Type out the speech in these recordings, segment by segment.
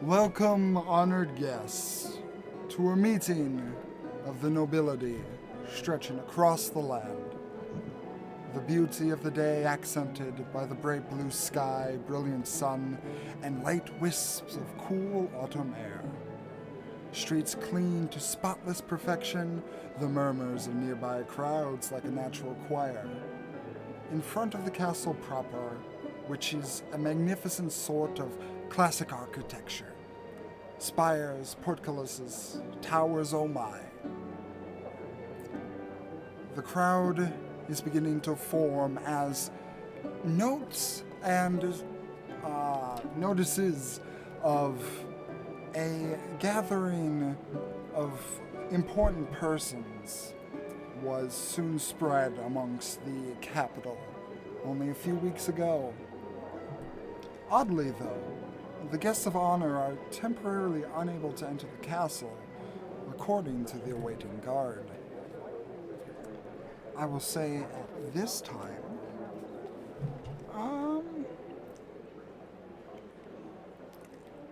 Welcome, honored guests, to a meeting of the nobility stretching across the land. The beauty of the day accented by the bright blue sky, brilliant sun, and light wisps of cool autumn air. Streets clean to spotless perfection, the murmurs of nearby crowds like a natural choir. In front of the castle proper, which is a magnificent sort of classic architecture. Spires, portcullises, towers, oh my. The crowd is beginning to form as notes and notices of a gathering of important persons was soon spread amongst the capital only a few weeks ago. Oddly, though, the guests of honor are temporarily unable to enter the castle, according to the awaiting guard. I will say at this time,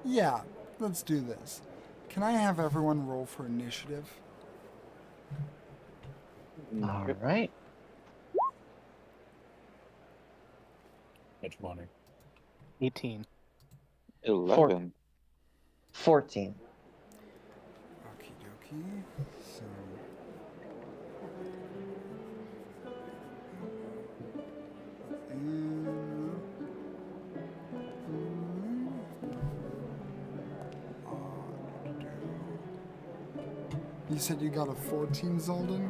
yeah, let's do this. Can I have everyone roll for initiative? All right. Much money. 18. 11. 14. Okie dokie. So. You said you got a 14, Zolden?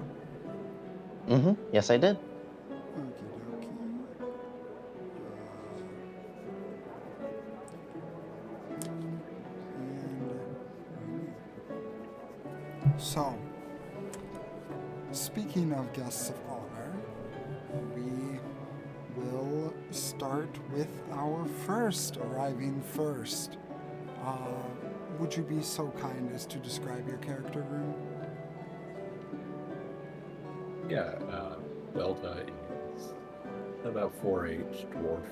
Yes, I did. Okie dokie. So, speaking of guests of honor, we will start with our first arriving first. Would you be so kind as to describe your character, Rune? Yeah, Belda is about 4'8" dwarf.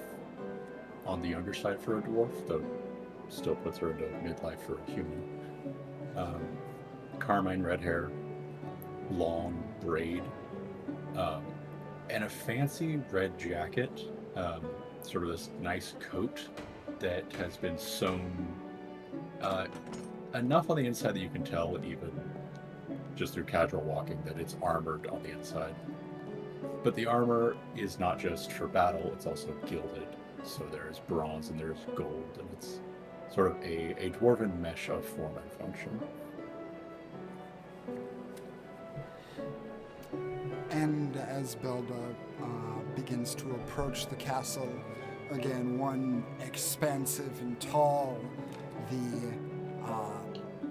On the younger side for a dwarf, though still puts her into midlife for a human. Carmine red hair, long braid, and a fancy red jacket, sort of this nice coat that has been sewn enough on the inside that you can tell, even just through casual walking, that it's armored on the inside. But the armor is not just for battle, it's also gilded. So there's bronze and there's gold, and it's sort of a dwarven mesh of form and function. And as Belda begins to approach the castle, again, one expansive and tall, the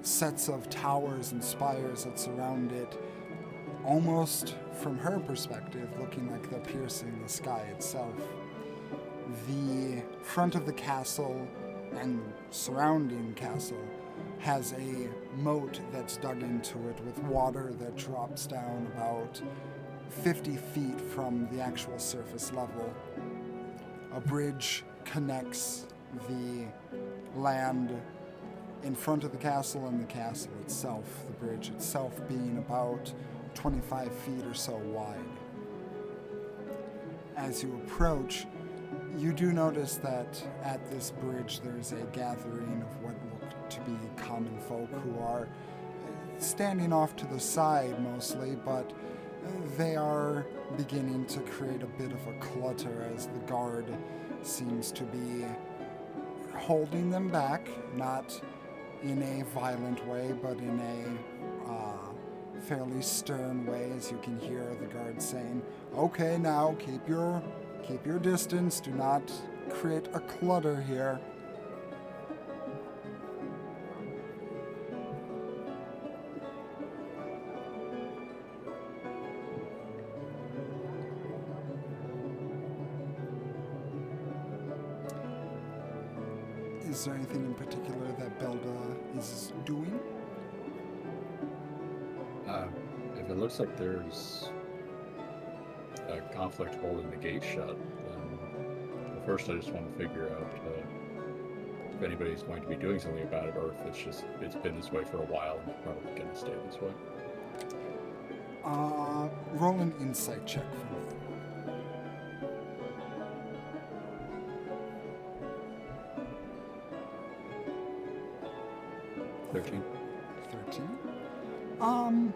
sets of towers and spires that surround it, almost from her perspective, looking like they're piercing the sky itself. The front of the castle and surrounding castle has a moat that's dug into it with water that drops down about 50 feet from the actual surface level. A bridge connects the land in front of the castle and the castle itself, the bridge itself being about 25 feet or so wide. As you approach, you do notice that at this bridge there's a gathering of what look to be common folk who are standing off to the side mostly, but they are beginning to create a bit of a clutter as the guard seems to be holding them back, not in a violent way, but in a fairly stern way, as you can hear the guard saying, "Okay, now keep your distance. Do not create a clutter here." Is there anything in particular that Belda is doing? If it looks like there's a conflict holding the gate shut, then first I just want to figure out if anybody's going to be doing something about it, or if it's been this way for a while and it's probably going to stay this way. Roll an insight check for me. 13. 13.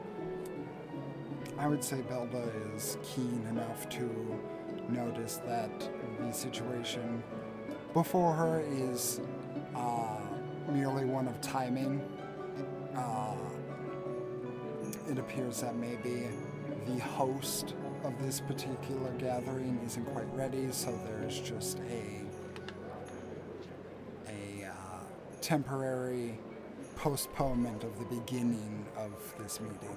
I would say Belda is keen enough to notice that the situation before her is merely one of timing. It appears that maybe the host of this particular gathering isn't quite ready, so there's just a temporary postponement of the beginning of this meeting.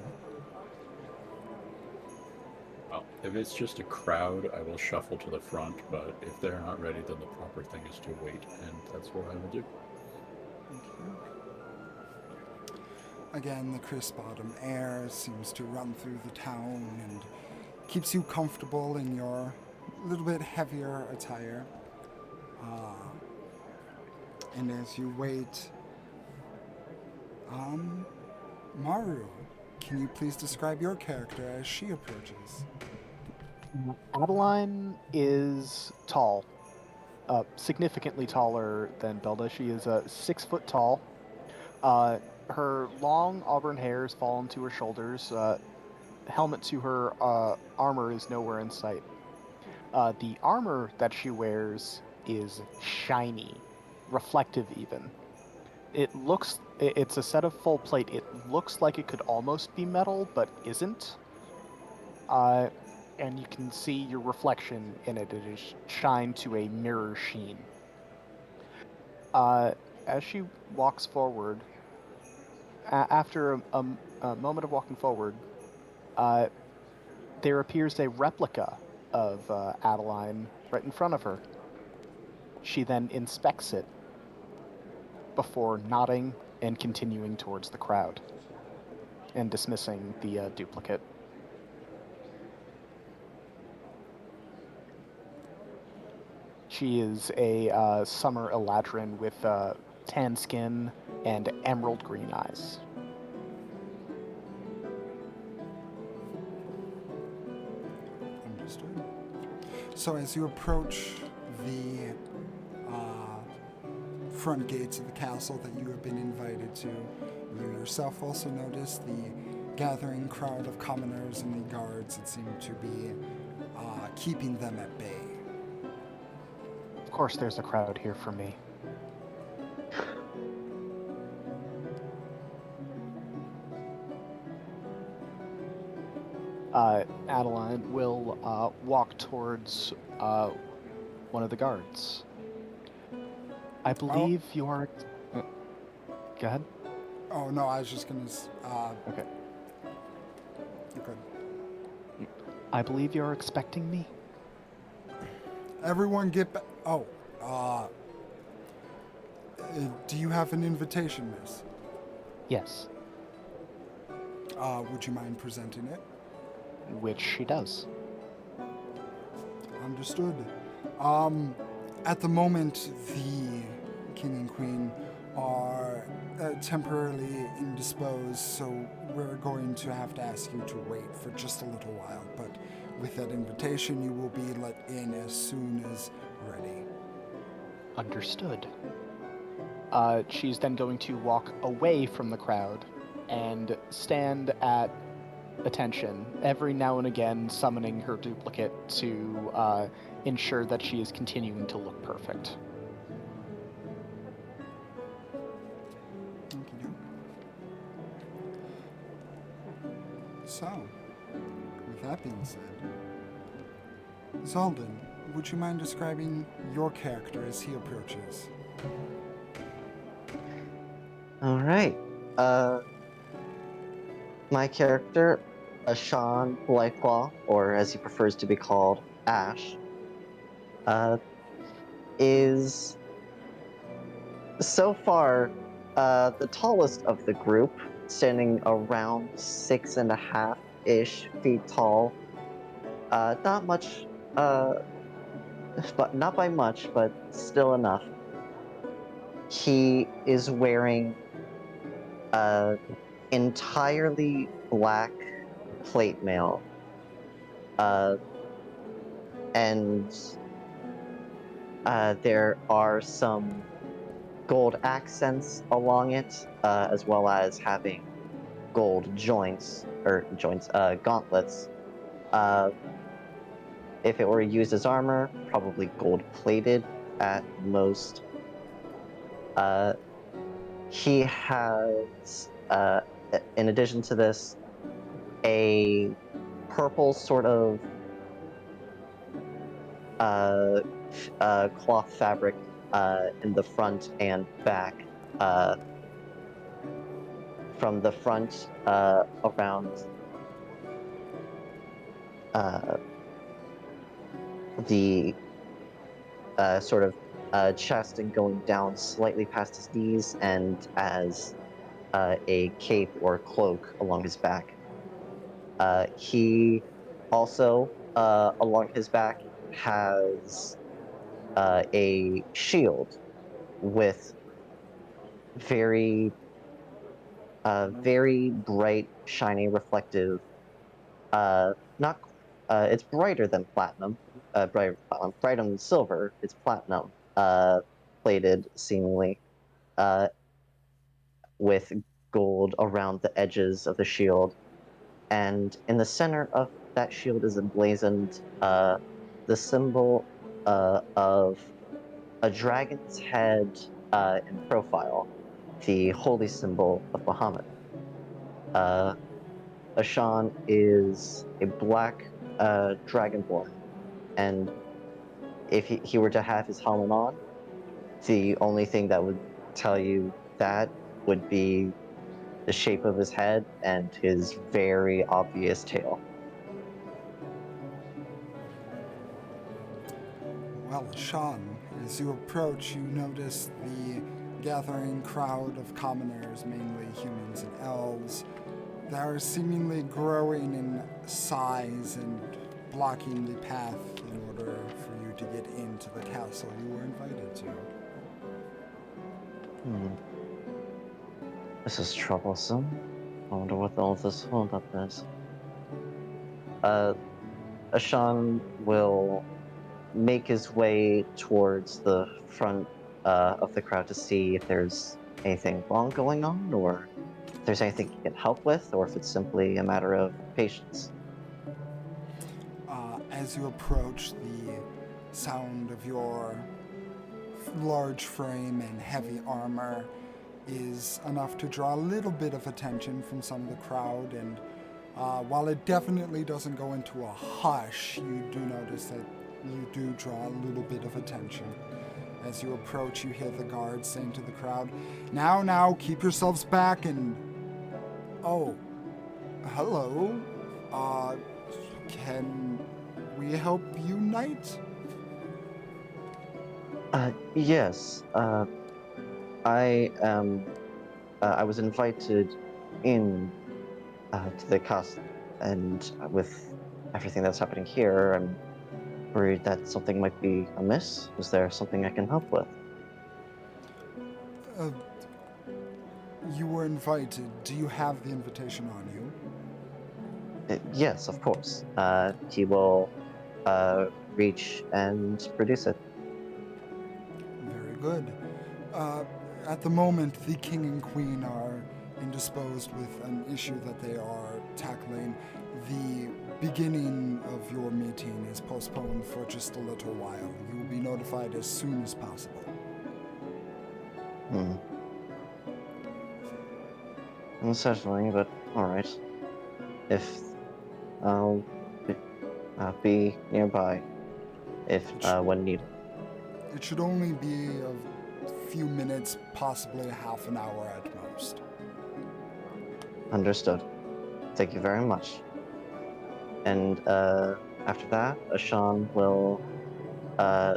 Well, if it's just a crowd, I will shuffle to the front, but if they're not ready, then the proper thing is to wait, and that's what I will do. Thank you. Again, the crisp autumn air seems to run through the town and keeps you comfortable in your little bit heavier attire. And as you wait, Maru, can you please describe your character as she approaches? Adeline is tall, significantly taller than Belda. She is 6 foot tall. Her long auburn hairs fall into her shoulders. Helmet to her armor is nowhere in sight. The armor that she wears is shiny, reflective even. It's a set of full plate. It looks like it could almost be metal, but isn't. And you can see your reflection in it. It is shined to a mirror sheen. As she walks forward, after a moment of walking forward, there appears a replica of Adeline right in front of her. She then inspects it before nodding and continuing towards the crowd and dismissing the duplicate. She is a summer Eladrin with tan skin and emerald green eyes. Understood. So as you approach the front gates of the castle that you have been invited to, you yourself also notice the gathering crowd of commoners and the guards that seem to be keeping them at bay. Of course, there's a crowd here for me. Adeline will walk towards one of the guards. I believe you are... Go ahead. Oh, no, I was just going to... Okay. You're good. I believe you're expecting me? Everyone get back... Oh, do you have an invitation, miss? Yes. Would you mind presenting it? Which she does. Understood. At the moment, the king and queen are temporarily indisposed, so we're going to have to ask you to wait for just a little while. But with that invitation, you will be let in as soon as ready. Understood. She's then going to walk away from the crowd and stand at attention, every now and again summoning her duplicate to ensure that she is continuing to look perfect. So, with that being said, Zalden, would you mind describing your character as he approaches? All right. My character, Ashan Blyqua, or as he prefers to be called, Ash, is so far the tallest of the group, standing around 6.5-ish feet tall. Not much, but not by much, but still enough. He is wearing entirely black plate mail, and there are some gold accents along it, as well as having gold gauntlets. Uh, if it were used as armor, probably gold plated at most. He has, in addition to this, a purple sort of cloth fabric in the front and back. From the front around the sort of chest and going down slightly past his knees, and as a cape or cloak along his back. He also, along his back, has a shield with very, very bright, shiny, reflective. Not, it's brighter than platinum. Brighter than silver. It's platinum. Plated, seemingly, with gold around the edges of the shield. And in the center of that shield is emblazoned the symbol of a dragon's head in profile, the holy symbol of Bahamut. Ashan is a black dragonborn, and if he were to have his helmet on, the only thing that would tell you that would be the shape of his head and his very obvious tail. Well, Sean, as you approach, you notice the gathering crowd of commoners, mainly humans and elves. They are seemingly growing in size and blocking the path in order for you to get into the castle you were invited to. This is troublesome. I wonder what all this holdup is. Ashan will make his way towards the front of the crowd to see if there's anything wrong going on, or if there's anything he can help with, or if it's simply a matter of patience. As you approach, the sound of your large frame and heavy armor is enough to draw a little bit of attention from some of the crowd, and while it definitely doesn't go into a hush, you do notice that you do draw a little bit of attention. As you approach, you hear the guards saying to the crowd, now, keep yourselves back, and... Oh, hello. Can we help you, knight? Yes, I am. I was invited in to the castle, and with everything that's happening here, I'm worried that something might be amiss. Is there something I can help with? Uh, you were invited. Do you have the invitation on you? Yes, of course. He will reach and produce it. Very good. At the moment, the king and queen are indisposed with an issue that they are tackling. The beginning of your meeting is postponed for just a little while. You will be notified as soon as possible. Unsettling, but alright. If I'll be nearby if when needed. It should only be a few minutes, possibly half an hour at most. Understood. Thank you very much. And after that, Ashan will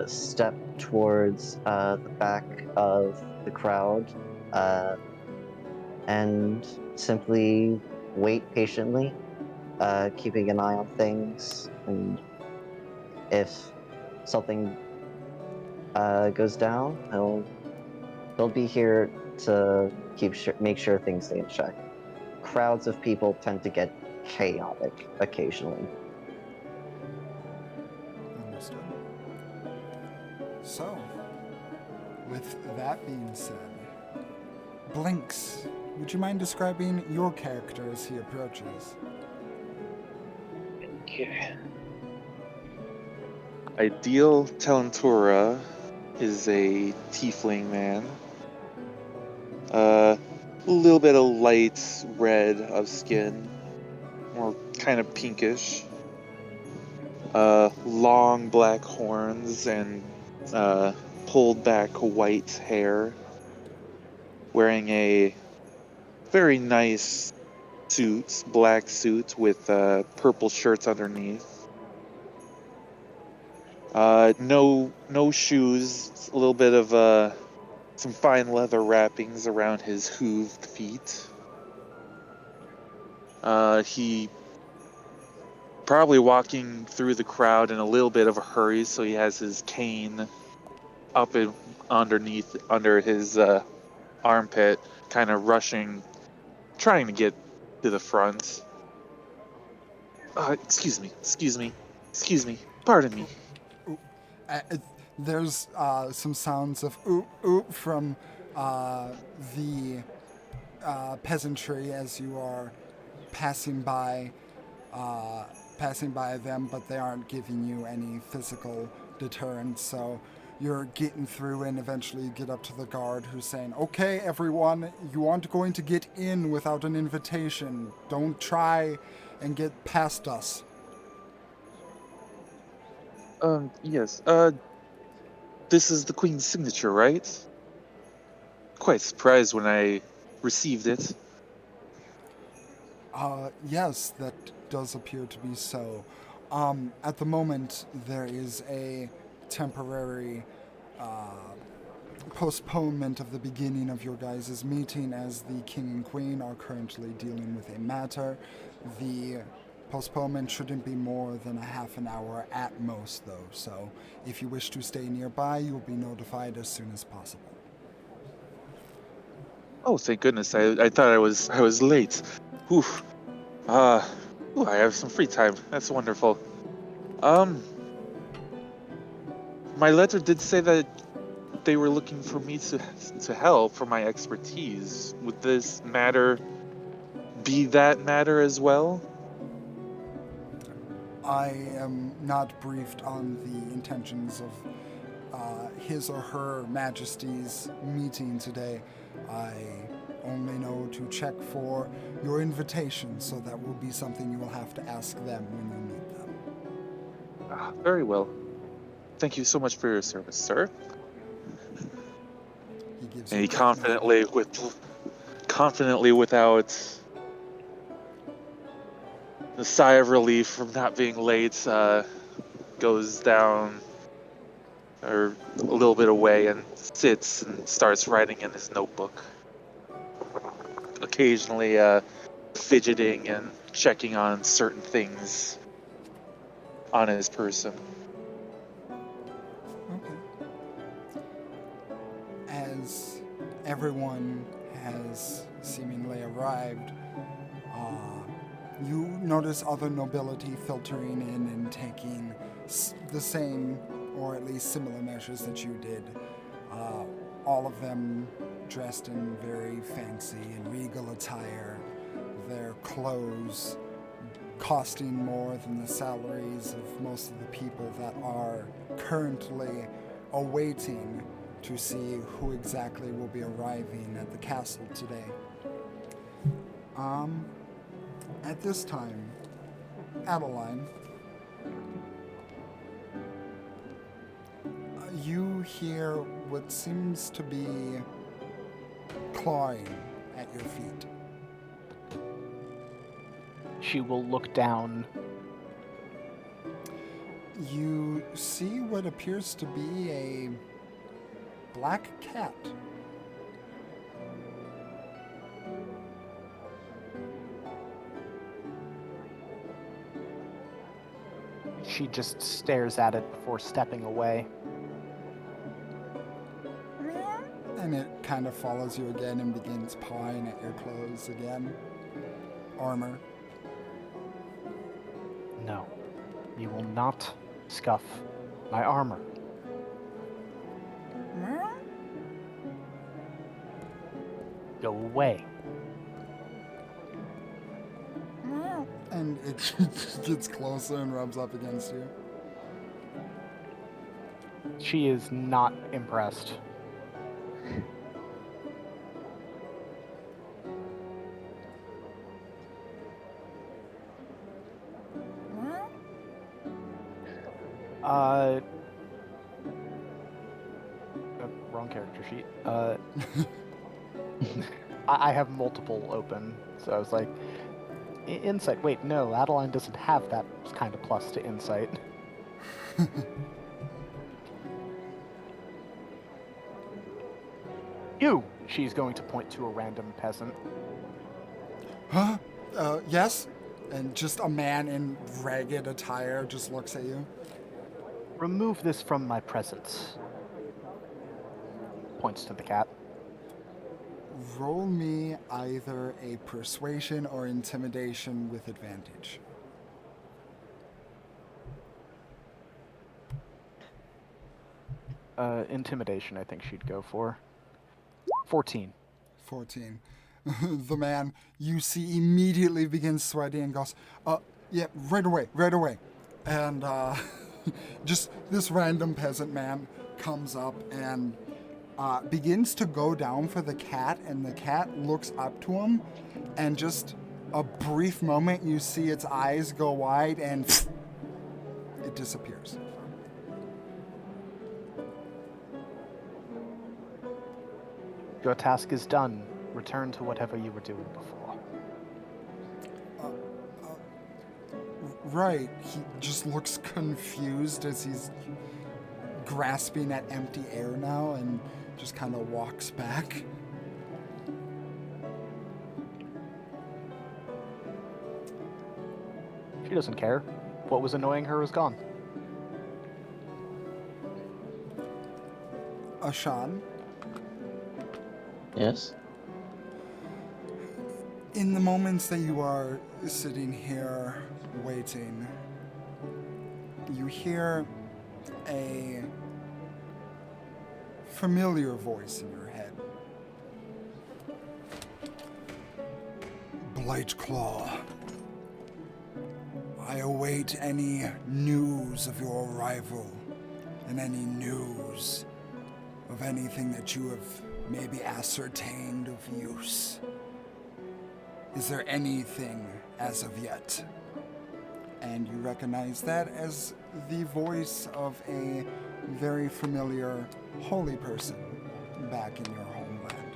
step towards the back of the crowd and simply wait patiently, keeping an eye on things. And if something goes down, he'll They'll be here to make sure things stay in check. Crowds of people tend to get chaotic occasionally. Understood. So, with that being said, Blinks, would you mind describing your character as he approaches? Okay. Ideal Talentura is a tiefling man. A little bit of light red of skin, more kind of pinkish. Long black horns and pulled back white hair. Wearing a very nice suit, black suit with purple shirts underneath. No shoes. A little bit of some fine leather wrappings around his hooved feet. He probably walking through the crowd in a little bit of a hurry, so he has his cane up and underneath under his armpit, kind of rushing, trying to get to the front. Excuse me, pardon me. Uh, there's some sounds of oop oop from the peasantry as you are passing by them, but they aren't giving you any physical deterrence. So you're getting through, and eventually you get up to the guard, who's saying, "Okay, everyone, you aren't going to get in without an invitation. Don't try and get past us." Yes. This is the Queen's signature, right? Quite surprised when I received it. Yes, that does appear to be so. At the moment, there is a temporary postponement of the beginning of your guys' meeting, as the king and queen are currently dealing with a matter. The postponement shouldn't be more than a half an hour at most, though, so if you wish to stay nearby, you will be notified as soon as possible. Oh, thank goodness! I thought I was late. Oof. I have some free time. That's wonderful. My letter did say that they were looking for me to help for my expertise. Would this matter be that matter as well? I am not briefed on the intentions of his or her majesty's meeting today. I only know to check for your invitation, so that will be something you will have to ask them when you meet them. Very well. Thank you so much for your service, sir. He gives And you he a quick nod. confidently, without a sigh of relief from not being late, goes down or a little bit away and sits and starts writing in his notebook. Occasionally fidgeting and checking on certain things on his person. Okay. As everyone has seemingly arrived, you notice other nobility filtering in and taking the same, or at least similar measures that you did. All of them dressed in very fancy and regal attire, their clothes costing more than the salaries of most of the people that are currently awaiting to see who exactly will be arriving at the castle today. At this time, Adeline, you hear what seems to be clawing at your feet. She will look down. You see what appears to be a black cat. She just stares at it before stepping away. And it kind of follows you again and begins pawing at your clothes again. Armor. No, you will not scuff my armor. Go away. And it gets closer and rubs up against you. She is not impressed. Wrong character sheet. I have multiple open, so I was like, insight. Wait, no, Adeline doesn't have that kind of plus to insight. You! She's going to point to a random peasant. Huh? Yes? And just a man in ragged attire just looks at you. Remove this from my presence. Points to the cat. Roll me either a persuasion or intimidation with advantage. Intimidation, I think she'd go for. 14. 14. The man you see immediately begins sweating and goes, yeah, right away. And just this random peasant man comes up and begins to go down for the cat, and the cat looks up to him, and just a brief moment you see its eyes go wide and it disappears. Your task is done. Return to whatever you were doing before. Right. He just looks confused as he's grasping at empty air now and just kind of walks back. She doesn't care. What was annoying her is gone. Ashan, Yes? in the moments that you are sitting here waiting, you hear a familiar voice in your head. Blightclaw, I await any news of your arrival and any news of anything that you have maybe ascertained of use. Is there anything as of yet? And you recognize that as the voice of a very familiar holy person back in your homeland.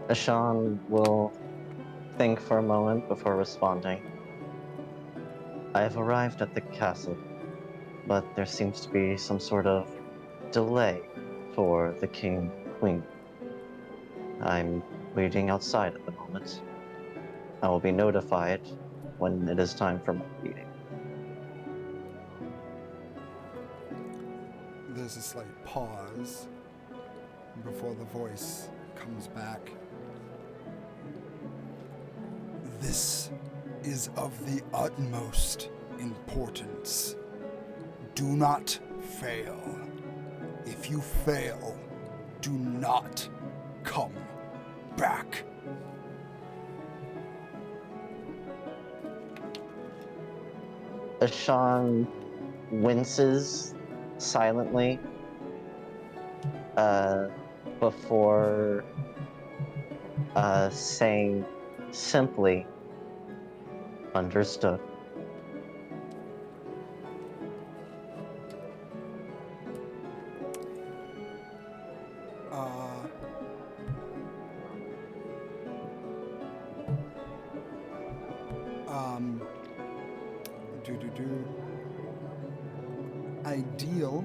Ashan will think for a moment before responding. I have arrived at the castle, but there seems to be some sort of delay for the king and queen. I'm waiting outside at the moment. I will be notified when it is time for my meeting. There's a slight pause before the voice comes back. This is of the utmost importance. Do not fail. If you fail, do not come back. Ashan winces silently before saying simply, understood. Ideal.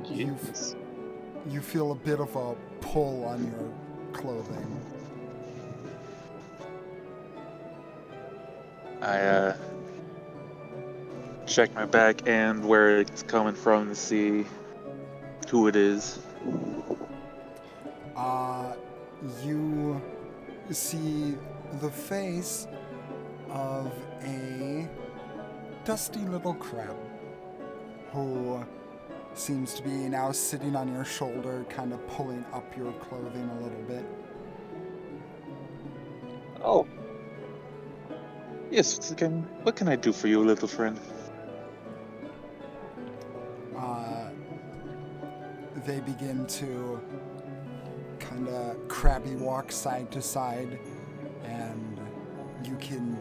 Yes. You feel a bit of a pull on your clothing. check my back and where it's coming from to see who it is. You see the face of a dusty little crab who seems to be now sitting on your shoulder, kind of pulling up your clothing a little bit. Oh. Yes, what can I do for you, little friend? They begin to kind of crabby walk side to side, and you can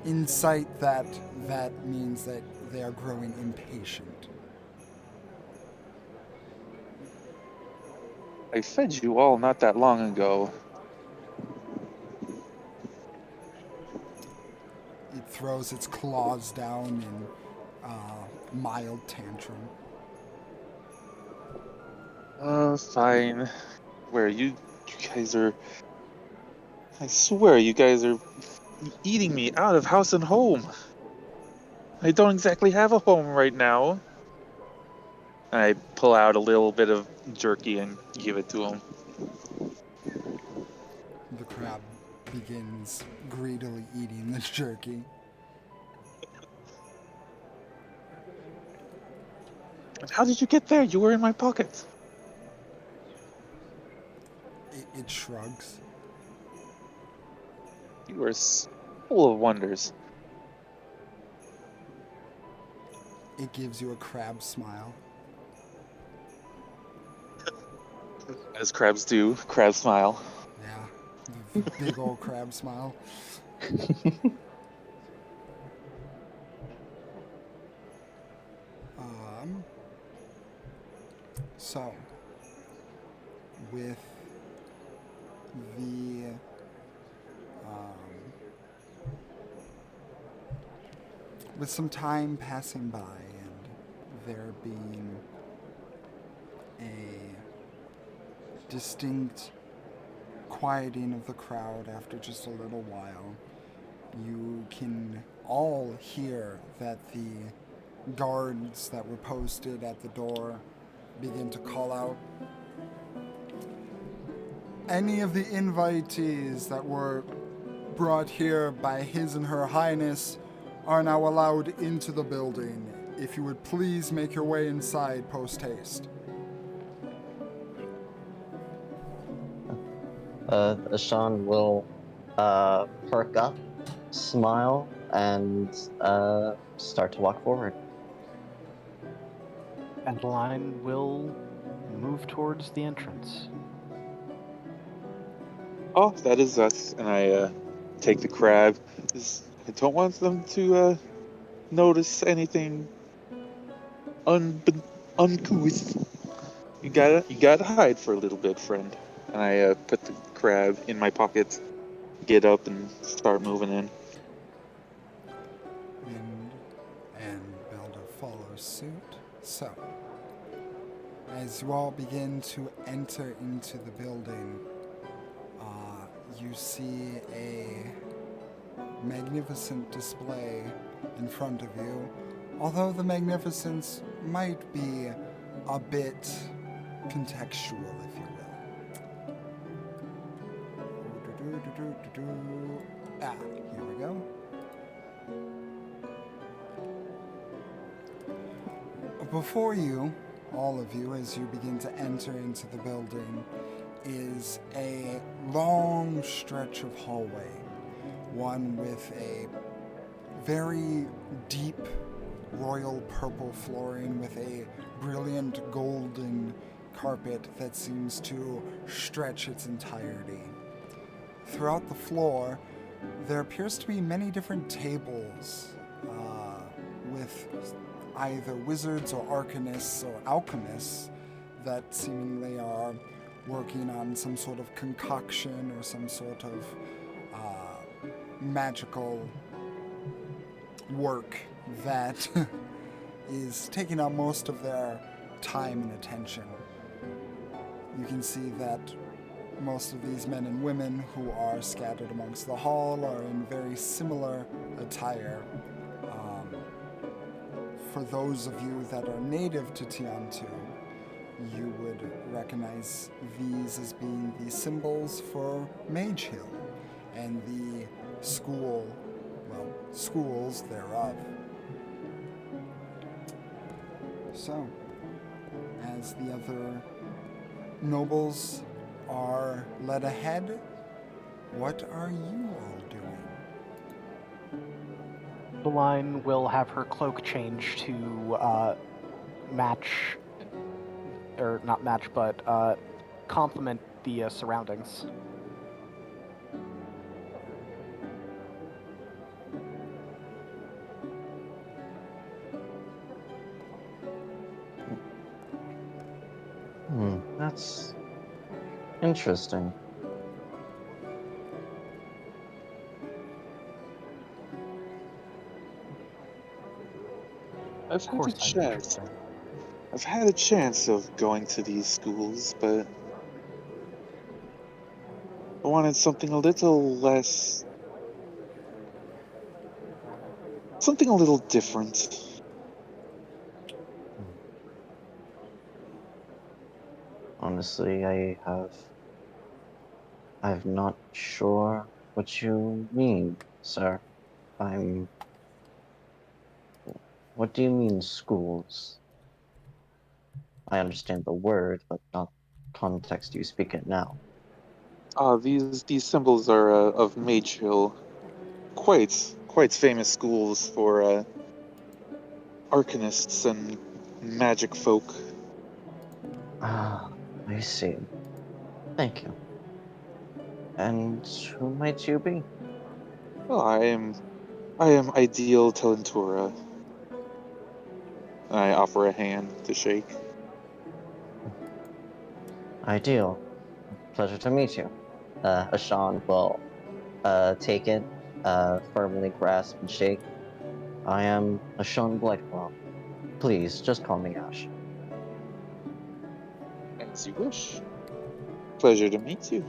insight that means that they are growing impatient. I fed you all not that long ago. It throws its claws down in mild tantrum. Fine. Where you guys are... I swear you guys are eating me out of house and home. I don't exactly have a home right now. And I pull out a little bit of jerky and give it to him. The crab begins greedily eating the jerky. How did you get there? You were in my pocket. It shrugs. You were full of wonders. It gives you a crab smile. As crabs do, crab smile. Yeah, the big old crab smile. So, with the with some time passing by and there being a distinct quieting of the crowd after just a little while, you can all hear that the guards that were posted at the door begin to call out, any of the invitees that were brought here by His and Her Highness are now allowed into the building. If you would please make your way inside post haste. Sean will perk up, smile, and start to walk forward. Adeline will move towards the entrance. Oh, that is us. And I take the crab. I don't want them to notice anything uncouth. You gotta hide for a little bit, friend. And I put the crab in my pocket, get up, and start moving in. And Belda follows suit. So, as you all begin to enter into the building, you see a magnificent display in front of you, although the magnificence might be a bit contextual, if you will. Here we go. Before you, all of you, as you begin to enter into the building, is a long stretch of hallway, one with a very deep royal purple flooring with a brilliant golden carpet that seems to stretch its entirety. Throughout the floor, there appears to be many different tables with either wizards or arcanists or alchemists that seemingly are working on some sort of concoction or some sort of magical work that is taking up most of their time and attention. You can see that most of these men and women who are scattered amongst the hall are in very similar attire. for those of you that are native to Tiantu, you would recognize these as being the symbols for Mage Hill and the schools thereof. So, as the other nobles are led ahead, what are you all doing? Adeline will have her cloak change to match, or not match, but complement the surroundings. That's interesting. I've Of had a course, I'm chance. interested. I've had a chance of going to these schools, but I wanted something a little less, something a little different. Honestly, I'm not sure what you mean, sir. I'm. What do you mean, schools? I understand the word, but not context you speak it now. These symbols are of Mage Hill, quite famous schools for arcanists and magic folk. Ah, I see. Thank you. And who might you be? Well, I am Ideal Talentura. I offer a hand to shake. Ideal. Pleasure to meet you. Ashan will take it, firmly grasp and shake. I am Ashan Blightclaw. Please, just call me Ash. As you wish. Pleasure to meet you.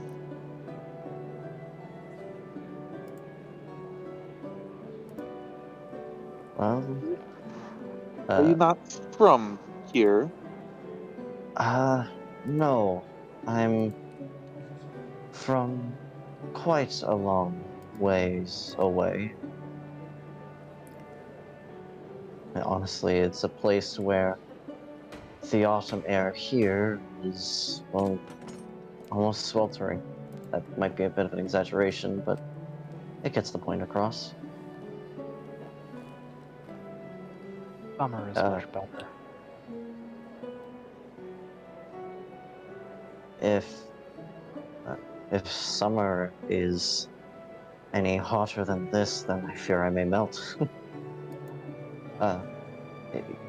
Well, Are you uh, not from here? uh, no. I'm from quite a long ways away. And honestly, it's a place where the autumn air here is, well, almost sweltering. That might be a bit of an exaggeration, but it gets the point across. Summer is Uh, much better. if uh, if summer is any hotter than this, then I fear I may melt. uh,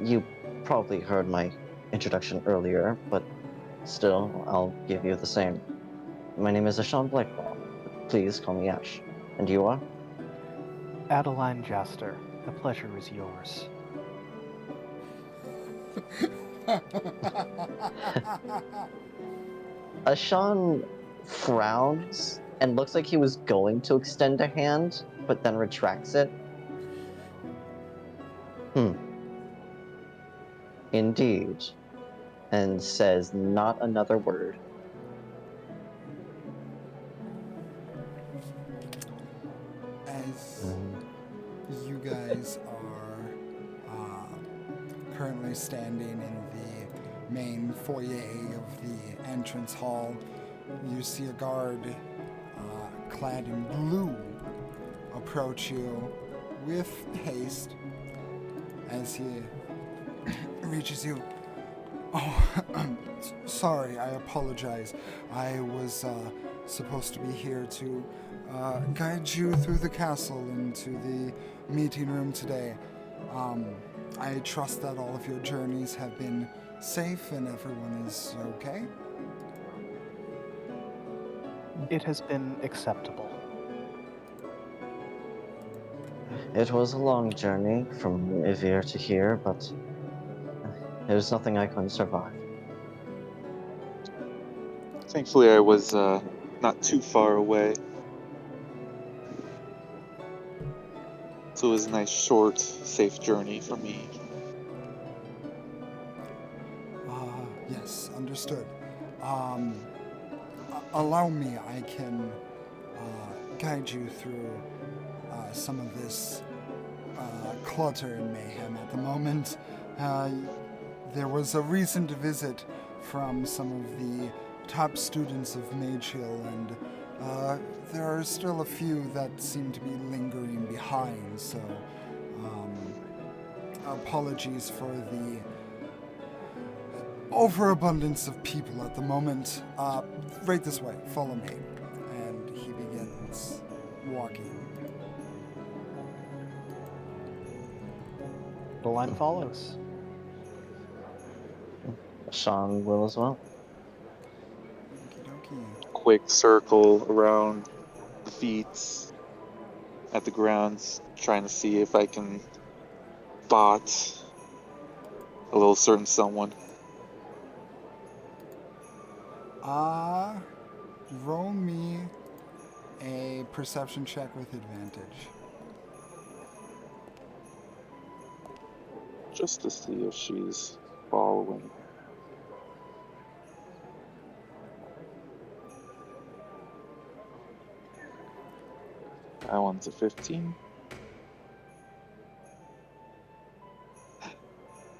you probably heard my introduction earlier, but still, I'll give you the same. My name is Ashawn Blackwell. Please call me Ash. And you are? Adeline Jaster, the pleasure is yours. Ashawn frowns and looks like he was going to extend a hand, but then retracts it. Hmm, indeed. And says not another word. As Mm, you guys are currently standing in the main foyer of the entrance hall, you see a guard clad in blue approach you with haste as he reaches you. Oh, sorry, I apologize. I was supposed to be here to guide you through the castle into the meeting room today. I trust that all of your journeys have been safe and everyone is okay. It has been acceptable. It was a long journey from Ivir to here, but there's nothing I couldn't survive. Thankfully, I was not too far away. So it was a nice, short, safe journey for me. Yes, understood. Um, Allow me, I can guide you through some of this clutter and mayhem at the moment. Uh, there was a recent visit from some of the top students of Mage Hill, and there are still a few that seem to be lingering behind, so apologies for the overabundance of people at the moment. Right this way, follow me. And he begins walking. The line follows. Sean will as well. Okie dokie. Quick circle around the feet at the grounds, trying to see if I can spot a little certain someone. Roll me a perception check with advantage. Just to see if she's following. That one's a 15.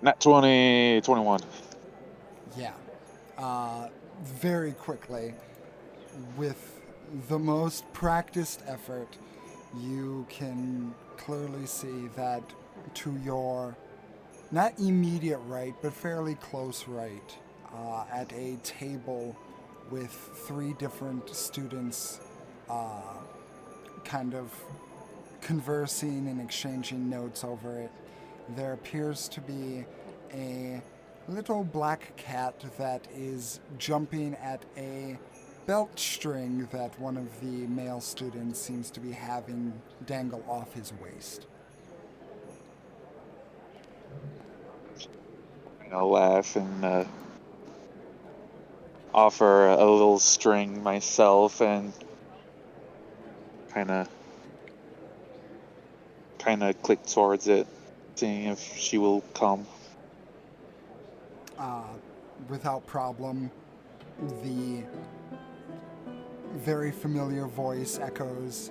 Not 20, 21. Yeah. Very quickly, with the most practiced effort, you can clearly see that to your not immediate right, but fairly close right, at a table with three different students kind of conversing and exchanging notes over it, there appears to be a little black cat that is jumping at a belt string that one of the male students seems to be having dangle off his waist. I'll laugh and offer a little string myself and kind of click towards it, seeing if she will come. Without problem, the very familiar voice echoes,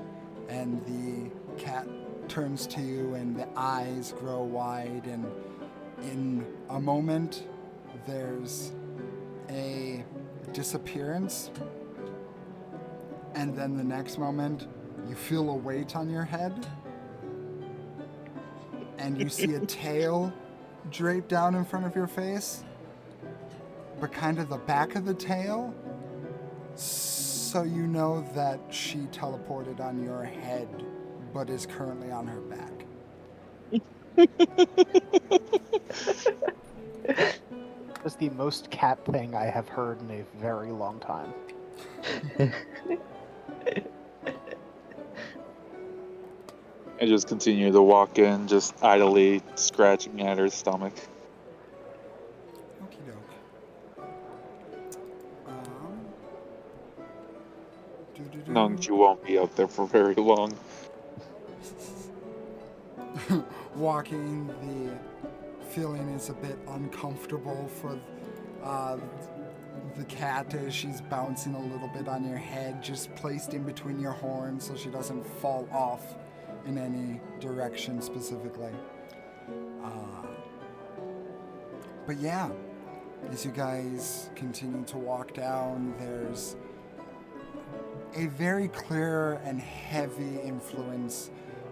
and the cat turns to you, and the eyes grow wide, and in a moment, there's a disappearance, and then the next moment, you feel a weight on your head, and you see a tail drape down in front of your face, but kind of the back of the tail, so you know that she teleported on your head, but is currently on her back. That's the most cat thing I have heard in a very long time. I just continue to walk in, just idly scratching at her stomach. Okie doke. Knowing she won't be up there for very long. Walking, the feeling is a bit uncomfortable for the cat as she's bouncing a little bit on your head, just placed in between your horns so she doesn't fall off in any direction specifically. But yeah, as you guys continue to walk down, there's a very clear and heavy influence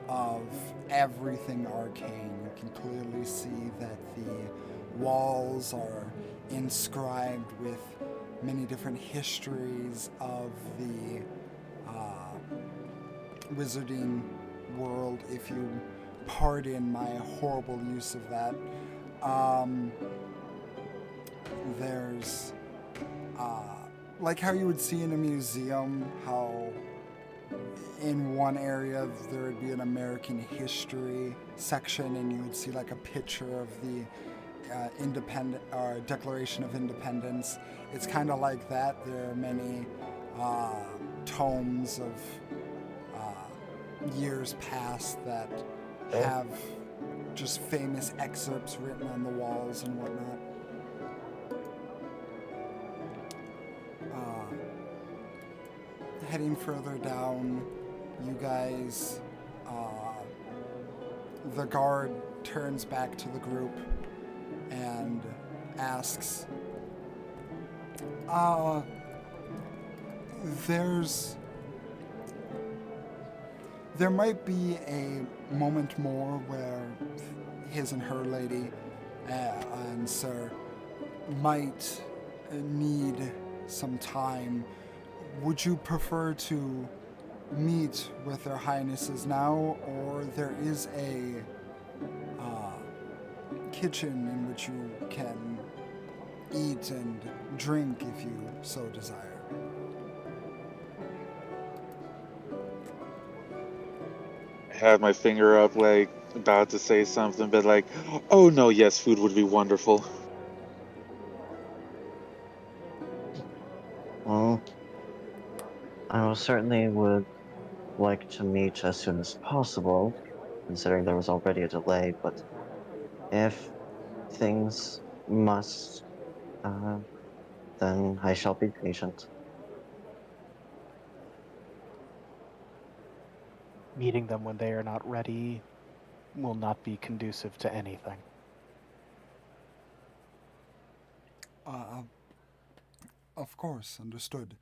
of everything arcane. You can clearly see that the walls are inscribed with many different histories of the wizarding world, if you pardon my horrible use of that. There's like how you would see in a museum, how in one area there would be an American history section, and you would see like a picture of the Declaration of Independence. It's kind of like that. There are many tomes of years past that have just famous excerpts written on the walls and whatnot. heading further down, you guys, the guard turns back to the group and asks, there might be a moment more where his and her lady and sir might need some time. Would you prefer to meet with their highnesses now, or there is a kitchen in which you can eat and drink if you so desire? Have my finger up, like about to say something, but like, oh no, yes, food would be wonderful. Well, I most certainly would like to meet as soon as possible, considering there was already a delay, but if things must, then I shall be patient. Meeting them when they are not ready will not be conducive to anything. Of course, understood.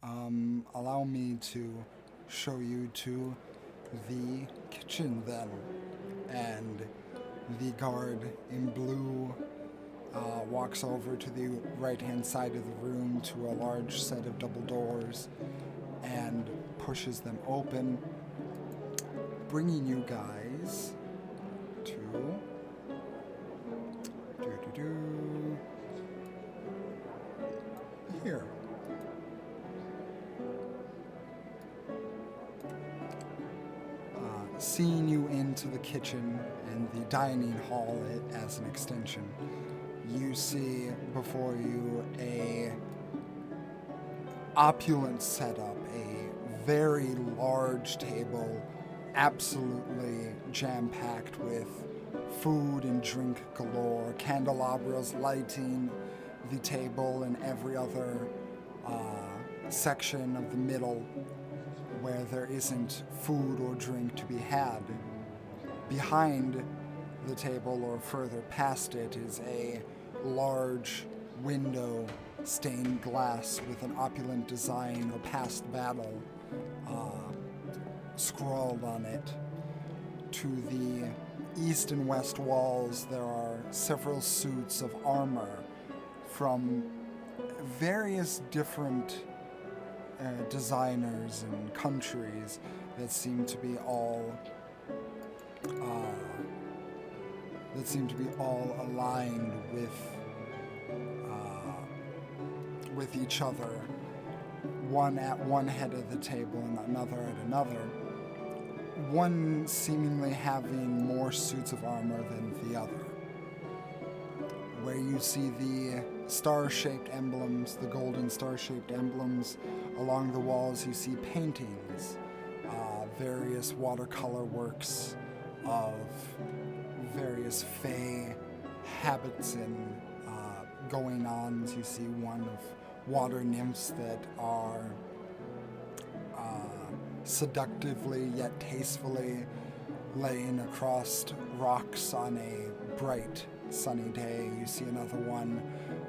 Allow me to show you to the kitchen then. And the guard in blue walks over to the right-hand side of the room to a large set of double doors and pushes them open, bringing you guys to here. Seeing you into the kitchen and the dining hall as an extension, you see before you a opulent setup, a very large table, absolutely jam-packed with food and drink galore, candelabras lighting the table and every other section of the middle where there isn't food or drink to be had. Behind the table or further past it is a large window, stained glass with an opulent design of past battle scrawled on it. To the east and west walls there are several suits of armor from various different designers and countries that seem to be all aligned with each other, one at one head of the table and another at another, one seemingly having more suits of armor than the other. Where you see the star-shaped emblems, the golden star-shaped emblems along the walls, you see paintings, various watercolor works of various fey habits and going-ons. You see one of water nymphs that are seductively yet tastefully laying across rocks on a bright sunny day. You see another one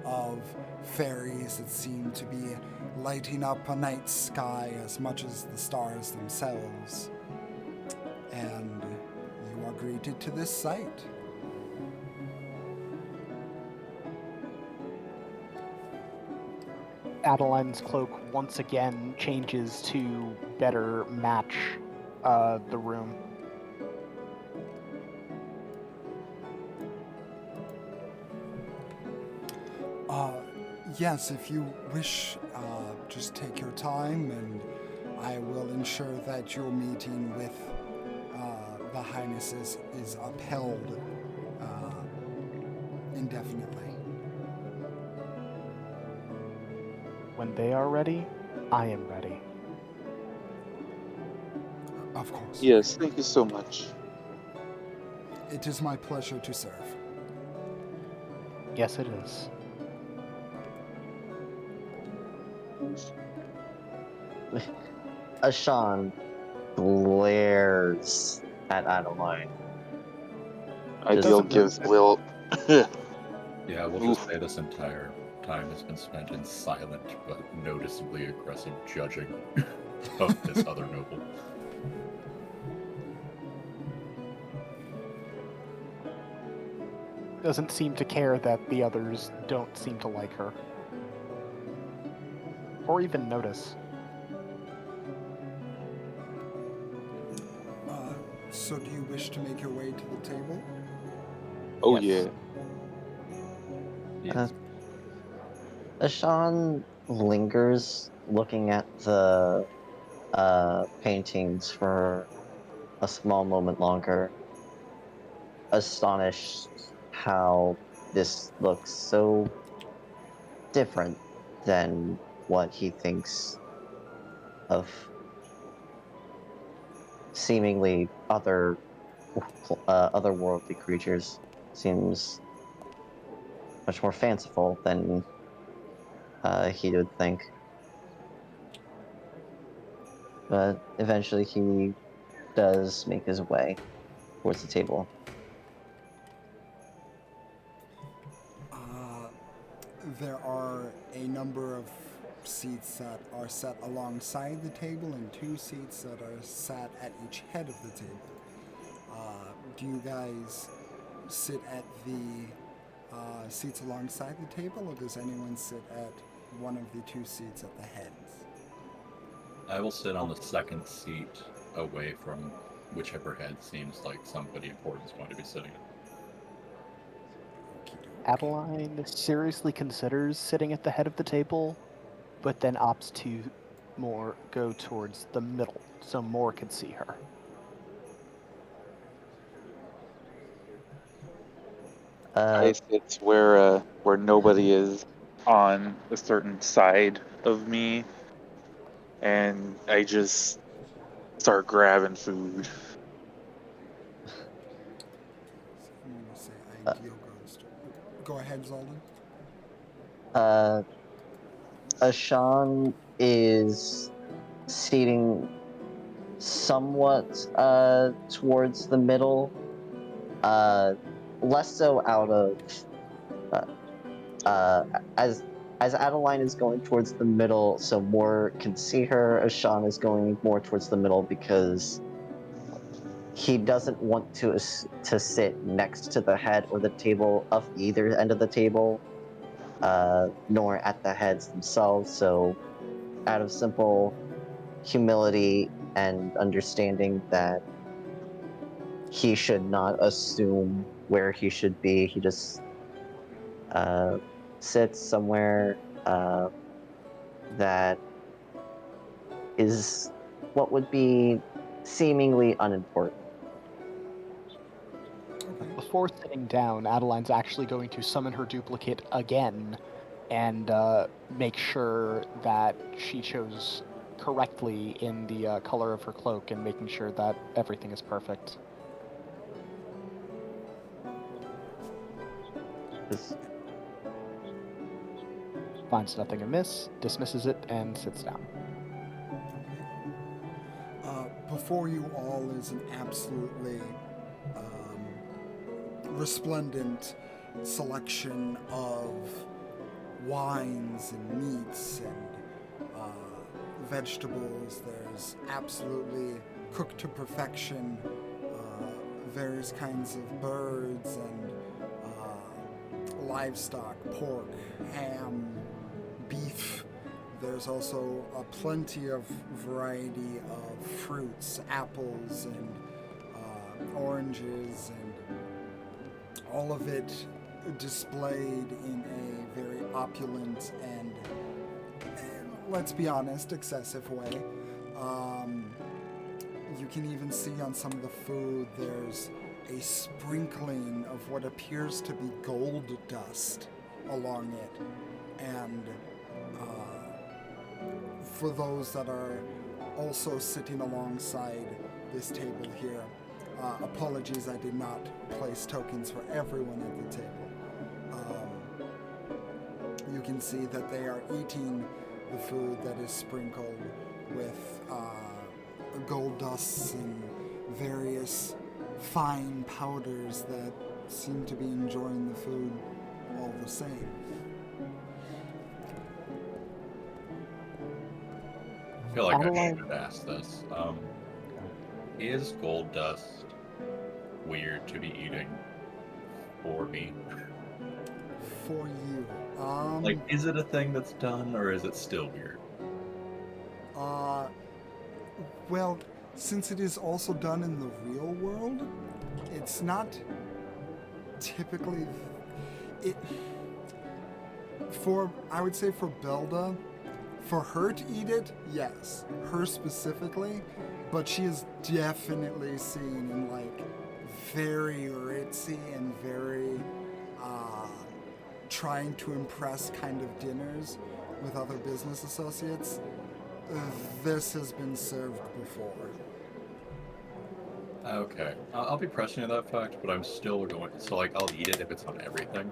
of fairies that seem to be lighting up a night sky as much as the stars themselves. And you are greeted to this sight. Adeline's cloak once again changes to better match the room. Yes, if you wish, just take your time and I will ensure that your meeting with the Highnesses is upheld indefinitely. When they are ready, I am ready. Of course. Yes, thank you so much. It is my pleasure to serve. Yes, it is. Ashan glares at Adeline. Ideal Doesn't gives notice. Will. Yeah, we'll Oof. just say this entire time has been spent in silent but noticeably aggressive judging of this other noble. Doesn't seem to care that the others don't seem to like her. Or even notice. So do you wish to make your way to the table? Oh Yes. yeah. Yes. Ashan lingers looking at the paintings for a small moment longer, astonished how this looks so different than what he thinks of seemingly otherworldly creatures. Seems much more fanciful than he would think. But eventually he does make his way towards the table. There are a number of seats that are set alongside the table and 2 seats that are sat at each head of the table. Do you guys sit at the seats alongside the table, or does anyone sit at one of the 2 seats at the heads? I will sit on the second seat away from whichever head seems like somebody important is going to be sitting. Adeline seriously considers sitting at the head of the table, but then opts to more go towards the middle, so more can see her. Uh, I sit where nobody is on a certain side of me, and I just start grabbing food. I'm going to say uh, ideal goes to. Go ahead, Zolden. uh, Ashan is seating somewhat towards the middle, uh, less so out of uh, uh, as as Adeline is going towards the middle, so more can see her. Ashan is going more towards the middle because he doesn't want to sit next to the head or the table of either end of the table, nor at the heads themselves. So, out of simple humility and understanding that he should not assume where he should be, he just uh, sits somewhere that is what would be seemingly unimportant. Okay. Before sitting down, Adeline's actually going to summon her duplicate again and make sure that she chose correctly in the color of her cloak and making sure that everything is perfect. Just, Finds nothing amiss, dismisses it, and sits down. Before you all is an absolutely resplendent selection of wines and meats and vegetables. There's absolutely cooked to perfection, various kinds of birds and livestock, pork, ham, beef. There's also a plenty of variety of fruits, apples and oranges, and all of it displayed in a very opulent and let's be honest, excessive way. You can even see on some of the food there's a sprinkling of what appears to be gold dust along it. And for those that are also sitting alongside this table here, apologies, I did not place tokens for everyone at the table. You can see that they are eating the food that is sprinkled with gold dusts and various fine powders that seem to be enjoying the food all the same. I feel like I Adeline- should ask this. Is gold dust weird to be eating for me? For you, Like, is it a thing that's done, or is it still weird? well, since it is also done in the real world, it's not typically it. I would say for Belda, for her to eat it, yes, her specifically, but she is definitely seen in like very ritzy and very trying to impress kind of dinners with other business associates. This has been served before. Okay, I'll be pressing on that fact, but I'm still going. So, like, I'll eat it if it's on everything,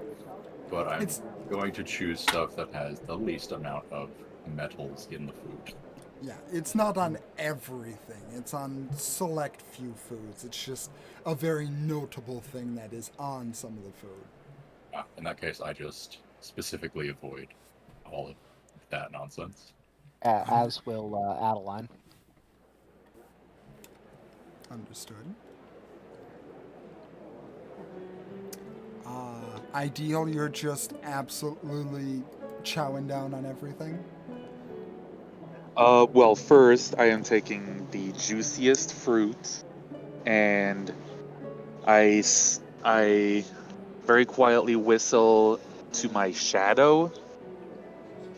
but I'm It's going to choose stuff that has the least amount of metals in the food. Yeah, it's not on everything. It's on select few foods. It's just a very notable thing that is on some of the food. In that case, I just specifically avoid all of that nonsense. As will Adeline. Understood. Ideal, you're just absolutely chowing down on everything. Well, first I am taking the juiciest fruit, and I very quietly whistle to my shadow,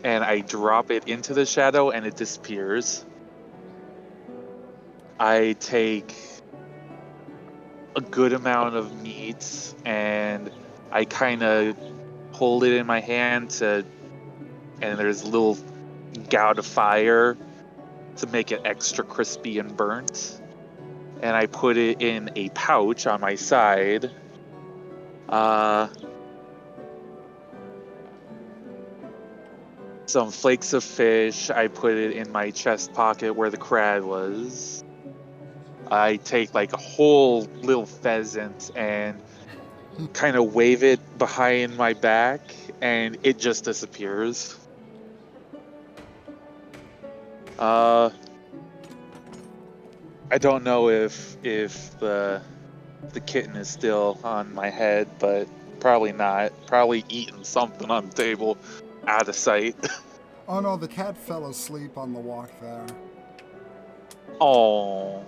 and I drop it into the shadow, and it disappears. I take a good amount of meat, and I kind of hold it in my hand and there's a little gout of fire to make it extra crispy and burnt. And I put it in a pouch on my side. Some flakes of fish. I put it in my chest pocket where the crab was. I take like a whole little pheasant and kind of wave it behind my back, and it just disappears. I don't know if the kitten is still on my head, but probably not. Probably eating something on the table, out of sight. Oh no, the cat fell asleep on the walk there. Oh.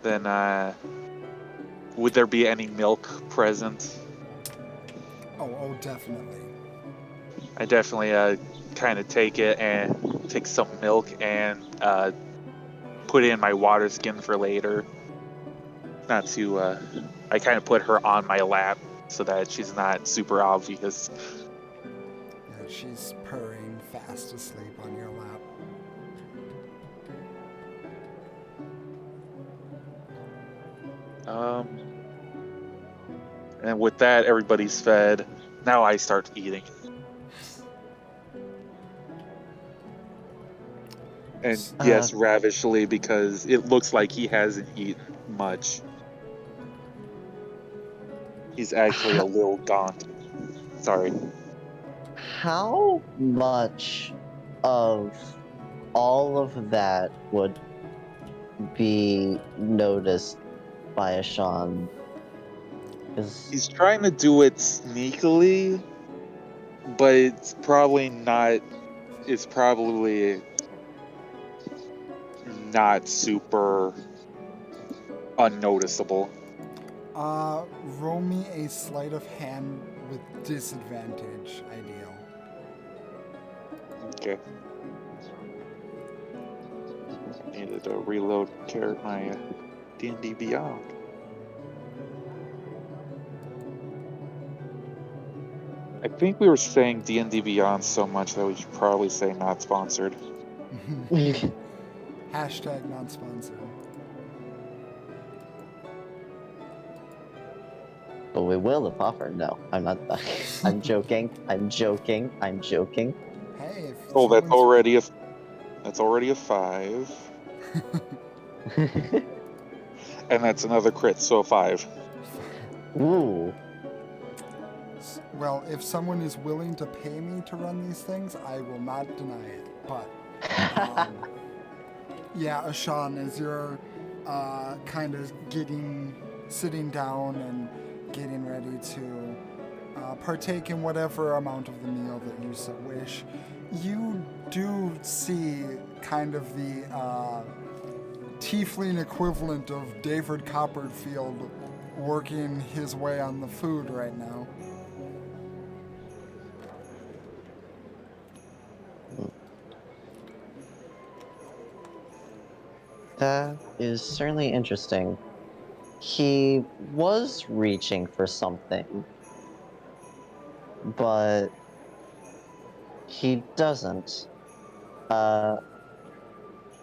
Then, would there be any milk present? Oh, definitely. I definitely kind of take it and take some milk and put it in my water skin for later. Not to. I kind of put her on my lap so that she's not super obvious. Yeah, she's purring fast asleep on your lap. And with that, everybody's fed. Now I start eating. And yes, ravishly, because it looks like he hasn't eaten much. He's actually a little gaunt. Sorry. How much of all of that would be noticed by Ashan? He's trying to do it sneakily, but it's probably not. It's probably not super unnoticeable. Roll me a sleight of hand with disadvantage, ideal. Okay. I needed to reload my D&D Beyond. I think we were saying D&D Beyond so much that we should probably say not sponsored. Hashtag not sponsored. But we will if offered. No, I'm not. I'm joking. I'm joking. I'm joking. Hey, if Oh, that's someone's- That's already a 5. And that's another crit, so a 5. Ooh. Well, if someone is willing to pay me to run these things, I will not deny it. But, yeah, Ashan, as you're kind of sitting down and getting ready to partake in whatever amount of the meal that you so wish, you do see kind of the tiefling equivalent of David Copperfield working his way on the food right now. That is certainly interesting. He was reaching for something, but he doesn't.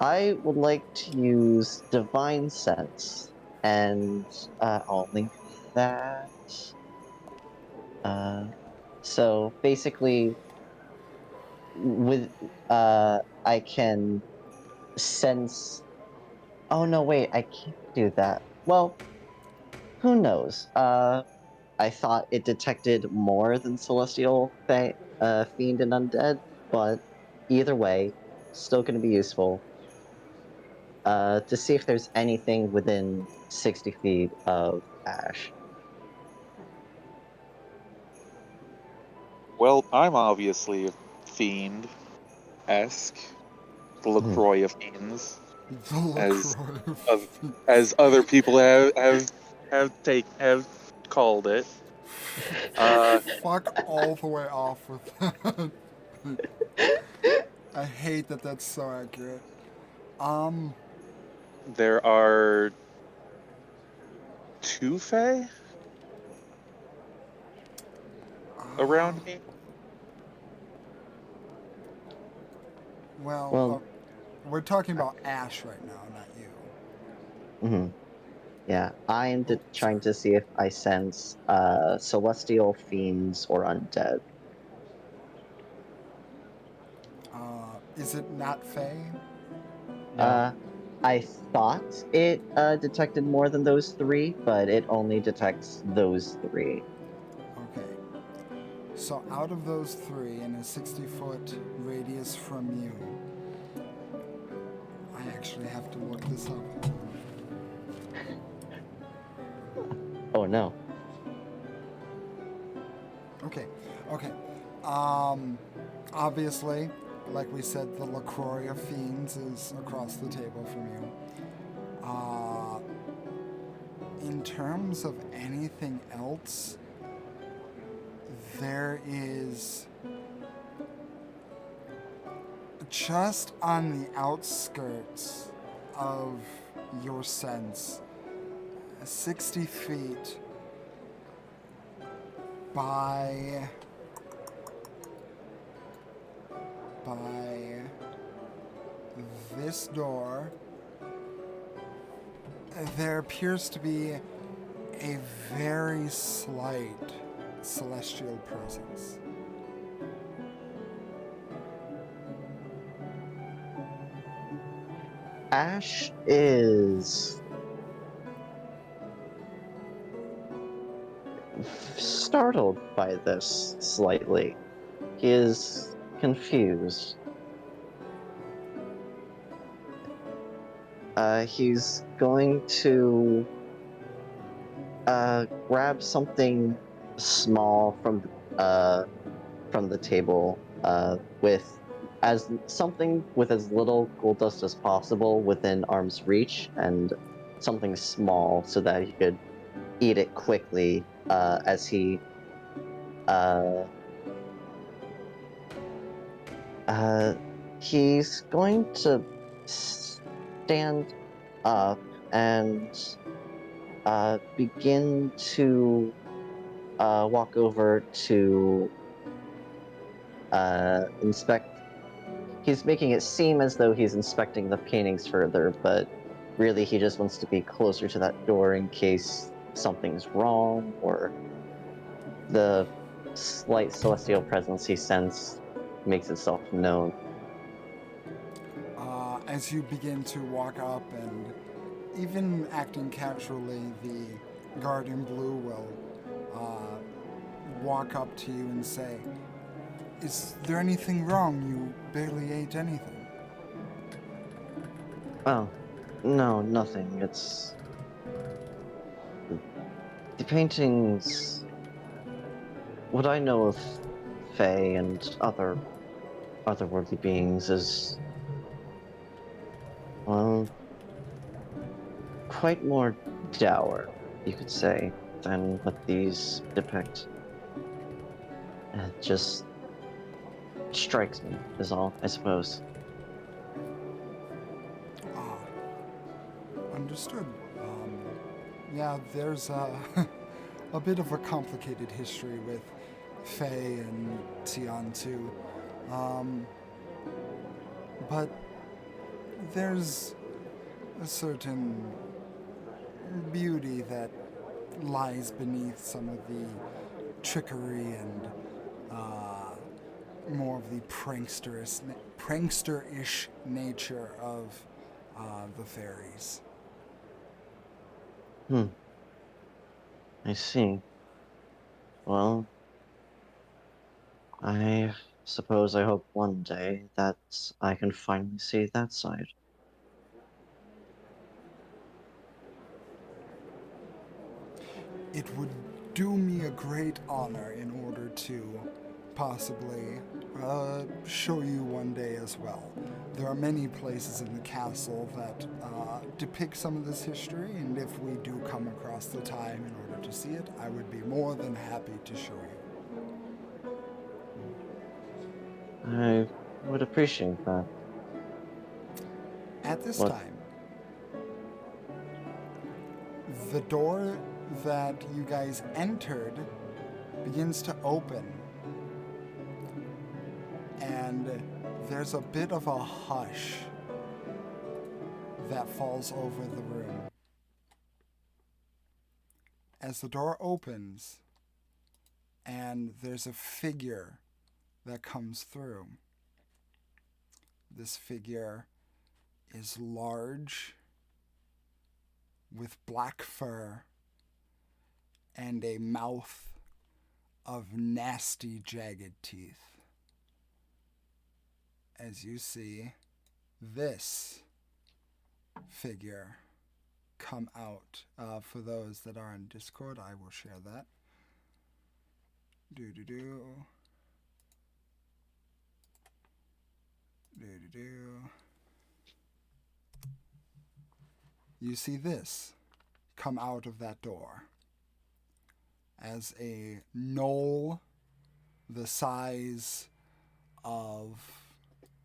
I would like to use Divine Sense, and I'll link that. So basically, with I can sense. Oh no, wait, I can't do that. Well, who knows? I thought it detected more than Celestial Fiend and Undead, but either way, still going to be useful. To see if there's anything within 60 feet of Ash. Well, I'm obviously a fiend-esque. The LaCroix of fiends. The As LaCroix. as other people have called it. Fuck all the way off with that. I hate that that's so accurate. There are 2 Fae around me. Well, Well, we're talking about Ash right now, not you. mhm. Yeah, I am Oh, trying sorry. to see if I sense Celestial Fiends or Undead. Is it not Faye? No. I thought it detected more than those three, but it only detects those three. Okay. So out of those three, in a 60-foot radius from you, I actually have to look this up. Oh no. Okay. Okay. Obviously, like we said, the LaCroix of Fiends is across the table from you. In terms of anything else, there is just on the outskirts of your sense, 60 feet by this door, there appears to be a very slight celestial presence. Ash is startled by this slightly. He is confused. He's going to grab something small from the table with something with as little gold dust as possible within arm's reach, and something small so that he could eat it quickly as uh, he's going to stand up and begin to walk over to inspect. He's making it seem as though he's inspecting the paintings further, but really he just wants to be closer to that door in case something's wrong or the slight celestial presence he sensed makes itself known. as you begin to walk up and even acting casually, the guard in blue will walk up to you and say, "Is there anything wrong? You barely ate anything." Oh, no, nothing. It's the paintings. What I know of Fae and otherworldly beings is, well, quite more dour, you could say, than what these depict. It just strikes me, is all, I suppose. Ah, understood. Yeah, there's a bit of a complicated history with Faye and Tian too. Um, but there's a certain beauty that lies beneath some of the trickery and more of the prankster-ish nature of the fairies. Hmm, I see. Well, I suppose I hope one day that I can finally see that side. It would do me a great honor in order to possibly show you one day as well. There are many places in the castle that depict some of this history, and if we do come across the time in order to see it, I would be more than happy to show you. I would appreciate that. At this What? time, the door that you guys entered begins to open, and there's a bit of a hush that falls over the room. As the door opens, and there's a figure that comes through. This figure is large, with black fur, and a mouth of nasty, jagged teeth. As you see this figure come out. For those that are in Discord, I will share that. Do do do. Do do do. You see this come out of that door as a knoll the size of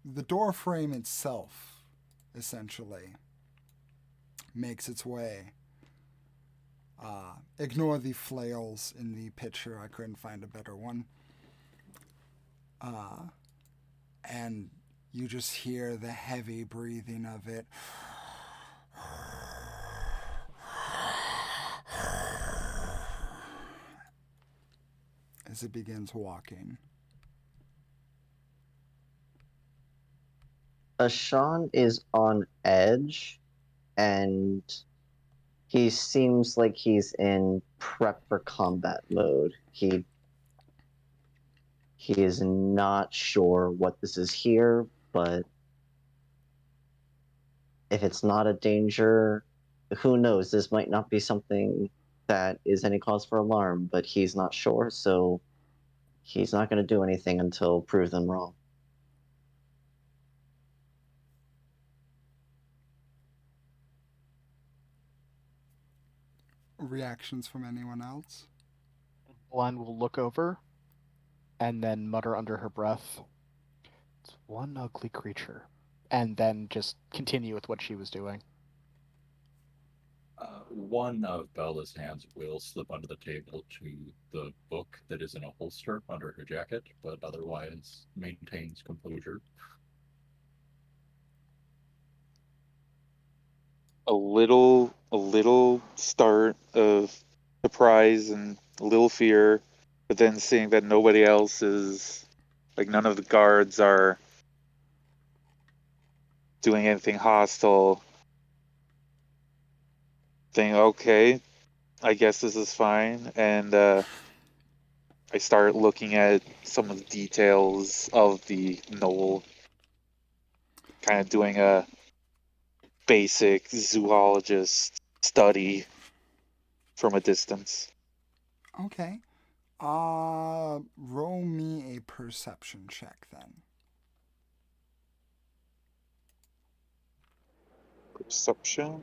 the door frame itself, essentially, makes its way. Ignore the flails in the picture, I couldn't find a better one. And you just hear the heavy breathing of it. As it begins walking. Ashan is on edge, and he seems like he's in prep for combat mode. He is not sure what this is here, but if it's not a danger, who knows? This might not be something that is any cause for alarm, but he's not sure, so he's not going to do anything until proven wrong. Reactions from anyone else? One will look over and then mutter under her breath, "It's one ugly creature," and then just continue with what she was doing. One of Bella's hands will slip under the table to the book that is in a holster under her jacket, but otherwise maintains composure. A little start of surprise and a little fear, but then seeing that nobody else is, like, none of the guards are doing anything hostile. Think, okay, I guess this is fine. And I start looking at some of the details of the knoll, kind of doing a basic zoologist study from a distance. Okay. Roll me a perception check then. Perception.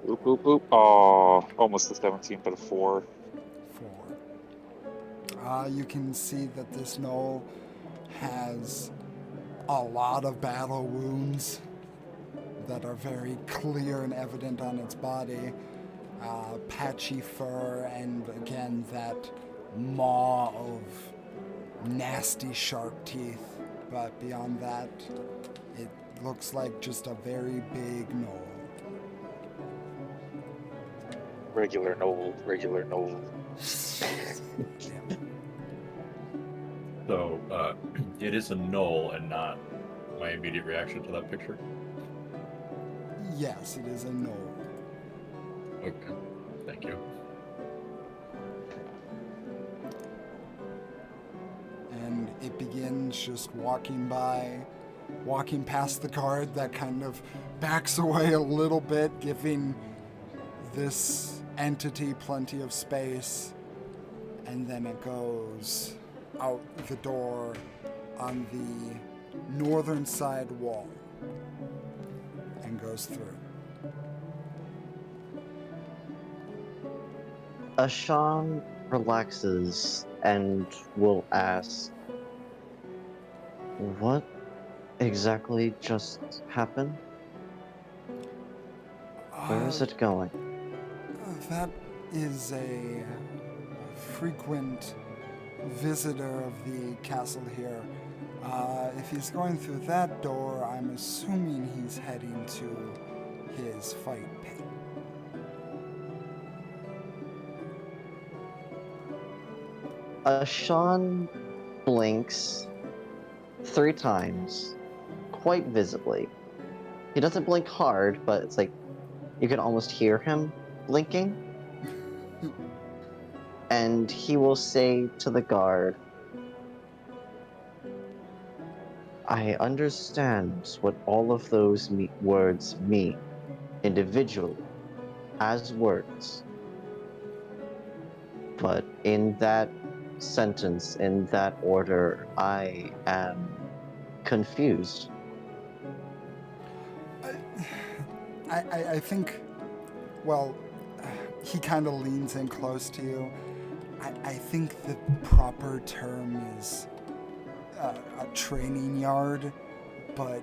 Boop, boop, boop. Oh, almost a 17, but a 4. 4. You can see that this knoll has a lot of battle wounds that are very clear and evident on its body. Patchy fur, and again, that maw of nasty sharp teeth. But beyond that, it looks like just a very big knoll. Regular knoll, regular knoll. So it is a knoll and not my immediate reaction to that picture. Yes, it is a knoll. Okay, thank you. And it begins just walking past the guard that kind of backs away a little bit, giving this entity plenty of space. And then it goes out the door on the northern side wall and goes through. Ashan relaxes and will ask, what exactly just happened? Where is it going? That is a frequent visitor of the castle here. If he's going through that door, I'm assuming he's heading to his fight pit. Ashan blinks 3 times, quite visibly. He doesn't blink hard, but it's like you can almost hear him blinking. And he will say to the guard, I understand what all of those words mean, individually, as words. But in that sentence, in that order, I am confused. I think, well, he kind of leans in close to you. I think the proper term is a training yard, but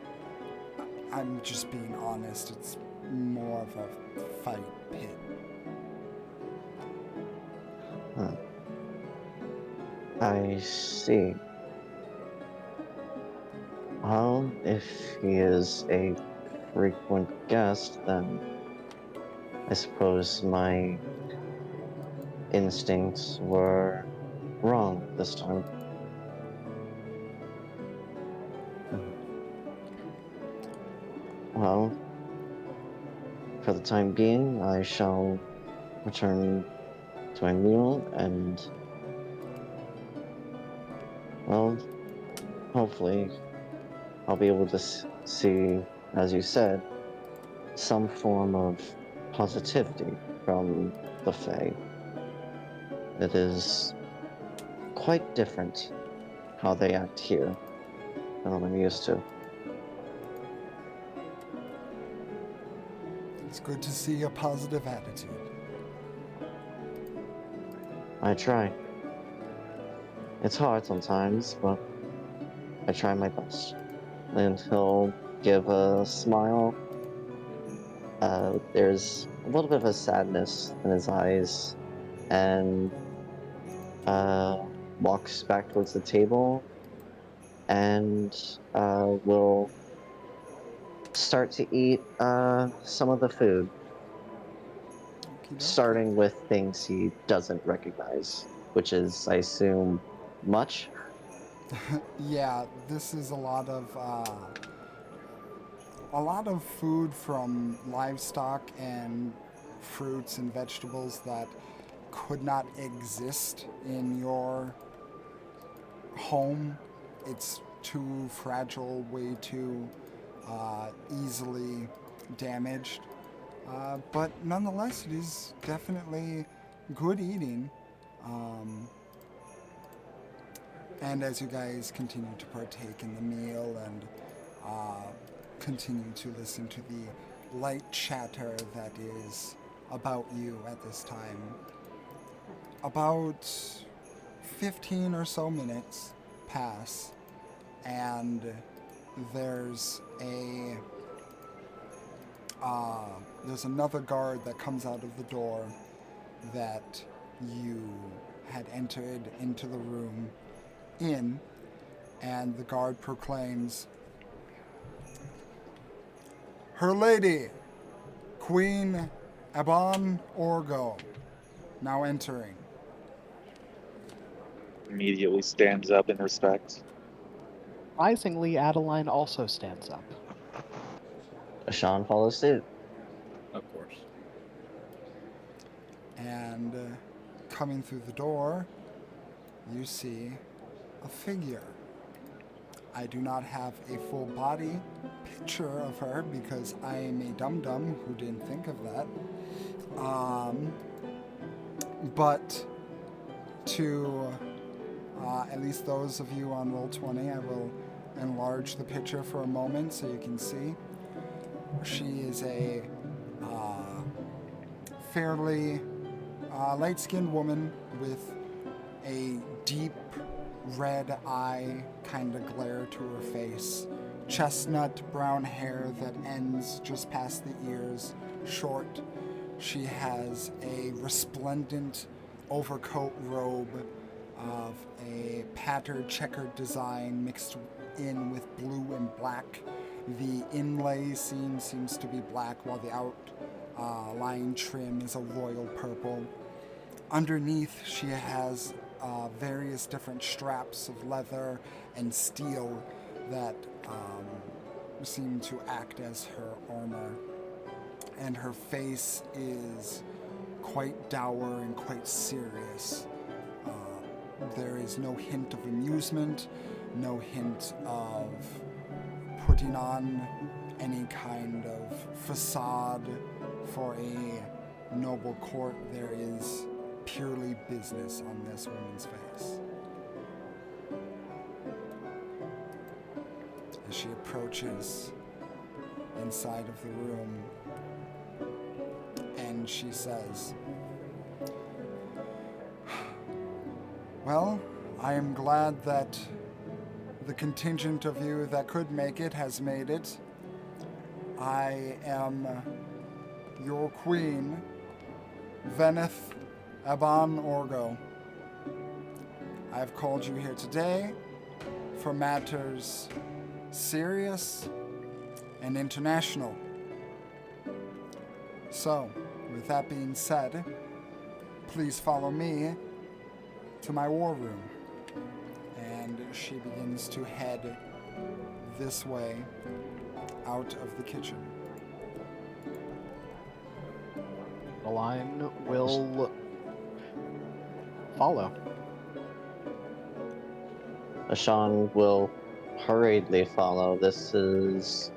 I'm just being honest. It's more of a fight pit. Huh. I see. Well, if he is a frequent guest, then I suppose my instincts were wrong this time. Well, for the time being, I shall return to my meal and, well, hopefully I'll be able to see, as you said, some form of positivity from the Fae. It is quite different how they act here than what I'm used to. It's good to see a positive attitude. I try. It's hard sometimes, but I try my best. And he'll give a smile. There's a little bit of a sadness in his eyes, and walks back towards the table and will start to eat some of the food, Okie dokie. starting with things he doesn't recognize, which is, I assume, much. Yeah, this is a lot of food from livestock and fruits and vegetables that could not exist in your home. It's too fragile, way too easily damaged. But nonetheless, it is definitely good eating. Um, and as you guys continue to partake in the meal and uh, continue to listen to the light chatter that is about you at this time, about 15 or so minutes pass, and there's a there's another guard that comes out of the door that you had entered into the room in, and the guard proclaims, "Her Lady, Queen Aban Orgo, now entering." Immediately stands up in respect. Surprisingly, Adeline also stands up. Sean follows suit. Of course. And coming through the door, you see a figure. I do not have a full body picture of her because I am a dum-dum who didn't think of that. But to at least those of you on Roll20, I will enlarge the picture for a moment so you can see. She is a fairly light-skinned woman with a deep red eye kind of glare to her face. Chestnut brown hair that ends just past the ears, short. She has a resplendent overcoat robe of a patterned checkered design mixed in with blue and black. The inlay seems to be black, while the outline trim is a royal purple. Underneath, she has various different straps of leather and steel that seem to act as her armor. And her face is quite dour and quite serious. There is no hint of amusement, no hint of putting on any kind of facade for a noble court. There is purely business on this woman's face. As she approaches inside of the room, and she says, "Well, I am glad that the contingent of you that could make it has made it. I am your queen, Veneth Aban Orgo. I have called you here today for matters serious and international. So, with that being said, please follow me to my war room." And she begins to head this way out of the kitchen. Adeline will follow. Sean will hurriedly follow. This is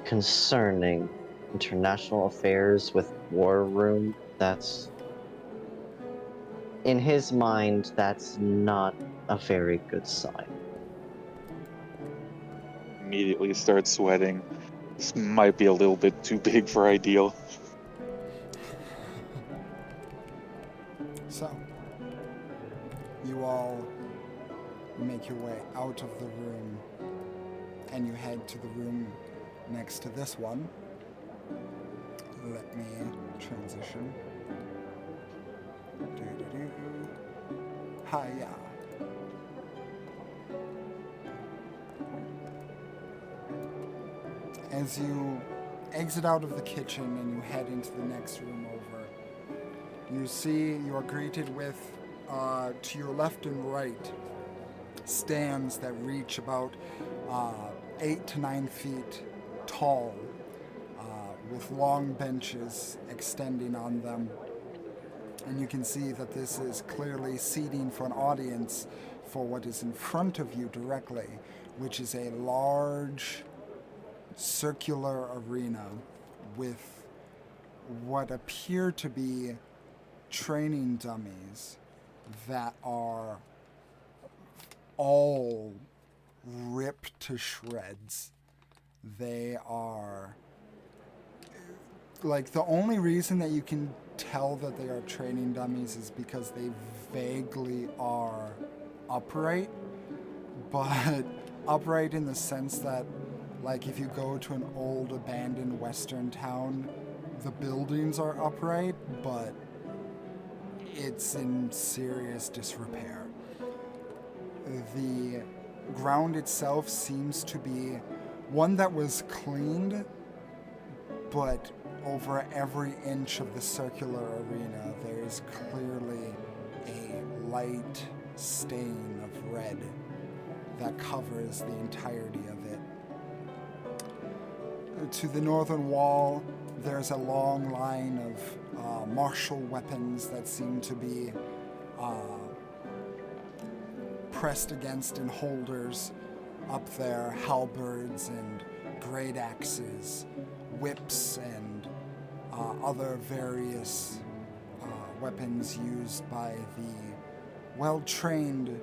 concerning. International affairs with war room. That's, in his mind, that's not a very good sign. Immediately starts sweating. This might be a little bit too big for ideal. So, you all make your way out of the room and you head to the room next to this one. Let me transition. Hiya. As you exit out of the kitchen and you head into the next room over, you see you are greeted with, to your left and right, stands that reach about 8 to 9 feet tall, with long benches extending on them. And you can see that this is clearly seating for an audience for what is in front of you directly, which is a large circular arena with what appear to be training dummies that are all ripped to shreds. They are like, the only reason that you can tell that they are training dummies is because they vaguely are upright, but upright in the sense that, like, if you go to an old abandoned western town, the buildings are upright, but it's in serious disrepair. The ground itself seems to be one that was cleaned, but over every inch of the circular arena, there is clearly a light stain of red that covers the entirety of it. To the northern wall, there's a long line of martial weapons that seem to be pressed against in holders up there, halberds and great axes, whips, and other various weapons used by the well-trained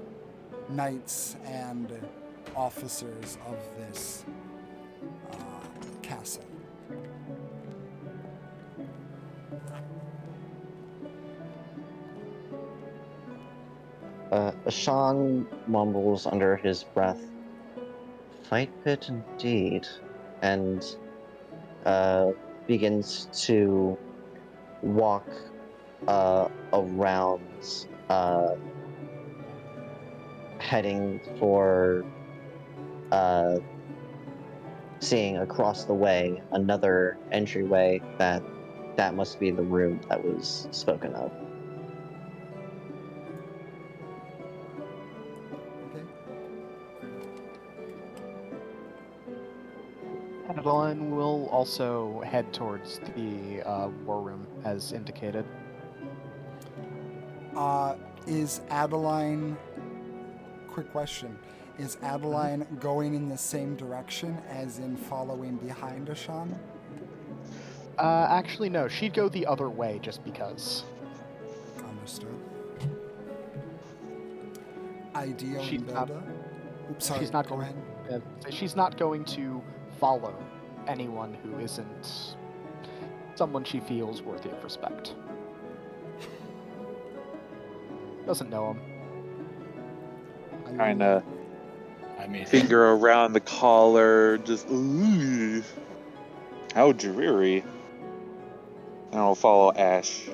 knights and officers of this castle. Sean mumbles under his breath, "Fight pit indeed," and begins to walk around, heading for seeing across the way another entryway that must be the room that was spoken of. Okay. Adeline will also head towards the war room as indicated. Is Adeline... Quick question. Is Adeline going in the same direction as in following behind Ashan? Actually, no. She'd go the other way just because. Understood. Ideal She's and not- Belda? Oops, sorry, she's not go going. ahead. She's not going to follow anyone who isn't someone she feels worthy of respect. Doesn't know him. Kind of I mean, finger around the collar, just ooh, how dreary. And I'll follow Ash.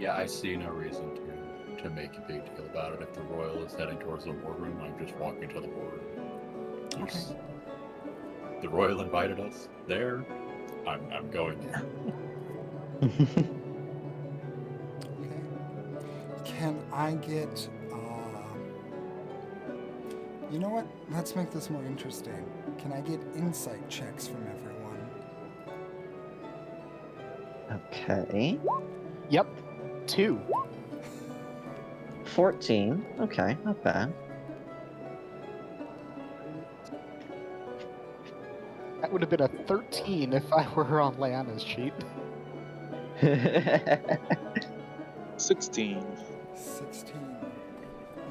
yeah, I see no reason to make a big deal about it. If the royal is heading towards the war room, I'm just walking to the war room. Okay. The royal invited us there. I'm going there. Okay. Can I get... You know what? Let's make this more interesting. Can I get insight checks from everyone? Okay. Yep. 2. 14. Okay, not bad. That would have been a 13 if I were on Leanna's sheet. 16. 16.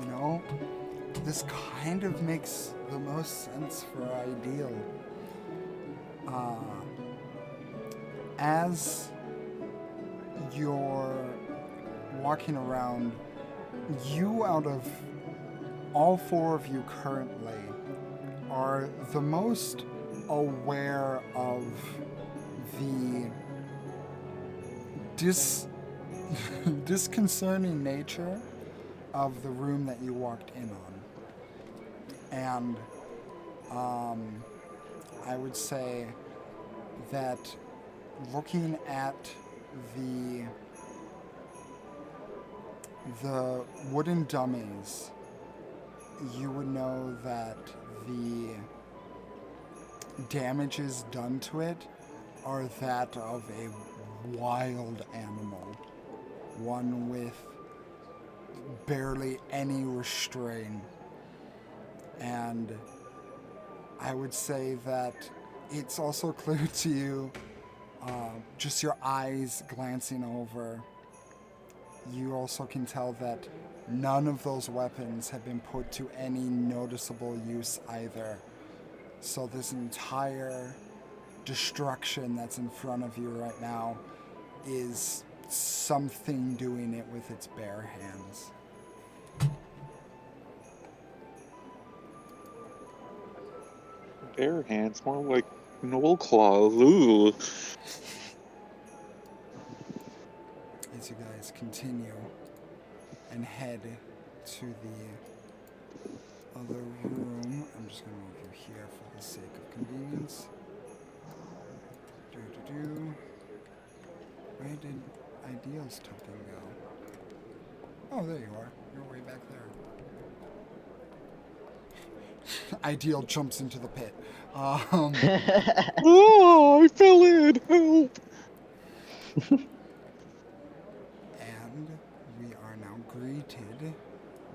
You know, this kind of makes the most sense for Ideal. As you're walking around, you, out of all 4 of you currently, are the most aware of the disconcerting nature of the room that you walked in on. And I would say that looking at the The wooden dummies, you would know that the damages done to it are that of a wild animal, one with barely any restraint. And I would say that it's also clear to you, just your eyes glancing over, you also can tell that none of those weapons have been put to any noticeable use either. So this entire destruction that's in front of you right now is something doing it with its bare hands. Bare hands, more like Noel claws. Ooh. As you guys continue and head to the other room, I'm just going to move you here for the sake of convenience. Where did Ideal's token go? Oh, there you are. You're way back there. Ideal jumps into the pit. Oh, I fell in. Help. And we are now greeted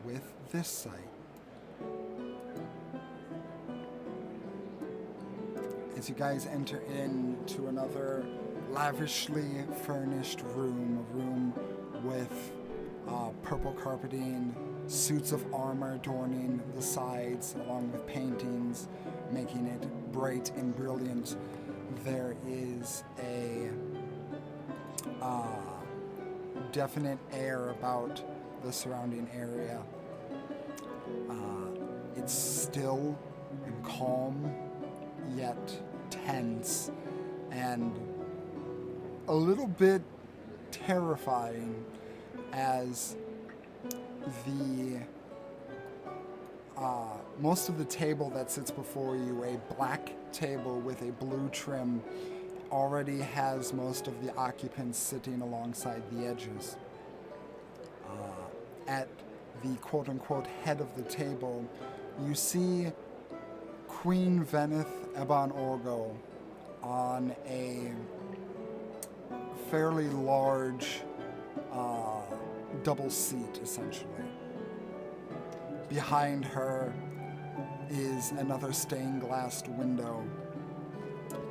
with this sight. As you guys enter into another lavishly furnished room, a room with purple carpeting, suits of armor adorning the sides, along with paintings, making it bright and brilliant. There is a definite air about the surrounding area. It's still and calm, yet tense, and a little bit terrifying as the most of the table that sits before you, a black table with a blue trim, already has most of the occupants sitting alongside the edges. At the quote-unquote head of the table, you see Queen Veneth Ebon Orgo on a fairly large double seat, essentially. Behind her is another stained glass window,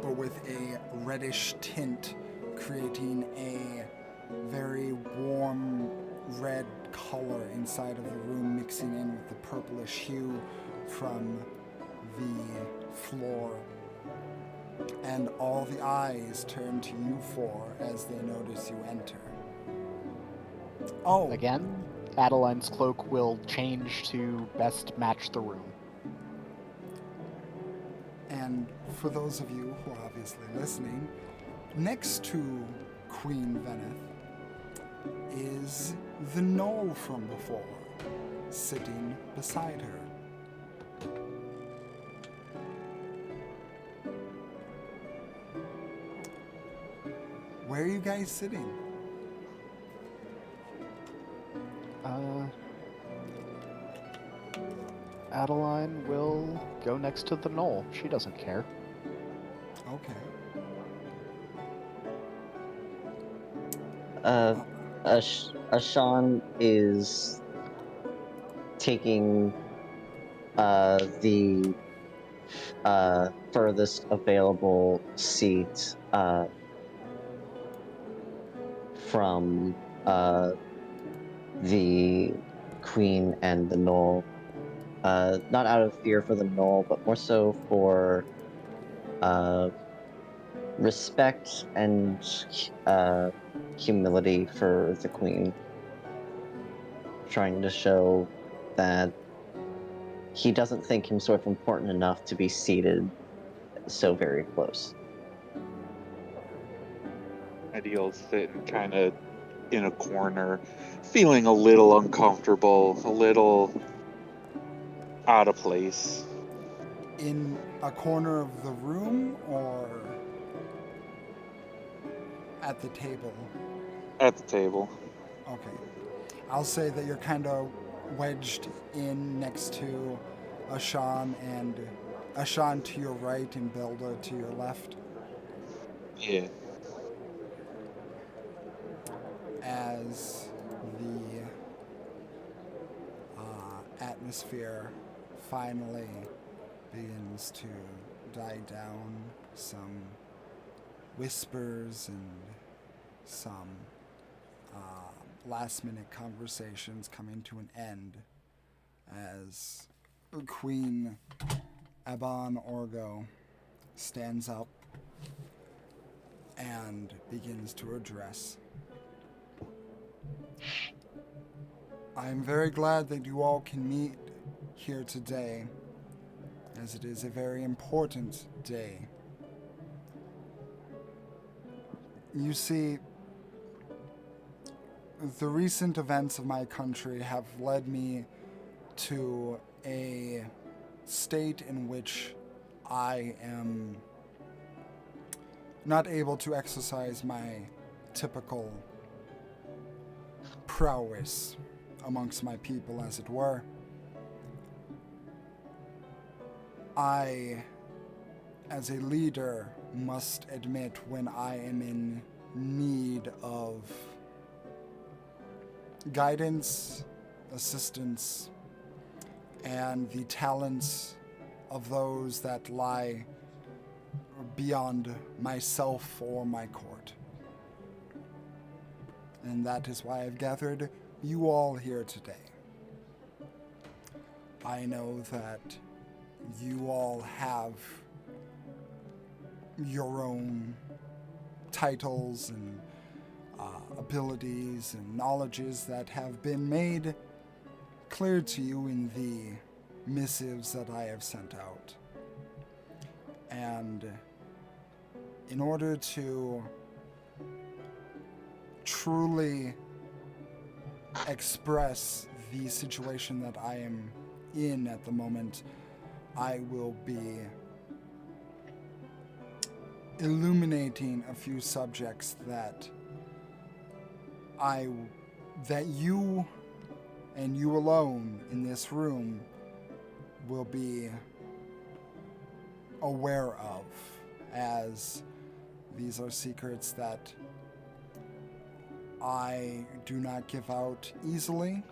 but with a reddish tint, creating a very warm red color inside of the room, mixing in with the purplish hue from the floor. And all the eyes turn to you four as they notice you enter. Oh, Again, Adeline's cloak will change to best match the room. and for those of you who are obviously listening, next to Queen Veneth is the Knoll from before, sitting beside her. Where are you guys sitting? Adeline will go next to the knoll. She doesn't care. Okay. Ashan is taking the furthest available seat from the queen and the knoll. Not out of fear for the knoll, but more so for respect and humility for the queen. Trying to show that he doesn't think himself important enough to be seated so very close. Ideal's sitting kind of in a corner, feeling a little uncomfortable, a little out of place. In a corner of the room or at the table? At the table. Okay. I'll say that you're kind of wedged in next to Ashan and Ashan to your right and Belda to your left. Yeah. As the atmosphere finally begins to die down, some whispers and some last minute conversations coming to an end as Queen Aban Orgo stands up and begins to address. I am very glad that you all can meet here today, as it is a very important day. You see, the recent events of my country have led me to a state in which I am not able to exercise my typical prowess amongst my people, as it were. I, as a leader, must admit when I am in need of guidance, assistance, and the talents of those that lie beyond myself or my court. And that is why I've gathered you all here today. I know that you all have your own titles and abilities and knowledges that have been made clear to you in the missives that I have sent out. And in order to truly express the situation that I am in at the moment, I will be illuminating a few subjects that you and you alone in this room will be aware of, as these are secrets that I do not give out easily,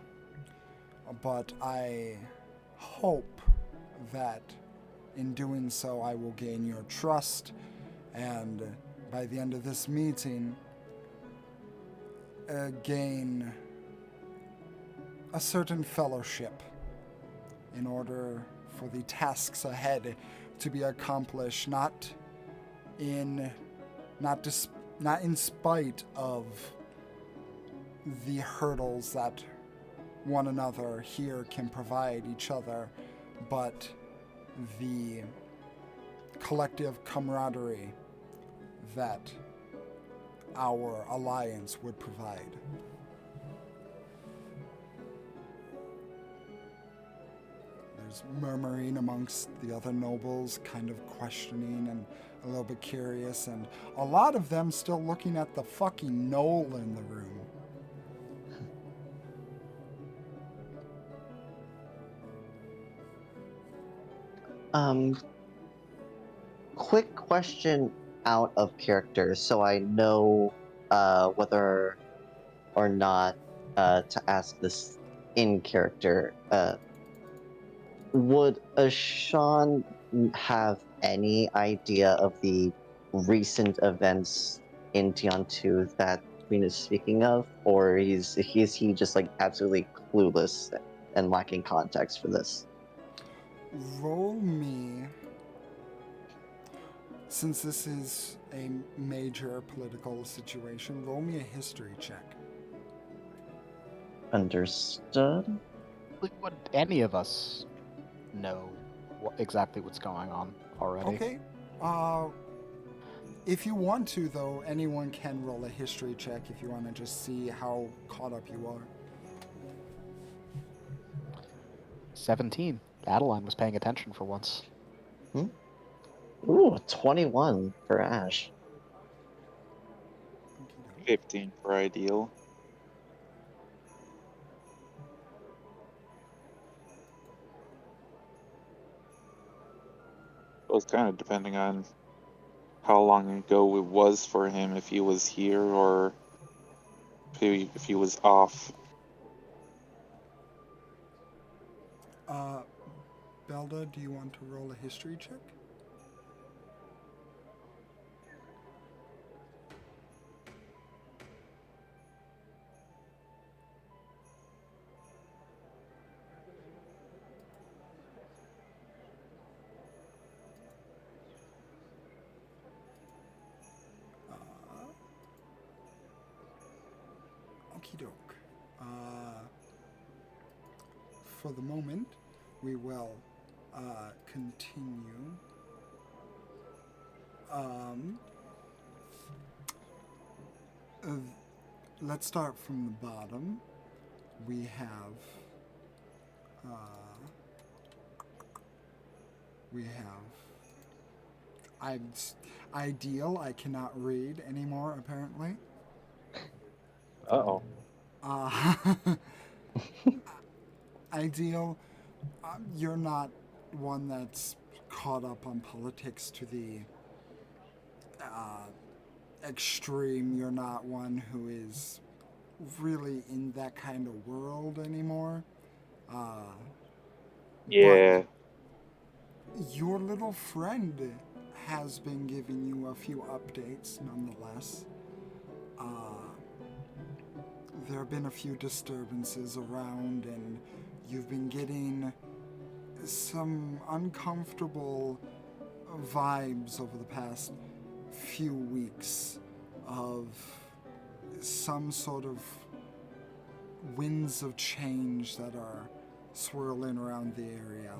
but I hope that in doing so I will gain your trust, and by the end of this meeting, gain a certain fellowship in order for the tasks ahead to be accomplished, not in spite of the hurdles that one another here can provide each other, but the collective camaraderie that our alliance would provide. There's murmuring amongst the other nobles, kind of questioning and a little bit curious, and a lot of them still looking at the fucking knoll in the room. Quick question out of character, so I know whether or not to ask this in character. Would Ashan have any idea of the recent events in Tiantu that Queen is speaking of, or is he just like absolutely clueless and lacking context for this? Roll me, since this is a major political situation, roll me a history check. Understood. Would any of us know exactly what's going on already? Okay. If you want to, though, anyone can roll a history check if you want to just see how caught up you are. 17. Adeline was paying attention for once. Ooh, 21 for Ash. 15 for ideal. Well, it's kind of depending on how long ago it was for him, if he was here or if he was off. Belda, do you want to roll a history check? Okie doke. For the moment, we will continue. Uh, let's start from the bottom. We have ideal. I cannot read anymore, apparently. Uh-oh. Ideal. You're not one that's caught up on politics to the extreme. You're not one who is really in that kind of world anymore. Yeah. But your little friend has been giving you a few updates nonetheless. There have been a few disturbances around, and you've been getting some uncomfortable vibes over the past few weeks of some sort of winds of change that are swirling around the area.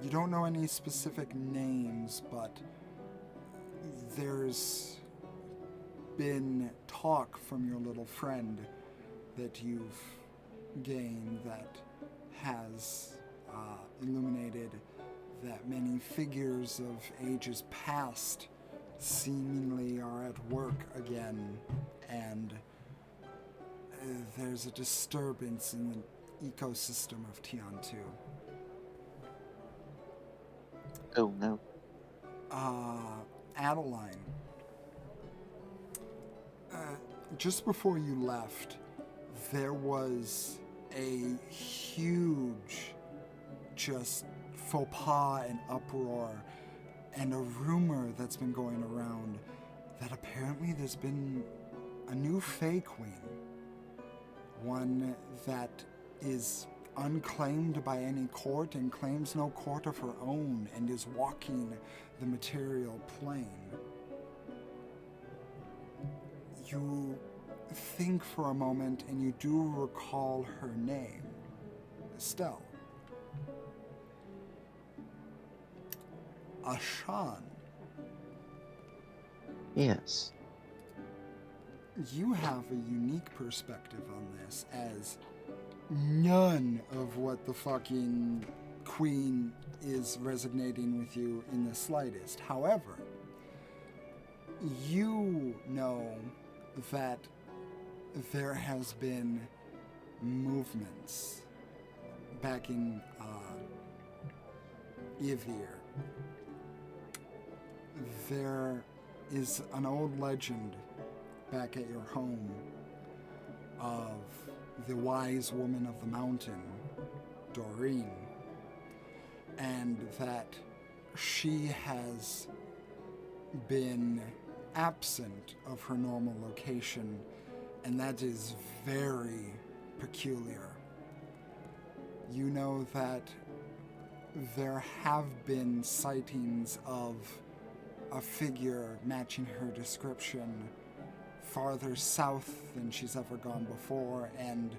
You don't know any specific names, but there's been talk from your little friend that you've gained that has illuminated that many figures of ages past seemingly are at work again, and there's a disturbance in the ecosystem of Tiantu. Oh, no. Adeline, just before you left, there was a huge just faux pas and uproar and a rumor that's been going around that apparently there's been a new Fae Queen. One that is unclaimed by any court and claims no court of her own and is walking the material plane. You think for a moment and you do recall her name, Estelle. Ashan. Yes. You have a unique perspective on this, as none of what the fucking queen is resonating with you in the slightest. However, you know that there has been movements back in Ivir. There is an old legend back at your home of the wise woman of the mountain, Doreen, and that she has been absent of her normal location, and that is very peculiar. You know that there have been sightings of a figure matching her description farther south than she's ever gone before, and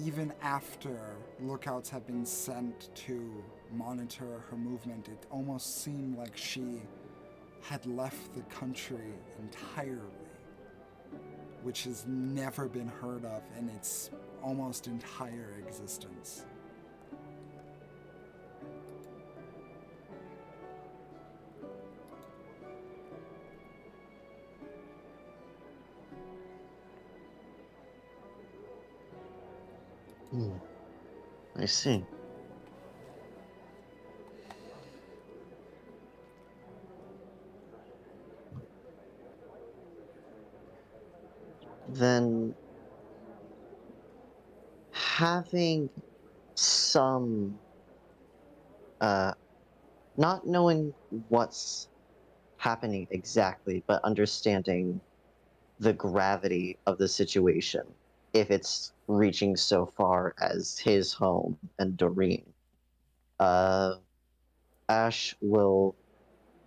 even after lookouts have been sent to monitor her movement, it almost seemed like she had left the country entirely, which has never been heard of in its almost entire existence. I see. then having some, uh, not knowing what's happening exactly, but understanding the gravity of the situation, if it's reaching so far as his home and Doreen, uh, Ash will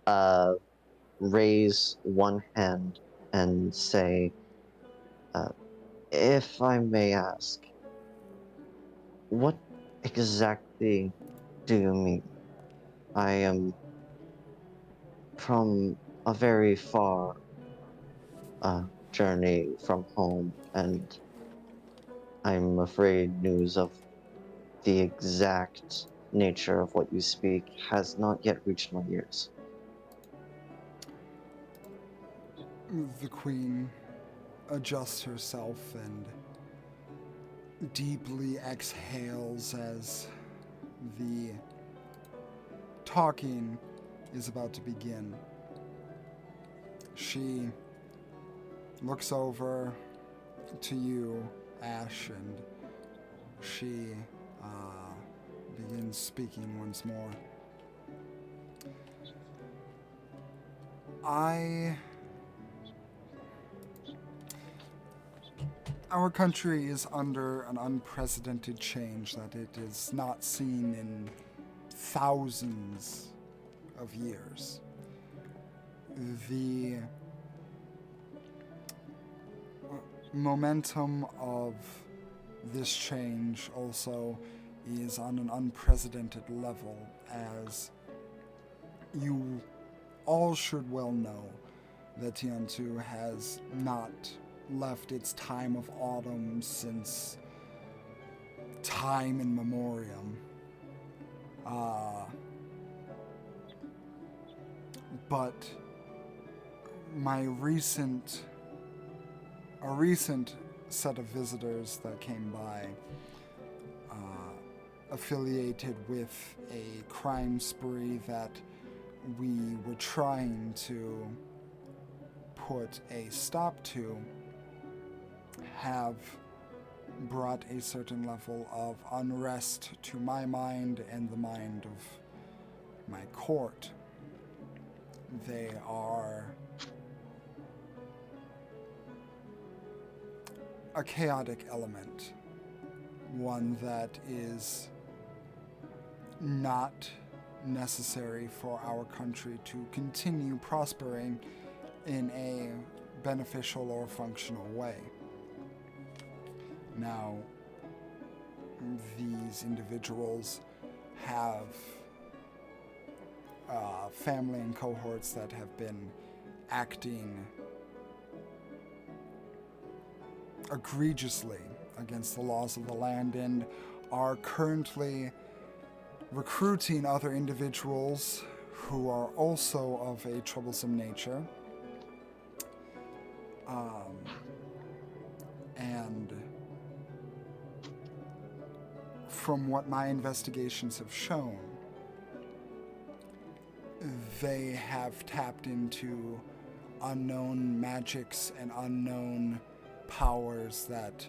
uh, raise one hand and say, uh, if I may ask, what exactly do you mean? I am from a very far journey from home, and I'm afraid news of the exact nature of what you speak has not yet reached my ears. The queen adjusts herself and deeply exhales as the talking is about to begin. She looks over to you, Ash, and she begins speaking once more. Our country is under an unprecedented change that it is not seen in thousands of years. The momentum of this change also is on an unprecedented level, as you all should well know that Tiantu has not left its time of autumn since time in memoriam. But a recent set of visitors that came by, affiliated with a crime spree that we were trying to put a stop to, have brought a certain level of unrest to my mind and the mind of my court. They are a chaotic element, one that is not necessary for our country to continue prospering in a beneficial or functional way. Now, these individuals have family and cohorts that have been acting egregiously against the laws of the land and are currently recruiting other individuals who are also of a troublesome nature. And from what my investigations have shown, they have tapped into unknown magics and unknown powers that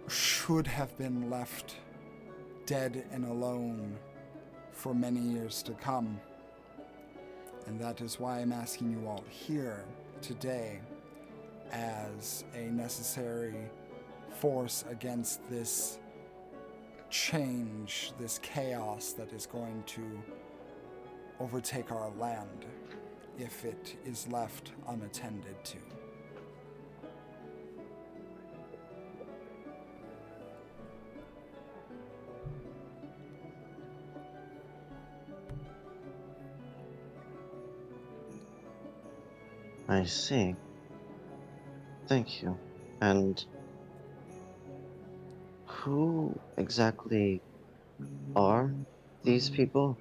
should have been left dead and alone for many years to come. And that is why I'm asking you all here today as a necessary force against this change, this chaos that is going to overtake our land if it is left unattended to. I see. Thank you. And who exactly are these people?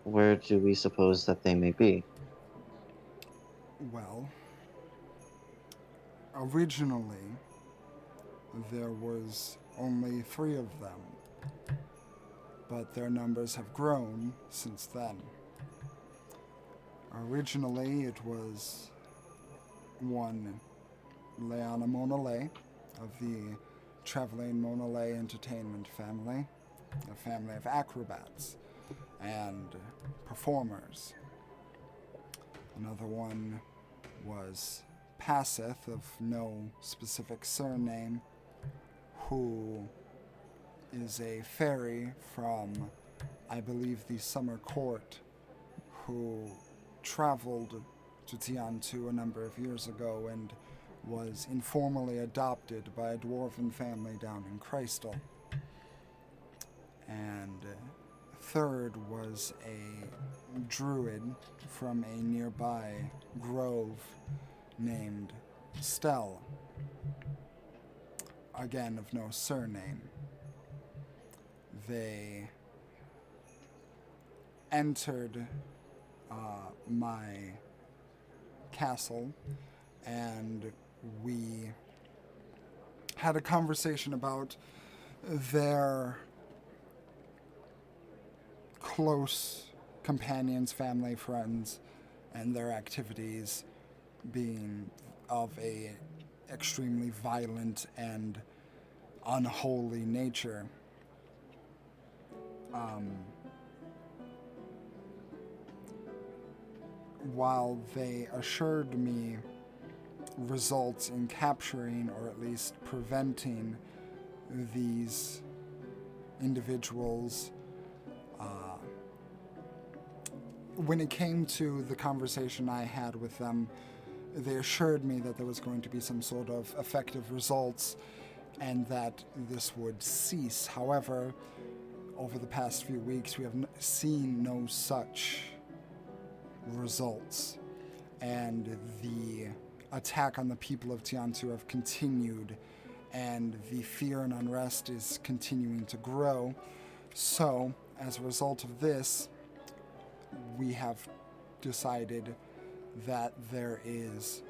Where do we suppose that they may be? Well, originally there was only 3 of them, but their numbers have grown since then. Originally it was one Leanna Monolay of the Traveling Monolay Entertainment family, a family of acrobats and performers. Another one was Passeth, of no specific surname, who is a fairy from, I believe, the Summer Court, who traveled to Tiantu a number of years ago and was informally adopted by a dwarven family down in Crystal. And third was a druid from a nearby grove named Stell, again of no surname. They entered my castle, and we had a conversation about their close companions, family, friends, and their activities being of a extremely violent and unholy nature. While they assured me results in capturing or at least preventing these individuals, when it came to the conversation I had with them, they assured me that there was going to be some sort of effective results and that this would cease. However, over the past few weeks, we have seen no such results, and the attack on the people of Tiantu have continued, and the fear and unrest is continuing to grow. So, as a result of this, we have decided that there is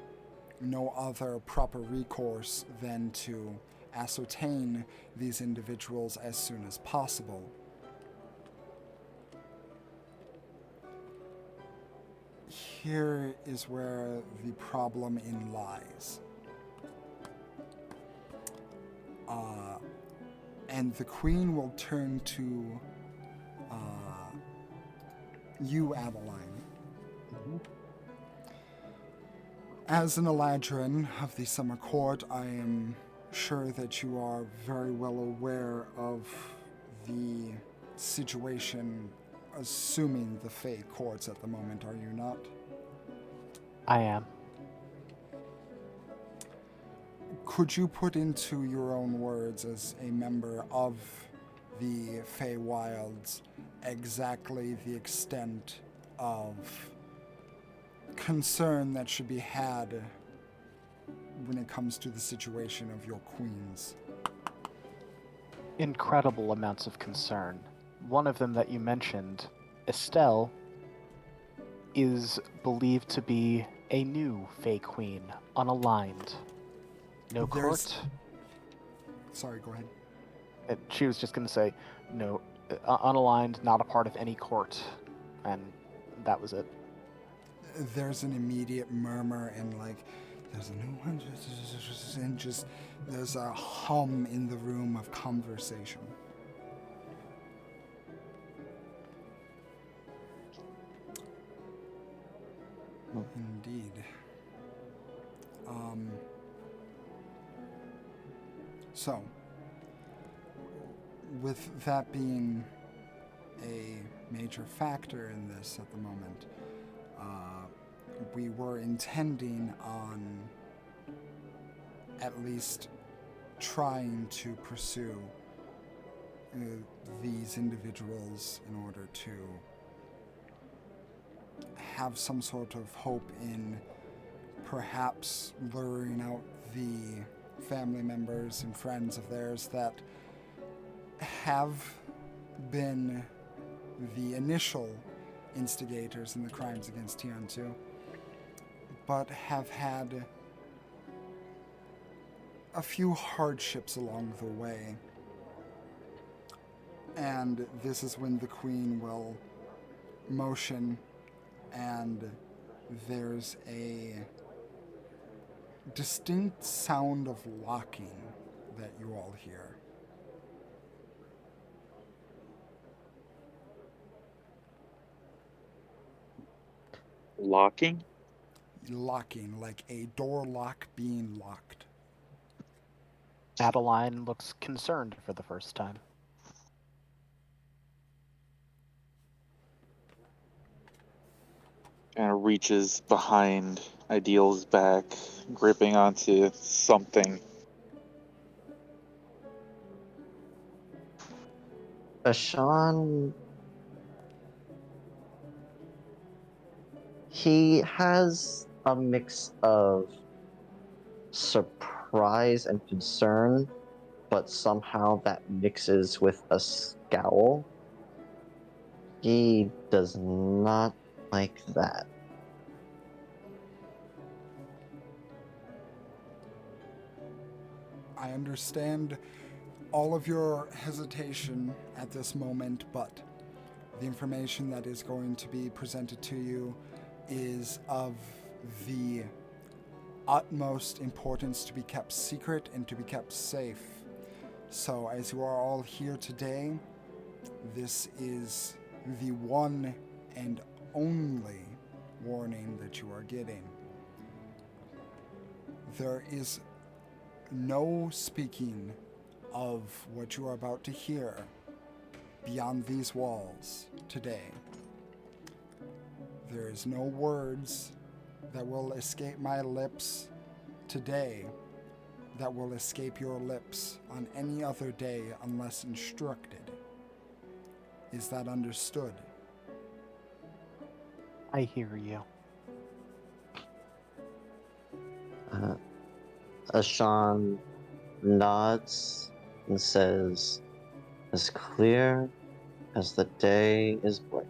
no other proper recourse than to ascertain these individuals as soon as possible. Here is where the problem lies. And the Queen will turn to you, Adeline. Mm-hmm. As an Eladrin of the Summer Court, I am sure that you are very well aware of the situation assuming the Fae courts at the moment, are you not? I am. Could you put into your own words, as a member of the Fae Wilds, exactly the extent of concern that should be had when it comes to the situation of your queens? Incredible amounts of concern. One of them that you mentioned, Estelle, is believed to be a new Fae Queen, unaligned. No court. Sorry, go ahead. She was just going to say, no, unaligned, not a part of any court, and that was it. There's an immediate murmur and there's a new one, and just there's a hum in the room of conversation. Indeed. So, with that being a major factor in this at the moment, we were intending on at least trying to pursue these individuals in order to have some sort of hope in perhaps luring out the family members and friends of theirs that have been the initial instigators in the crimes against Tiantu, but have had a few hardships along the way. And this is when the Queen will motion, and there's a distinct sound of locking that you all hear. Locking? Locking, like a door lock being locked. Adeline looks concerned for the first time. Kind of reaches behind Ideal's back, gripping onto something. Ashan, he has a mix of surprise and concern, but somehow that mixes with a scowl. He does not like that. I understand all of your hesitation at this moment, but the information that is going to be presented to you is of the utmost importance to be kept secret and to be kept safe. So, as you are all here today, this is the one and only warning that you are getting. There is no speaking of what you are about to hear beyond these walls today. There is no words that will escape my lips today that will escape your lips on any other day unless instructed. Is that understood? I hear you. Ashan nods and says, as clear as the day is bright.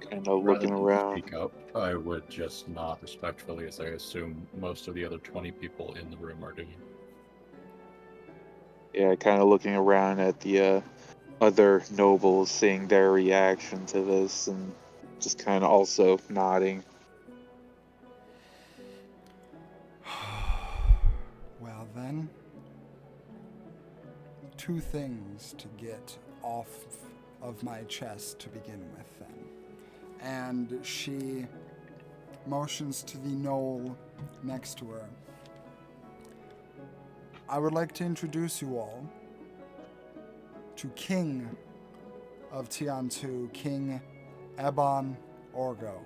Kind of Rather looking than around. speak up, I would just nod respectfully, as I assume most of the other 20 people in the room are doing. Yeah, kind of looking around at the other nobles, seeing their reaction to this, and just kind of also nodding. Well, then, two things to get off of my chest to begin with, then. And she motions to the knoll next to her. I would like to introduce you all to King of Tiantu, King Ebon Orgo.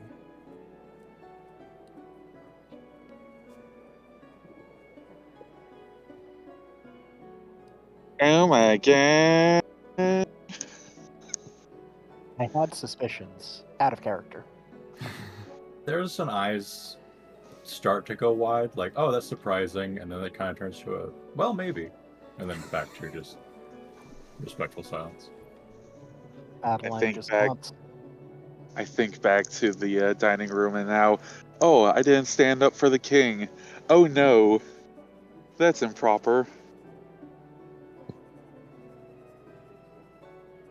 Oh my god! I had suspicions. Out of character. There's an eyes start to go wide, like, oh, that's surprising, and then it kind of turns to a, well, maybe, and then back to just respectful silence. Adeline think just back- nods. I think back to the dining room, and now, oh, I didn't stand up for the king. Oh no, that's improper.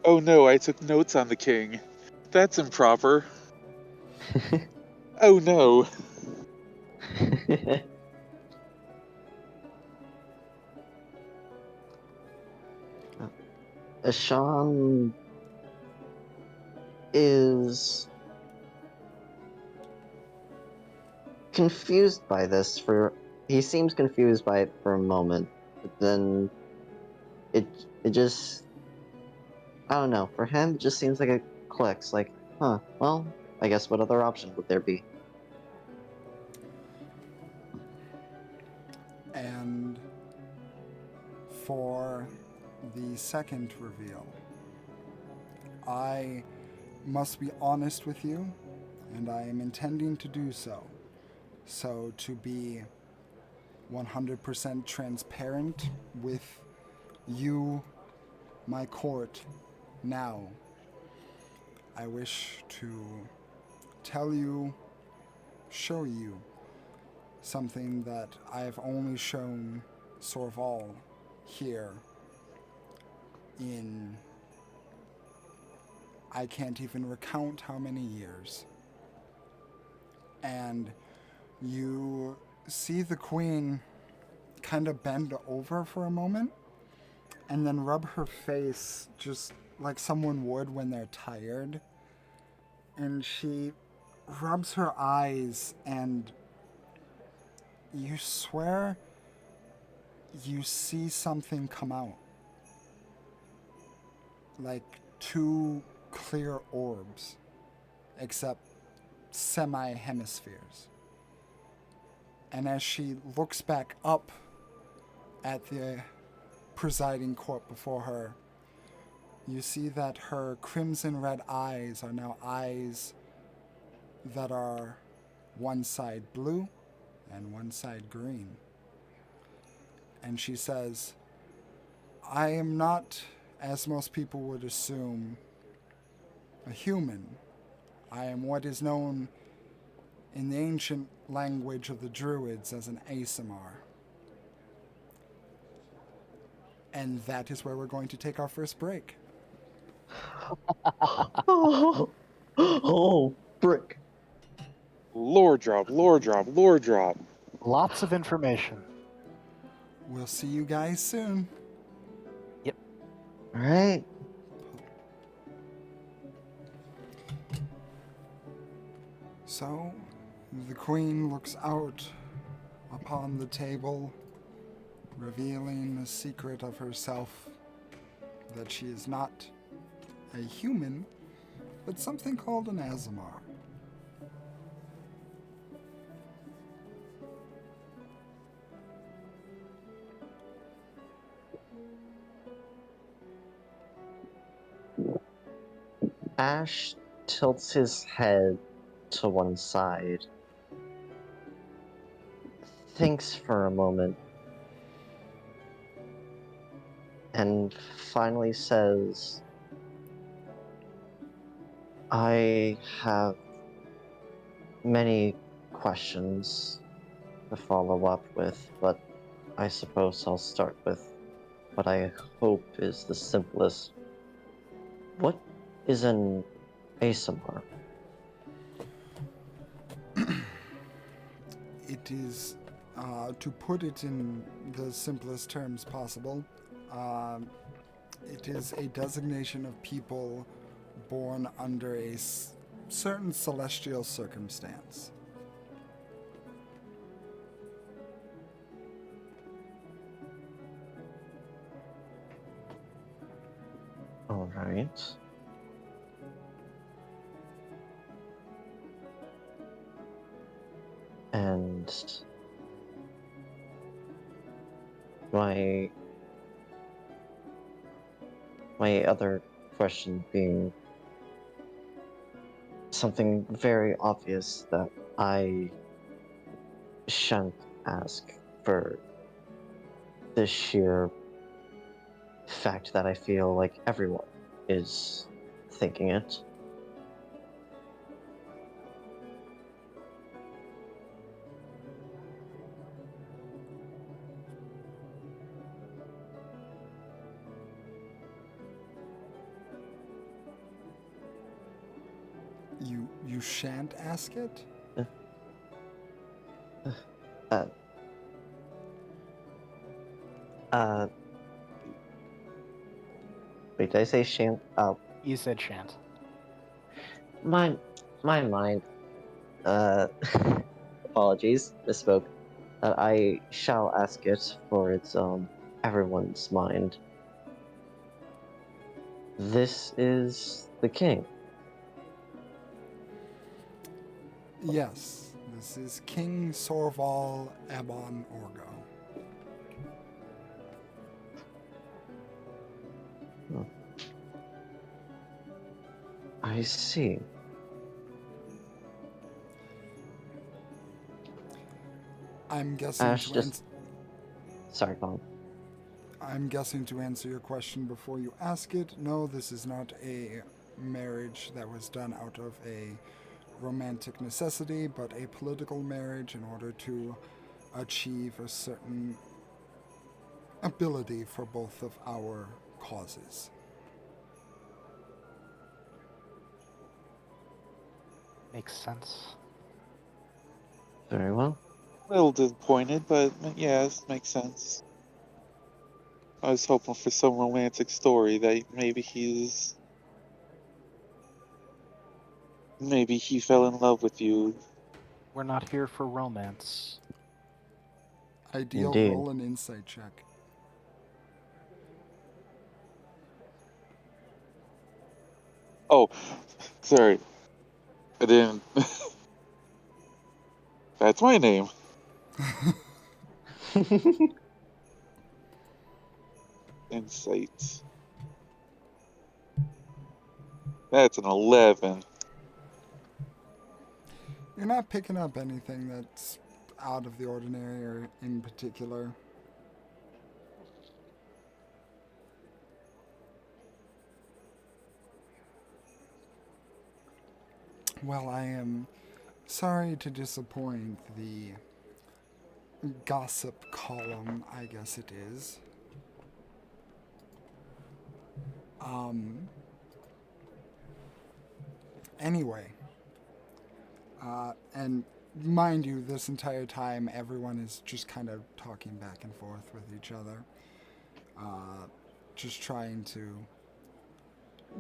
Oh no, I took notes on the king. That's improper. Oh no. Ashan is confused by this he seems confused by it for a moment, but then it just, I don't know, for him it just seems like it clicks, like, huh, well, I guess what other option would there be? And for the second reveal, I must be honest with you, and I am intending to do so. So, to be 100% transparent with you, my court, now, I wish to tell you, show you something that I have only shown Sorval here in I can't even recount how many years. And you see the queen kind of bend over for a moment and then rub her face just like someone would when they're tired. And she rubs her eyes, and you swear you see something come out. Like two clear orbs, except semi-hemispheres. And as she looks back up at the presiding court before her, you see that her crimson red eyes are now eyes that are one side blue and one side green. And she says, I am not, as most people would assume, a human. I am what is known in the ancient language of the Druids as an ASMR. And that is where we're going to take our first break. Oh, brick. Lore drop, lore drop, lore drop. Lots of information. We'll see you guys soon. All right. So, the queen looks out upon the table, revealing the secret of herself, that she is not a human, but something called an Azamar. Ash tilts his head to one side, thinks for a moment, and finally says, I have many questions to follow up with, but I suppose I'll start with what I hope is the simplest. What is an ASMR? It is, to put it in the simplest terms possible, it is a designation of people born under a certain celestial circumstance. All right. And my other question being something very obvious that I shan't ask for the sheer fact that I feel like everyone is thinking it. You shan't ask it? Uh, uh, wait, did I say shan't? Oh, You said shan't. my mind. Uh, apologies, misspoke. I shall ask it for its everyone's mind. This is the king. Yes, this is King Sorval Abon Orgo. Hmm. I see. I'm guessing Ash to just. Sorry, Colin. I'm guessing to answer your question before you ask it, no, this is not a marriage that was done out of a romantic necessity, but a political marriage in order to achieve a certain ability for both of our causes. Makes sense. Very well. A little disappointed, but yes, makes sense. I was hoping for some romantic story that maybe he fell in love with you. We're not here for romance. Ideal, Indeed. roll an insight check. Oh, sorry. I didn't. That's my name. Insight. That's an 11. You're not picking up anything that's out of the ordinary or in particular. Well, I am sorry to disappoint the gossip column, I guess it is. Anyway, and mind you, this entire time everyone is just kind of talking back and forth with each other, just trying to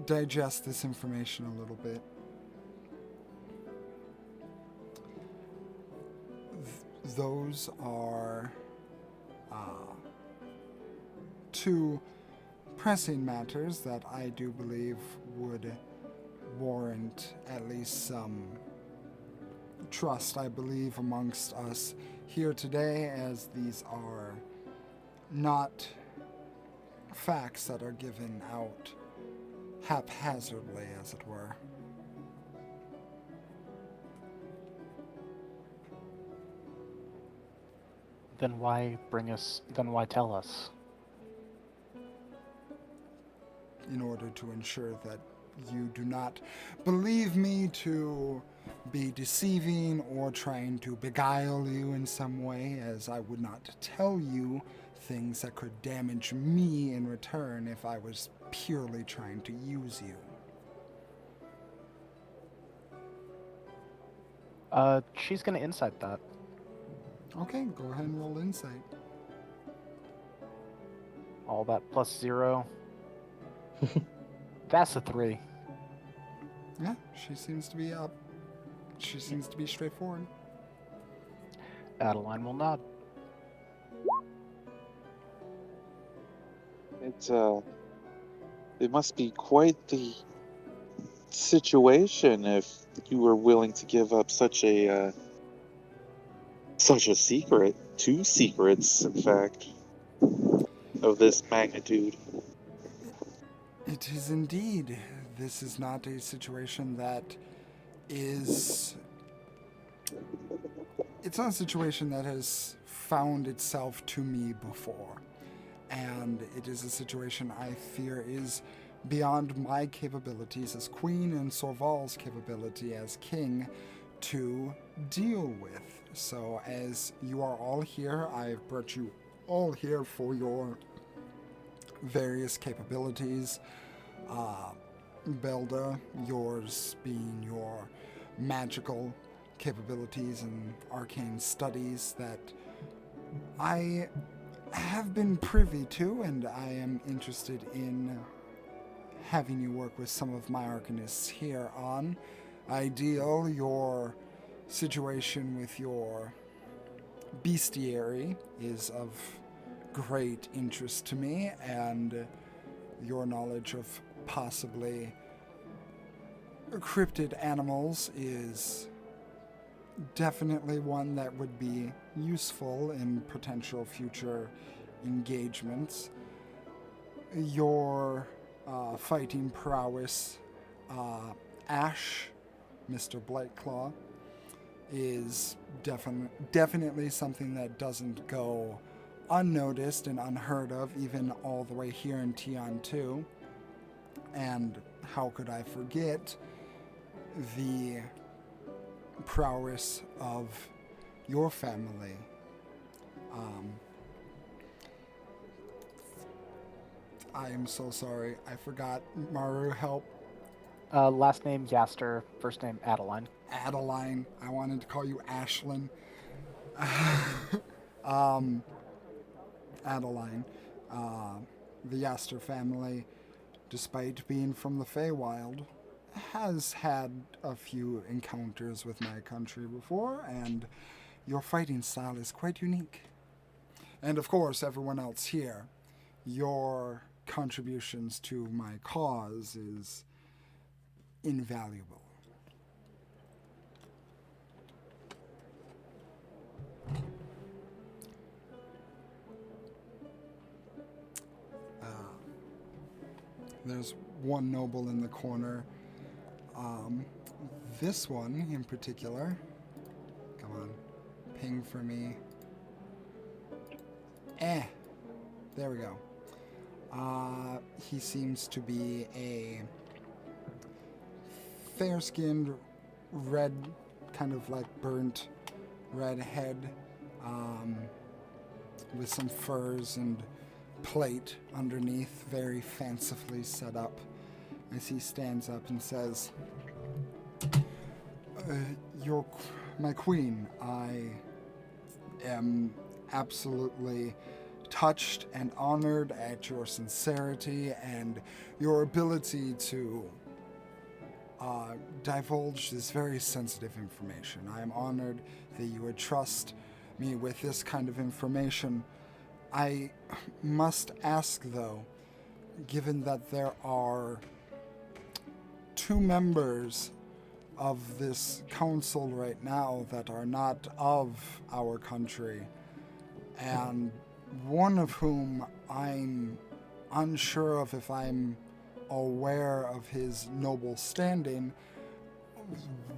digest this information a little bit. Those are two pressing matters that I do believe would warrant at least some trust, I believe, amongst us here today, as these are not facts that are given out haphazardly, as it were. Then why tell us? In order to ensure that you do not believe me to be deceiving or trying to beguile you in some way, as I would not tell you things that could damage me in return if I was purely trying to use you. She's gonna insight that. Okay, go ahead and roll insight. All that plus 0. That's a 3. Yeah, she seems to be up. She seems to be straightforward. Adeline will nod. It must be quite the situation if you were willing to give up such a secret, 2 secrets, in fact, of this magnitude. It is indeed. This is not a situation that is. It's not a situation that has found itself to me before. And it is a situation I fear is beyond my capabilities as queen and Sorval's capability as king to deal with. So, as you are all here, I've brought you all here for your various capabilities. Belda, yours being your magical capabilities and arcane studies that I have been privy to, and I am interested in having you work with some of my arcanists here on. Ideal, your situation with your bestiary is of great interest to me, and your knowledge of possibly cryptid animals is definitely one that would be useful in potential future engagements. Your fighting prowess, Ash, Mr. Blightclaw, is definitely something that doesn't go unnoticed and unheard of, even all the way here in Tion 2. And how could I forget the prowess of your family? I am so sorry. I forgot. Maru, help. Last name Yaster, first name Adeline. Adeline. I wanted to call you Ashlyn. Adeline. The Yaster family, despite being from the Feywild, has had a few encounters with my country before, and your fighting style is quite unique. And of course, everyone else here, your contributions to my cause is invaluable. There's one noble in the corner. This one in particular. Come on. Ping for me. There we go. He seems to be a fair-skinned, red, kind of like burnt red head, with some furs and plate underneath, very fancifully set up, as he stands up and says, my queen, I am absolutely touched and honored at your sincerity and your ability to divulge this very sensitive information. I am honored that you would trust me with this kind of information. I must ask, though, given that there are 2 members of this council right now that are not of our country, and one of whom I'm unsure of if I'm aware of his noble standing,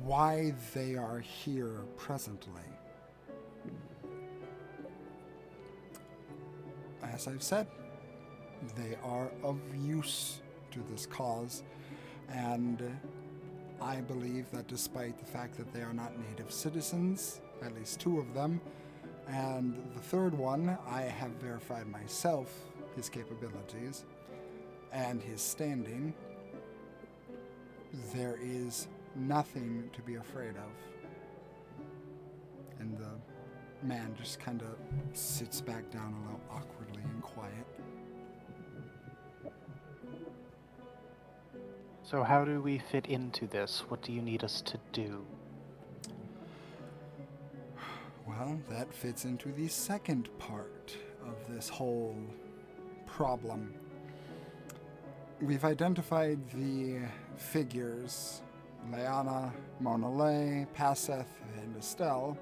why they are here presently. As I've said, they are of use to this cause, and I believe that despite the fact that they are not native citizens, at least 2 of them, and the 3rd one, I have verified myself his capabilities and his standing, there is nothing to be afraid of. And the man just kind of sits back down a little awkwardly and quiet. So how do we fit into this? What do you need us to do? Well, that fits into the second part of this whole problem. We've identified the figures, Leanna, Monalay, Passeth, and Estelle,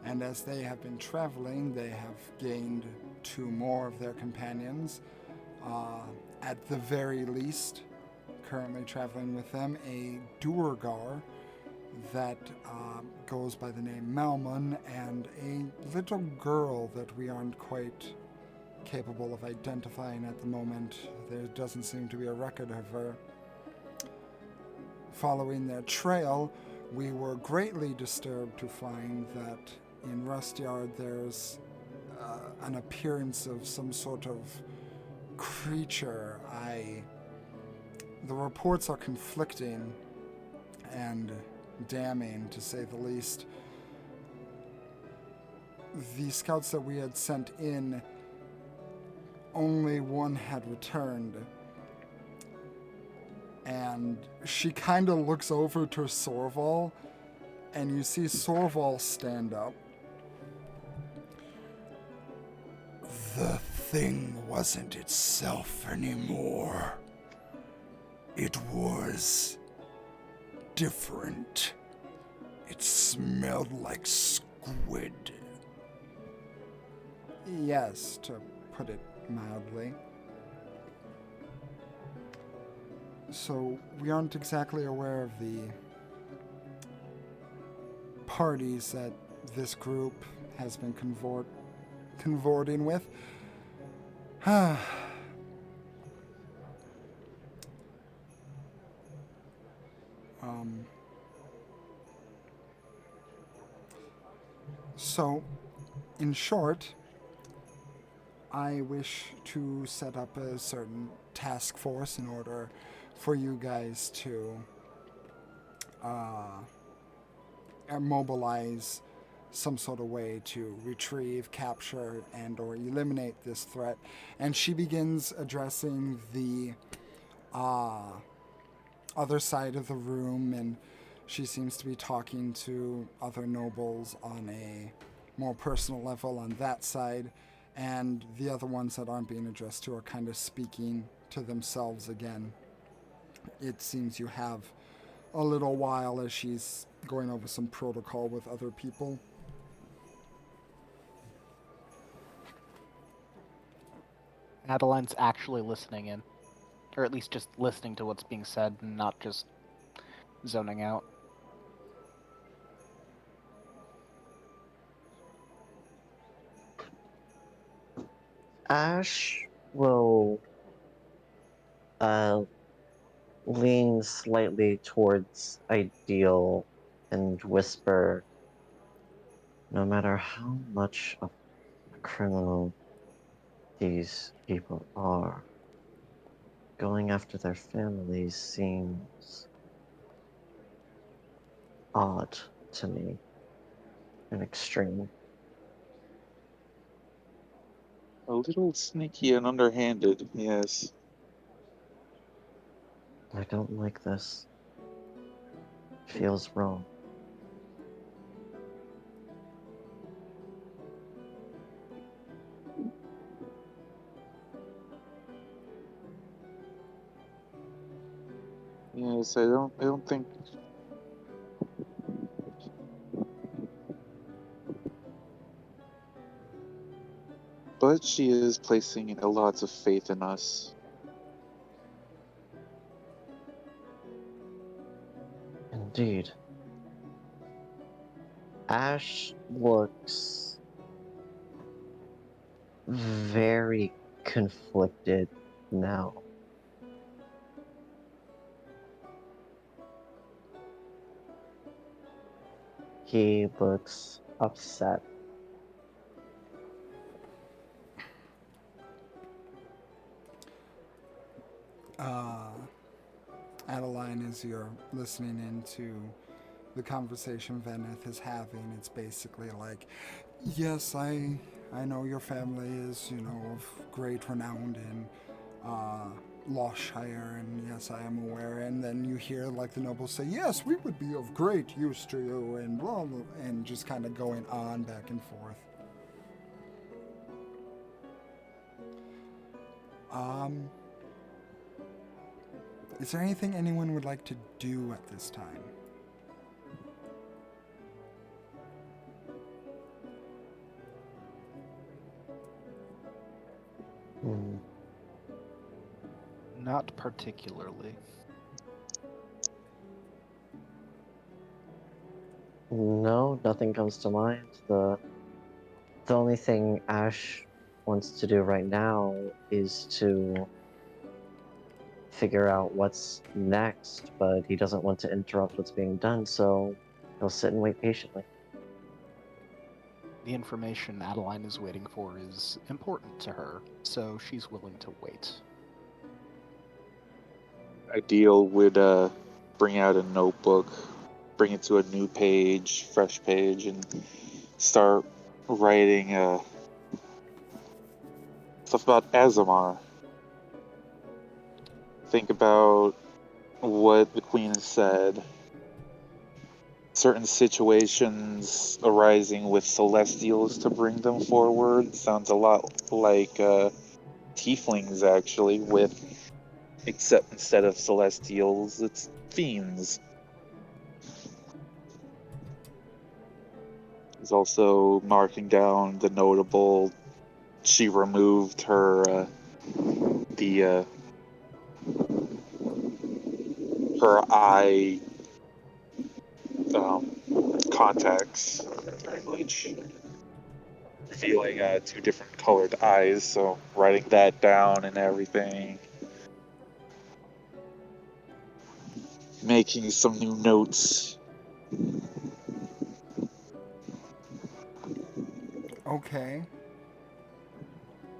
and as they have been traveling, they have gained 2 more of their companions. At the very least, currently traveling with them, a Duergar that goes by the name Malmon, and a little girl that we aren't quite capable of identifying at the moment. There doesn't seem to be a record of her. Following their trail, we were greatly disturbed to find that in Rustyard there's an appearance of some sort of creature. The reports are conflicting and damning, to say the least. The scouts that we had sent in, only one had returned. And she kind of looks over to Sorval, and you see Sorval stand up. The thing wasn't itself anymore. It was different. It smelled like squid. Yes, to put it mildly. So we aren't exactly aware of the parties that this group has been convorting with. So, in short, I wish to set up a certain task force in order for you guys to uh, mobilize some sort of way to retrieve, capture, and or eliminate this threat. And she begins addressing the other side of the room, and she seems to be talking to other nobles on a more personal level on that side, and the other ones that aren't being addressed to are kind of speaking to themselves again. It seems you have a little while as she's going over some protocol with other people. Adeline's actually listening in, or at least just listening to what's being said and not just zoning out. Ash will uh, lean slightly towards Ideal and whisper, no matter how much of a criminal these people are, going after their families seems odd to me and extreme. A little sneaky and underhanded, yes. I don't like this. Feels wrong. Yes, I don't think. But she is placing a lot of faith in us. Indeed. Ash looks very conflicted now. He looks upset. Uh, Adeline, as you're listening into the conversation Veneth is having, it's basically like, yes, I know your family is, of great renown in Loshire, and yes, I am aware. And then you hear like the nobles say, yes, we would be of great use to you, and blah, blah, and just kind of going on back and forth. Um, is there anything anyone would like to do at this time? Hmm. Not particularly. No, nothing comes to mind. The only thing Ash wants to do right now is to figure out what's next, but he doesn't want to interrupt what's being done, so he'll sit and wait patiently. The information Adeline is waiting for is important to her, so she's willing to wait. Ideal would bring out a notebook, bring it to a new page, fresh page, and start writing stuff about Azamar. Think about what the Queen has said. Certain situations arising with Celestials to bring them forward. Sounds a lot like Tieflings, actually, except instead of Celestials, it's Fiends. He's also marking down the notable. She removed the her eye um, contacts during Bleach, revealing two different colored eyes. So writing that down and everything, making some new notes. Okay.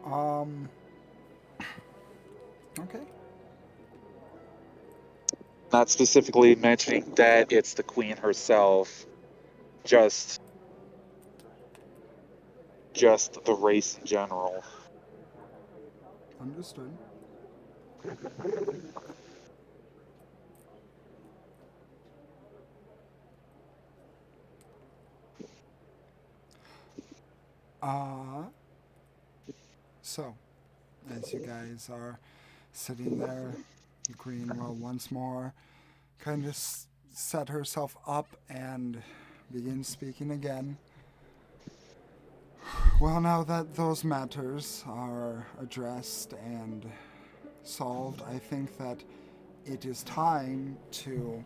Um. Okay. Not specifically mentioning that it's the queen herself, just the race in general. Understood. So, as you guys are sitting there, the Green will once more kind of set herself up and begin speaking again. Well, now that those matters are addressed and solved, I think that it is time to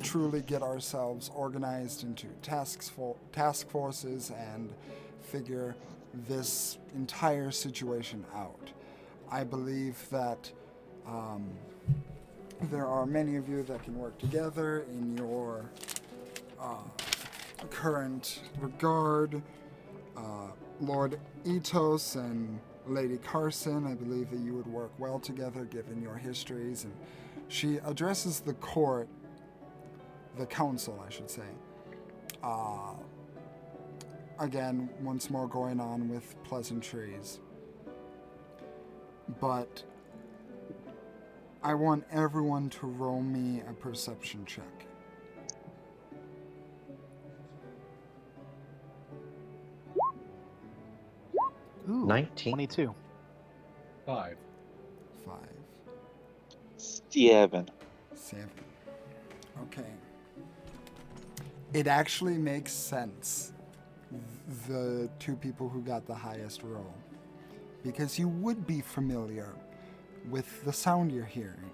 truly get ourselves organized into task forces and figure this entire situation out. I believe that there are many of you that can work together in your current regard. Lord Etos and Lady Carson, I believe that you would work well together given your histories. And she addresses the court, the council, I should say. Again, once more going on with pleasantries. But I want everyone to roll me a perception check. Ooh, 19. 22. 5. 5, 7. 7. Okay. It actually makes sense, the two people who got the highest roll, because you would be familiar with the sound you're hearing.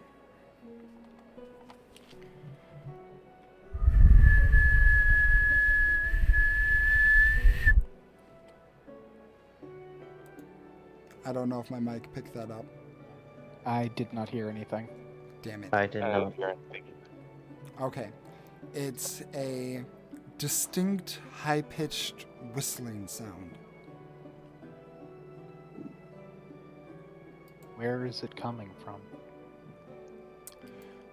I don't know if my mic picked that up. I did not hear anything. Damn it. I did not. Okay. It's a distinct, high-pitched whistling sound. Where is it coming from?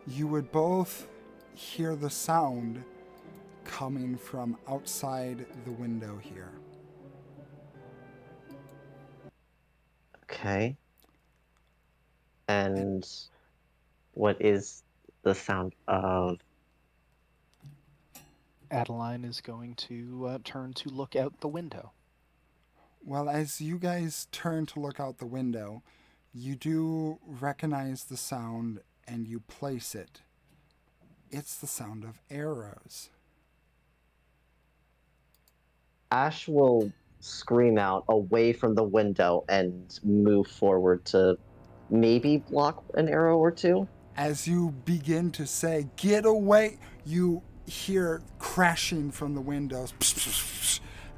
You would both hear the sound coming from outside the window here. Okay. And what is the sound of? Adeline is going to turn to look out the window. Well, as you guys turn to look out the window, you do recognize the sound and you place it. It's the sound of arrows. Ash will scream out away from the window and move forward to maybe block an arrow or two. As you begin to say, "Get away," you hear crashing from the windows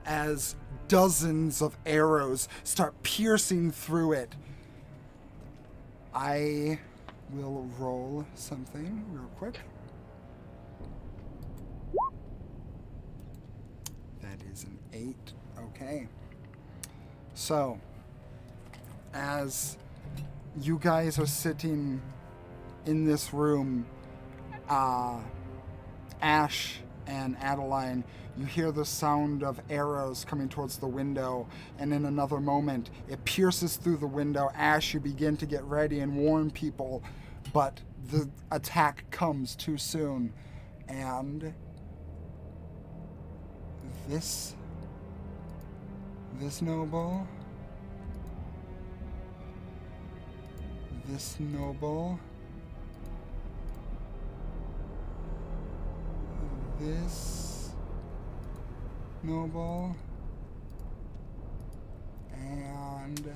as dozens of arrows start piercing through it. I will roll something real quick. That is an 8. Okay. So, as you guys are sitting in this room, Ash and Adeline, you hear the sound of arrows coming towards the window, and in another moment, it pierces through the window. Ash, you begin to get ready and warn people, but the attack comes too soon, and this noble, this noble, this noble, and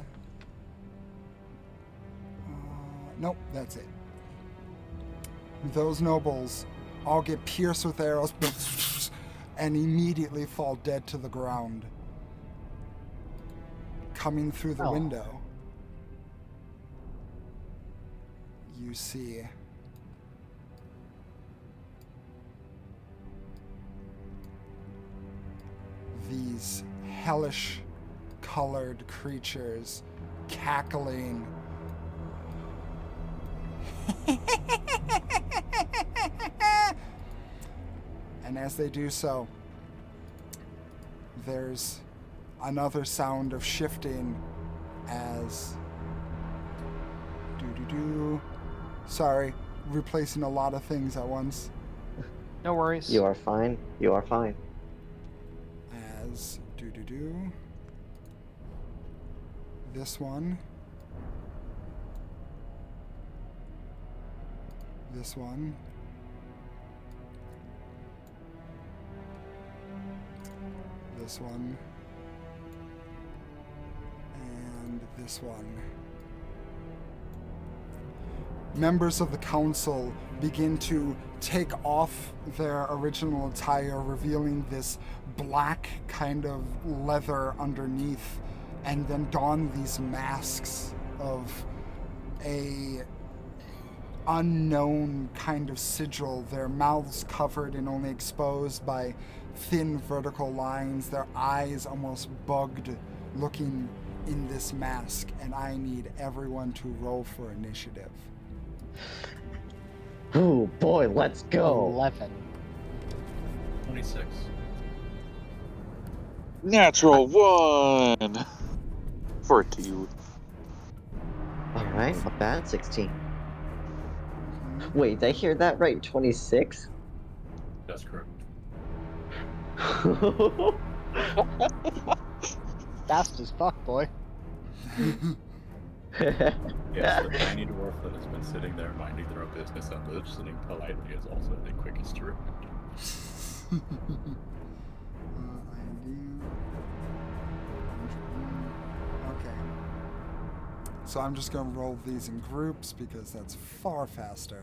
nope, that's it. Those nobles all get pierced with arrows and immediately fall dead to the ground. Coming through the window, you see these hellish colored creatures cackling, And as they do so, there's another sound of shifting as do. Sorry, replacing a lot of things at once. No worries. You are fine. You are fine. As do. This one. This one. This one. And this one. Members of the council begin to take off their original attire, revealing this black kind of leather underneath, and then don these masks of a unknown kind of sigil, their mouths covered and only exposed by thin vertical lines, their eyes almost bugged looking in this mask, and I need everyone to roll for initiative. Oh boy, let's go. 11. 26. Natural 1 for 2. All right, not bad. 16. Wait, did I hear that right? 26? That's correct. Fast as fuck, boy. Yes, the tiny dwarf that has been sitting there minding their own business and listening politely is also the quickest to remember. Okay. So I'm just going to roll these in groups because that's far faster.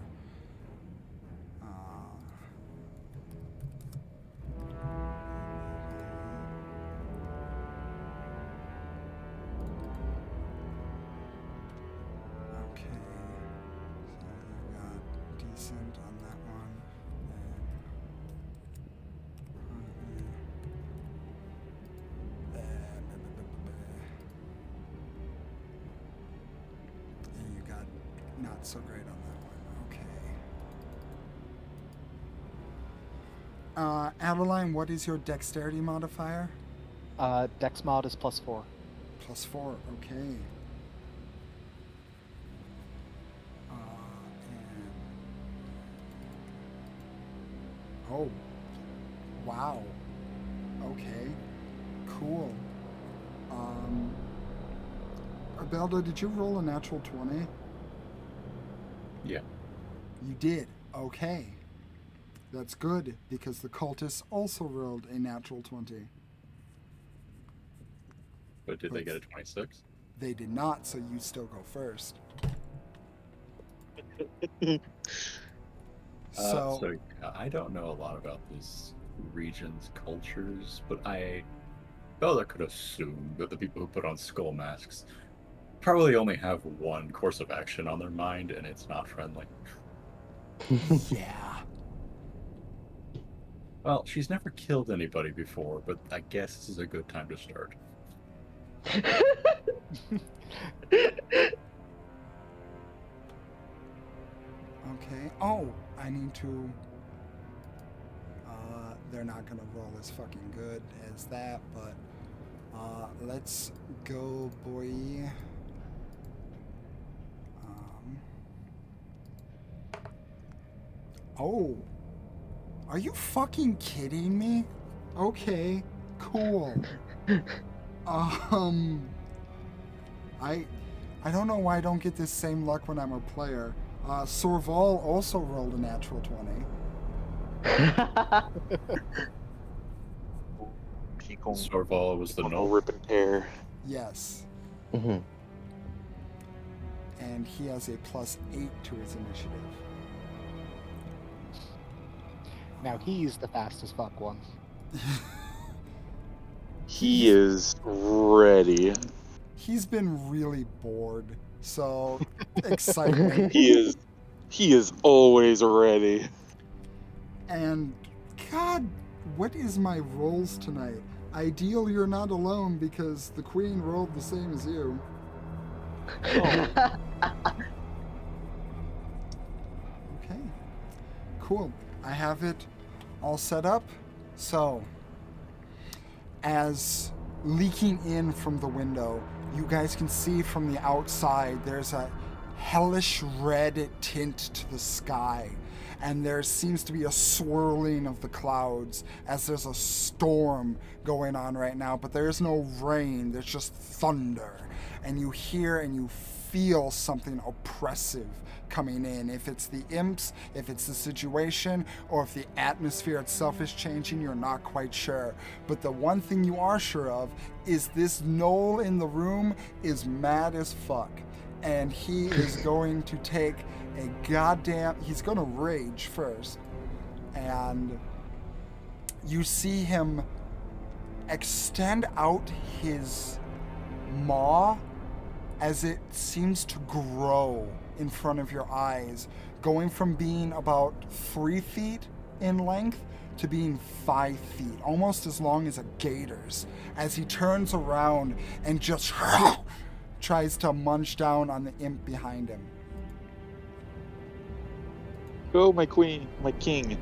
Okay. So I got decent on that one. And you got not so great on that one. Okay. Adeline, what is your dexterity modifier? Dex mod is +4. +4. Okay. Oh. Wow. Okay. Cool. Abelda, did you roll a natural 20? Yeah. You did. Okay. That's good, because the cultists also rolled a natural 20. But did they get a 26? They did not, so you still go first. So I don't know a lot about this region's cultures, but I could assume that the people who put on skull masks probably only have one course of action on their mind, and it's not friendly. Yeah. Well, she's never killed anybody before, but I guess this is a good time to start. Okay. Oh, I need to... they're not gonna roll as fucking good as that, but... let's go, boy. Oh. Are you fucking kidding me? Okay. Cool. I don't know why I don't get this same luck when I'm a player. Sorval also rolled a natural 20. Sorval was the no rip and tear. Yes. Mm-hmm. And he has a +8 to his initiative. Now he's the fastest fuck one. He is ready. He's been really bored, so excitement. He is always ready. And God, what is my rolls tonight? Ideal you're not alone because the queen rolled the same as you. Oh. Cool. I have it all set up. So, as leaking in from the window, you guys can see from the outside there's a hellish red tint to the sky. And there seems to be a swirling of the clouds as there's a storm going on right now. But there's no rain, there's just thunder. And you hear and you feel something oppressive coming in. If it's the imps, if it's the situation, or if the atmosphere itself is changing, you're not quite sure. But the one thing you are sure of is this Knoll in the room is mad as fuck. And he is going to take a goddamn... He's going to rage first. And you see him extend out his maw as it seems to grow in front of your eyes, going from being about 3 feet in length to being 5 feet, almost as long as a gator's, as he turns around and just tries to munch down on the imp behind him. Go, my queen, my king.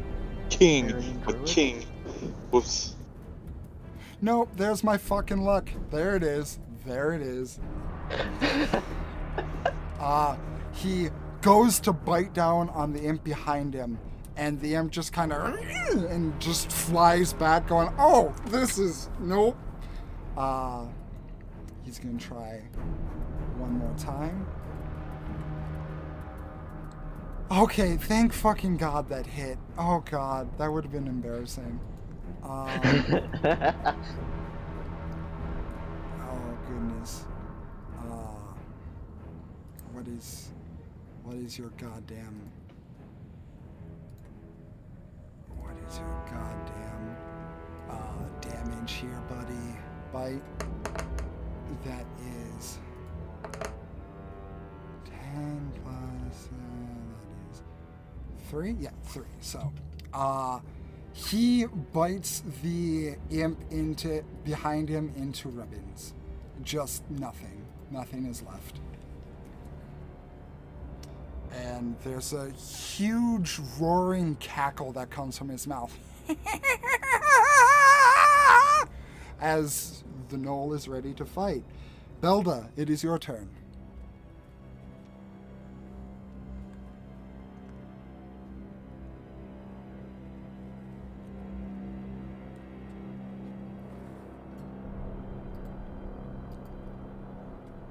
King, Carrying my Druid? king. Whoops. Nope, there's my fucking luck. There it is. There it is. He goes to bite down on the imp behind him, and the imp just kind of and just flies back going, oh, this is, nope. He's gonna try one more time. Okay, thank fucking God that hit. Oh God, that would have been embarrassing. Oh goodness. What is your goddamn damage here, buddy? Bite. That is 10 plus that is 3? Yeah, 3. So he bites the imp behind him into ribbons. Just nothing. Nothing is left. And there's a huge roaring cackle that comes from his mouth. As the Knoll is ready to fight. Belda, it is your turn.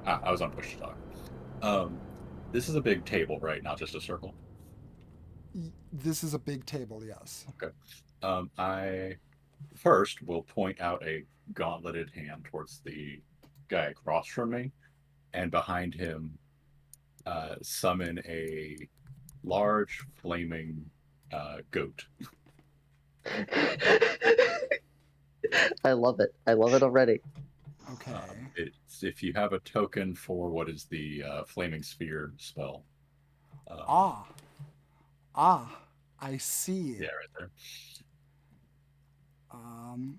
I was on push to talk. This is a big table, right? Not just a circle. This is a big table, yes. Okay. I first will point out a gauntleted hand towards the guy across from me, and behind him, summon a large flaming goat. I love it. I love it already. Okay. It's if you have a token for what is the flaming sphere spell. I see. Yeah, right there.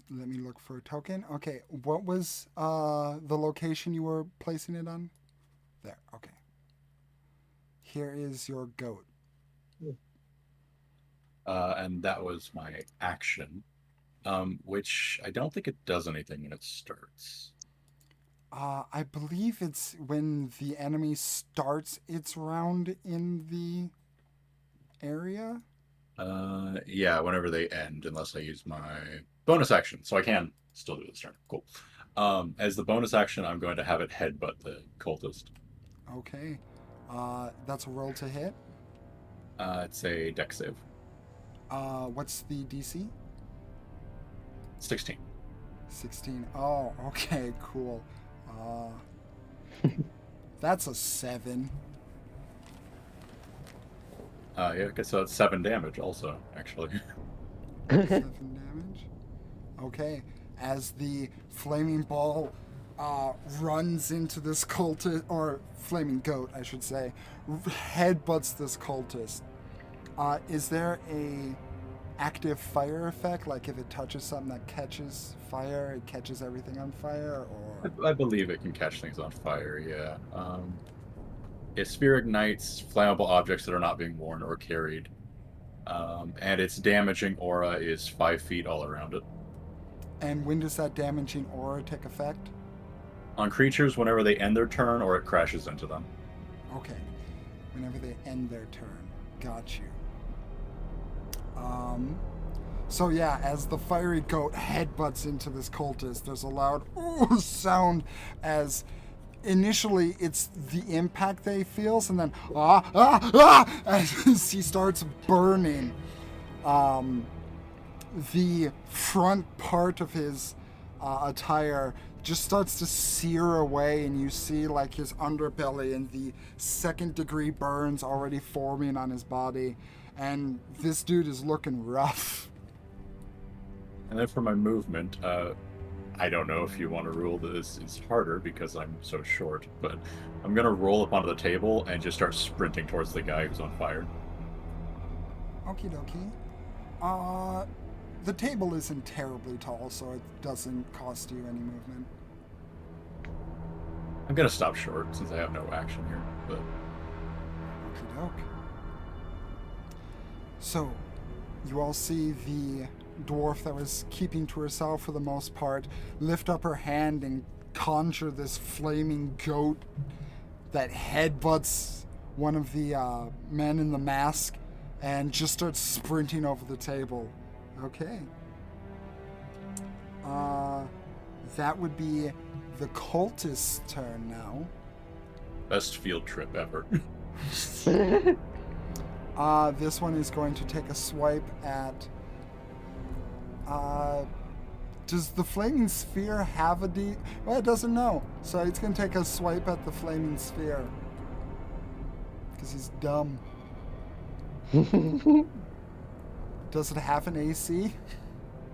Let me look for a token. Okay, what was the location you were placing it on? There, okay. Here is your goat. And that was my action, which I don't think it does anything when it starts. I believe it's when the enemy starts its round in the area. Yeah, whenever they end, unless I use my bonus action. So I can still do this turn. Cool. As the bonus action, I'm going to have it headbutt the cultist. Okay. That's a roll to hit. It's a dex save. What's the DC? 16. 16. Oh, okay, cool. That's a 7. Yeah, okay, so that's 7 damage also, actually. 7 damage. Okay, as the flaming ball runs into this cultist, or flaming goat, I should say, headbutts this cultist. Is there a active fire effect? Like if it touches something that catches fire, it catches everything on fire, or? I believe it can catch things on fire, yeah. A sphere ignites flammable objects that are not being worn or carried. And its damaging aura is 5 feet all around it. And when does that damaging aura take effect? On creatures, whenever they end their turn or it crashes into them. Okay. Whenever they end their turn. Got you. So yeah, as the fiery goat headbutts into this cultist, there's a loud ooh sound as initially it's the impact that he feels, and then as he starts burning. The front part of his attire just starts to sear away, and you see like his underbelly and the second-degree burns already forming on his body, and this dude is looking rough. And then for my movement, I don't know if you want to rule this is harder because I'm so short, but I'm going to roll up onto the table and just start sprinting towards the guy who's on fire. Okie dokie. The table isn't terribly tall, so it doesn't cost you any movement. I'm going to stop short since I have no action here, but... Okie doke. So, you all see the dwarf that was keeping to herself for the most part lift up her hand and conjure this flaming goat that headbutts one of the men in the mask and just starts sprinting over the table. Okay. That would be the cultist's turn now. Best field trip ever. This one is going to take a swipe at... does the flaming sphere have a Well, it doesn't know. So it's going to take a swipe at the flaming sphere. Because he's dumb. Does it have an AC?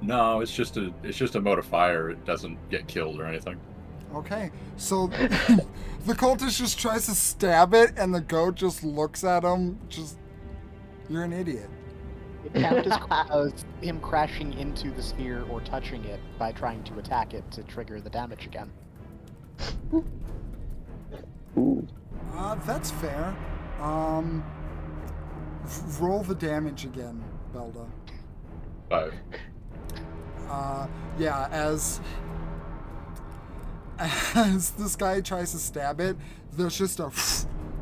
No, it's just a mode of fire. It doesn't get killed or anything. Okay, so the cultist just tries to stab it, and the goat just looks at him. You're an idiot. It counts as him crashing into the sphere or touching it by trying to attack it to trigger the damage again. Ooh. That's fair. Roll the damage again, Belda. 5. Yeah, as this guy tries to stab it, there's just a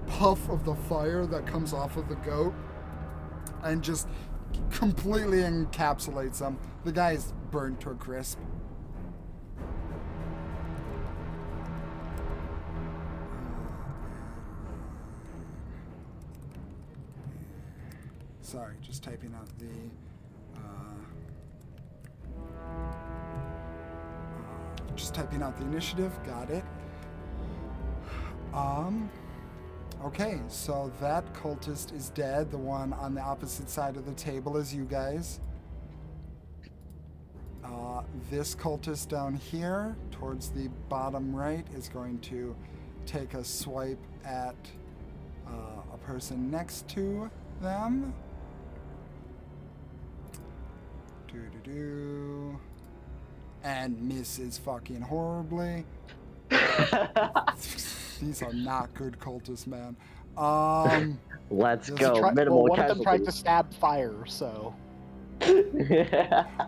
puff of the fire that comes off of the goat and just completely encapsulates him. The guy is burned to a crisp. Sorry, just typing out the initiative. Got it. Okay, so that cultist is dead. The one on the opposite side of the table is you guys. This cultist down here, towards the bottom right, is going to take a swipe at a person next to them. And misses fucking horribly. These are not good cultists, man. Let's Does go. One Minimal of them tried to casualties. stab fire, so...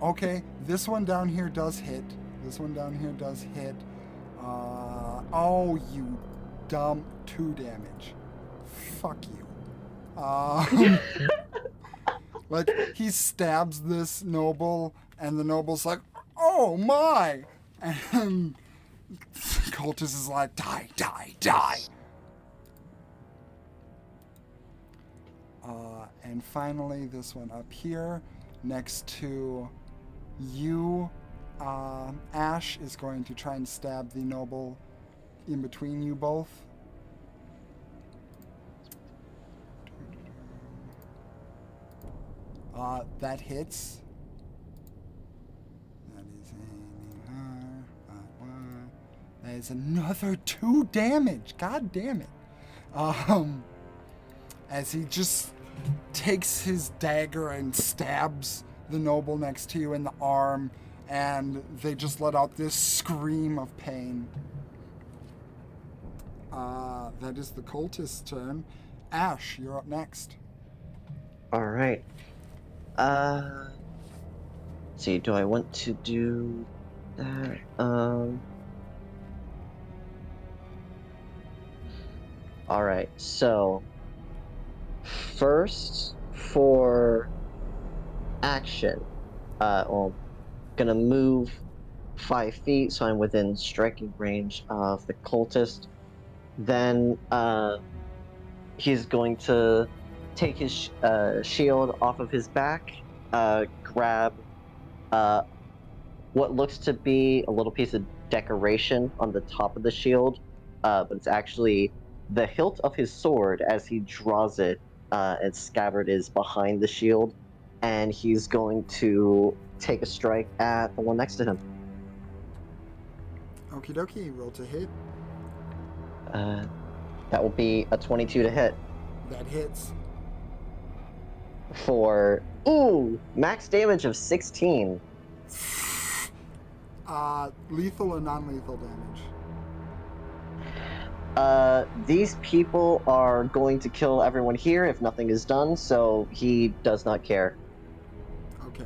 Okay, this one down here does hit. Oh, you dumb 2 damage. Fuck you. Like, he stabs this noble, and the noble's like, oh my! And cultist is like, die, die, die! And finally, this one up here, next to you, Ash is going to try and stab the noble in between you both. That hits. That is another 2 damage. God damn it. As he just takes his dagger and stabs the noble next to you in the arm, and they just let out this scream of pain. That is the cultist's turn. Ash, you're up next. All right. See, do I want to do that? All right. So first for action, well, gonna move 5 feet, so I'm within striking range of the cultist. Then, he's going to take his shield off of his back, grab uh, what looks to be a little piece of decoration on the top of the shield, but it's actually the hilt of his sword as he draws it. Its scabbard is behind the shield, and he's going to take a strike at the one next to him. Okie dokie, roll to hit. That will be a 22 to hit That hits. for max damage of 16. Lethal or non-lethal damage? These people are going to kill everyone here if nothing is done, so he does not care. Okay.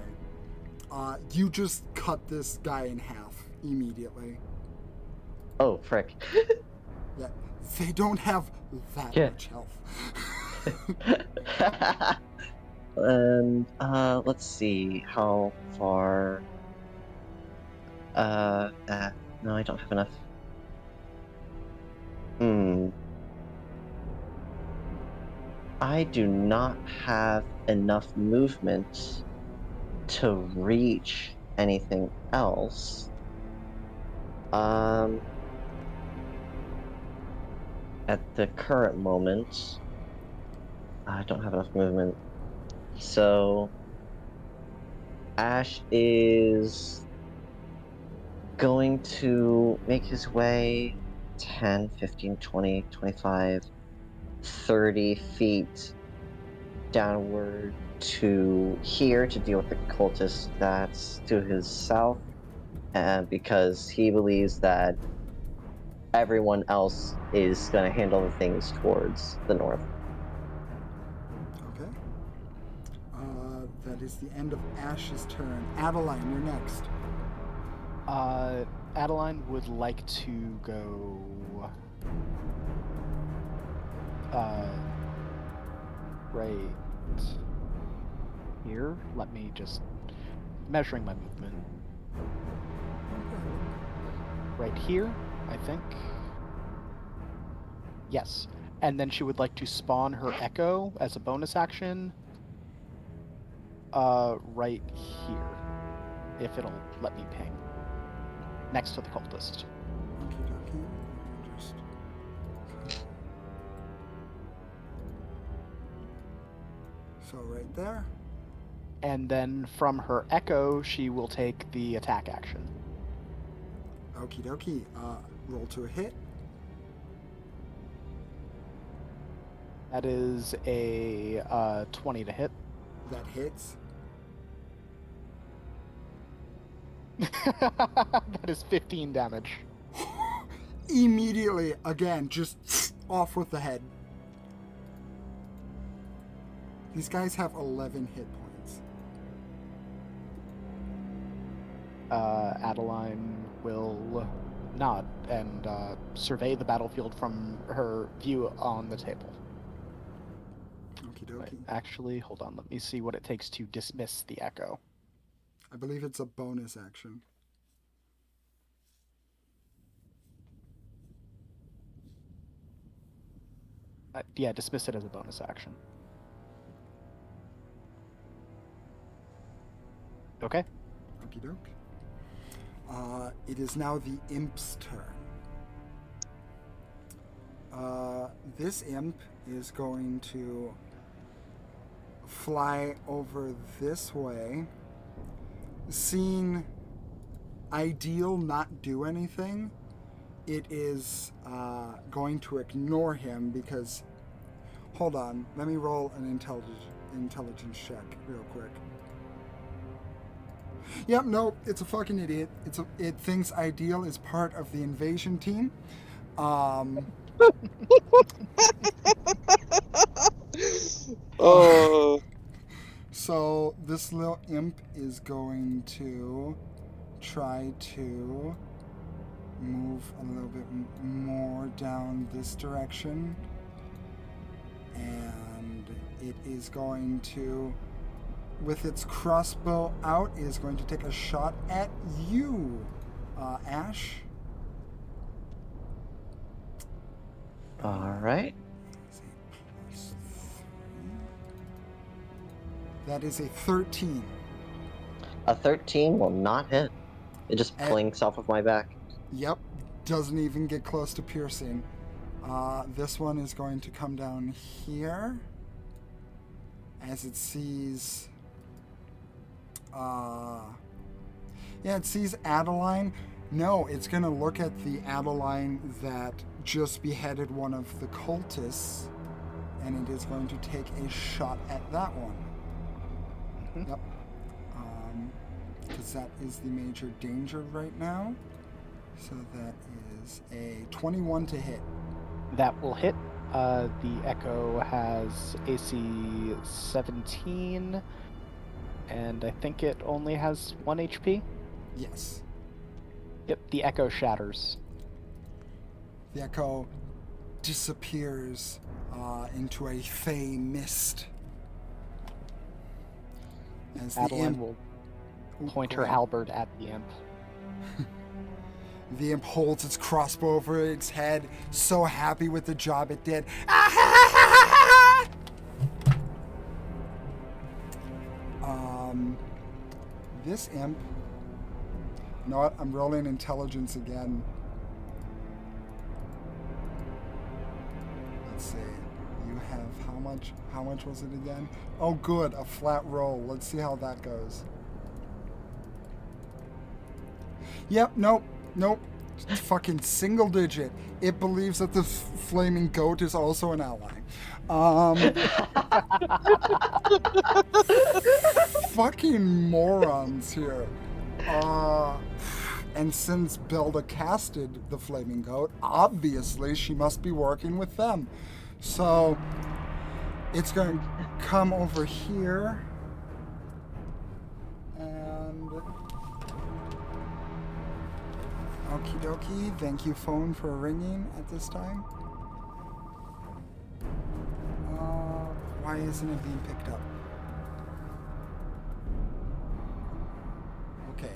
You just cut this guy in half immediately. Oh, frick. Yeah, they don't have that Yeah. much health. And, let's see, how far... no, I don't have enough. I do not have enough movement to reach anything else. At the current moment, I don't have enough movement. So, Ash is going to make his way 10, 15, 20, 25, 30 feet downward to here to deal with the cultist that's to his south, and because he believes that everyone else is going to handle the things towards the north. Okay. That is the end of Ash's turn. Adeline, you're next. Adeline would like to go right here. Let me just measuring my movement. Right here, I think. Yes. And then she would like to spawn her echo as a bonus action. Right here. If it'll let me ping. Next to the cultist. Okie dokie. Just... So right there. And then from her echo, she will take the attack action. Okie dokie. Roll to a hit. That is a 20 to hit. That hits. That is 15 damage. Immediately, again, just off with the head. These guys have 11 hit points. Adeline will nod and survey the battlefield from her view on the table. Okie dokie. Actually, hold on. Let me see what it takes to dismiss the echo. I believe it's a bonus action. Yeah, dismiss it as a bonus action. Okay. Okie doke. It is now the imp's turn. This imp is going to fly over this way. Seeing Ideal not do anything, it is going to ignore him because... Hold on, let me roll an intelligence check real quick. Yep, no, it's a fucking idiot. It thinks Ideal is part of the invasion team. Oh. So this is going to try to move a little bit more down this direction. And it is going to, with its crossbow out, is going to take a shot at you, Ash. All right. That is a 13. A 13 will not hit. It just Eh. plinks off of my back. Yep, doesn't even get close to piercing. This one is going to come down here as it sees. It sees Adeline. No, it's going to look at the Adeline that just beheaded one of the cultists, and it is going to take a shot at that one. Mhm. Yep. Because that is the major danger right now. So that is a 21 to hit. That will hit. The Echo has AC 17, and I think it only has 1 HP. Yes. Yep, the Echo shatters. The Echo disappears into a fey mist. As the Adeline imp will point go her ahead. halberd at the imp. The imp holds its crossbow over its head, so happy with the job it did. This imp. You know what? I'm rolling intelligence again. Let's see. You have how much? How much was it again? Oh, good. A flat roll. Let's see how that goes. Yep. Nope. Fucking single digit. It believes that the flaming goat is also an ally. Fucking morons here. And since Belda casted the flaming goat, obviously she must be working with them. So it's going to come over here and okie dokie. Thank you, phone, for ringing at this time. Why isn't it being picked up? Okay.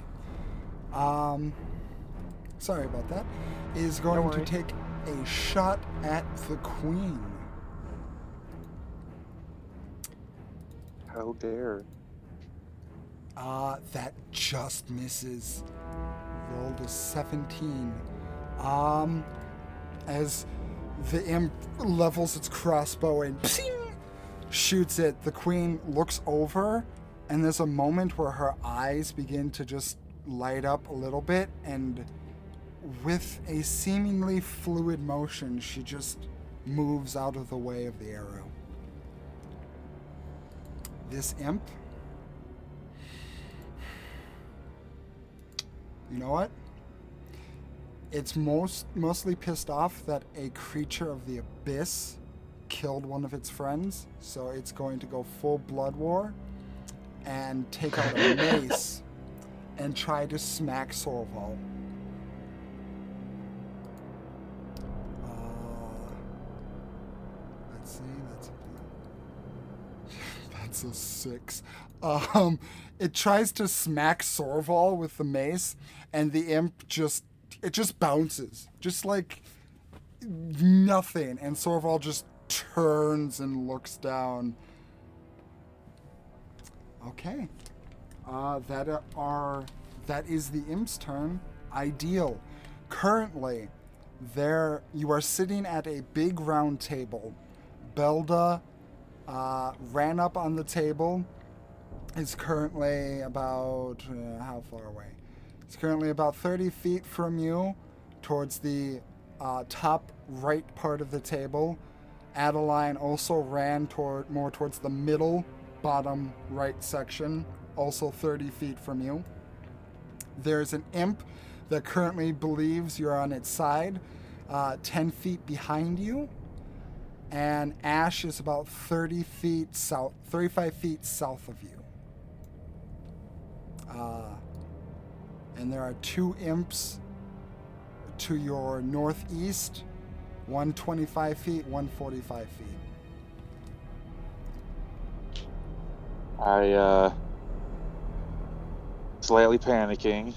Sorry about that. Is going to worry. take a shot at the queen. How dare. That just misses. Rolled a 17. As the imp levels its crossbow and shoots it, the queen looks over, and there's a moment where her eyes begin to just light up a little bit, and with a seemingly fluid motion, she just moves out of the way of the arrow. This imp, you know what? It's mostly pissed off that a creature of the abyss killed one of its friends, so it's going to go full blood war and take out a mace and try to smack Sorval. Let's see, that's a 6. It tries to smack Sorval with the mace, and the imp just bounces, just like nothing, and Sorval just turns and looks down. Okay. That is the imp's turn. Ideal. Currently, you are sitting at a big round table. Belda ran up on the table. Is currently about how far away? It's currently about 30 feet from you, towards the top right part of the table. Adeline also ran more towards the middle, bottom right section, also 30 feet from you. There's an imp that currently believes you're on its side, 10 feet behind you. And Ash is about 35 feet south of you. And there are 2 imps to your northeast, one 25 feet, one 45 feet. I slightly panicking,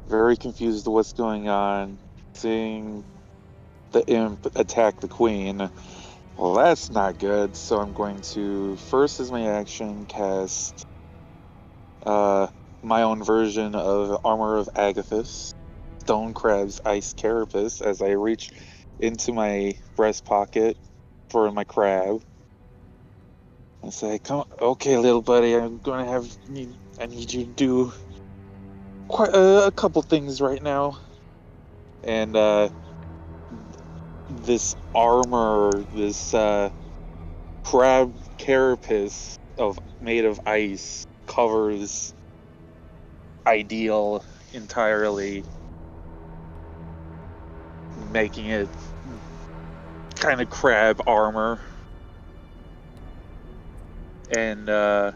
very confused to what's going on, seeing the imp attack the queen. Well, that's not good, so I'm going to, first as my action, cast my own version of Armor of Agathis, Stone Crab's Ice Carapace, as I reach into my breast pocket for my crab. And say, "Come, okay, little buddy. I need you to do quite a couple things right now." And this armor, this crab carapace made of ice, covers Ideal entirely, making it kind of crab armor. And oh,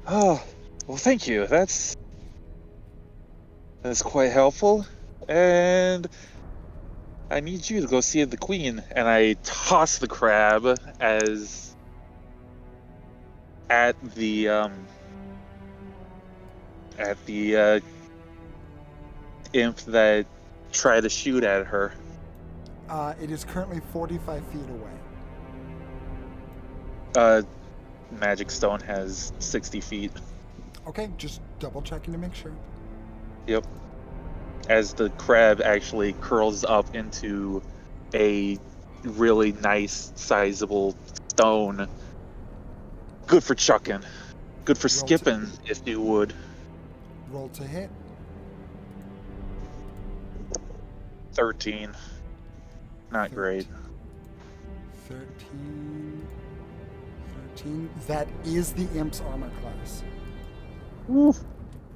well, thank you. That's quite helpful. And I need you to go see the queen. And I toss the crab as at the imp that tried to shoot at her. It is currently 45 feet away. Magic Stone has 60 feet. Okay, just double checking to make sure. Yep. As the crab actually curls up into a really nice, sizable stone. Good for chucking. Good for skipping, if you would. Roll to hit. 13. Not great. 13. That is the imp's armor class.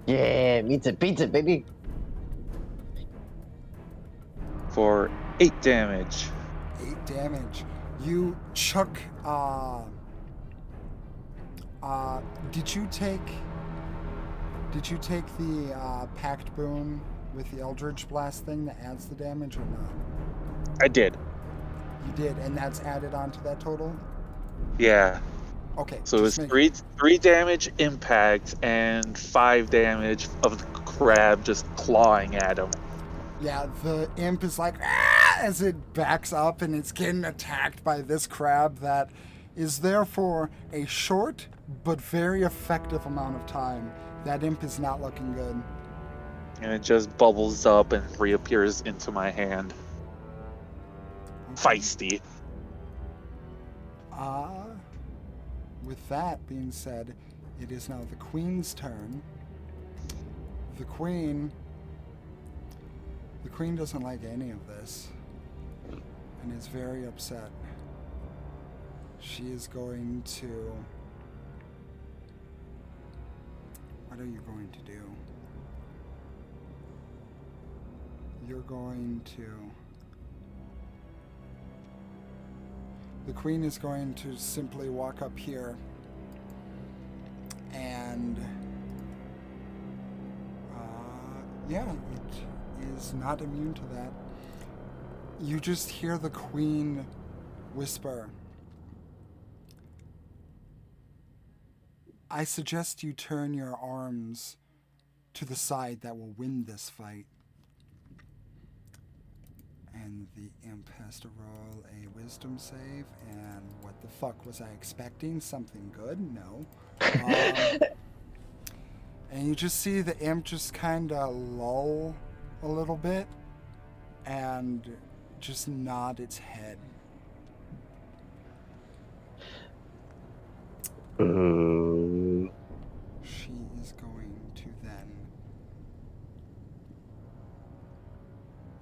Yeah, beats it, baby. For 8 damage. 8 damage. You chuck. Did you take the packed boon with the Eldritch Blast thing that adds the damage or not? I did. You did, and that's added onto that total? Yeah. Okay. So it was 3 damage impact and 5 damage of the crab just clawing at him. Yeah, the imp is like, ah, as it backs up and it's getting attacked by this crab that is there for a short but very effective amount of time. That imp is not looking good. And it just bubbles up and reappears into my hand. Okay. Feisty. With that being said, it is now the queen's turn. The queen doesn't like any of this and is very upset. She is going to... What are you going to do? You're going to... The queen is going to simply walk up here and yeah, it is not immune to that. You just hear the queen whisper, "I suggest you turn your arms to the side that will win this fight." And the imp has to roll a wisdom save. And what the fuck was I expecting? Something good? No. And you just see the imp just kind of lull a little bit and just nod its head. She is going to then...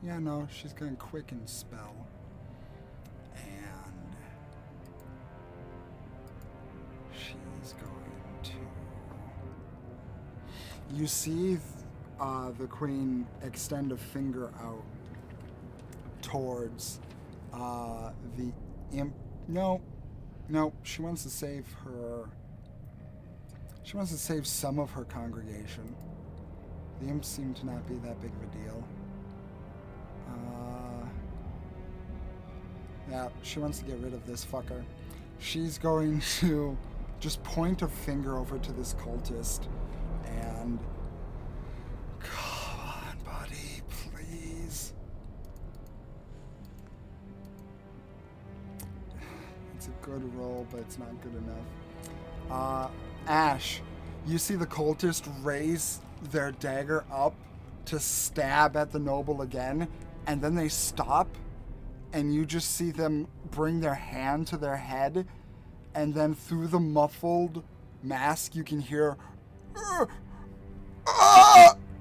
Yeah, no, she's going to quicken spell. And she's going to... You see the queen extend a finger out towards the imp. No, she wants to save her... She wants to save some of her congregation. The imps seem to not be that big of a deal. Yeah, she wants to get rid of this fucker. She's going to just point a finger over to this cultist and... Come on, buddy, please. It's a good roll, but it's not good enough. Ash, you see the cultist raise their dagger up to stab at the noble again, and then they stop, and you just see them bring their hand to their head, and then through the muffled mask you can hear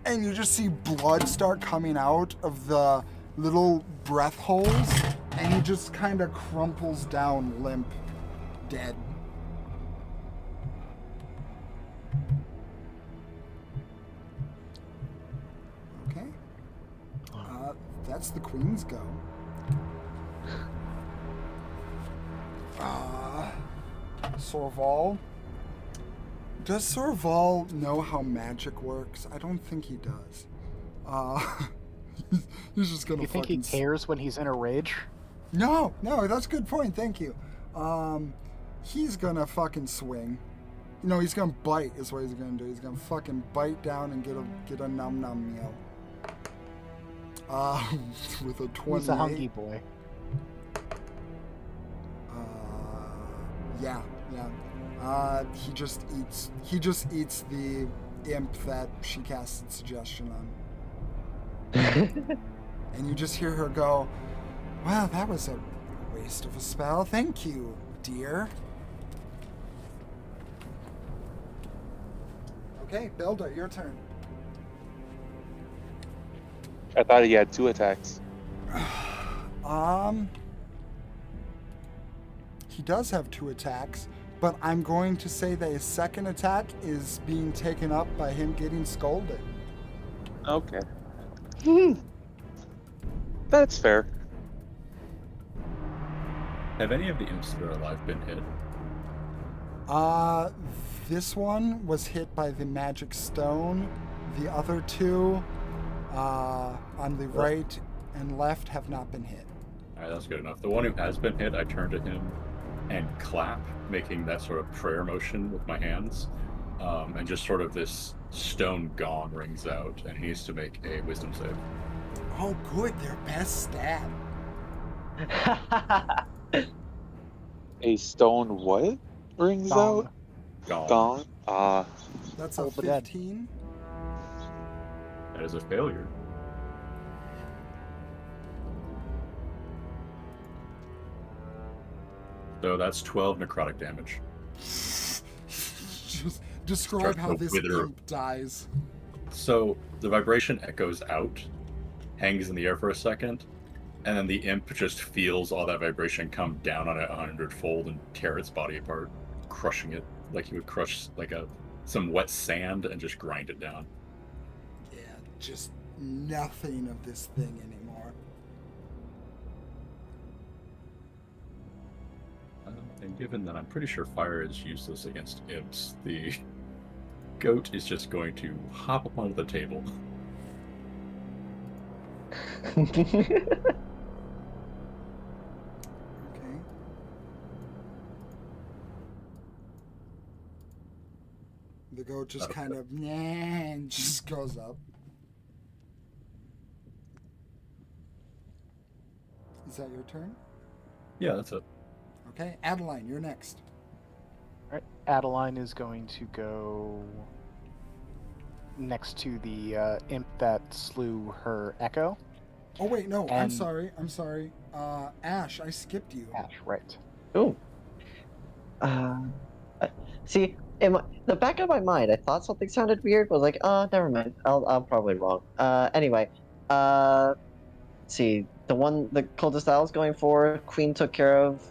and you just see blood start coming out of the little breath holes, and he just kind of crumples down limp, dead. Okay. That's the queen's go. Sorval. Does Sorval know how magic works? I don't think he does. He's just gonna. You think he cares when he's in a rage? No, that's a good point. Thank you. He's gonna fucking swing. No, he's gonna bite. Is what he's gonna do. He's gonna fucking bite down and get a num num meal. With a 28. He's a hungry boy. Yeah. He just eats the imp that she casted suggestion on. And you just hear her go, "Well, that was a waste of a spell. Thank you, dear." Okay, Belda, your turn. I thought he had 2 attacks. He does have 2 attacks, but I'm going to say that his second attack is being taken up by him getting scolded. Okay. That's fair. Have any of the imps that are alive been hit? This one was hit by the magic stone. The other 2, on the right and left, have not been hit. Alright, that's good enough. The one who has been hit, I turn to him and clap, making that sort of prayer motion with my hands. And just sort of this stone gong rings out, and he needs to make a wisdom save. Oh, good. Their best stab. A stone what rings Gong. out? Gong. Gong? That's a Hold the dead. 15. That is a failure. So that's 12 necrotic damage. Just describe how this wither. imp dies. So the vibration echoes out, hangs in the air for a second, and then the imp just feels all that vibration come down on it 100-fold and tear its body apart, crushing it like he would crush like some wet sand and just grind it down. Yeah, just nothing of this thing anymore. And given that I'm pretty sure fire is useless against imps, the goat is just going to hop up onto the table. Okay. The goat just kind of and just goes up. Is that your turn? Yeah, that's it. Okay, Adeline, you're next. Alright, Adeline is going to go next to the imp that slew her echo. Oh wait, no, I'm And- sorry. Ash, I skipped you. Ash, right. Ooh. See, in the back of my mind, I thought something sounded weird. But I was like, never mind. I'm probably wrong. Anyway, let's see, the cultist that I was going for, Queen took care of.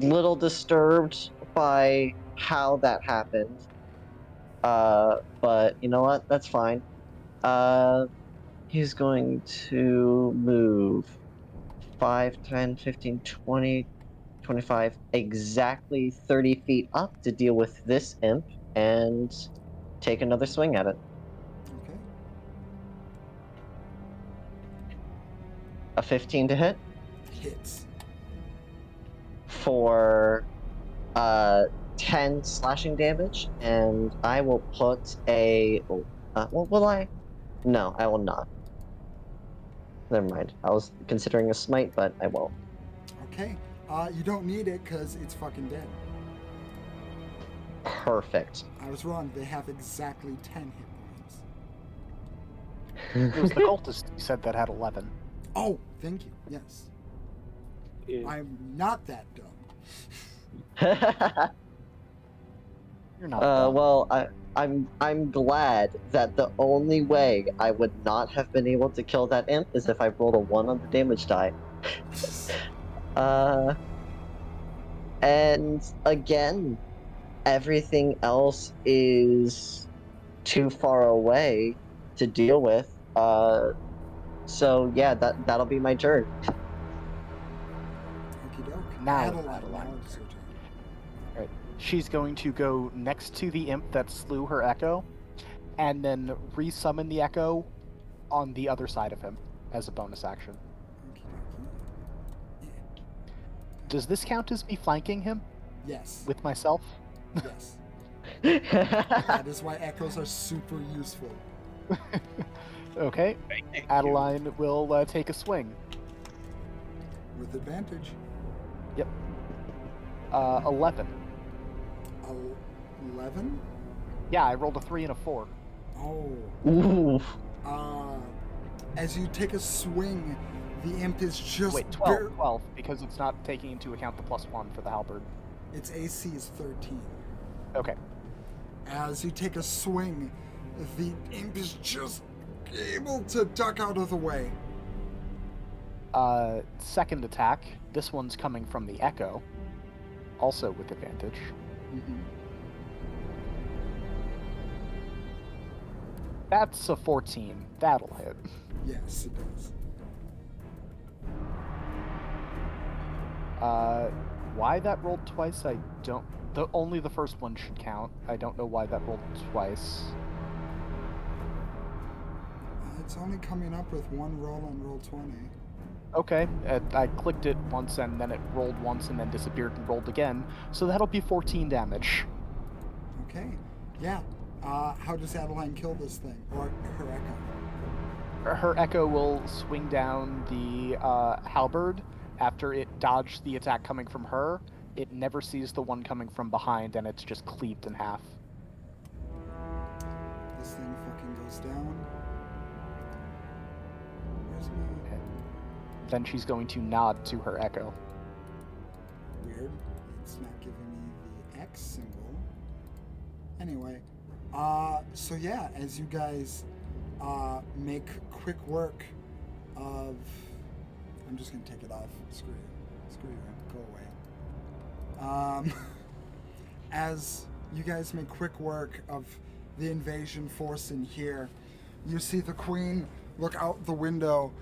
Little disturbed by how that happened. But you know what? That's fine. He's going to move 5, 10, 15, 20, 25, exactly 30 feet up to deal with this imp. and take another swing at it. Okay. A 15 to hit Hits. for 10 slashing damage, and I will put a. Well, will I? No, I will not. Never mind. I was considering a smite, but I won't. Okay. You don't need it because it's fucking dead. Perfect. I was wrong. They have exactly 10 hit points. It was the cultist you said that had 11. Oh, thank you. Yes. Yeah. I'm not that dumb. You're not dumb. Well, I'm glad that the only way I would not have been able to kill that imp is if I rolled a 1 on the damage die. And again, everything else is too far away to deal with. So yeah, that'll be my turn. Okie doke. Now it's Adeline, Adeline. now it's your turn. Right. She's going to go next to the imp that slew her echo, and then resummon the echo on the other side of him as a bonus action. Okie dokie. Does this count as me flanking him Yes. with myself? Yes. That is why echoes are super useful. Okay. Adeline will take a swing. With advantage. 11. 11? Yeah, I rolled a 3 and a 4. Oh. Ooh. As you take a swing, the imp is just Wait, 12, because it's not taking into account the +1 for the halberd. Its AC is 13. Okay. As you take a swing, the imp is just able to duck out of the way. Second attack. This one's coming from the echo, also with advantage. Mm-hmm. That's a 14. That'll hit. Yes, it does. Why that rolled twice, I don't... Only the first one should count. I don't know why that rolled twice. It's only coming up with one roll on roll 20. Okay, I clicked it once and then it rolled once and then disappeared and rolled again, so that'll be 14 damage. Okay. Yeah. How does Adeline kill this thing? Or her echo? Her echo will swing down the halberd after it dodged the attack coming from her. It never sees the one coming from behind, and it's just cleaved in half. This thing fucking goes down. Where's my... Then she's going to nod to her echo. Weird. It's not giving me the X symbol. Anyway. So yeah, as you guys make quick work of... I'm just gonna take it off. Screw you. Screw you. Go away. As you guys make quick work of the invasion force in here, you see the queen look out the window,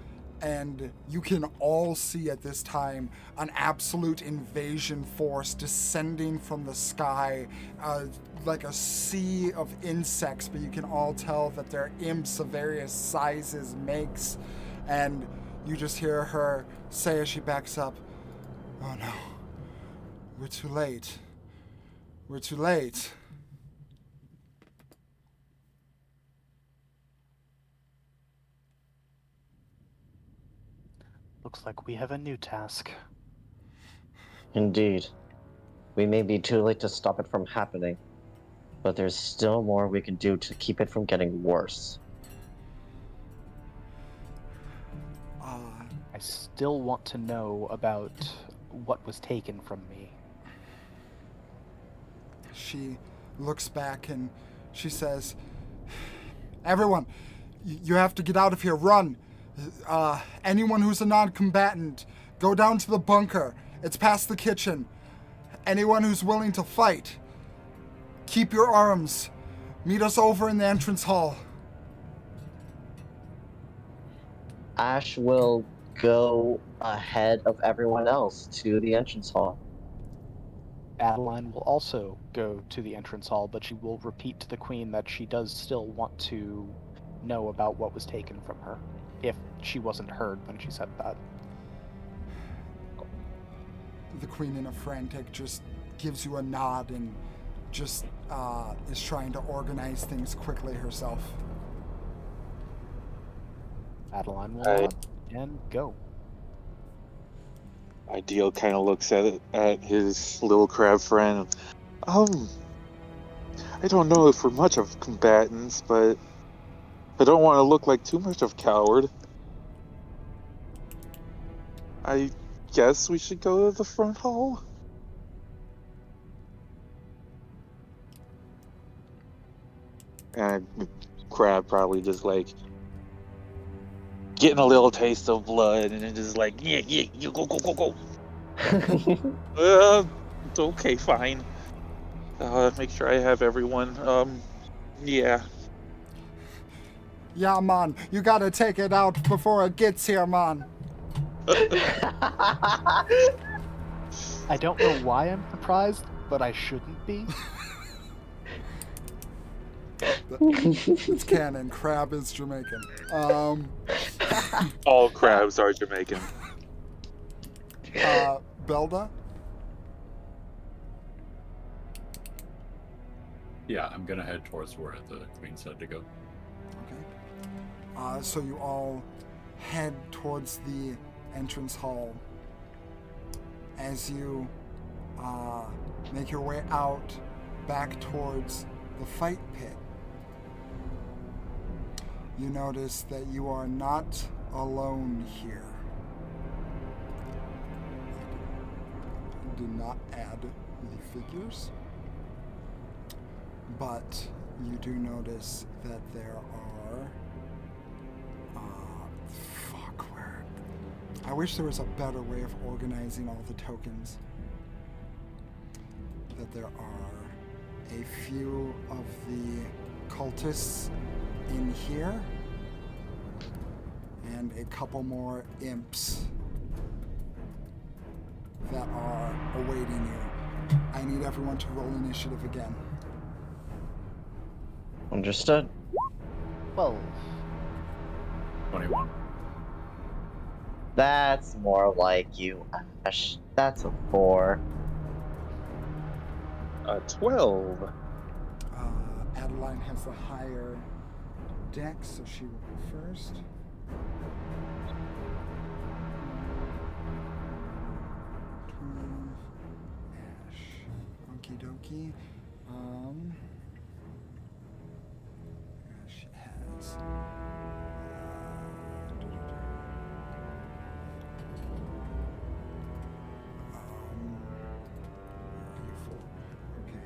and you can all see at this time an absolute invasion force descending from the sky, like a sea of insects, but you can all tell that they're imps of various sizes, makes, and you just hear her say as she backs up, "Oh no, we're too late. We're too late." Looks like we have a new task. Indeed. We may be too late to stop it from happening, but there's still more we can do to keep it from getting worse. I still want to know about what was taken from me. She looks back and she says, "Everyone, you have to get out of here. Run. Anyone who's a non-combatant, go down to the bunker. It's past the kitchen. Anyone who's willing to fight, keep your arms. Meet us over in the entrance hall." Ash will go ahead of everyone else to the entrance hall. Adeline will also go to the entrance hall, but she will repeat to the queen that she does still want to know about what was taken from her, if she wasn't heard when she said that. The queen, in a frantic, just gives you a nod and just is trying to organize things quickly herself. Adeline will Right. nod and go. Ideal kind of looks at his little crab friend. I don't know if we're much of combatants, but I don't want to look like too much of a coward. I guess we should go to the front hall. And crab probably just like getting a little taste of blood, and then just like, yeah, you go. Okay, fine. Make sure I have everyone. Yeah. Yeah, man, you gotta take it out before it gets here, man. I don't know why I'm surprised, but I shouldn't be. It's canon. Crab is Jamaican. All crabs are Jamaican. Belda? Yeah, I'm gonna head towards where the queen said to go. Okay. So you all head towards the entrance hall. As you make your way out back towards the fight pit, you notice that you are not alone here. Do not add the figures, but you do notice that there are where I wish there was a better way of organizing all the tokens. That there are a few of the cultists in here and a couple more imps that are awaiting you. I need everyone to roll initiative again. Understood. 12. 21. That's more like you, Ash. That's a 4. 12. Adeline has the higher dex, so she will go first. Ash. Okie dokie. She has. Okay.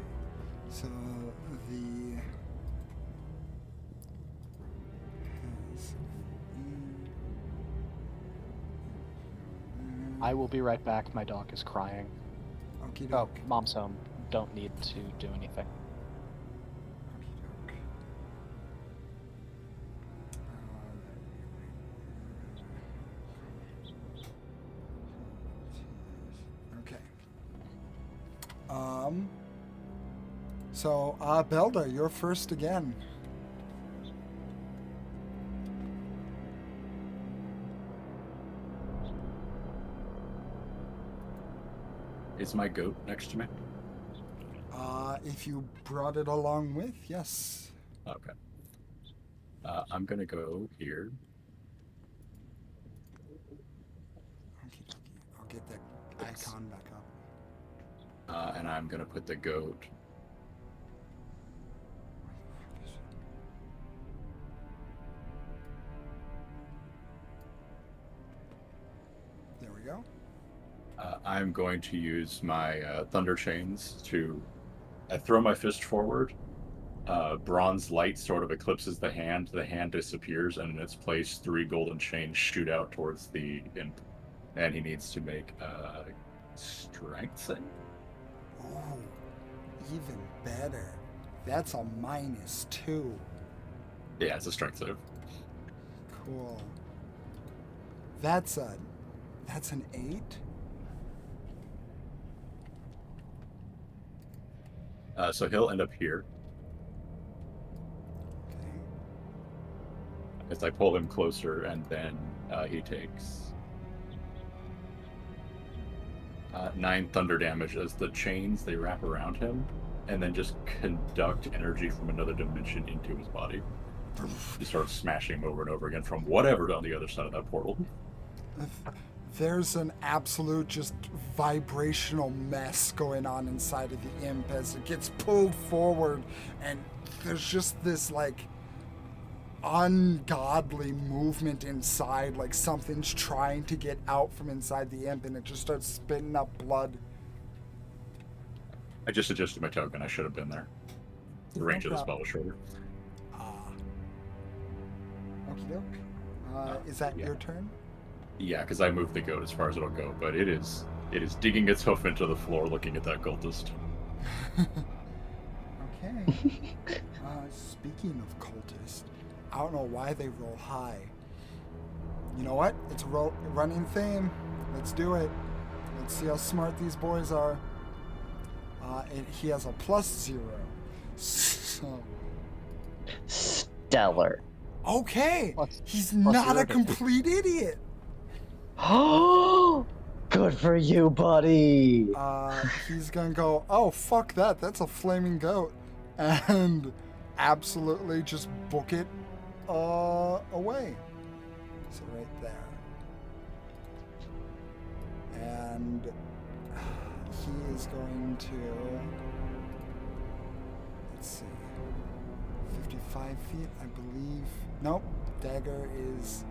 So the. I will be right back. My dog is crying. Okie Oh, doke. mom's home. Don't need to do anything. Okie doke. Okay. So, Belda, you're first again. Is my goat next to me? If you brought it along with, yes. Okay. I'm gonna go here. Okie dokie. I'll get that icon back up. And I'm gonna put the goat. There we go. I'm going to use my thunder chains to. I throw my fist forward. Bronze light sort of eclipses the hand. The hand disappears, and in its place, 3 golden chains shoot out towards the imp. And he needs to make a strength save. Oh, even better. That's a -2. Yeah, it's a strength save. Cool. That's an 8. So he'll end up here. Okay. As I pull him closer, and then he takes 9 thunder damage as the chains they wrap around him, and then just conduct energy from another dimension into his body. He starts smashing him over and over again from whatever's on the other side of that portal. There's an absolute just vibrational mess going on inside of the imp as it gets pulled forward, and there's just this like ungodly movement inside, like something's trying to get out from inside the imp, and it just starts spitting up blood. I just adjusted my token. I should have been there. The range of the spell was shorter. Okie doke. Is that yeah. your turn? Yeah, because I moved the goat as far as it'll go, but it is digging its hoof into the floor looking at that cultist. Okay. Speaking of cultist, I don't know why they roll high. You know what? It's a running theme. Let's do it. Let's see how smart these boys are. He has a +0. So. Stellar. Okay. He's plus not 0 a to complete idiot. Oh, good for you, buddy. He's gonna go, oh, fuck that. That's a flaming goat. And absolutely just book it away. So right there. And he is going to, let's see, 55 feet, I believe. Nope, dagger is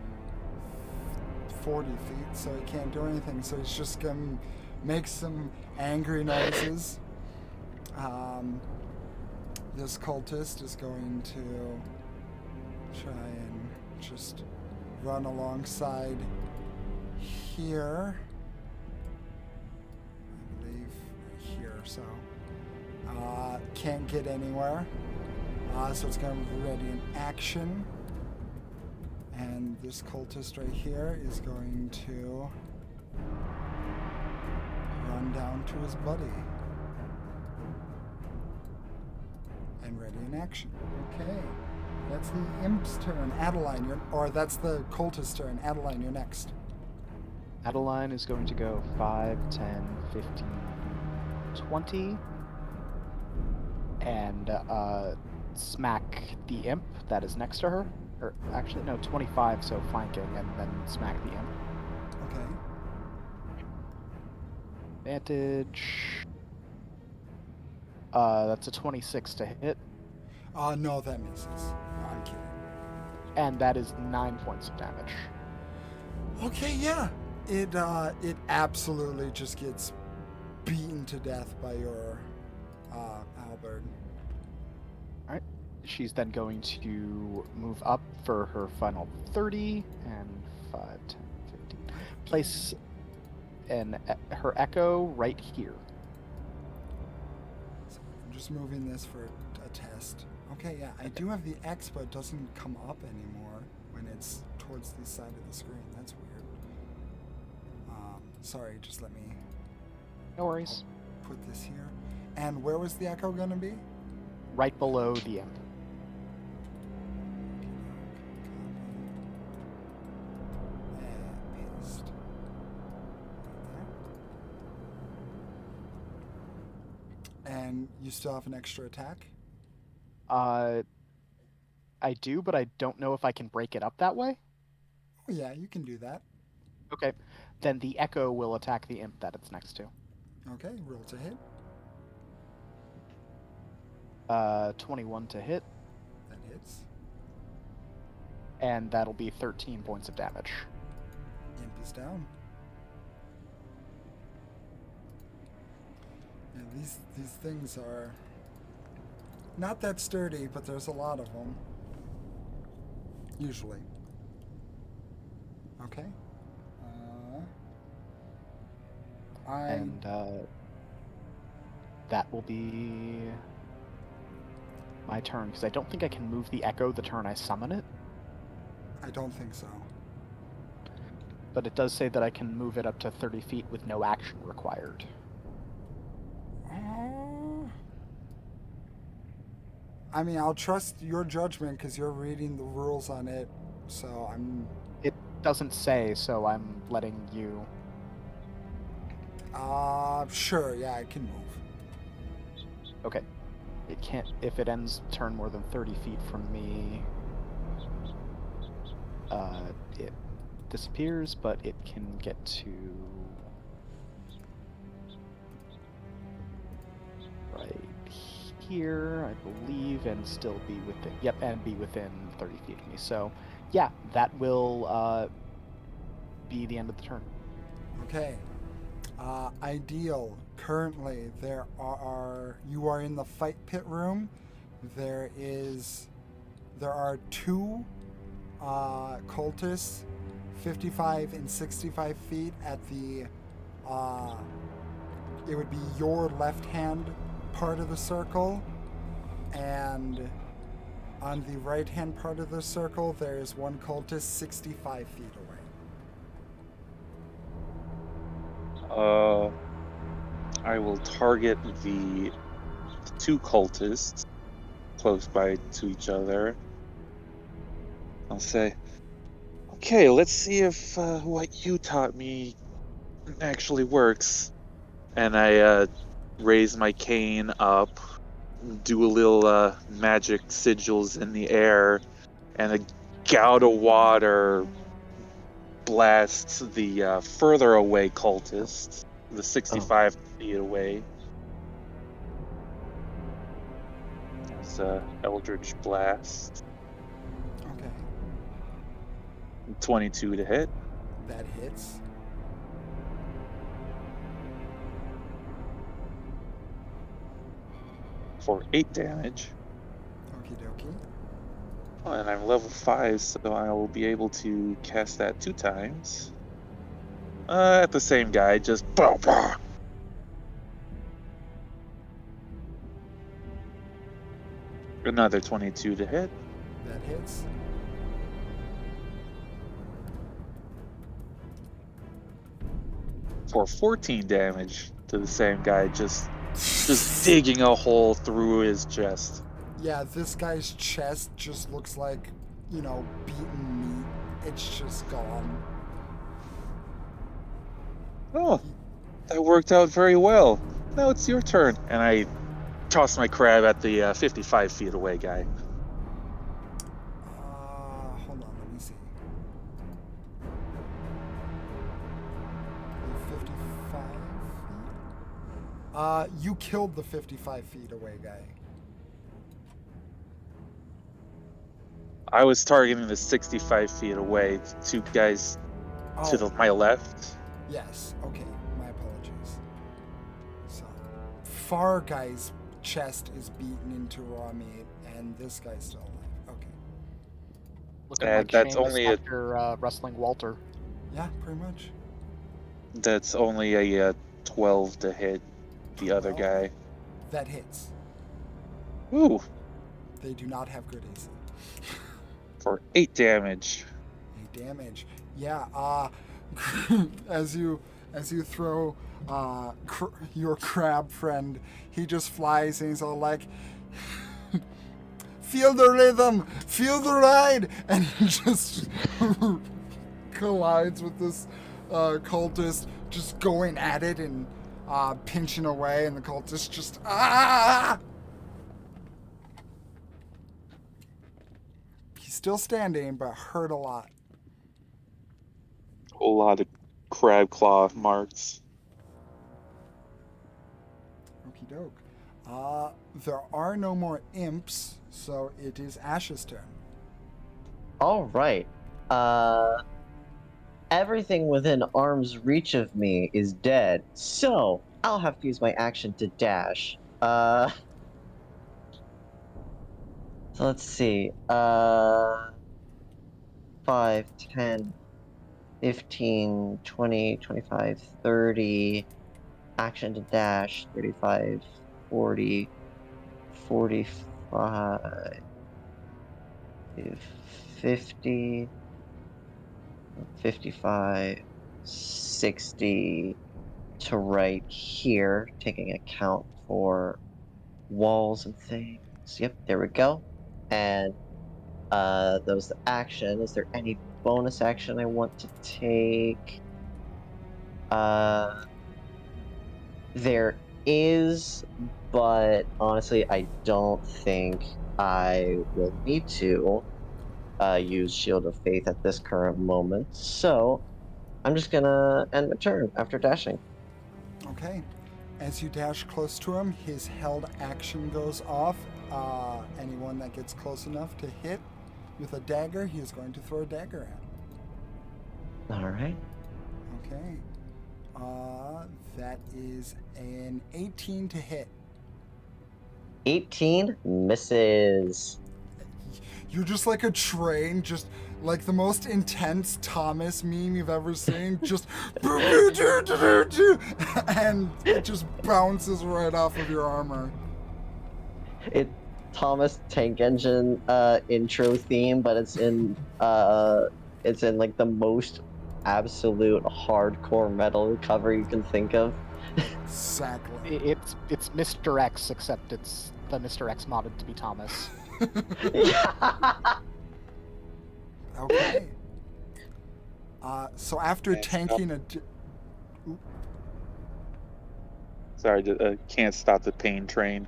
40 feet, so he can't do anything. So he's just going to make some angry noises. This cultist is going to try and just run alongside here. I believe here, so can't get anywhere. So it's going to be ready in action. And this cultist right here is going to run down to his buddy. And ready in action. Okay. That's the imp's turn. Adeline, that's the cultist's turn. Adeline, you're next. Adeline is going to go 5, 10, 15, 20. And smack the imp that is next to her. Or actually, no, 25, so flanking, and then smack the imp. Okay. Advantage. That's a 26 to hit. No, that misses. No, I'm kidding. And that is 9 points of damage. Okay, yeah. It absolutely just gets beaten to death by your halberd. Alright. She's then going to move up for her final 30 and 5, 10, 15. Place her echo right here. So I'm just moving this for a test. Okay, yeah, I do have the X, but it doesn't come up anymore when it's towards the side of the screen. That's weird. Sorry, just let me No worries. put this here. And where was the echo going to be? Right below the imp. And paste. There. And you still have an extra attack? I do, but I don't know if I can break it up that way. Oh, yeah, you can do that. Okay. Then the echo will attack the imp that it's next to. Okay, roll to hit. 21 to hit, That hits. and that'll be 13 points of damage. Imp is down. Yeah, these things are not that sturdy, but there's a lot of them. Usually. Okay. And that will be my turn, because I don't think I can move the echo the turn I summon it. I don't think so. But it does say that I can move it up to 30 feet with no action required. I mean, I'll trust your judgment because you're reading the rules on it. So I'm. It doesn't say, so I'm letting you. Sure. Yeah, I can move. Okay. It can't. If it ends turn more than 30 feet from me, it disappears, but it can get to right here, I believe, and still be within. Yep, and be within 30 feet of me. So, yeah, that will be the end of the turn. Okay. Ideal. Currently, you are in the fight pit room. There are two cultists, 55 and 65 feet at the. It would be your left hand part of the circle, and on the right hand part of the circle, there is one cultist 65 feet away. I will target the two cultists close by to each other. I'll say, okay, let's see if what you taught me actually works. And I raise my cane up, do a little magic sigils in the air, and a gout of water blasts the further away cultists, the 65 feet away. That's Eldritch Blast. Okay. 22 to hit. That hits. For 8 damage. Okie dokie. Oh, and I'm level 5, so I will be able to cast that 2 times. At the same guy, just boom, boom. Another 22 to hit. That hits. For 14 damage to the same guy, just digging a hole through his chest. Yeah, this guy's chest just looks like, beaten meat. It's just gone. Oh, that worked out very well. Now it's your turn. And I toss my crab at the 55 feet away guy. Hold on, let me see. The 55 feet? You killed the 55 feet away guy. I was targeting the 65 feet away, the two guys to my left. Yes, okay, my apologies. So, far guy's chest is beaten into raw meat, and this guy's still alive. Okay. Looking like That's Seamus only after wrestling Walter. Yeah, pretty much. That's only a 12 to hit the other guy. That hits. Ooh. They do not have good AC. For 8 damage. 8 damage. Yeah, as you throw your crab friend, he just flies and he's all like, feel the rhythm, feel the ride, and he just collides with this cultist, just going at it and pinching away, and the cultist just He's still standing, but hurt a lot. A lot of crab claw marks. Okie doke. There are no more imps, so it is Ash's turn. All right. Everything within arm's reach of me is dead, so I'll have to use my action to dash. So let's see. 5, 10, 15, 20, 25, 30. Action to dash. 35, 40, 45, 50, 55, 60 to right here, taking account for walls and things. So yep, there we go. And that was the action. Is there any bonus action I want to take? There is, but honestly, I don't think I will need to use Shield of Faith at this current moment. So I'm just gonna end my turn after dashing. Okay. As you dash close to him, his held action goes off. Anyone that gets close enough to hit with a dagger, he is going to throw a dagger at. All right. Okay. That is an 18 to hit. 18 misses. You're just like a train, just like the most intense Thomas meme you've ever seen. Just and it just bounces right off of your armor. It Thomas Tank Engine intro theme, but it's in like the most absolute hardcore metal cover you can think of. Exactly. It's Mr. X, except it's the Mr. X modded to be Thomas. Okay. So after Can't tanking Sorry, can't stop the pain train.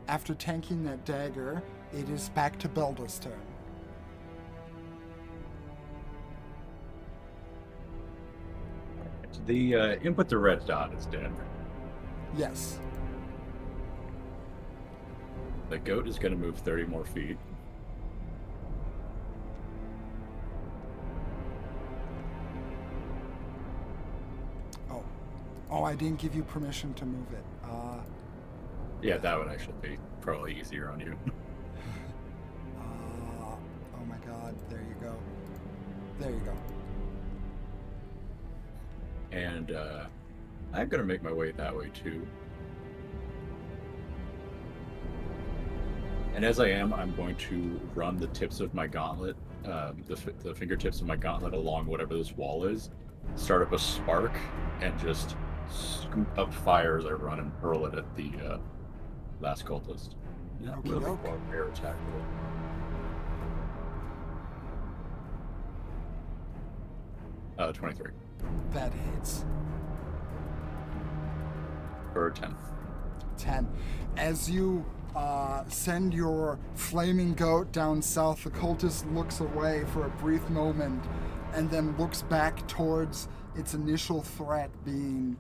after tanking that dagger, it is back to Belda's turn. The input to red dot is dead. Yes. The goat is going to move 30 more feet. Oh, I didn't give you permission to move it. Yeah, that would actually be probably easier on you. Oh my god, there you go. There you go. And I'm going to make my way that way too. And as I am, I'm going to run the tips of my gauntlet, the fingertips of my gauntlet along whatever this wall is, start up a spark, and just scoop up fire as I run and hurl it at the last cultist. Yeah, Okay, really okay. far air attack roll. 23 That hits. for 10. 10. As you send your flaming goat down south, the cultist looks away for a brief moment and then looks back towards its initial threat being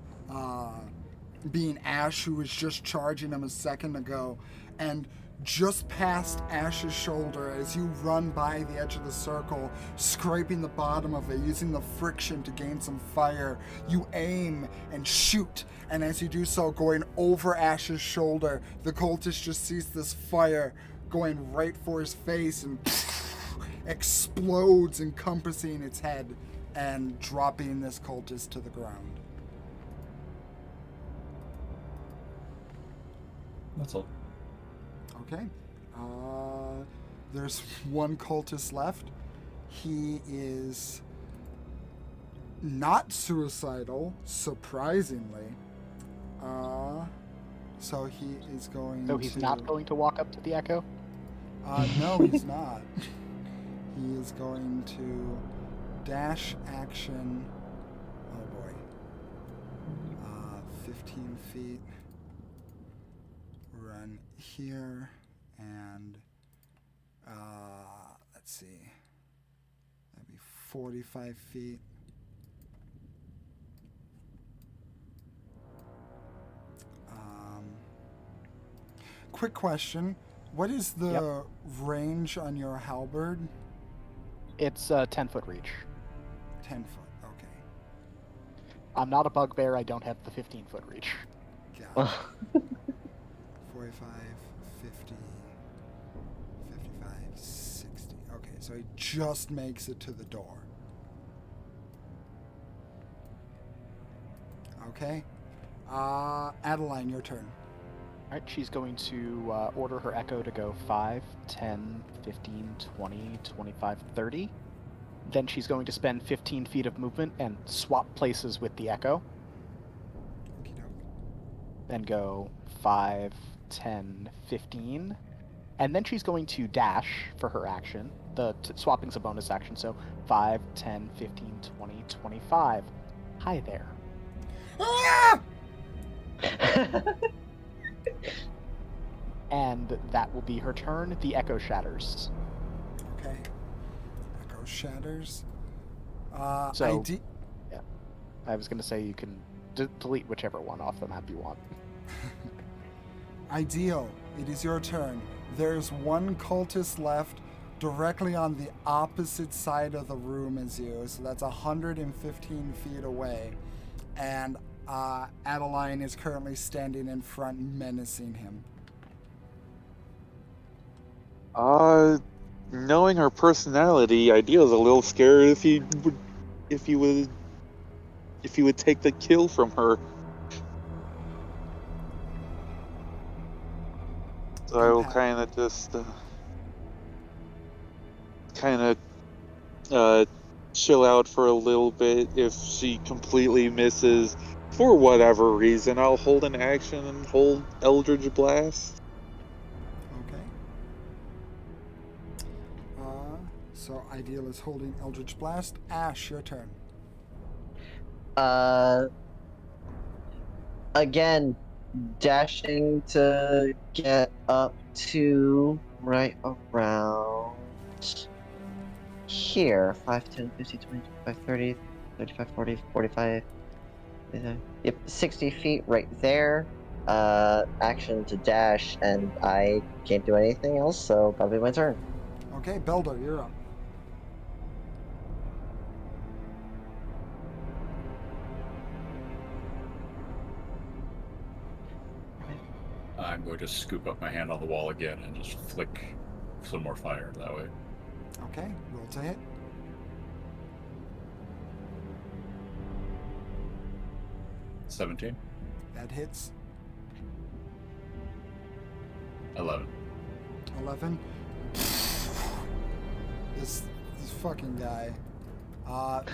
Ash, who was just charging him a second ago. And just past Ash's shoulder, as you run by the edge of the circle, scraping the bottom of it, using the friction to gain some fire, you aim and shoot. And as you do so, going over Ash's shoulder, the cultist just sees this fire going right for his face and explodes, encompassing its head and dropping this cultist to the ground. That's all. Okay. There's one cultist left. He is not suicidal, surprisingly. So he is going So he's to... not going to walk up to the Echo? No, he's not. He is going to dash action... Oh boy. 15 feet. Run here. And let's see, that'd be 45 feet. Quick question, what is the range on your halberd? It's a 10-foot reach. 10 foot, okay. I'm not a bugbear, I don't have the 15-foot reach. Got it. 45, 50, 55, 60. Okay, so he just makes it to the door. Okay. Adeline, your turn. Alright, she's going to order her Echo to go 5, 10, 15, 20, 25, 30. Then she's going to spend 15 feet of movement and swap places with the Echo. Okey-doke. Then go 5, 10, 15. And then she's going to dash for her action. Swapping's a bonus action, so 5, 10, 15, 20, 25. Hi there. Ah! And that will be her turn. The echo shatters. Okay. Echo shatters. So, yeah. I was going to say you can delete whichever one off the map you want. Ideal. It is your turn. There's one cultist left directly on the opposite side of the room as you, so that's 115 feet away. And Adeline is currently standing in front, menacing him. Knowing her personality, Ideal's a little scared if he would take the kill from her. So I will kind of just chill out for a little bit. If she completely misses for whatever reason, I'll hold an action and hold Eldritch Blast. Okay. So Ideal is holding Eldritch Blast. Ash, your turn. Again, dashing to get up to right around here. 5, 10, 15, 20, 25, 30, 35, 40, 45. Yep, 60 feet right there. Action to dash, and I can't do anything else, so probably my turn. Okay, Belder, you're up. I'm going to scoop up my hand on the wall again and just flick some more fire that way. Okay, roll to hit. 17. That hits. 11. 11. This fucking guy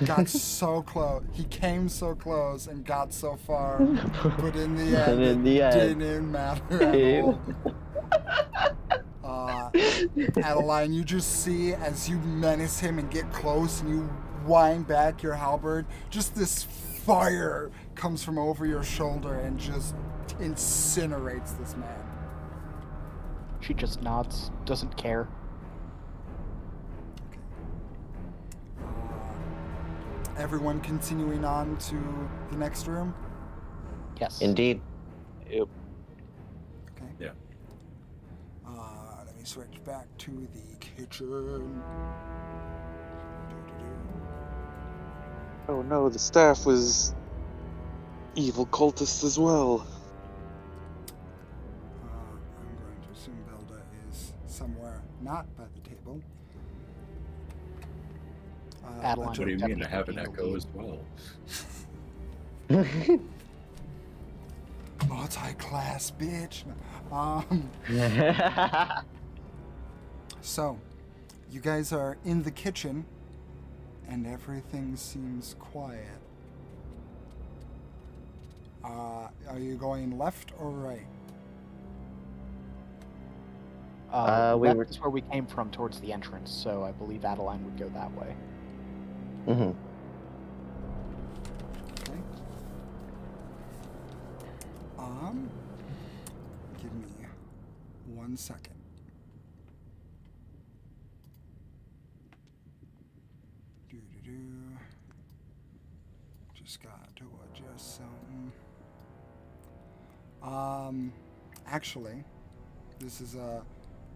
got so close. He came so close and got so far, but in the end, in the end, didn't matter at all. Adeline, you just see as you menace him and get close and you wind back your halberd, just this fire comes from over your shoulder and just incinerates this man. She just nods, doesn't care. Everyone continuing on to the next room? Yes. Indeed. Yep. Okay. Yeah. Let me switch back to the kitchen. Oh no, the staff was evil cultists as well. I'm going to assume Belda is somewhere not by the table. Adeline. What do you mean? I have an Definitely echo as well. Multi-class, bitch. So, you guys are in the kitchen, and everything seems quiet. Are you going left or right? Left is where we came from towards the entrance, so I believe Adeline would go that way. Mm-hmm. Okay. Give me 1 second. Just got to adjust something. Actually, this is a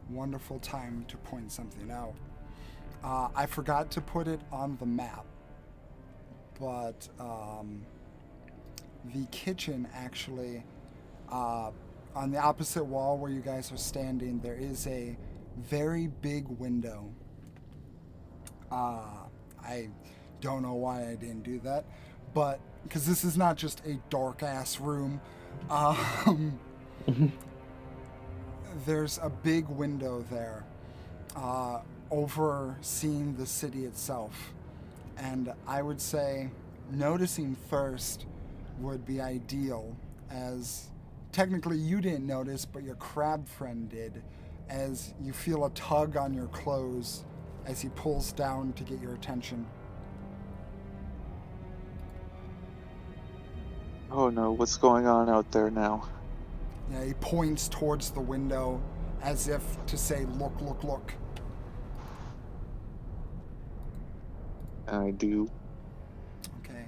wonderful time to point something out. I forgot to put it on the map, but the kitchen actually, on the opposite wall where you guys are standing, there is a very big window. I don't know why I didn't do that, but because this is not just a dark ass room. There's a big window there, overseeing the city itself. And I would say noticing first would be ideal, as technically you didn't notice, but your crab friend did, as you feel a tug on your clothes as he pulls down to get your attention. Oh no, what's going on out there now? Yeah, he points towards the window as if to say, look, look, look. And I do. Okay.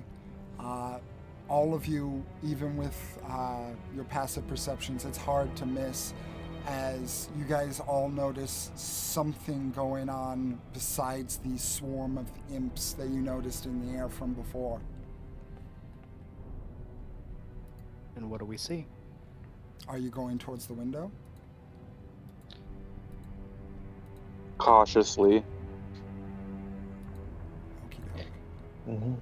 All of you, even with your passive perceptions, it's hard to miss as you guys all notice something going on besides the swarm of imps that you noticed in the air from before. And what do we see? Are you going towards the window? Cautiously. Okie doke. Mm-hmm.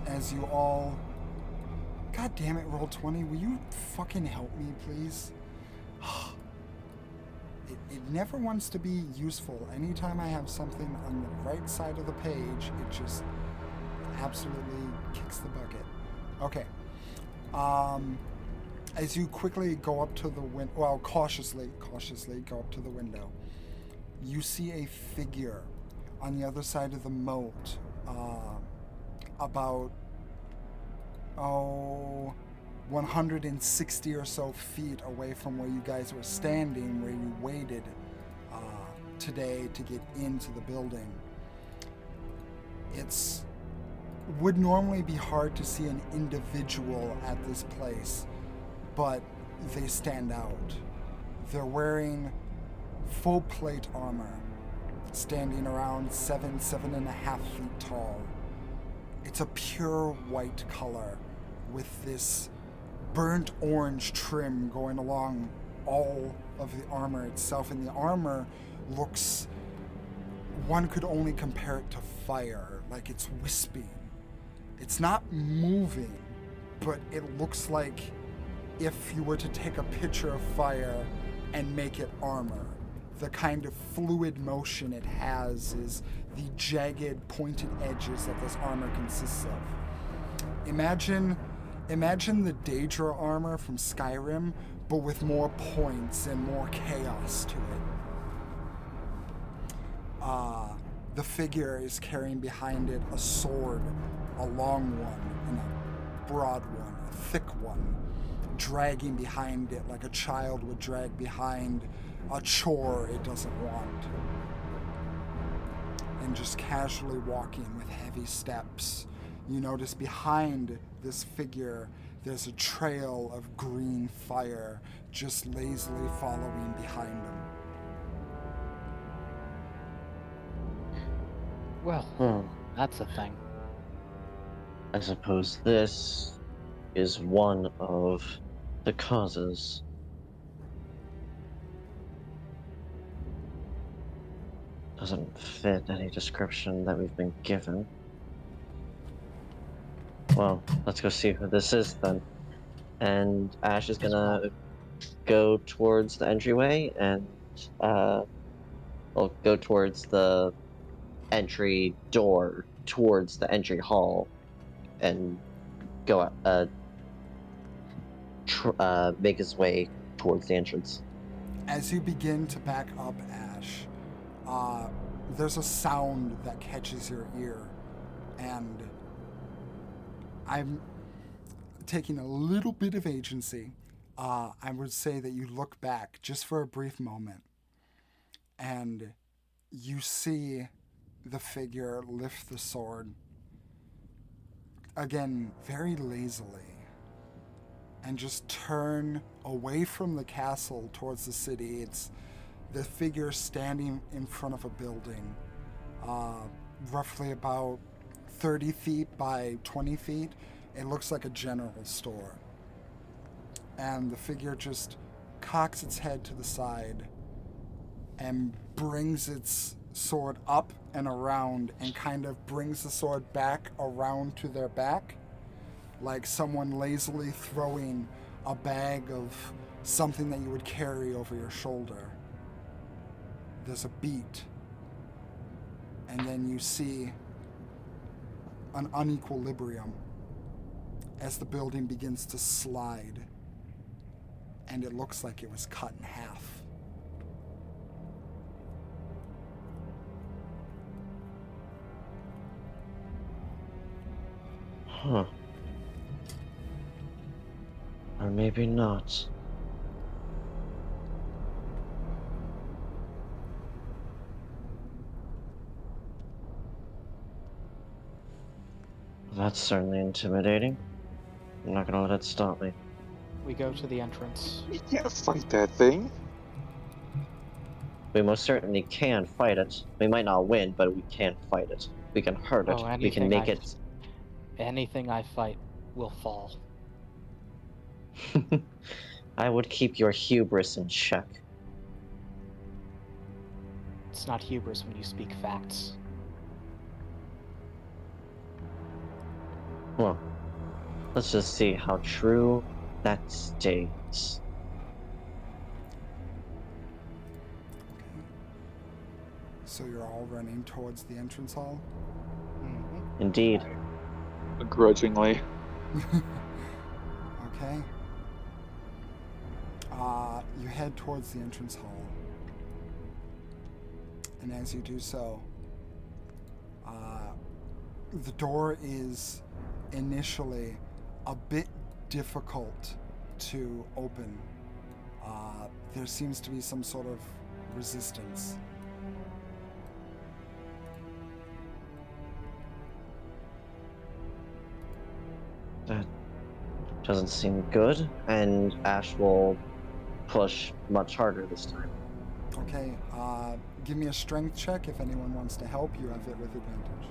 As you all... God damn it, Roll20, will you fucking help me, please? It never wants to be useful. Anytime I have something on the right side of the page, it just absolutely kicks the bucket. Okay. As you quickly go up to the window, well, cautiously go up to the window, you see a figure on the other side of the moat, about 160 or so feet away from where you guys were standing, where you waited today to get into the building. It's would normally be hard to see an individual at this place, but they stand out. They're wearing full plate armor, standing around 7.5 feet tall. It's a pure white color with this burnt orange trim going along all of the armor itself, and the armor looks, one could only compare it to fire, like it's wisping. It's not moving, but it looks like if you were to take a picture of fire and make it armor. The kind of fluid motion it has is the jagged, pointed edges that this armor consists of. Imagine the Daedra armor from Skyrim, but with more points and more chaos to it. The figure is carrying behind it a sword, a long one and a broad one, a thick one, dragging behind it like a child would drag behind a chore it doesn't want. And just casually walking with heavy steps. You notice behind this figure, there's a trail of green fire just lazily following behind him. Well, that's a thing. I suppose this is one of the causes. Doesn't fit any description that we've been given. Well, let's go see who this is then. And Ash is gonna go towards the entryway and go towards the entry door, towards the entry hall, and go make his way towards the entrance. As you begin to back up, Ash, there's a sound that catches your ear, and I'm taking a little bit of agency. I would say that you look back just for a brief moment, and you see the figure lift the sword, again, very lazily, and just turn away from the castle towards the city. It's the figure standing in front of a building, roughly about 30 feet by 20 feet. It looks like a general store. And the figure just cocks its head to the side and brings its sword up and around and kind of brings the sword back around to their back, like someone lazily throwing a bag of something that you would carry over your shoulder. There's a beat, and then you see an unequilibrium, as the building begins to slide, and it looks like it was cut in half. Huh. Or maybe not. That's certainly intimidating. I'm not gonna let it stop me. We go to the entrance. You can't fight that thing. We most certainly can fight it. We might not win, but we can fight it. We can hurt it. Oh, We can make it. anything I fight will fall. I would keep your hubris in check. It's not hubris when you speak facts. Well, let's just see how true that stays. So you're all running towards the entrance hall? Mm-hmm. Indeed. Begrudgingly. Okay. You head towards the entrance hall. And as you do so, the door is initially a bit difficult to open. There seems to be some sort of resistance. That doesn't seem good, and Ash will push much harder this time. Okay, give me a strength check. If anyone wants to help, you have it with advantage.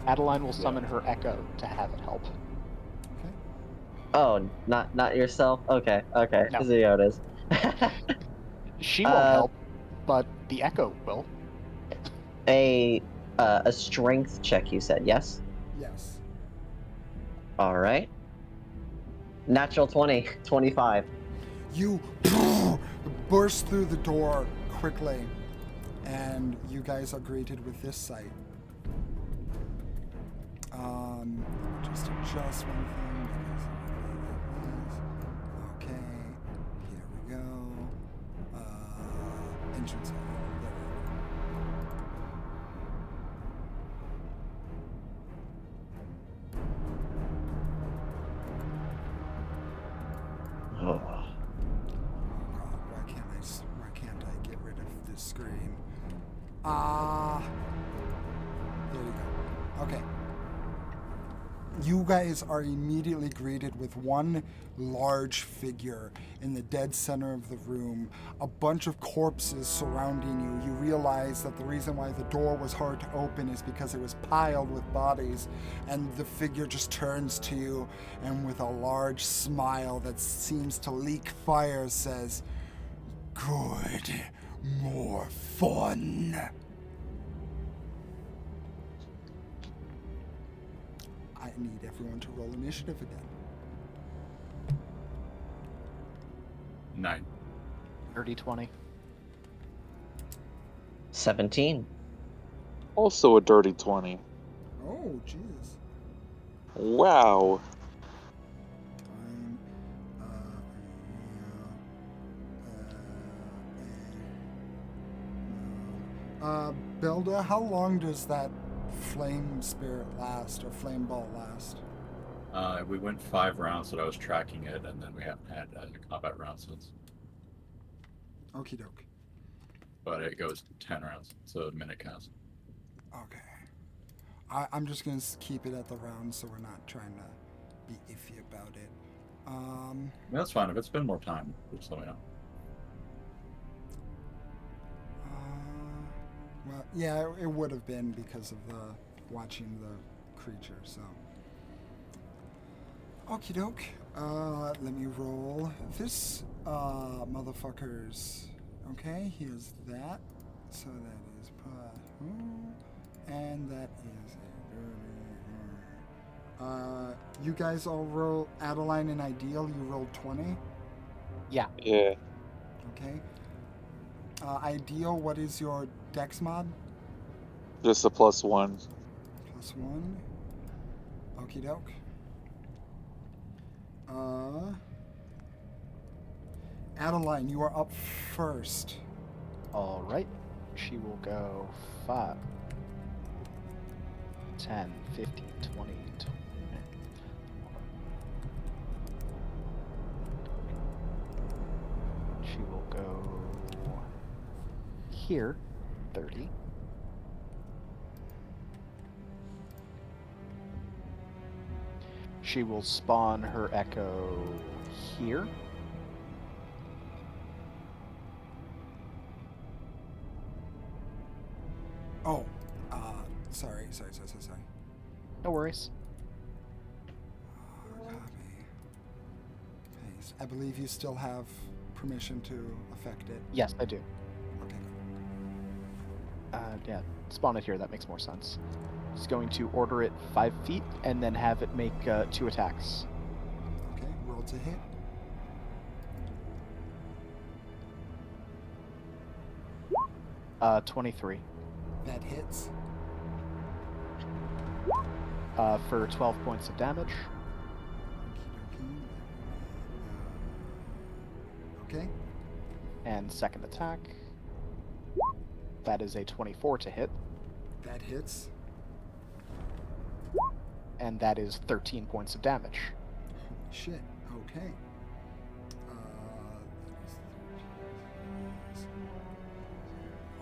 Adeline will summon her echo to have it help. Okay. Oh, not yourself? Okay, okay. No. I see how it is. She won't help, but the echo will. A strength check, you said, yes? Yes. Alright. Natural 20, 25. You burst through the door quickly, and you guys are greeted with this sight. Just adjust one thing because okay, here we go. Entrance. Oh. God, why can't I get rid of this screen? There you go. Okay. You guys are immediately greeted with one large figure in the dead center of the room, a bunch of corpses surrounding you. You realize that the reason why the door was hard to open is because it was piled with bodies, and the figure just turns to you and with a large smile that seems to leak fire says, "Good, more fun." I need everyone to roll initiative again. 9. Dirty 20. 17. Also a dirty 20. Oh, jeez. Wow. Belda, how long does that flame spirit last, or flame ball last? We went 5 rounds that I was tracking it, and then we haven't had a combat round since. Okie doke. But it goes 10 rounds, so a minute cast. Okay. I'm just going to keep it at the round so we're not trying to be iffy about it. That's fine. If it's been more time, just let me know. Well, yeah, it would have been because of the watching the creature, so. Okie doke. Let me roll this, motherfuckers. Okay, here's that. So that is and that is you guys all roll Adeline and Ideal. You rolled 20. Yeah. Yeah. Okay. Ideal, what is your dex mod? Just a +1. +1. Okie doke. Adeline, you are up first. All right. She will go 5, 10, 15, 20. She will go here, 30. She will spawn her echo here. Oh, sorry. No worries. Copy. Paste. I believe you still have permission to affect it. Yes, I do. Okay. Yeah, spawn it here. That makes more sense. Just going to order it 5 feet and then have it make 2 attacks. Okay, roll to hit. Uh, 23. That hits. For 12 points of damage. Okay. And second attack. That is a 24 to hit. That hits. And that is 13 points of damage. Holy shit. Okay.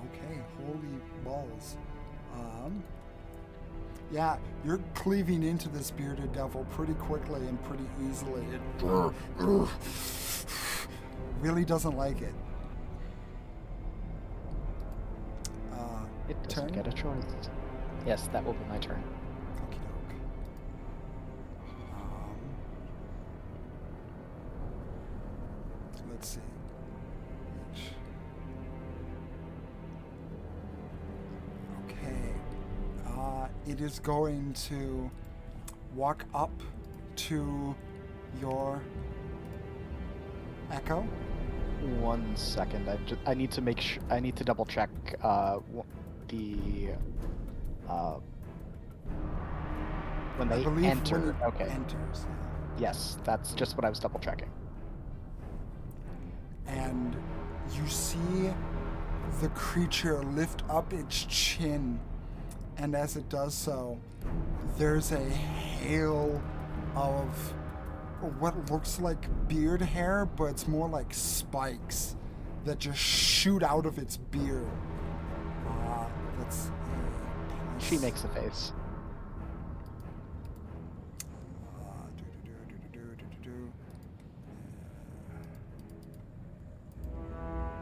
Okay, holy balls. Yeah, you're cleaving into this bearded devil pretty quickly and pretty easily. It really doesn't like it. It doesn't Turn? get a choice. Yes, that will be my turn. Okie doke. Let's see. Okay. It is going to walk up to your echo. 1 second. I need to make sure. I need to double check the when I they believe enter. when it Okay. enters. Yes, that's just what I was double checking. And you see the creature lift up its chin, and as it does so, there's a hail of what looks like beard hair, but it's more like spikes that just shoot out of its beard. That's She makes a face.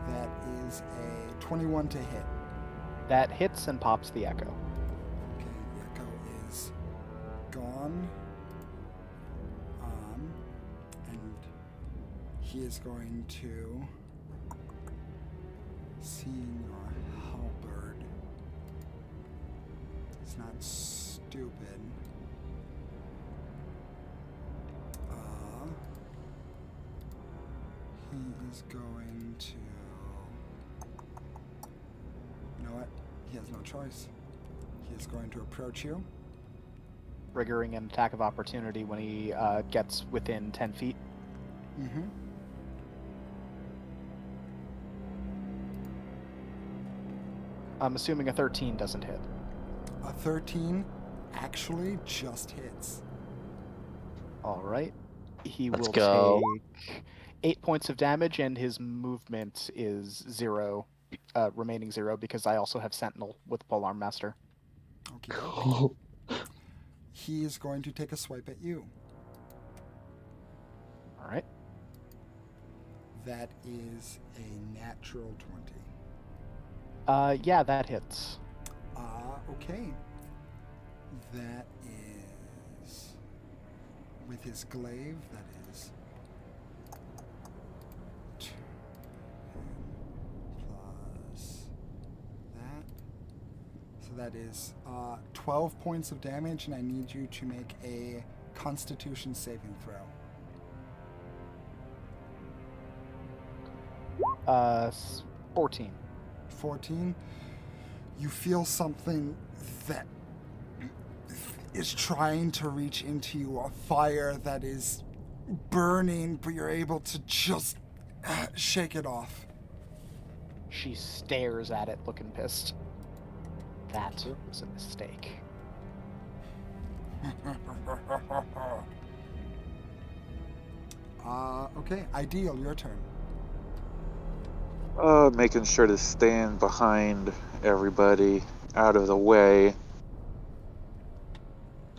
That is a 21 to hit. That hits and pops the echo. Okay, the echo is gone. And he is going to, seeing your halberd, it's not stupid. He is going to, you know what? He has no choice. He is going to approach you. Triggering an attack of opportunity when he gets within 10 feet. Mm-hmm. I'm assuming a 13 doesn't hit. A 13 actually just hits. All right. He Let's will go. take 8 points of damage, and his movement is 0, remaining 0, because I also have Sentinel with Polearm Master. Okay, doke. He is going to take a swipe at you. All right. That is a natural 20. Yeah, that hits. Okay. That is, with his glaive, that is 10 plus that. So that is 12 points of damage, and I need you to make a Constitution saving throw. 14. 14. You feel something that is trying to reach into you, a fire that is burning, but you're able to just shake it off. She stares at it, looking pissed. That was a mistake. Okay, Ideal, your turn. Making sure to stand behind everybody, out of the way.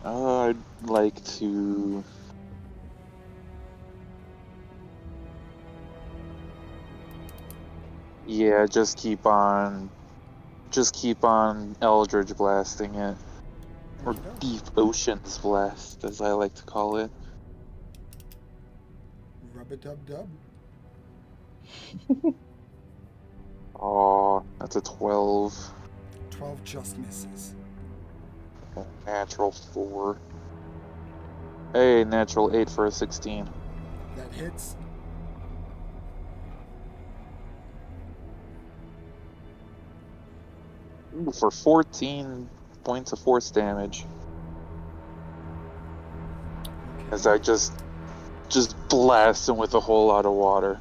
I'd like to... Yeah, just keep on Eldritch blasting it. Or Okey-doke. Deep Oceans Blast, as I like to call it. Rub-a-dub-dub. Oh, that's a 12. 12 just misses. Natural 4. Hey, natural 8 for a 16. That hits. Ooh, for 14 points of force damage. As I just blast him with a whole lot of water.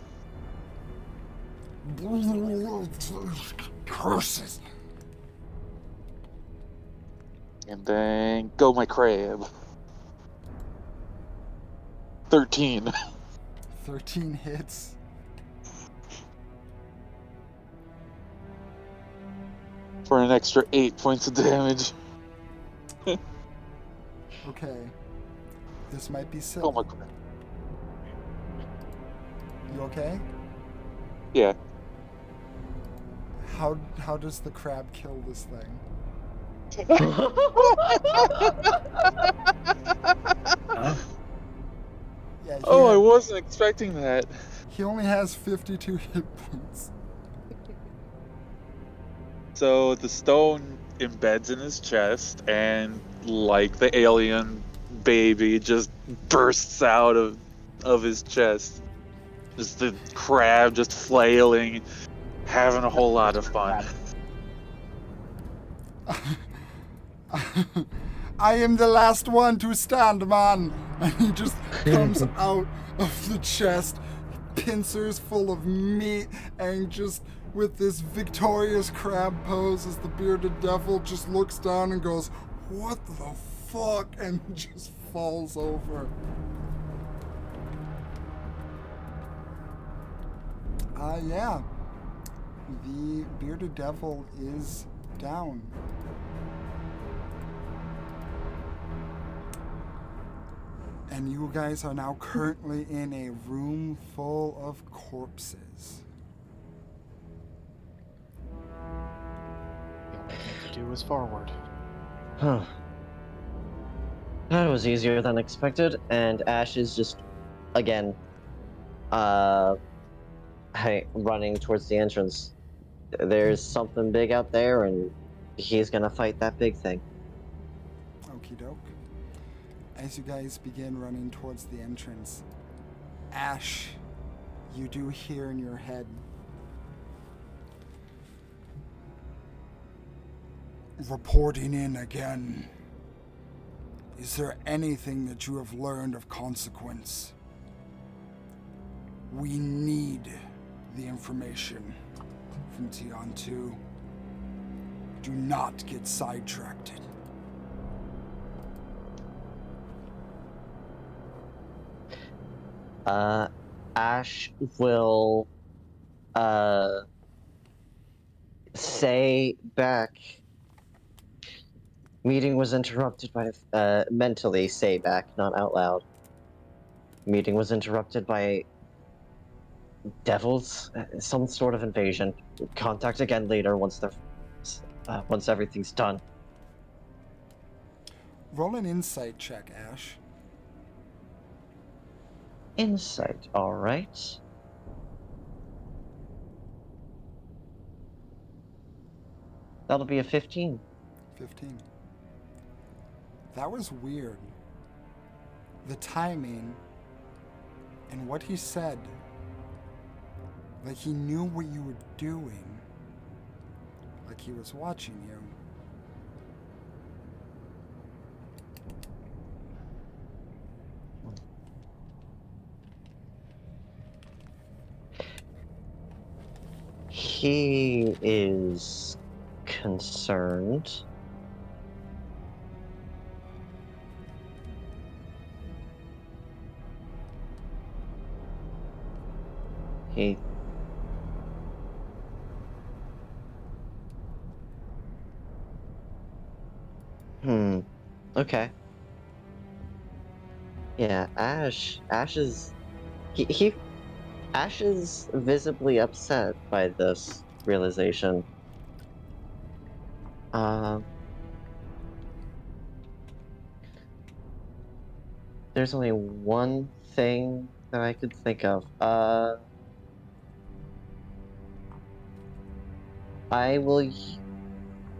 Curses. And then go my crab. 13. 13 hits. For an extra 8 points of damage. Okay. This might be Go silly. my crab. You okay? Yeah. How does the crab kill this thing? Huh? Yeah, Oh, I wasn't expecting that. he only has 52 hit points. So the stone embeds in his chest, and like the alien baby just bursts out of his chest. Just the crab just flailing, having a whole lot of fun. I am the last one to stand, man. And he just comes out of the chest, pincers full of meat, and just with this victorious crab pose as the bearded devil just looks down and goes, "What the fuck?" and just falls over. Yeah. The bearded devil is down. And you guys are now currently in a room full of corpses. The only thing to do is forward. Huh. That was easier than expected, and Ash is just, again, running towards the entrance. There's something big out there, and he's gonna fight that big thing. Okie doke. As you guys begin running towards the entrance, Ash, you do hear in your head, "Reporting in again. Is there anything that you have learned of consequence? We need the information from Tion 2. Do not get sidetracked." Ash will, say back. Meeting was interrupted by, mentally say back, not out loud. Meeting was interrupted by devils, some sort of invasion. Contact again later once once everything's done. Roll an insight check, Ash. Insight, alright. That'll be a 15. 15. That was weird. The timing and what he said, like he knew what you were doing, like he was watching you. He is concerned. He Okay. Yeah, Ash is he Ash is visibly upset by this realization. Um there's only one thing that I could think of. I will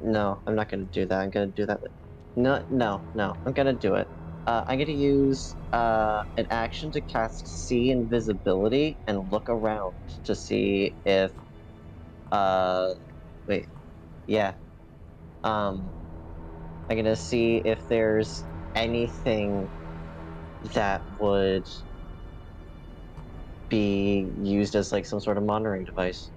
No, I'm not gonna do that. I'm gonna do that. No. I'm gonna do it. I'm gonna use an action to cast See Invisibility and look around to see if uh wait, yeah. Um, I'm gonna see if there's anything that would be used as like some sort of monitoring device.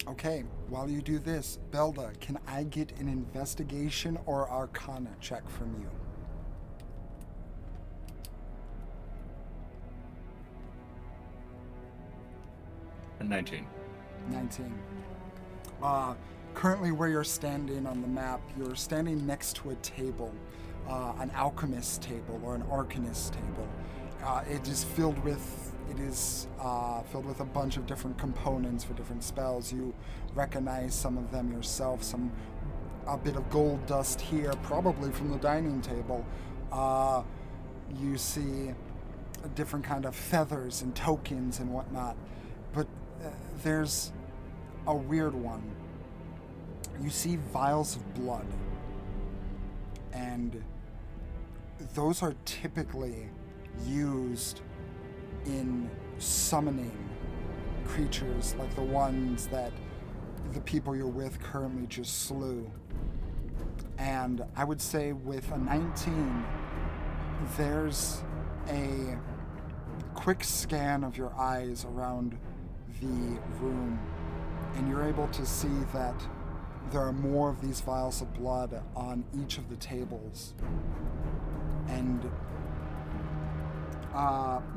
Okay, while you do this, Belda, can I get an investigation or arcana check from you? And 19. 19. Currently, where you're standing on the map, you're standing next to a table, an alchemist table or an arcanist table. It is filled with a bunch of different components for different spells. You recognize some of them yourself. A bit of gold dust here, probably from the dining table. You see different kind of feathers and tokens and whatnot. But there's a weird one. You see vials of blood, and those are typically used in summoning creatures like the ones that the people you're with currently just slew. And I would say with a 19, there's a quick scan of your eyes around the room, and you're able to see that there are more of these vials of blood on each of the tables. And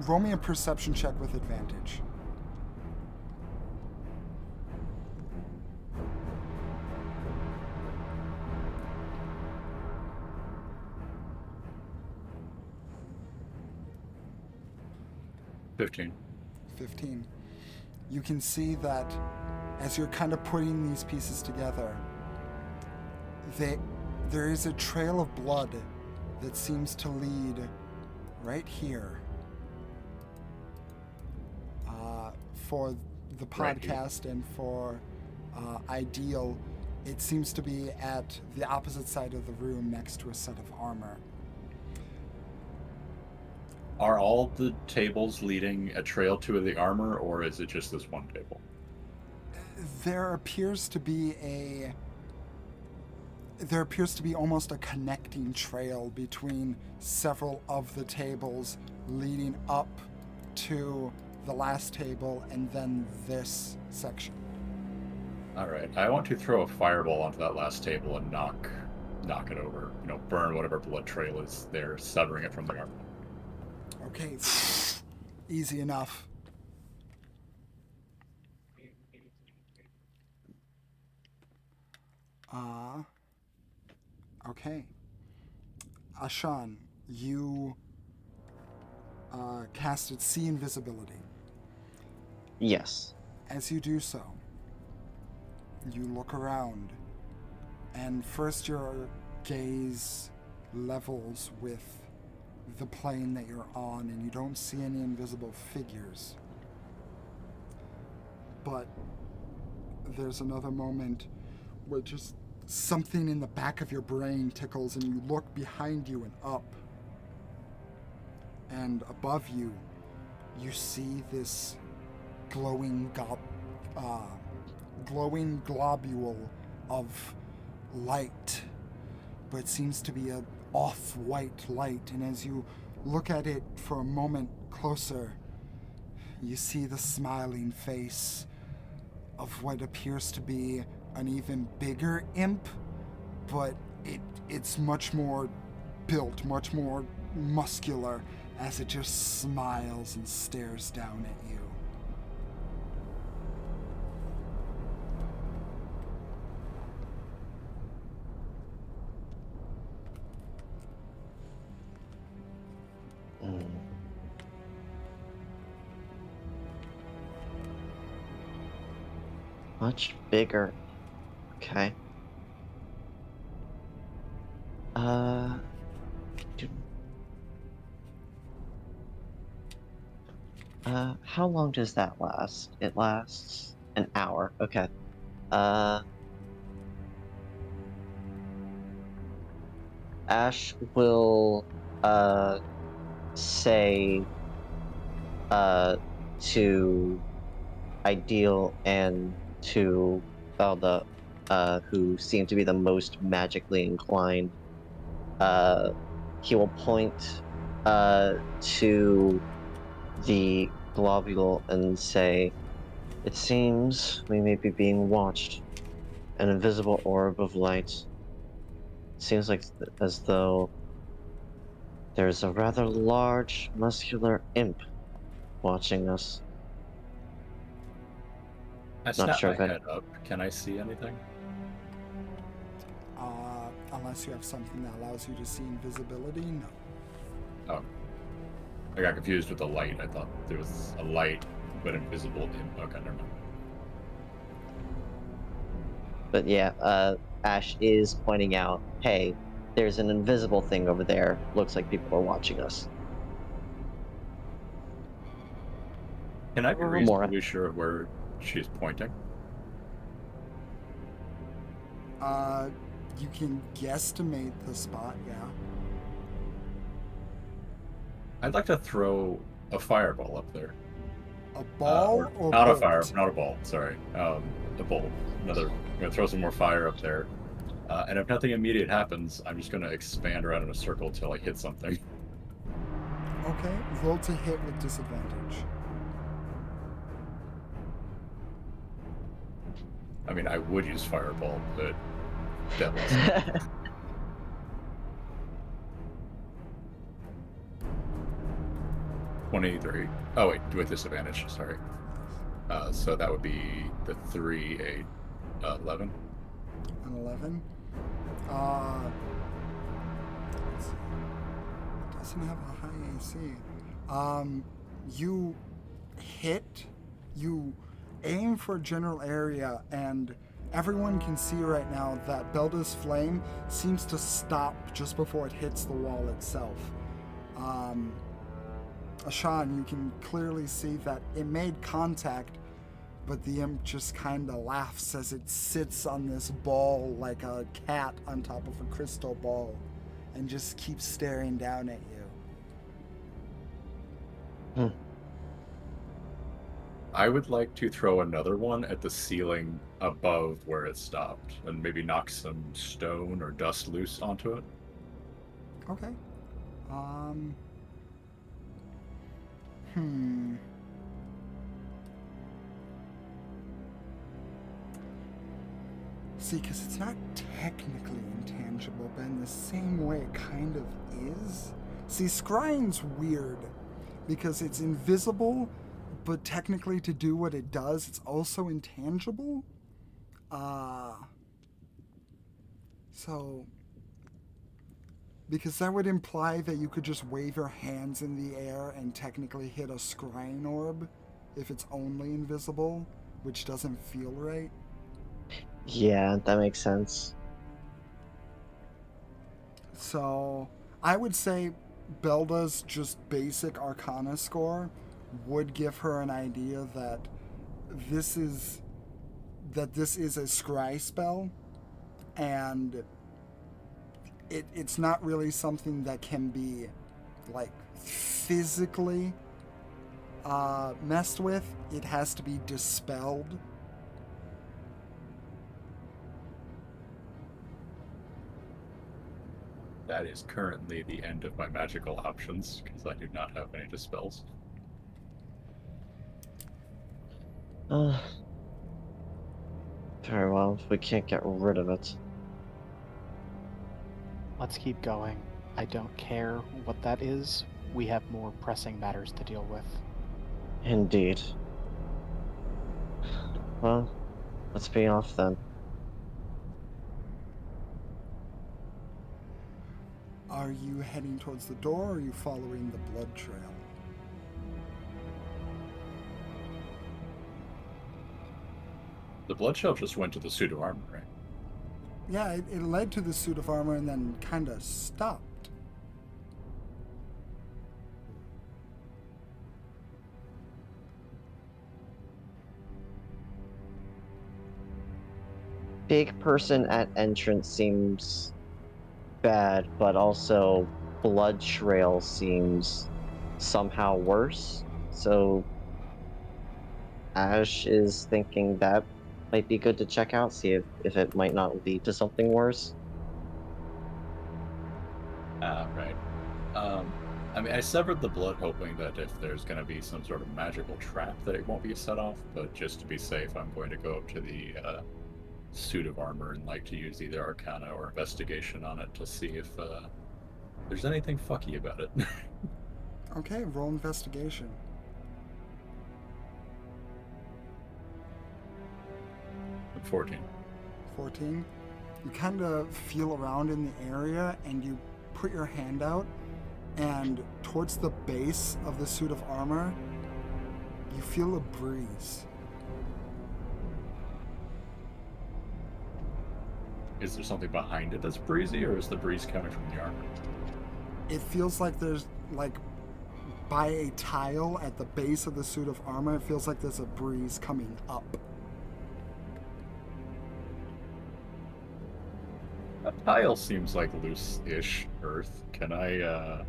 roll me a perception check with advantage. $15. 15. You can see that as you're kind of putting these pieces together, there is a trail of blood that seems to lead right here. For the Right here. podcast and for Ideal, it seems to be at the opposite side of the room next to a set of armor. Are all the tables leading a trail to the armor, or is it just this one table? There appears to be almost a connecting trail between several of the tables leading up to the last table and then this section. All right. I want to throw a fireball onto that last table and knock it over. Burn whatever blood trail is there, severing it from the armor. Okay, easy enough. Okay. Ashan, you casted See Invisibility. Yes. As you do so, you look around, and first your gaze levels with the plane that you're on, and you don't see any invisible figures. But there's another moment where just something in the back of your brain tickles, and you look behind you and up. And above you, you see this glowing globule of light, but it seems to be an off-white light. And as you look at it for a moment closer, you see the smiling face of what appears to be an even bigger imp, but it's much more built, much more muscular, as it just smiles and stares down at you. Hmm. Much bigger. Okay. do- how long does that last? It lasts an hour. Okay. Uh, Ash will, say, to Ideal and to Felda, who seem to be the most magically inclined, uh, he will point, to the globule and say, "It seems we may be being watched. An invisible orb of light. Seems like as though there's a rather large, muscular imp watching us. I Not snap sure my if it. head up. Can I see anything? Unless you have something that allows you to see invisibility, no. Oh. I got confused with the light. I thought there was a light, but invisible in. Okay, never mind. But yeah, Ash is pointing out, hey, there's an invisible thing over there. Looks like people are watching us. Can I be Remora. reasonably sure of where she's pointing? You can guesstimate the spot, yeah. I'd like to throw a fireball up there. A ball or not bolt? not a ball. Sorry, a bolt. I'm gonna throw some more fire up there, and if nothing immediate happens, I'm just gonna expand around in a circle till I hit something. Okay, roll to hit with disadvantage. I mean, I would use fireball, but devils. 23. Oh wait, with disadvantage. Sorry. So that would be the 3, 8, 11. An 11. Let's see. It doesn't have a high AC. You hit, you aim for a general area, and everyone can see right now that Belda's flame seems to stop just before it hits the wall itself. Ashan, you can clearly see that it made contact, but the imp just kind of laughs as it sits on this ball like a cat on top of a crystal ball and just keeps staring down at you. I would like to throw another one at the ceiling above where it stopped and maybe knock some stone or dust loose onto it. Okay. See, because it's not technically intangible, but in the same way it kind of is. See, scrying's weird because it's invisible, but technically to do what it does, it's also intangible. So, because that would imply that you could just wave your hands in the air and technically hit a scrying orb if it's only invisible, which doesn't feel right. Yeah, that makes sense. So, I would say Belda's just basic Arcana score would give her an idea that this is a scry spell, and it's not really something that can be like physically messed with. It has to be dispelled. That is currently the end of my magical options because I do not have any dispels. Very well, if we can't get rid of it. Let's keep going. I don't care what that is. We have more pressing matters to deal with. Indeed. Well, let's be off then. Are you heading towards the door, or are you following the blood trail? The blood trail just went to the suit of armor, right? Yeah, it led to the suit of armor and then kind of stopped. Big person at entrance seems bad, but also blood trail seems somehow worse. So Ash is thinking that might be good to check out, see if it might not lead to something worse. Right. I mean, I severed the blood hoping that if there's going to be some sort of magical trap that it won't be set off, but just to be safe, I'm going to go up to the suit of armor and like to use either Arcana or Investigation on it to see if there's anything fucky about it. Okay, roll investigation. 14. 14. You kind of feel around in the area and you put your hand out, and towards the base of the suit of armor, you feel a breeze. Is there something behind it that's breezy, or is the breeze coming from the armor? It feels like there's, like, by a tile at the base of the suit of armor, it feels like there's a breeze coming up. A tile seems like loose-ish earth. Can I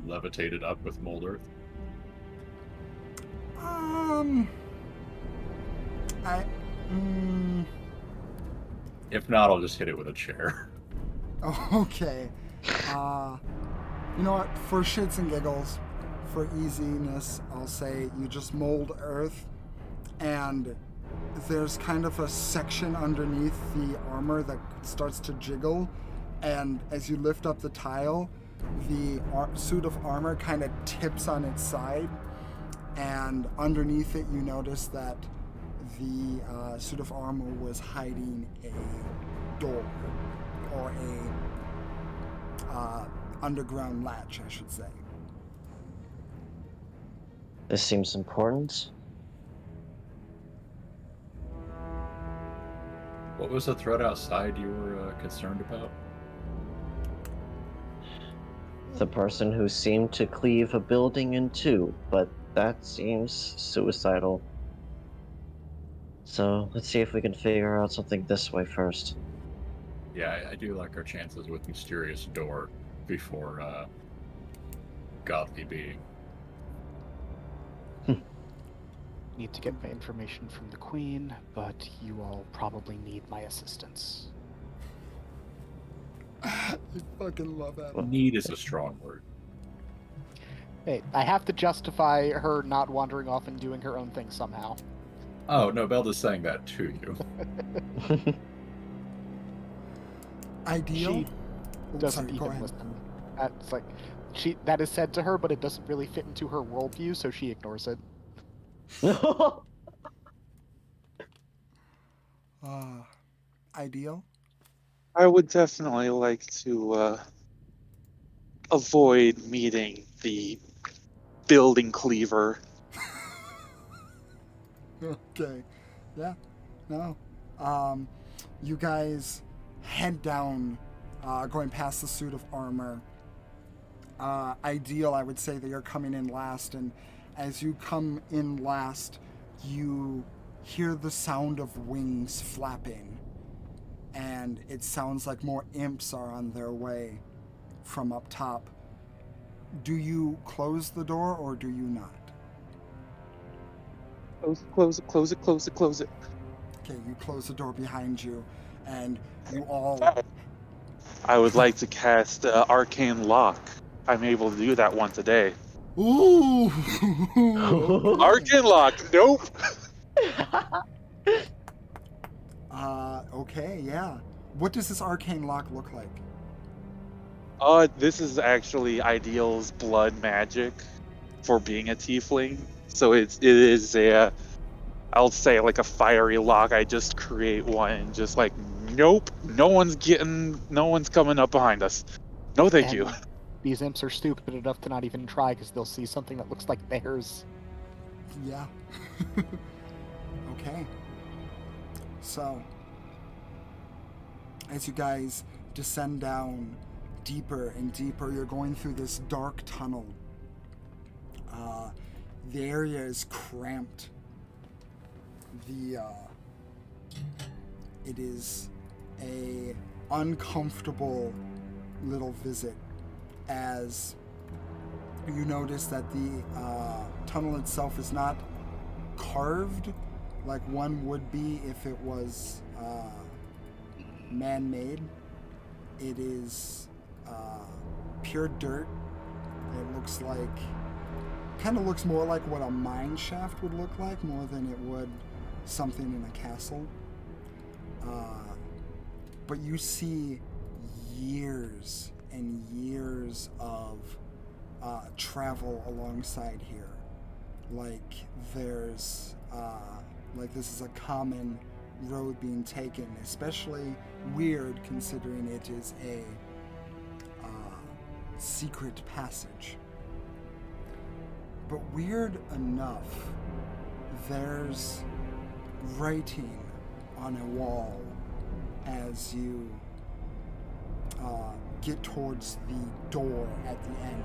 levitate it up with mold earth? If not, I'll just hit it with a chair. Okay. You know what? For shits and giggles, for easiness, I'll say you just mold earth, and there's kind of a section underneath the armor that starts to jiggle, and as you lift up the tile, the suit of armor kind of tips on its side, and underneath it you notice that the suit of armor was hiding a door, or a underground latch, I should say. This seems important. What was the threat outside you were concerned about? The person who seemed to cleave a building in two, but that seems suicidal. So let's see if we can figure out something this way first. Yeah, I do like our chances with mysterious door before godly being. Need to get my information from the Queen, but you all probably need my assistance. I fucking love that. Need is a strong word. Hey, I have to justify her not wandering off and doing her own thing somehow. Oh, no, Belda's saying that to you. Ideal? She doesn't Sorry, go even ahead. listen. That's like that is said to her, but it doesn't really fit into her worldview, so she ignores it. Ideal? I would definitely like to avoid meeting the building cleaver. Okay. Yeah. No. You guys head down, going past the suit of armor. Ideal, I would say that you're coming in last, and as you come in last, you hear the sound of wings flapping, and it sounds like more imps are on their way from up top. Do you close the door or do you not? Close it. Okay, you close the door behind you, and you all... I would like to cast Arcane Lock. I'm able to do that once a day. Ooh! Arcane Lock, nope! Okay, yeah. What does this arcane lock look like? This is actually Ideal's blood magic for being a tiefling. So it is a, I'll say like a fiery lock. I just create one and just like, nope, no one's coming up behind us. No, thank you. And these imps are stupid enough to not even try because they'll see something that looks like theirs. Yeah. Okay. So, as you guys descend down deeper and deeper, you're going through this dark tunnel. The area is cramped. It is a uncomfortable little visit as you notice that the tunnel itself is not carved like one would be if it was man-made. It is pure dirt. It looks like, kind of looks more like what a mine shaft would look like more than it would something in a castle. But you see years and years of travel alongside here. Like there's, like this is a common road being taken, especially weird considering it is a secret passage. But weird enough, there's writing on a wall as you get towards the door at the end.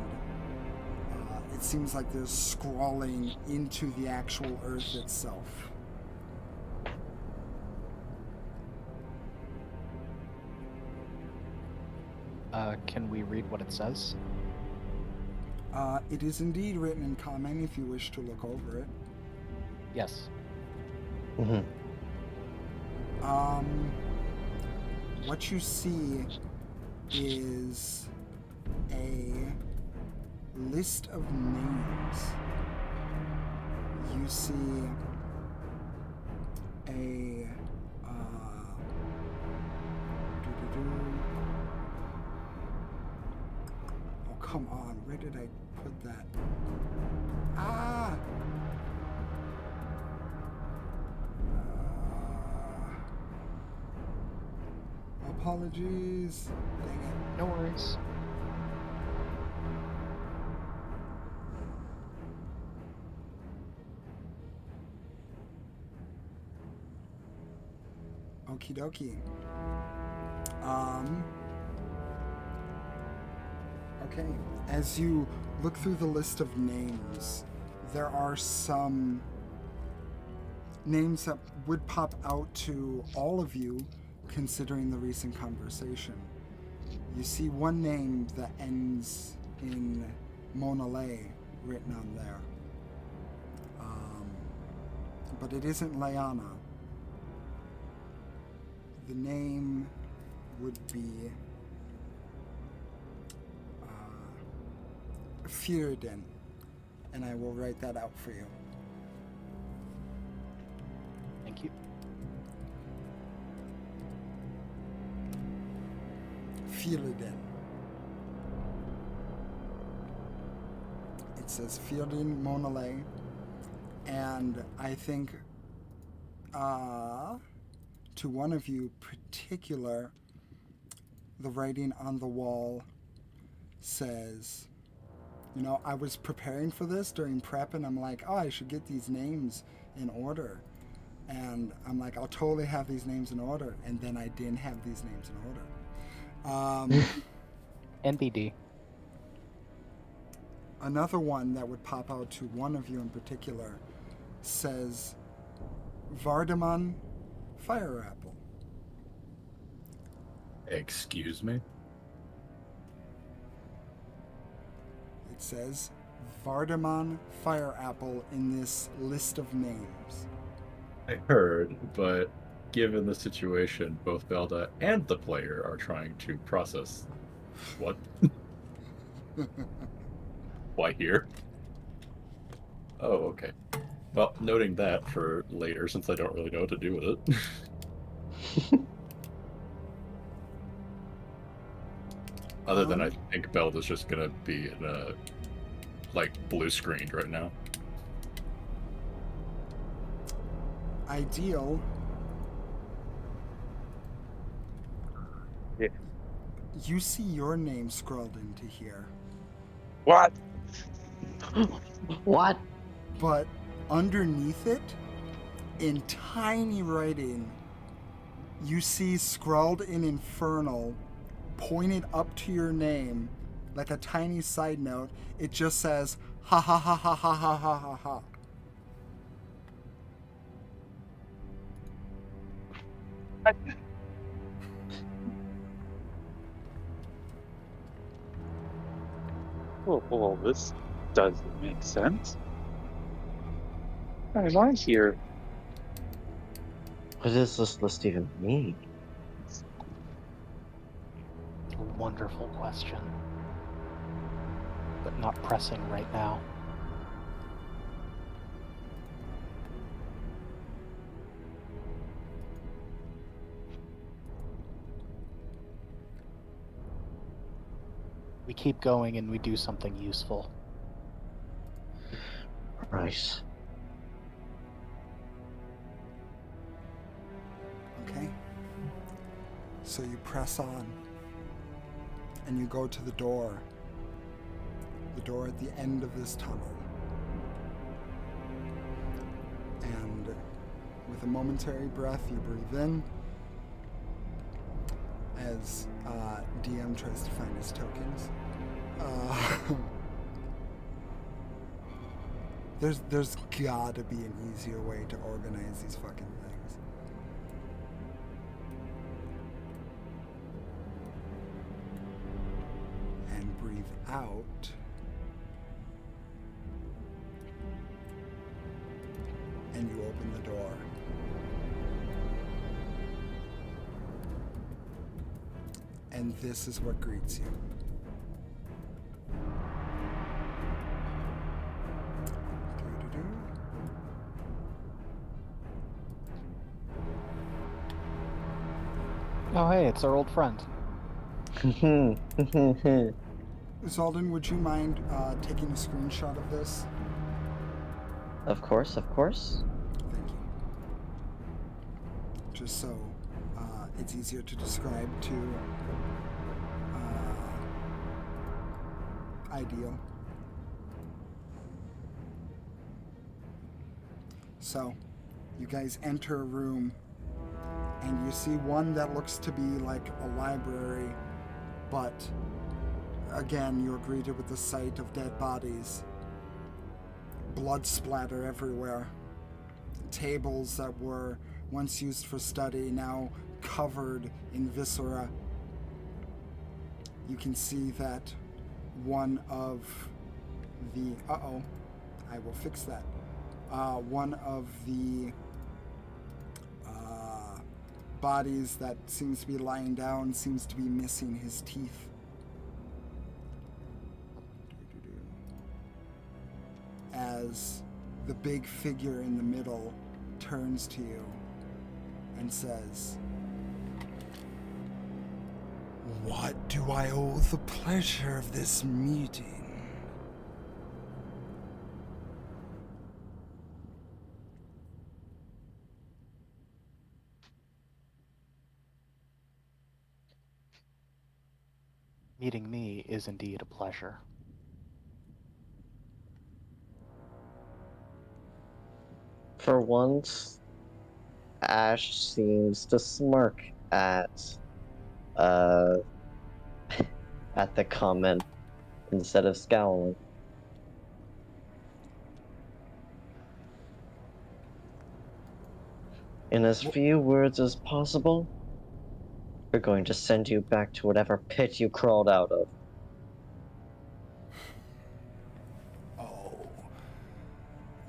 It seems like there's scrawling into the actual earth itself. Can we read what it says? It is indeed written in common if you wish to look over it. Yes. Mm-hmm. What you see is a list of names. You see a oh, come on, where did I put that? Ah! Apologies. Dang it. No worries. Okie dokie. Okay. As you look through the list of names, there are some names that would pop out to all of you considering the recent conversation. You see one name that ends in Monalay written on there. But it isn't Layana. The name would be Firden, and I will write that out for you. Thank you. Firden. It says Firden Monalay, and I think to one of you particular, the writing on the wall says, you know, I was preparing for this during prep and I'm like, oh, I should get these names in order. And I'm like, I'll totally have these names in order. And then I didn't have these names in order. NBD. Another one that would pop out to one of you in particular says Vardaman Fire Apple. Excuse me? It says Vardaman Fire Apple in this list of names. I heard, but given the situation, both Velda and the player are trying to process what? Why here? Oh, okay. Well, noting that for later, since I don't really know what to do with it. Other than I think Belda's just gonna be in a blue screened right now. Ideal. Yeah. You see your name scrolled into here, What? What? but underneath it, in tiny writing, you see scrawled in Infernal, pointed up to your name, like a tiny side note, it just says, ha ha ha ha ha ha ha ha ha. Well, this doesn't make sense. Why am I here? What does this list even mean? A wonderful question, but not pressing right now. We keep going and we do something useful. Right. Okay. So you press on, and you go to the door at the end of this tunnel. And with a momentary breath, you breathe in as DM tries to find his tokens. There's gotta be an easier way to organize these fucking things. And breathe out. And you open the door. And this is what greets you. Doo-doo-doo. Oh, hey, it's our old friend. Zalden, would you mind taking a screenshot of this? Of course, of course. Thank you. Just so it's easier to describe to Ideal. So, you guys enter a room, and you see one that looks to be like a library, but again, you're greeted with the sight of dead bodies. Blood splatter everywhere. Tables that were once used for study, now covered in viscera. You can see that one of the... I will fix that. One of the bodies that seems to be lying down seems to be missing his teeth. As the big figure in the middle turns to you and says, "What do I owe the pleasure of this meeting?" Meeting me is indeed a pleasure. For once, Ash seems to smirk at the comment instead of scowling. In as few words as possible, we're going to send you back to whatever pit you crawled out of. Oh,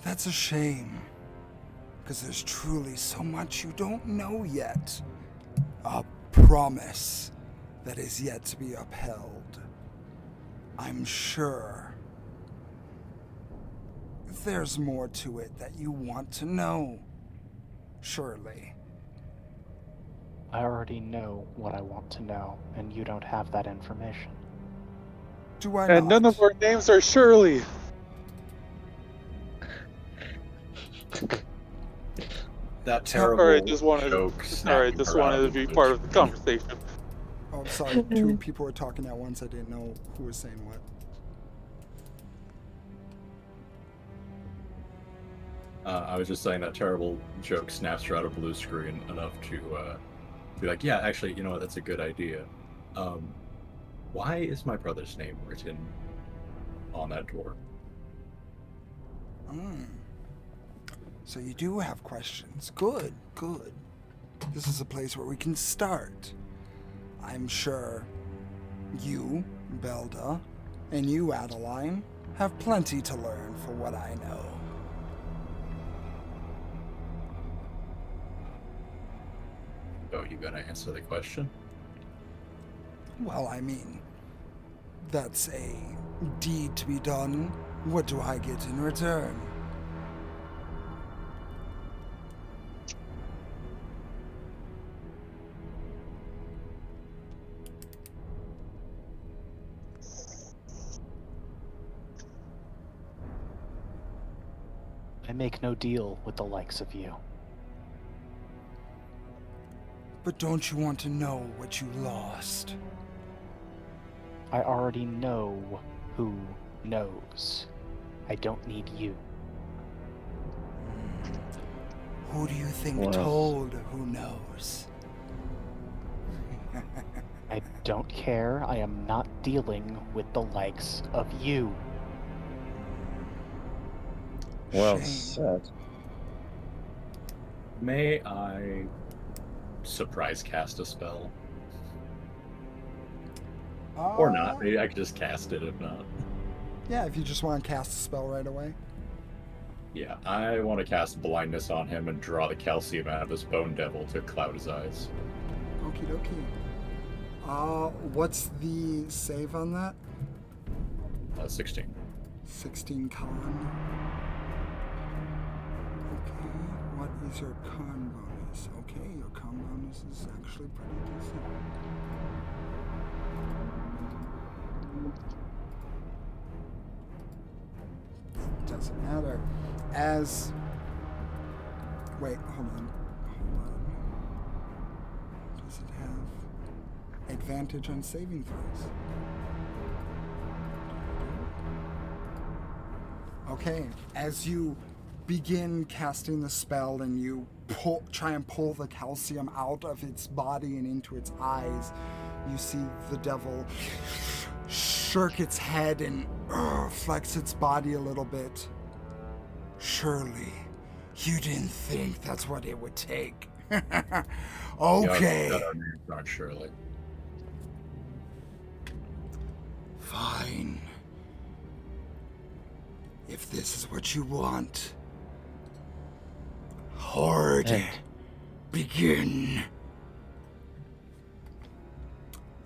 that's a shame. Because there's truly so much you don't know yet. A promise that is yet to be upheld. I'm sure there's more to it that you want to know. Surely. I already know what I want to know, and you don't have that information. Do I And not? none of our names are Shirley. That Sorry, terrible Sorry, I just wanted. joke Sorry, I snapping just her out wanted of to the be woods. part of the conversation. Oh, sorry. Two people were talking at once. I didn't know who was saying what. I was just saying that terrible joke snaps her out of blue screen enough to be like, yeah, actually, you know what? That's a good idea. Why is my brother's name written on that door? So you do have questions. Good, good. This is a place where we can start. I'm sure you, Belda, and you, Adeline, have plenty to learn for what I know. Oh, you gotta answer the question? Well, I mean, that's a deed to be done. What do I get in return? I make no deal with the likes of you. But don't you want to know what you lost? I already know who knows. I don't need you. Who do you think Well. told who knows? I don't care. I am not dealing with the likes of you. Well Shame. said. May I surprise cast a spell? Or not. Maybe I could just cast it if not. Yeah, if you just want to cast a spell right away. Yeah, I want to cast blindness on him and draw the calcium out of this bone devil to cloud his eyes. Okie dokie. What's the save on that? 16. 16 con. Okay, what is your con bonus? Okay, your con bonus is actually pretty decent. Doesn't matter. Wait, hold on. Does it have advantage on saving throws? Okay, as you begin casting the spell and you try and pull the calcium out of its body and into its eyes, you see the devil shirk its head and flex its body a little bit. Surely, you didn't think that's what it would take. Okay. Yeah, our names aren't Shirley. Fine. If this is what you want, horde, And- begin.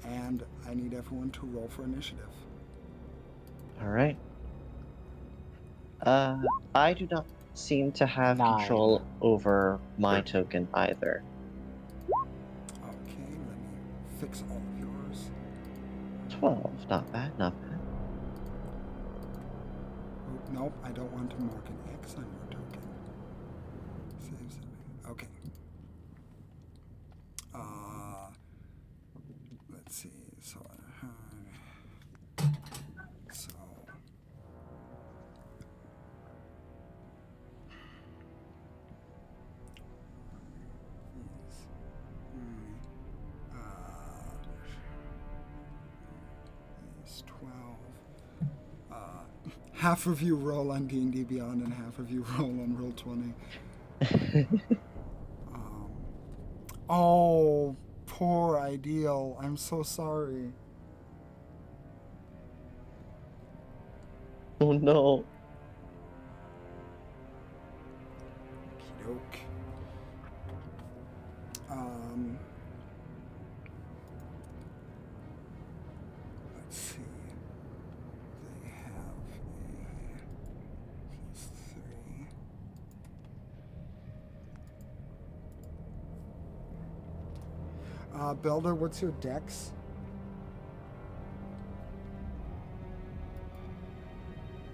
And I need everyone to roll for initiative. All right. I do not seem to have 9. control over my token either. Okay, let me fix all of yours. 12. Not bad, not bad. Oh, nope, I don't want to mark an X on your token. Save setting. Okay. Let's see. So. Is 12. Half of you roll on D&D Beyond and half of you roll on Roll20. Oh, poor Ideal. I'm so sorry. Oh no. Okey-doke. Let's see. They have a +3. Belda, what's your dex?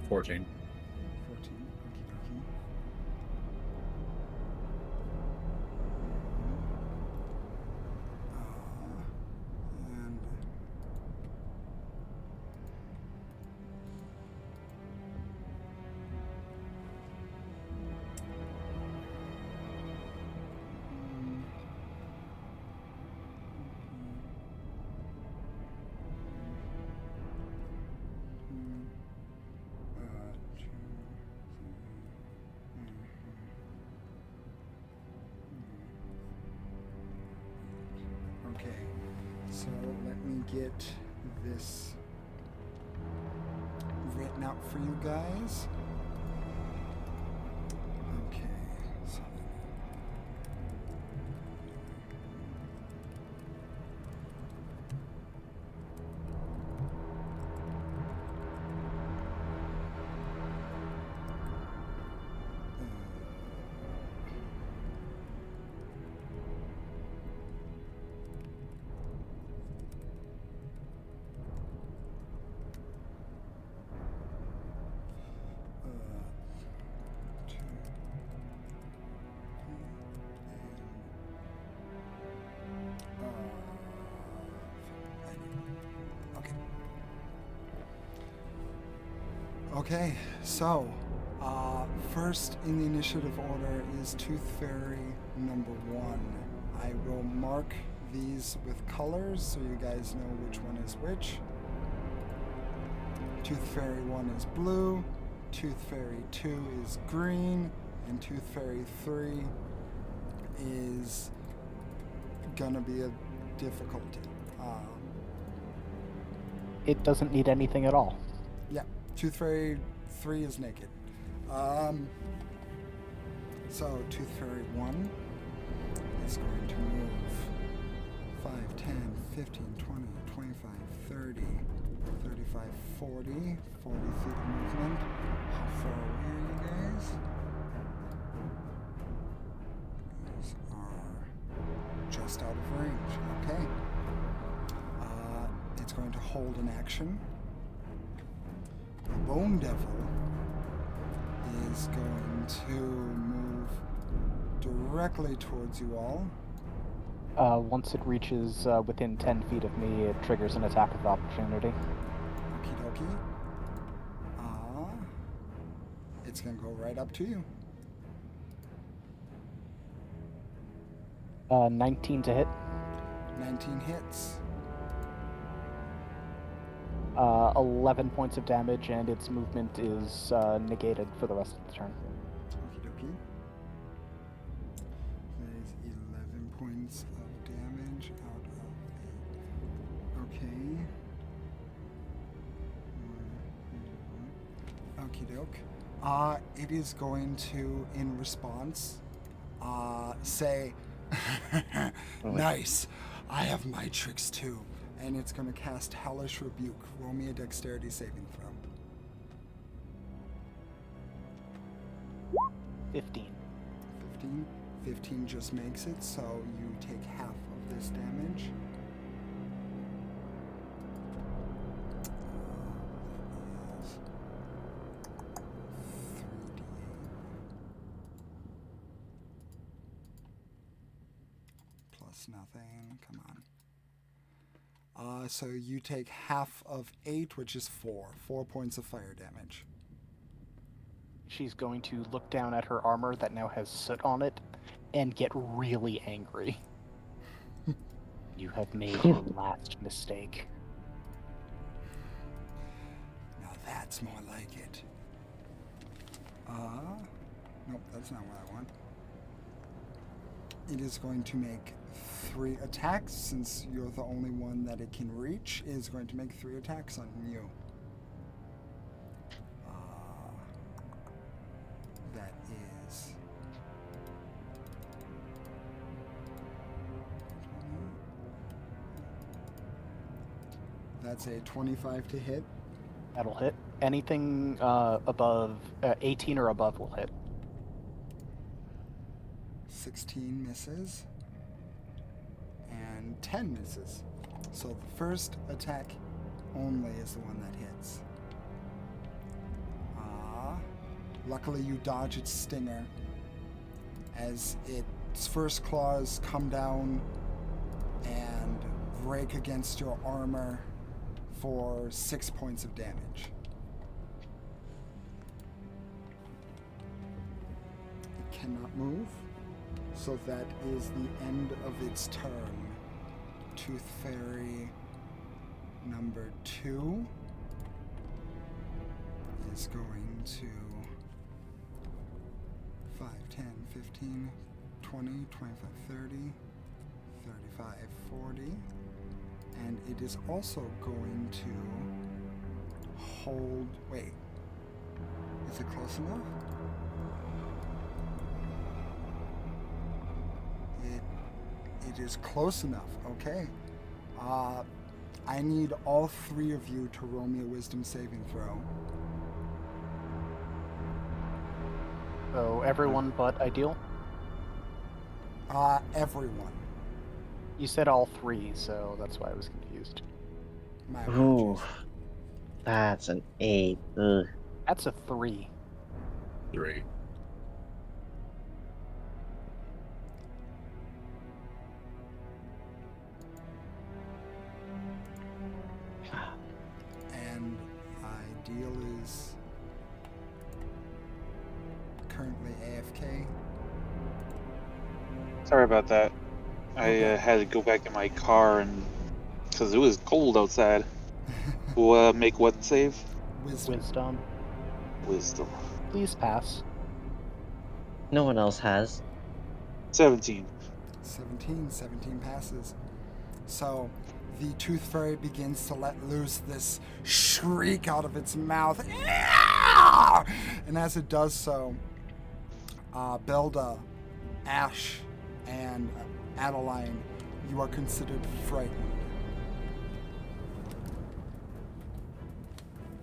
14. 14. Okie dokie. And okay, so let me get this written out for you guys. Okay, so Okay, so first in the initiative order is Tooth Fairy number 1. I will mark these with colors so you guys know which one is which. Tooth Fairy 1 is blue, Tooth Fairy 2 is green, and Tooth Fairy 3 is gonna be a difficulty. It doesn't need anything at all. Yeah, Tooth Fairy 3 is naked. So Tooth Fairy 1 is going to move 5, 10, 15, 20, 25, 30, 35, 40 feet of movement. How far away are you guys? These are just out of range. Okay. It's going to hold an action. The Bone Devil is going to move directly towards you all. Once it reaches within 10 feet of me, it triggers an attack of opportunity. Okie dokie. It's going to go right up to you. 19 to hit. 19 hits. 11 points of damage, and its movement is negated for the rest of the turn. Okie dokie. That is 11 points of damage out of 8. Okay. Okie doke. It is going to, in response, say, nice, I have my tricks too. And it's going to cast Hellish Rebuke. Roll me a dexterity saving throw. 15. 15. 15 just makes it, so you take half of this damage. That is 3d8. Plus nothing. Come on. So you take half of 8, which is 4. 4 points of fire damage. She's going to look down at her armor that now has soot on it and get really angry. You have made your last mistake. Now that's more like it. Nope, that's not what I want. It is going to make 3 attacks, since you're the only one that it can reach. It is going to make 3 attacks on you. That is... That's a 25 to hit. That'll hit. Anything above 18 or above will hit. 16 misses. And and 10 misses. So the first attack only is the one that hits. Luckily you dodge its stinger as its first claws come down and break against your armor for 6 points of damage. It cannot move, so that is the end of its turn. Tooth Fairy number 2 is going to 5, 10, 15, 20, 25, 30, 35, 40. And it is also going to hold... Wait. Is it close enough? It is close enough. Okay. I need all 3 of you to roll me a wisdom saving throw. So everyone but Ideal? Everyone. You said all 3, so that's why I was confused. My Ooh, apologies. that's an 8. Ugh. That's a 3. 3. And Ideal is currently AFK. Sorry about that. I Okay. had to go back in my car and because it was cold outside. We'll make what save? Wisdom. Wisdom. Please pass. No one else has. 17. 17 passes. So the Tooth Fairy begins to let loose this shriek out of its mouth. And as it does so, Belda, Ash, and Adeline, you are considered frightened.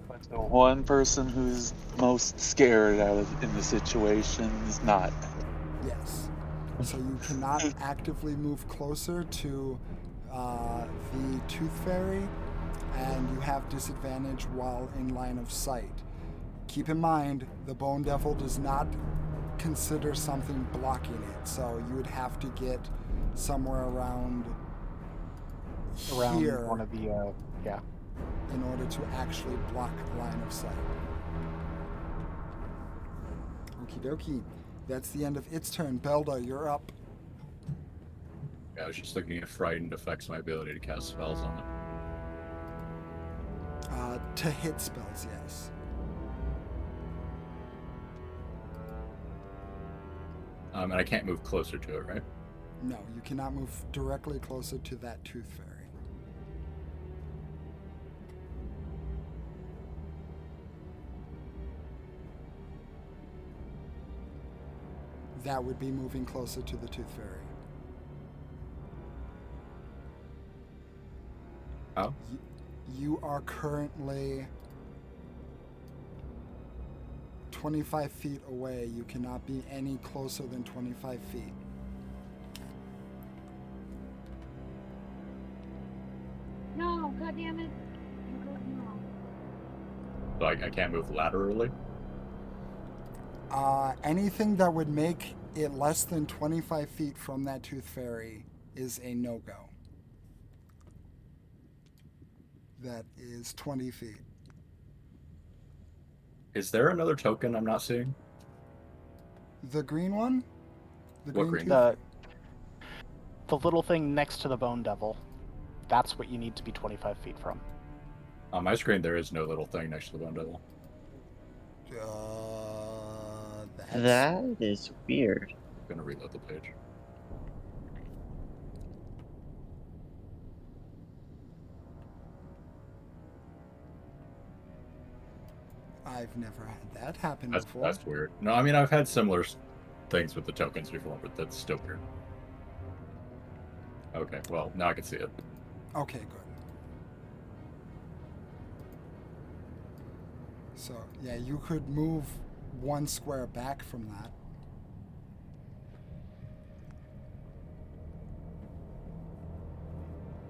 But the one person who's most scared in the situation is not. Yes. So you cannot actively move closer to the Tooth Fairy, and you have disadvantage while in line of sight. Keep in mind, the Bone Devil does not consider something blocking it, so you would have to get somewhere around here One of the, yeah. in order to actually block line of sight. Okie dokie. That's the end of its turn. Belda, you're up. Yeah, I was just looking if frightened affects my ability to cast spells on it. To hit spells, yes. And I can't move closer to it, right? No, you cannot move directly closer to that Tooth Fairy. That would be moving closer to the Tooth Fairy. How? You are currently 25 feet away. You cannot be any closer than 25 feet. No, God damn it. No. So I can't move laterally? Anything that would make it less than 25 feet from that Tooth Fairy is a no-go. That is 20 feet. Is there another token I'm not seeing? The green one? The What green green? tooth? The little thing next to the Bone Devil. That's what you need to be 25 feet from. On my screen, there is no little thing next to the Bone Devil. That is weird. I'm gonna reload the page. I've never had that happen before. That's weird. No, I mean, I've had similar things with the tokens before, but that's still weird. Okay, well, now I can see it. Okay, good. So, yeah, you could move 1 square back from that.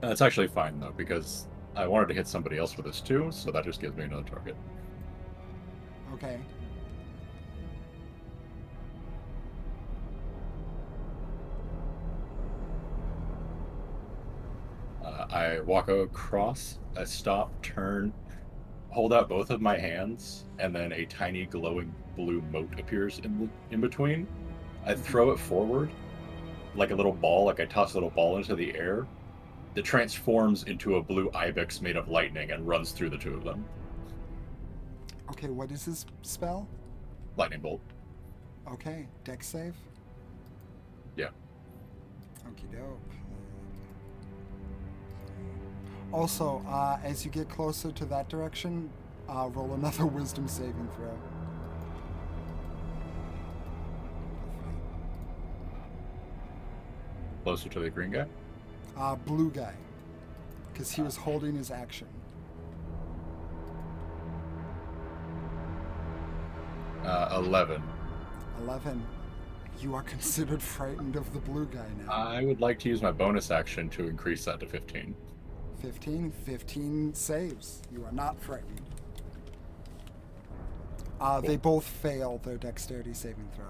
That's actually fine though, because I wanted to hit somebody else with this too, so that just gives me another target. Okay. I walk across, I stop, turn, hold out both of my hands, and then a tiny glowing blue mote appears in between. I throw it forward like a little ball, like I toss a little ball into the air. That transforms into a blue ibex made of lightning and runs through the two of them. Okay, what is his spell? Lightning bolt. Okay, dex save. Yeah. Okie doke. Also, as you get closer to that direction, roll another wisdom saving throw. Closer to the green guy. Blue guy. Because he was holding his action. 11. 11. You are considered frightened of the blue guy now. I would like to use my bonus action to increase that to 15. 15. 15 saves. You are not frightened. They both fail their dexterity saving throw.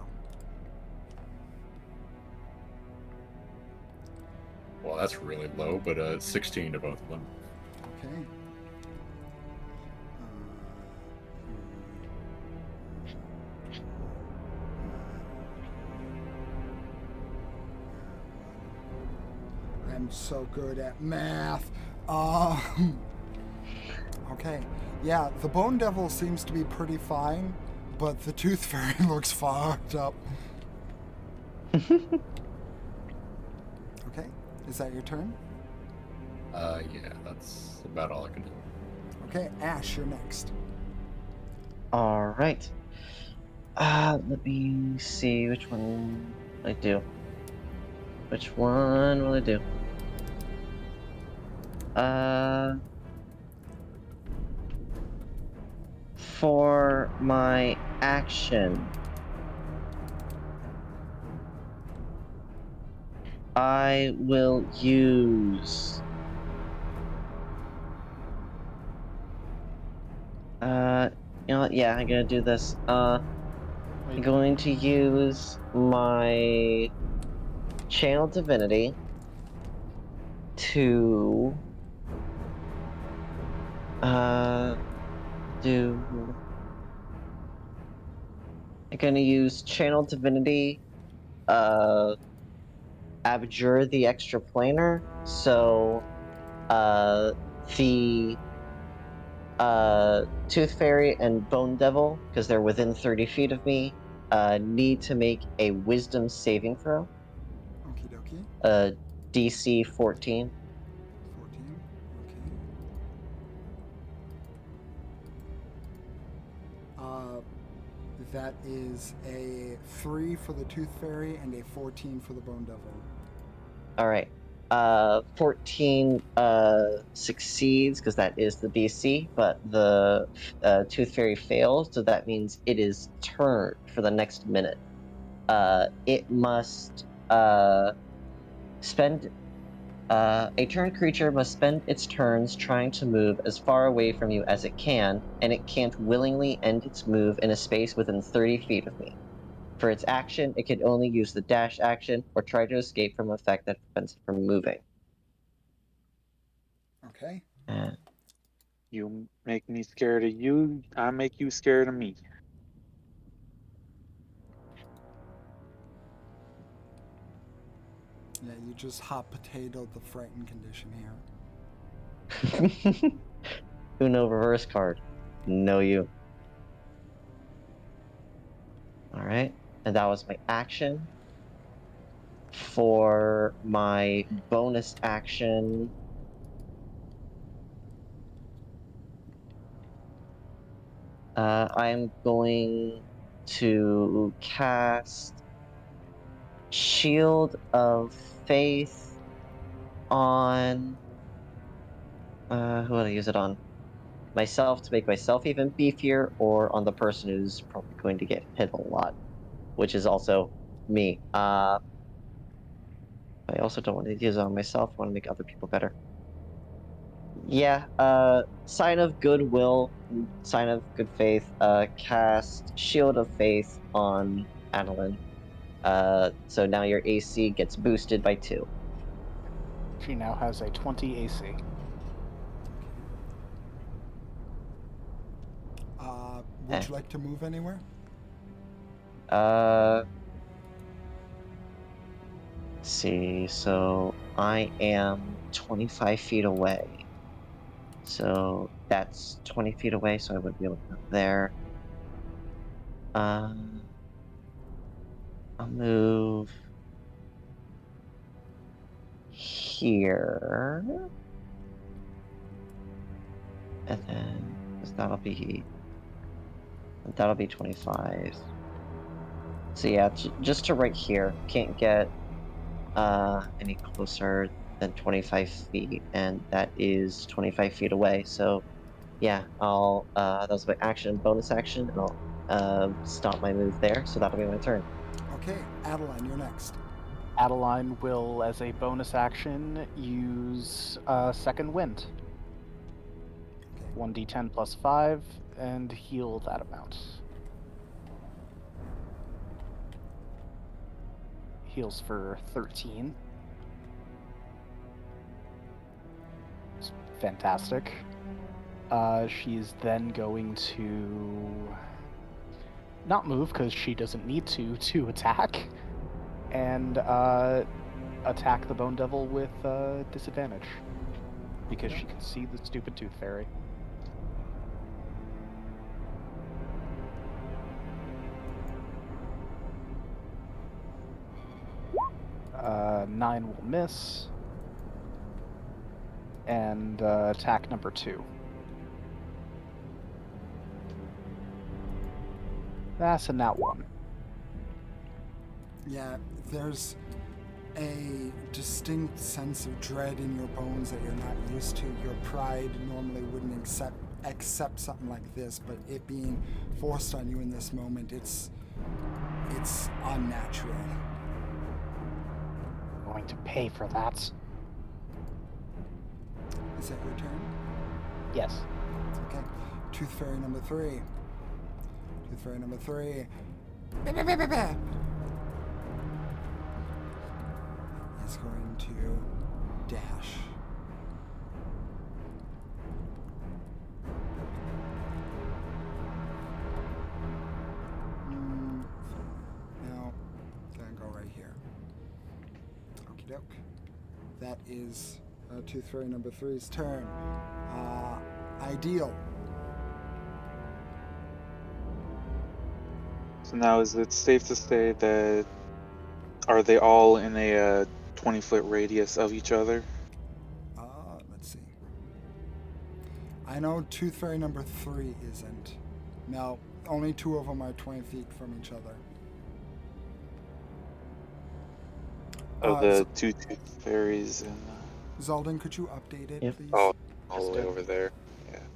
Well, that's really low, but 16 to both of them. Okay. I'm so good at math. Okay. Yeah, the Bone Devil seems to be pretty fine, but the Tooth Fairy looks fucked up. Okay. Is that your turn? Yeah, that's about all I can do. Okay, Ash, you're next. All right. Let me see which one I do. Which one will I do? For my action, I will use. You know what? Yeah, I'm gonna do this. I'm Wait, going to use my Channel Divinity to do. I'm gonna use Channel Divinity, Abjure the Extraplanar. So, the Tooth Fairy and Bone Devil, because they're within 30 feet of me, need to make a Wisdom saving throw. Okie dokie. DC 14. 14. Okay. That is a 3 for the Tooth Fairy and a 14 for the Bone Devil. All right. 14 succeeds because that is the DC, but the Tooth Fairy fails, so that means it is turned for the next minute. It must spend a turn creature must spend its turns trying to move as far away from you as it can, and it can't willingly end its move in a space within 30 feet of me. For its action, it can only use the dash action or try to escape from an effect that prevents it from moving. Okay. Uh, You make me scared of you. I make you scared of me. Yeah, you just hot potatoed the frightened condition here. Uno reverse card. No you. Alright. And that was my action. For my bonus action, I'm going to cast Shield of Faith on. Who would I use it on? Myself to make myself even beefier, or on the person who's probably going to get hit a lot, which is also me. I also don't want to use it on myself. I want to make other people better. Yeah, sign of goodwill, sign of good faith, cast Shield of Faith on Adeline. So now your AC gets boosted by 2. She now has a 20 AC. Would you like to move anywhere? Let's see, so I am 25 feet away. So that's 20 feet away, so I would be able to move there. I'll move here. And then that'll be 25. So yeah, just to right here. Can't get any closer than 25 feet, and that is 25 feet away. So yeah, I'll that was my action, bonus action, and I'll stop my move there. So that'll be my turn. Okay, Adeline, you're next. Adeline will, as a bonus action, use Second Wind. 1d10 plus 5, and heal that amount. Heals for 13. It's fantastic. She's then going to not move because she doesn't need to attack, and attack the Bone Devil with disadvantage because she can see the stupid Tooth Fairy. Uh, 9 will miss, and attack number 2. That's a nat 1. Yeah, there's a distinct sense of dread in your bones that you're not used to. Your pride normally wouldn't accept something like this, but it being forced on you in this moment, it's unnatural. I'm going to pay for that. Is that your turn? Yes. Okay. Tooth Fairy number 3. Tooth Fairy number 3. Is going to dash. No, gonna go right here. Okie doke. That is Tooth Fairy number 3's turn. Ideal. So now, is it safe to say that are they all in a 20-foot radius of each other? Let's see. I know Tooth Fairy number 3 isn't. No, only 2 of them are 20 feet from each other. The two tooth fairies and Zaldin, could you update it, Yep. please? all Just the way did. over there.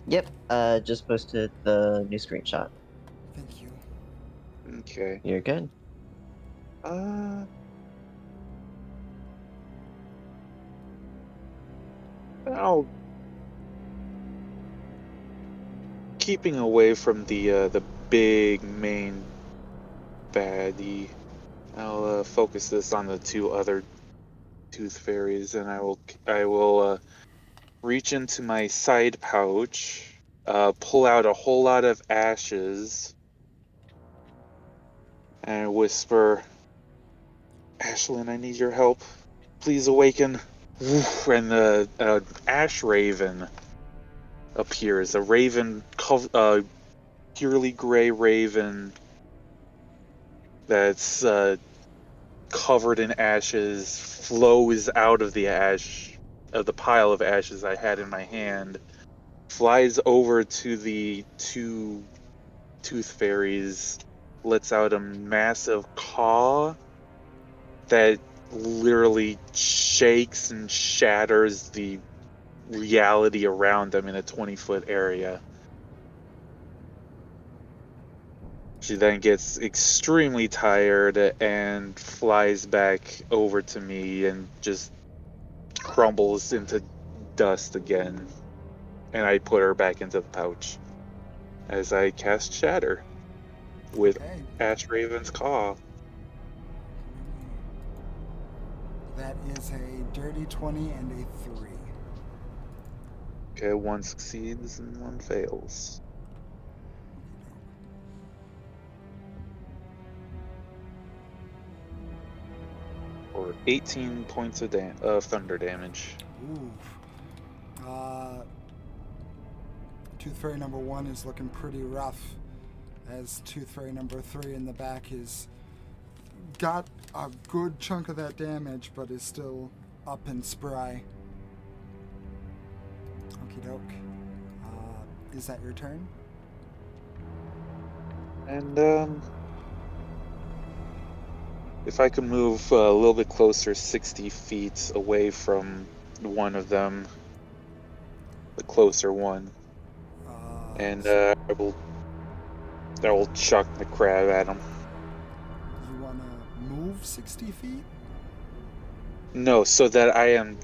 Yeah. Yep, just posted the new screenshot. Thank you. Okay. You're good. I'll keeping away from the big main baddie. I'll focus this on the 2 other tooth fairies, and I will reach into my side pouch, pull out a whole lot of ashes, and whisper, "Ashlyn, I need your help. Please awaken." And the ash raven appears. A raven, purely gray raven that's covered in ashes, flows out of the pile of ashes I had in my hand, flies over to the 2 tooth fairies, lets out a massive caw that literally shakes and shatters the reality around them in a 20-foot area. She then gets extremely tired and flies back over to me and just crumbles into dust again. and I put her back into the pouch as I cast Shatter with Okay. Ash Raven's Claw. That is a dirty 20 and a 3. Okay, one succeeds and one fails. Or 18 points of thunder damage. Ooh. Tooth Fairy number 1 is looking pretty rough, as Tooth Fairy number 3 in the back is got a good chunk of that damage, but is still up and spry. Okie doke. Is that your turn? And if I could move a little bit closer, 60 feet away from one of them, the closer one, and I will chuck the crab at him. You want to move 60 feet? No, so that I am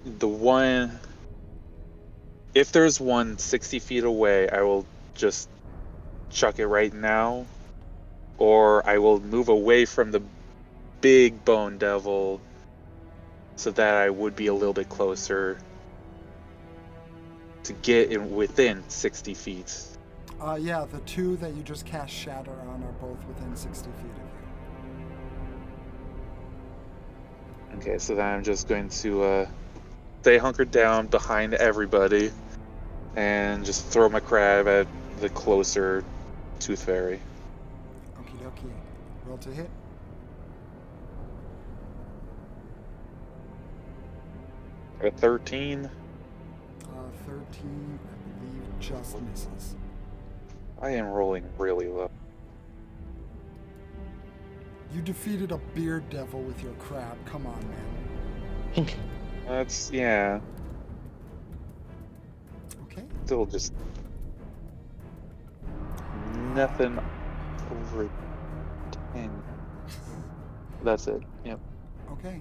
the one. If there's one 60 feet away, I will just chuck it right now, or I will move away from the big bone devil so that I would be a little bit closer to get in within 60 feet. Yeah, the two that you just cast Shatter on are both within 60 feet of you. Okay, so then I'm just going to stay hunkered down behind everybody and just throw my crab at the closer Tooth Fairy. Okie dokie. Roll to hit. A 13. 13, I believe, just misses. I am rolling really low. You defeated a beard devil with your crab. Come on, man. That's, yeah, Okay. still just nothing over 10. That's it. Yep. Okay.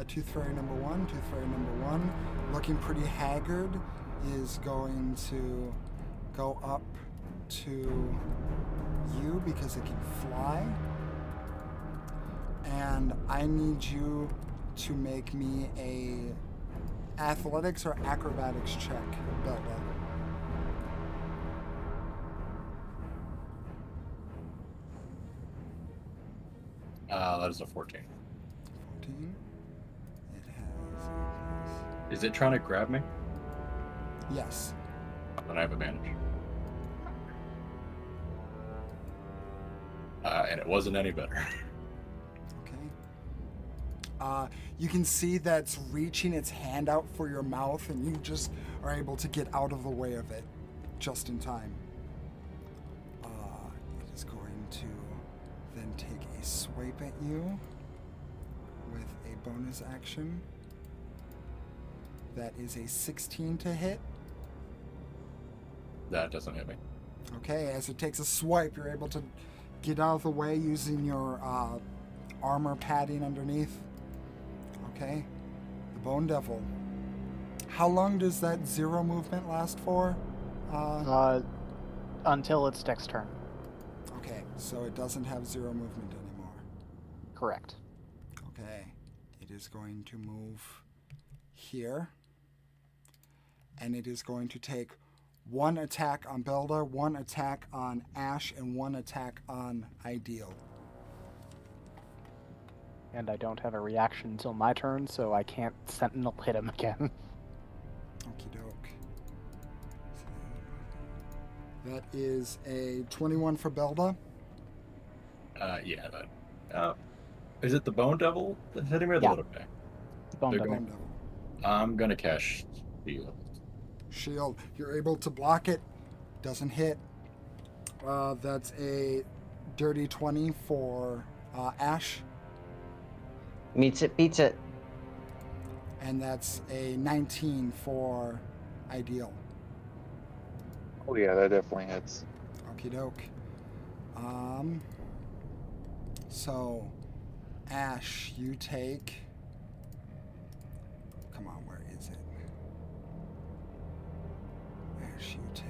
Tooth Fairy number 1. Tooth Fairy number 1, looking pretty haggard, is going to go up to you because it can fly. And I need you to make me a athletics or acrobatics check, Belda. That is a 14. 14. It has. Is it trying to grab me? Yes. Then I have advantage. And it wasn't any better. Okay. You can see that's reaching its hand out for your mouth, and you just are able to get out of the way of it just in time. It is going to then take a swipe at you with a bonus action. That is a 16 to hit. That doesn't hit me. Okay, as it takes a swipe, you're able to get out of the way using your armor padding underneath. Okay, the Bone Devil. How long does that 0 movement last for? Until its next turn. Okay, so it doesn't have 0 movement anymore. Correct. Okay, it is going to move here. And it is going to take 1 attack on Belda, 1 attack on Ash, and 1 attack on Ideal. And I don't have a reaction until my turn, so I can't Sentinel hit him again. Okie doke. That is a 21 for Belda. Yeah, that. Is it the Bone Devil that's hitting me or the Yeah. little guy? Bone Big Devil. Bone Devil. I'm gonna cash Shield. Shield. You're able to block it. Doesn't hit. That's a dirty 20 for Ash. Meets it, beats it. And that's a 19 for Ideal. Oh yeah, that definitely hits. Okie doke. So, Ash, you take... Come on, where is it? Ash, you take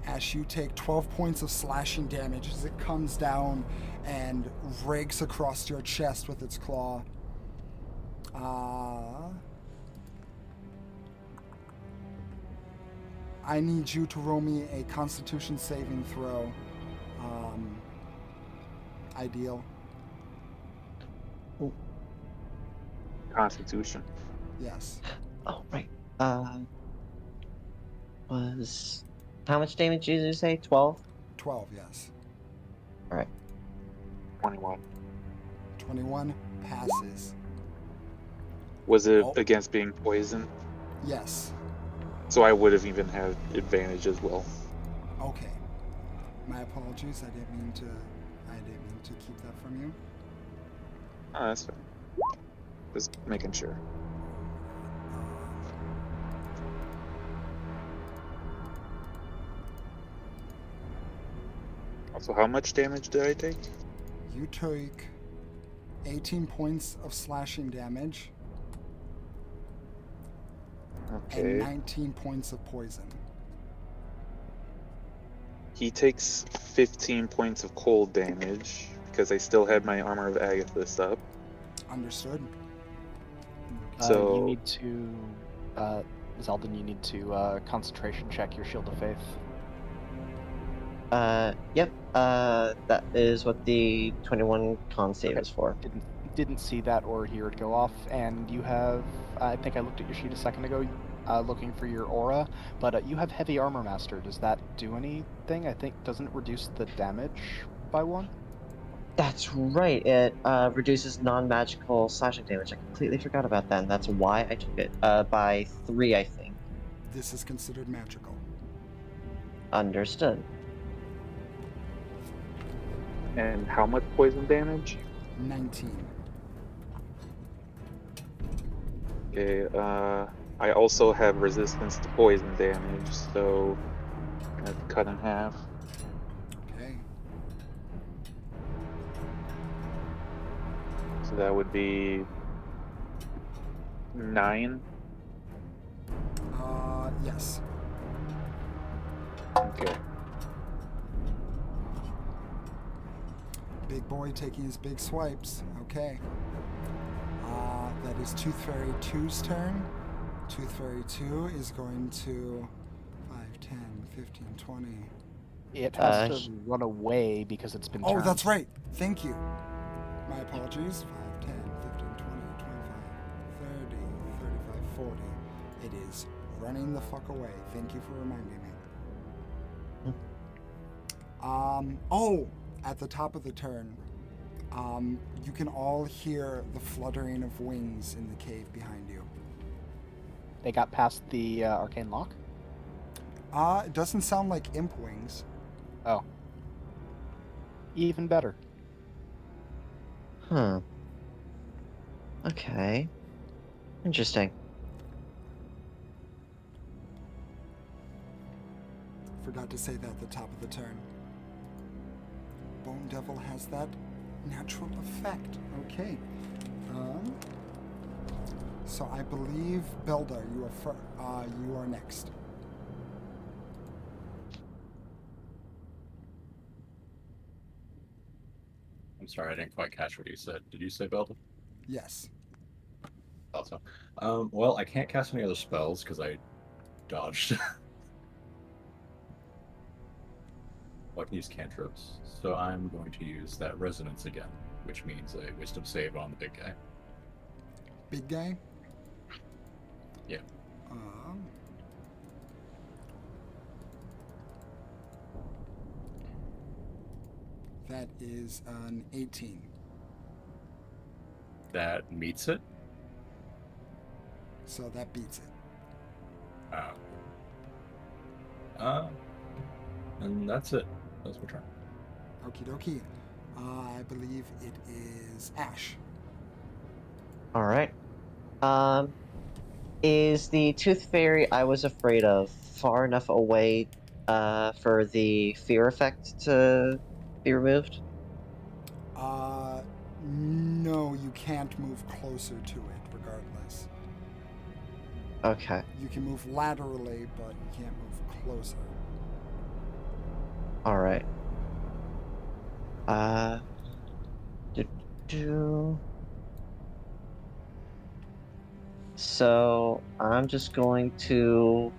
1 Ash, you take 12 points of slashing damage as it comes down and rakes across your chest with its claw. I need you to roll me a Constitution saving throw. Ideal. Constitution. Yes. Oh, right. Was how much damage did you say? 12? 12, yes. All right. 21. 21 passes. Was it Oh. against being poisoned? Yes. So I would have even had advantage as well. Okay. My apologies. I didn't mean to keep that from you. Oh, that's fine. Just making sure. Also, how much damage did I take? You took 18 points of slashing damage and Okay. 19 points of poison. He takes 15 points of cold damage because I still had my Armor of Agathis up. Understood. So You need to, Zeldin, you need to concentration check your Shield of Faith. Yep. That is what the 21 con save Okay. is for. Didn't see that or hear it go off, and you have, I think I looked at your sheet a second ago, looking for your aura, but you have Heavy Armor Master. Does that do anything? I think, doesn't it reduce the damage by 1? That's right. It reduces non-magical slashing damage. I completely forgot about that, and that's why I took it. By 3, I think. This is considered magical. Understood. and how much poison damage? 19. Okay, I also have resistance to poison damage, so I'm gonna have to cut in half. Okay. So that would be 9. Yes. Okay. Big boy taking his big swipes. Okay. That is Tooth Fairy 2's turn. Tooth Fairy 2 is going to 5, 10, 15, 20. It has to run away because it's been turned. Oh, that's right. Thank you. My apologies. 5, 10, 15, 20, 25, 30, 35, 40. It is running the fuck away. Thank you for reminding me. At the top of the turn, you can all hear the fluttering of wings in the cave behind you. They got past the arcane lock? It doesn't sound like imp wings. Oh. Even better. Huh. Okay. Interesting. Forgot to say that at the top of the turn. Bone Devil has that natural effect. Okay. So I believe Belda, you are next. I'm sorry, I didn't quite catch what you said. Did you say Belden? Yes. Thought so. Well, I can't cast any other spells because I dodged. I can use cantrips, so I'm going to use that resonance again, which means a wisdom save on the big guy. Big guy? Yeah. That is an 18. That meets it. So that beats it. And that's it. That's my turn. Okie dokie. I believe it is Ash. All right. Is the Tooth Fairy I was afraid of far enough away for the fear effect to be removed? No, No, you can't move closer to it regardless. Okay. You can move laterally, but you can't move closer. All right. Do, do. So I'm just going to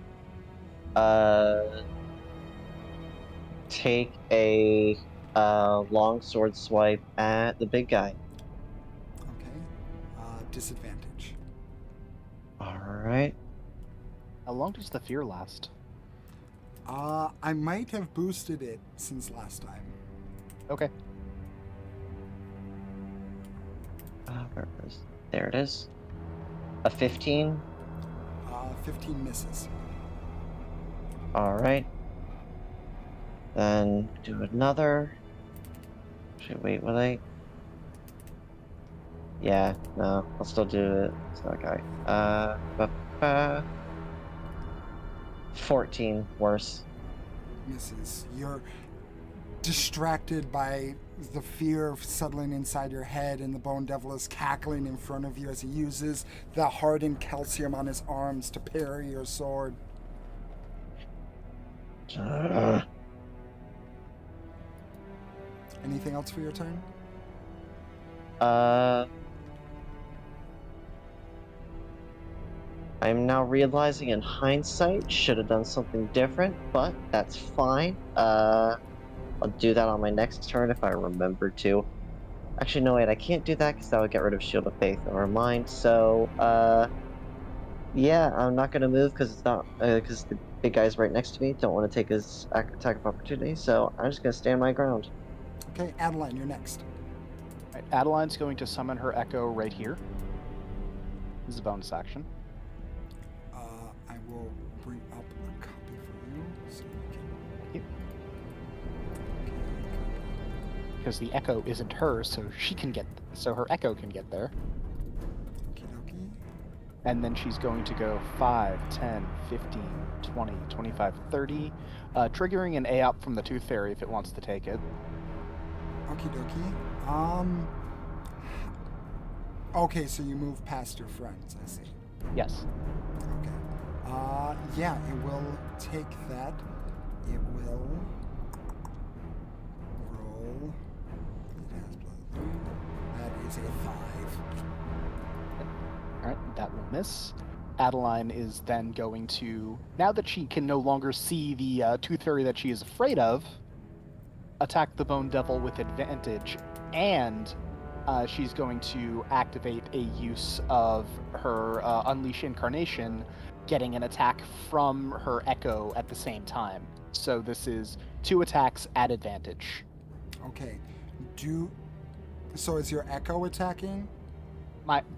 take a long sword swipe at the big guy. Okay. Disadvantage. All right. How long does the fear last? I might have boosted it since last time. Okay. There it is. A 15. 15 misses. All right. Then do another. Actually, wait, will I? Yeah, no, I'll still do it. It's that guy. 14 worse. Misses. You're distracted by the fear settling inside your head, and the Bone Devil is cackling in front of you as he uses the hardened calcium on his arms to parry your sword. Anything else for your turn? I'm now realizing in hindsight, should have done something different, but that's fine. I'll do that on my next turn if I remember to. Actually, no, wait, I can't do that because that would get rid of Shield of Faith. Never mind. So, yeah, I'm not gonna move because it's not because the big guy's right next to me. Don't want to take his attack of opportunity, so I'm just gonna stand my ground. Okay, Adeline, you're next. Right, Adeline's going to summon her Echo right here. This is a bonus action. I will bring up a copy for you so you can. Because the Echo isn't hers, so her Echo can get there. Okie dokie. And then she's going to go 5, 10, 15, 20, 25, 30, triggering an AOP from the Tooth Fairy if it wants to take it. Okie dokie. Okay, so you move past your friends, I see. Yes. Okay. Yeah, it will take that. It will roll. It has +3. That is a 5. Alright, that will miss. Adeline is then going to, now that she can no longer see the Tooth Fairy that she is afraid of, attack the Bone Devil with advantage, and she's going to activate a use of her Unleash Incarnation, getting an attack from her Echo at the same time. So this is 2 attacks at advantage. Okay. So is your Echo attacking?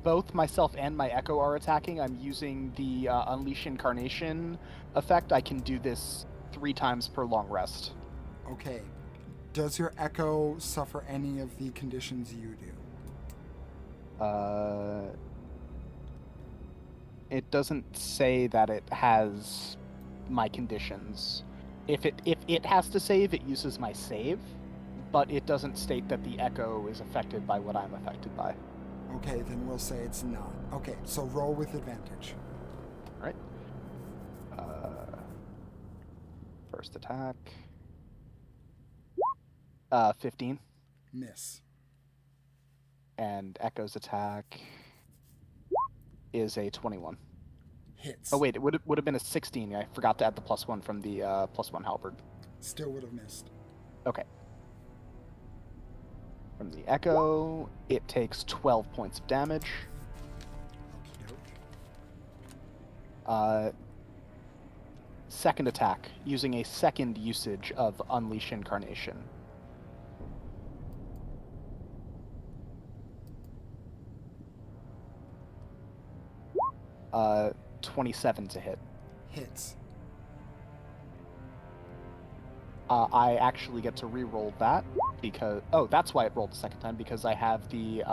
Both myself and my Echo are attacking. I'm using the Unleash Incarnation effect. I can do this 3 times per long rest. Okay. Does your Echo suffer any of the conditions you do? It doesn't say that it has my conditions. If it has to save, it uses my save, but it doesn't state that the Echo is affected by what I'm affected by. Okay, then we'll say it's not. Okay, so roll with advantage. All right. First attack. 15. Miss. And Echo's attack is a 21. Hits. Oh wait, it would have been a 16. I forgot to add the +1 from the +1 halberd. Still would have missed. Okay. From the Echo, it takes 12 points of damage. Okey-doke. Second attack, using a second usage of Unleash Incarnation. 27 to hit. Hits. I actually get to re-roll that because that's why it rolled the second time, because I have the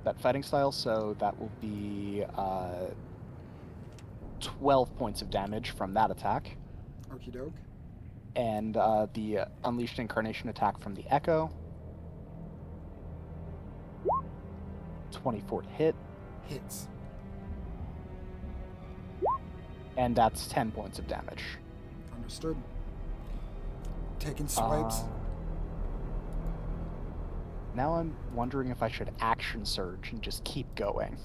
that fighting style, so that will be 12 points of damage from that attack. Okie doke. And the Unleashed Incarnation attack from the Echo 24 hit, Hits. and that's 10 points of damage. Understood. Taking swipes. Now I'm wondering if I should action surge and just keep going.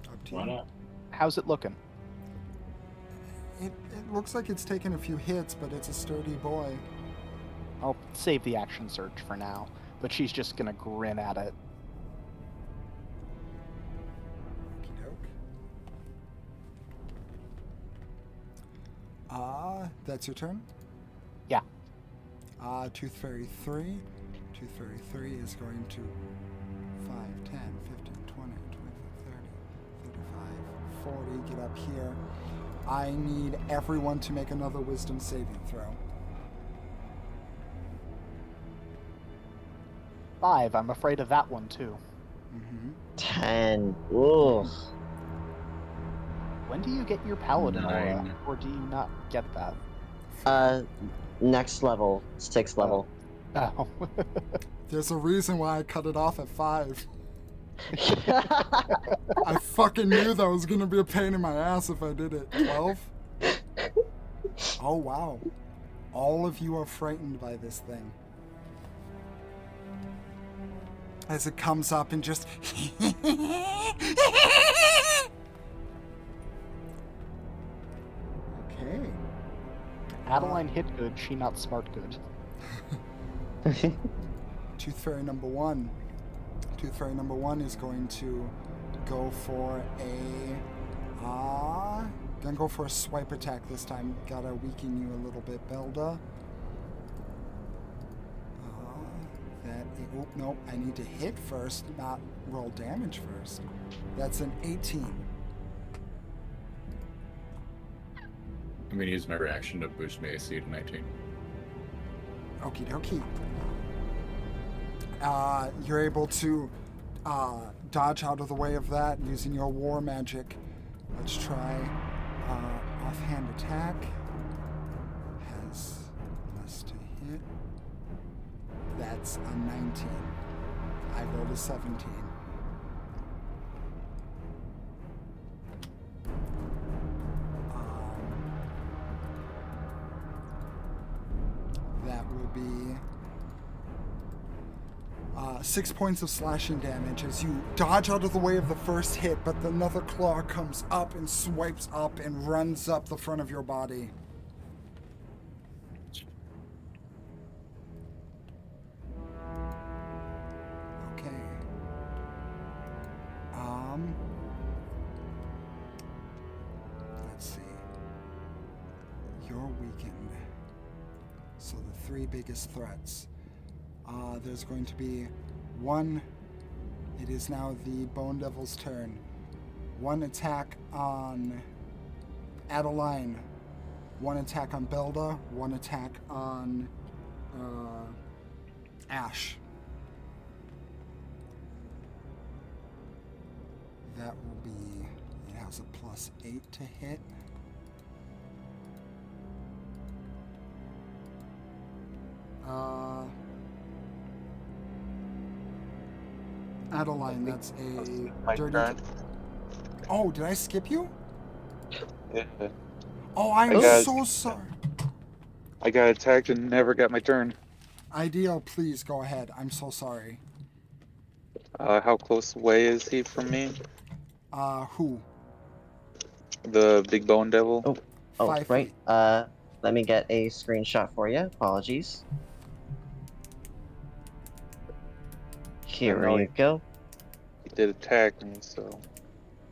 Up to Why you. not? How's it looking? It looks like it's taken a few hits, but it's a sturdy boy. I'll save the action surge for now, but she's just gonna grin at it. That's your turn? Yeah. Tooth Fairy 3. Tooth Fairy 3 is going to 5, 10, 15, 20, 25, 30, 35, 40. Get up here. I need everyone to make another wisdom saving throw. 5, I'm afraid of that one too. 10. Ooh. When do you get your paladin aura, 9. or do you not get that? Next level, 6th level. Oh. There's a reason why I cut it off at 5. I fucking knew that was gonna be a pain in my ass if I did it. 12? Oh, wow. All of you are frightened by this thing. As it comes up and just... Okay. Adeline hit good, she not smart good. Tooth Fairy number 1. Tooth Fairy number 1 is going to go for a swipe attack this time. Gotta weaken you a little bit, Belda. Oh, no, I need to hit first, not roll damage first. That's an 18. I'm going to use my reaction to boost my AC to 19. Okie dokie. You're able to dodge out of the way of that using your war magic. Let's try offhand attack. Has less to hit. That's a 19. I rolled a 17. That will be 6 points of slashing damage as you dodge out of the way of the first hit, but another claw comes up and swipes up and runs up the front of your body. Okay. Let's see. You're weakened. So the 3 biggest threats. There's going to be 1. It is now the Bone Devil's turn. 1 attack on Adeline. 1 attack on Belda. 1 attack on Ash. That will be... It has a +8 to hit. Adeline, that's My a dirty... turn. Oh, did I skip you? Yeah. Oh, I'm got- so sorry. I got attacked and never got my turn. Ideal, please go ahead. I'm so sorry. How close away is he from me? Who? The big bone devil? Oh, 5 right. feet. Let me get a screenshot for you. Apologies. Here know you go. He did attack me, so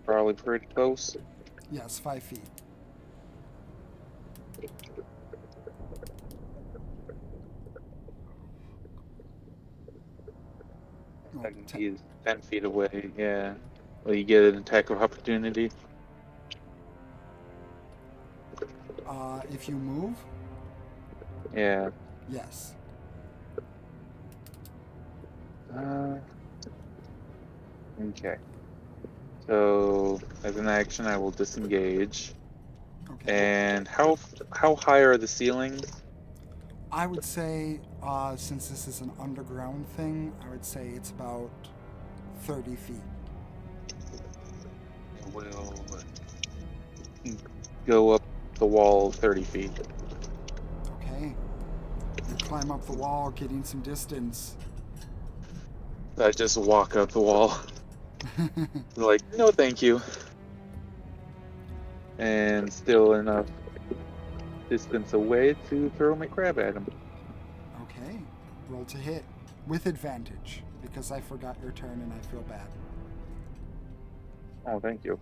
probably pretty close. Yes, 5 feet. Oh, He's 10 feet away, yeah. Will you get an attack of opportunity? if you move, Yeah. yes. Okay. So, as an action, I will disengage. Okay. And how high are the ceilings? I would say, since this is an underground thing, I would say it's about 30 feet. Will go up the wall 30 feet. Okay. You climb up the wall, getting some distance. I just walk up the wall. Like, no thank you. And still enough distance away to throw my crab at him. Okay. Roll to hit. With advantage. Because I forgot your turn and I feel bad. Oh, thank you.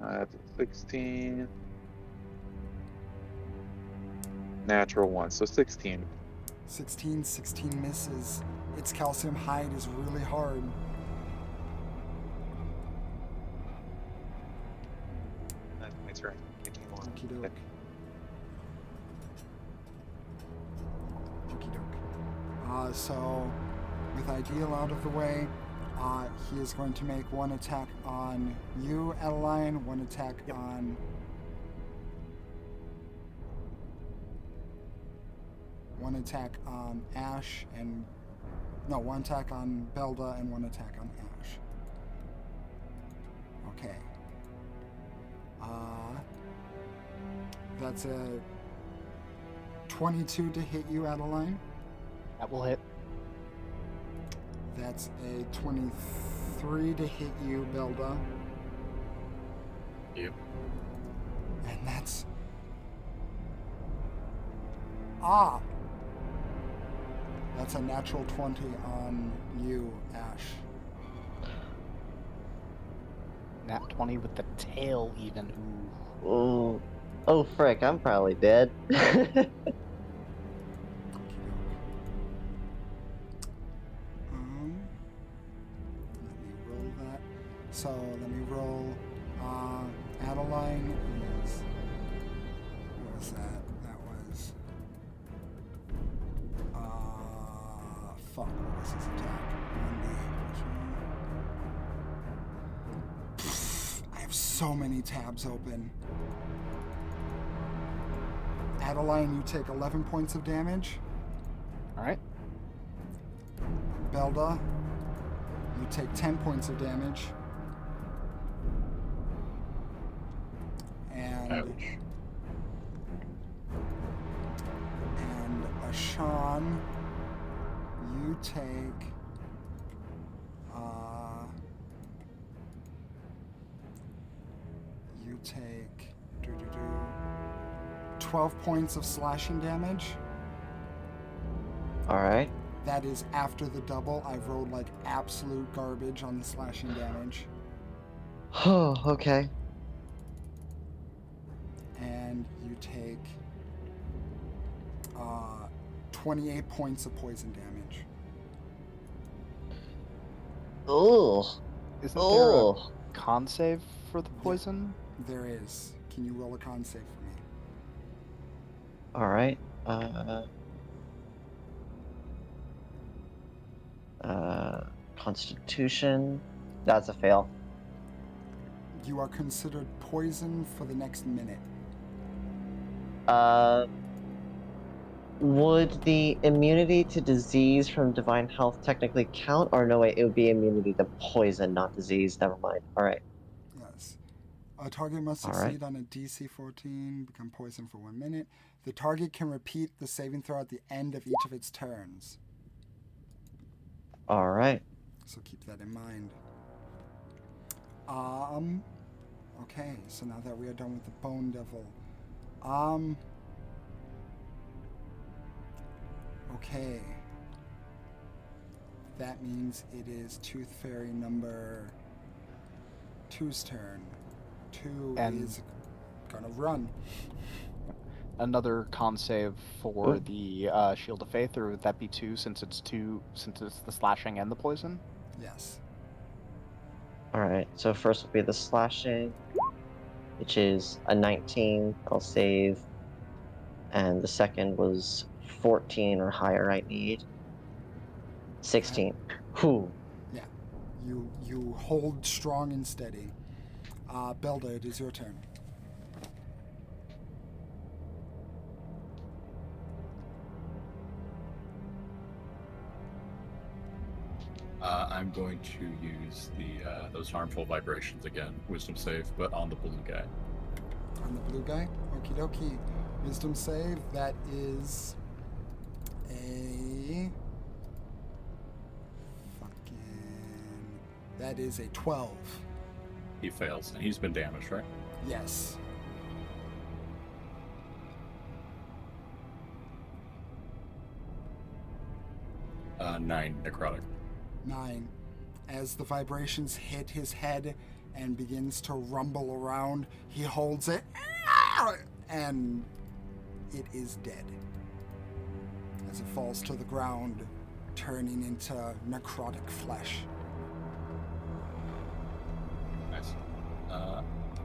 That's a 16. Natural 1, so 16. 16 misses. Its calcium hide is really hard. That's my turn. Okie doke. Okie doke. So, with Ideal out of the way, he is going to make one attack on you, Adeline, one attack on... One attack on Ash, and... No, one attack on Belda, and one attack on Ash. Okay. That's a 22 to hit you, Adeline. That will hit. That's a 23 to hit you, Belda. Yep. And that's... That's a natural 20 on you, Ash. Nat 20 with the tail even. Ooh. Oh, oh, frick! I'm probably dead. Let me roll that. So let me roll. Adeline is... What was that? That was... Fuck, what was his attack? 1d8. I have so many tabs open. Adeline, you take 11 points of damage. Alright. Belda, you take 10 points of damage. And... Ouch. And Ashan, you take... 12 points of slashing damage. Alright. That is after the double. I've rolled like absolute garbage on the slashing damage. Oh, okay. And you take 28 points of poison damage. Oh. Isn't there a Oh. con save for the poison? There is. Can you roll a con save for me? Alright. Constitution. That's a fail. You are considered poisoned for the next minute. Would the immunity to disease from divine health technically count? Or no, wait, it would be immunity to poison, not disease. Never mind. Alright. Yes. A target must All succeed on a DC 14, become poisoned for 1 minute. The target can repeat the saving throw at the end of each of its turns. Alright. So keep that in mind. Okay, so now that we are done with the Bone Devil. Okay. That means it is Tooth Fairy number 2's turn. 2 And- is gonna run. Another con save for Ooh. the Shield of Faith, or would that be 2 since it's the slashing and the poison? Yes. Alright, so first will be the slashing, which is a 19. I'll save. And the second was 14 or higher, I need. 16. Whew. Yeah. You hold strong and steady. Belda, it is your turn. I'm going to use those harmful vibrations again. Wisdom save, but on the blue guy. On the blue guy? Okie dokie. Wisdom save. That is a... That is a 12. He fails, and he's been damaged, right? Yes. Uh, 9 necrotic. 9. As the vibrations hit his head and begins to rumble around, he holds it, and it is dead. As it falls to the ground, turning into necrotic flesh. Nice.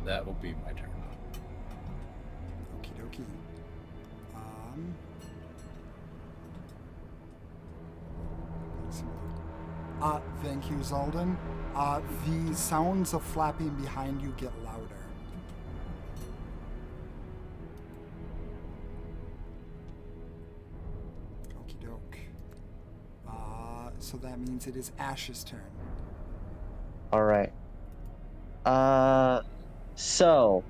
That will be my turn. Okie dokie. Thank you, Zalden. The sounds of flapping behind you get louder. Okie doke. So that means it is Ash's turn. All right. So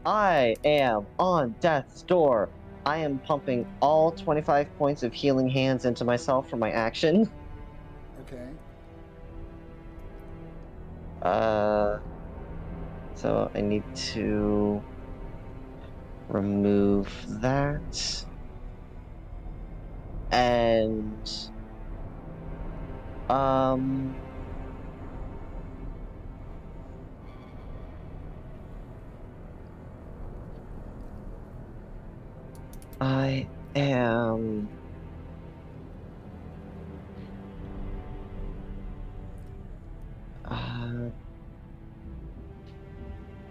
I am on death's door. I am pumping all 25 points of healing hands into myself for my action. Okay. So I need to remove that. And I am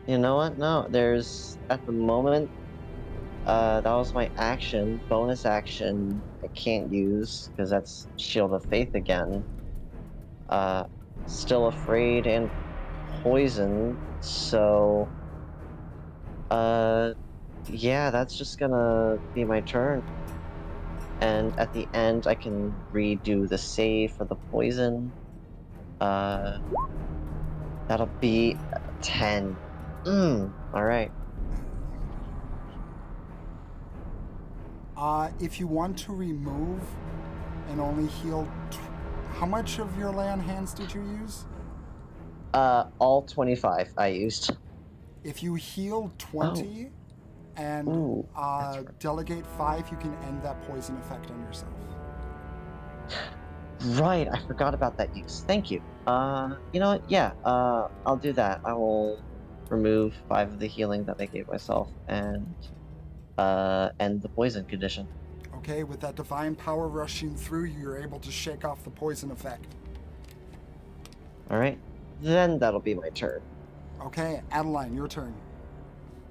you know what? No, there's at the moment that was my action, bonus action I can't use because that's Shield of Faith again. Still afraid and poison, so yeah, that's just gonna be my turn. And at the end I can redo the save for the poison. That'll be 10. Alright. If you want to remove and only heal... How much of your lay on hands did you use? All 25 I used. If you heal 20 and Ooh, that's right. delegate 5, you can end that poison effect on yourself. Right, I forgot about that use. Thank you. You know what? Yeah, I'll do that. I will remove 5 of the healing that I gave myself and end the poison condition. Okay, with that divine power rushing through you, you're able to shake off the poison effect. Alright, then that'll be my turn. Okay, Adeline, your turn.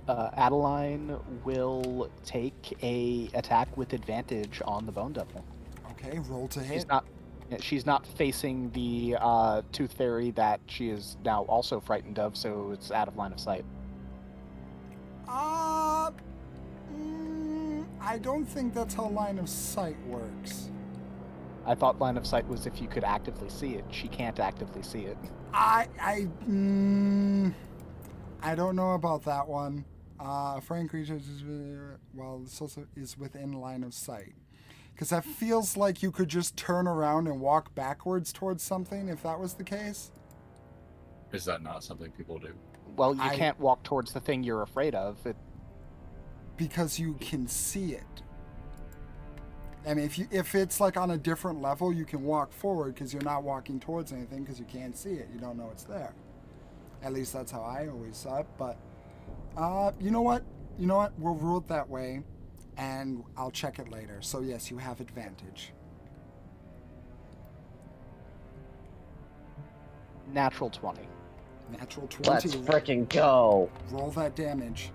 Adeline will take a attack with advantage on the Bone Devil. Okay, roll to hit. She's not facing the Tooth Fairy that she is now also frightened of, so it's out of line of sight. I don't think that's how line of sight works. I thought line of sight was if you could actively see it. She can't actively see it. I don't know about that one. Frank creatures well, this also is within line of sight. Because that feels like you could just turn around and walk backwards towards something if that was the case. Is that not something people do? Well, you can't walk towards the thing you're afraid of. Because you can see it. And if it's like on a different level, you can walk forward because you're not walking towards anything because you can't see it. You don't know it's there. At least that's how I always saw it. But you know what? We'll rule it that way, and I'll check it later. So yes, you have advantage. Natural 20. Natural 20. Let's frickin' go! Roll that damage.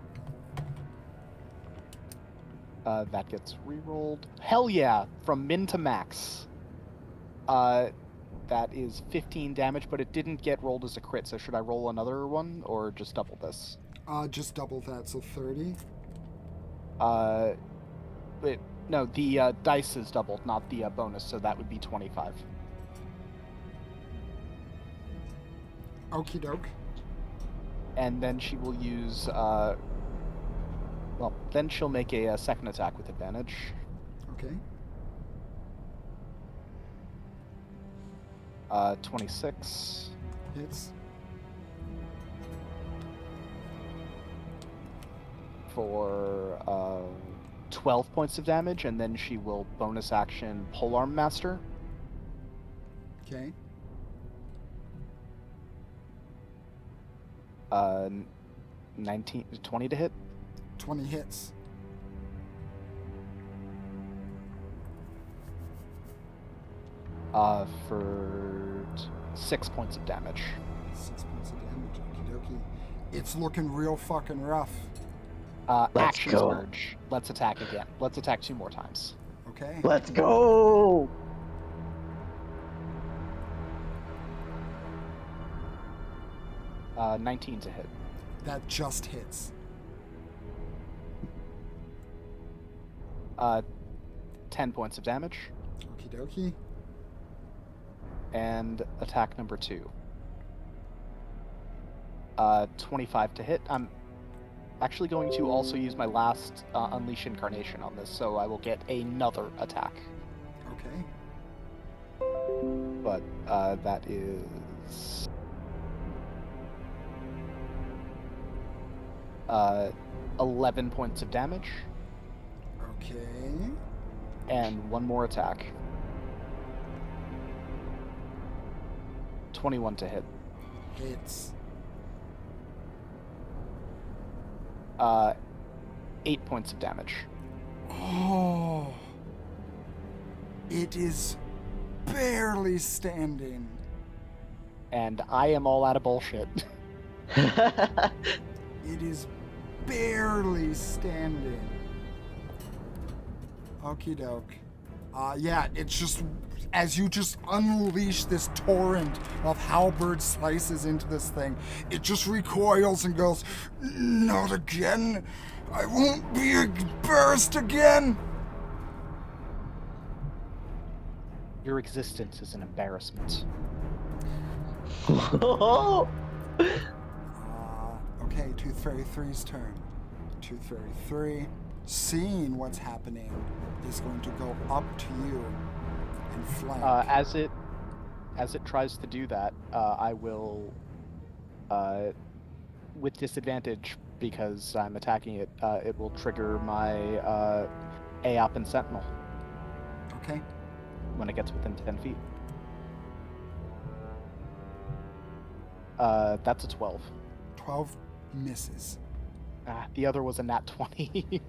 That gets re-rolled. Hell yeah! From min to max. That is 15 damage, but it didn't get rolled as a crit, so should I roll another one, or just double this? Just double that, so 30. No, the dice is doubled, not the bonus, so that would be 25. Okie doke. And then she will use. Well, then she'll make a second attack with advantage. Okay. 26 Hits. for 12 points of damage, and then she will bonus action Polearm Master. Okay. 20 to hit. 20 hits. For 6 points of damage. 6 points of damage. Okie dokie. It's looking real fucking rough. Let's Action go. Surge. Let's attack again. Let's attack 2 more times. Okay. Let's go! 19 to hit. That just hits. 10 points of damage. Okie dokie. And attack number 2. 25 to hit. I'm actually going to also use my last Unleash Incarnation on this, so I will get another attack. Okay. But that is 11 points of damage, Okay. and one more attack. 21 to hit. Hits. 8 points of damage. Oh. It is barely standing. And I am all out of bullshit. It is barely standing. Okie doke. Yeah, it's just as you just unleash this torrent of halberd slices into this thing, it just recoils and goes, "Not again! I won't be embarrassed again!" Your existence is an embarrassment. Okay, Tooth Fairy 3's turn. Tooth Fairy 3, seeing what's happening, is going to go up to you and flank. As it tries to do that, I will, with disadvantage because I'm attacking it, it will trigger my AOP and Sentinel Okay. when it gets within 10 feet. That's a 12. 12 misses. The other was a nat 20.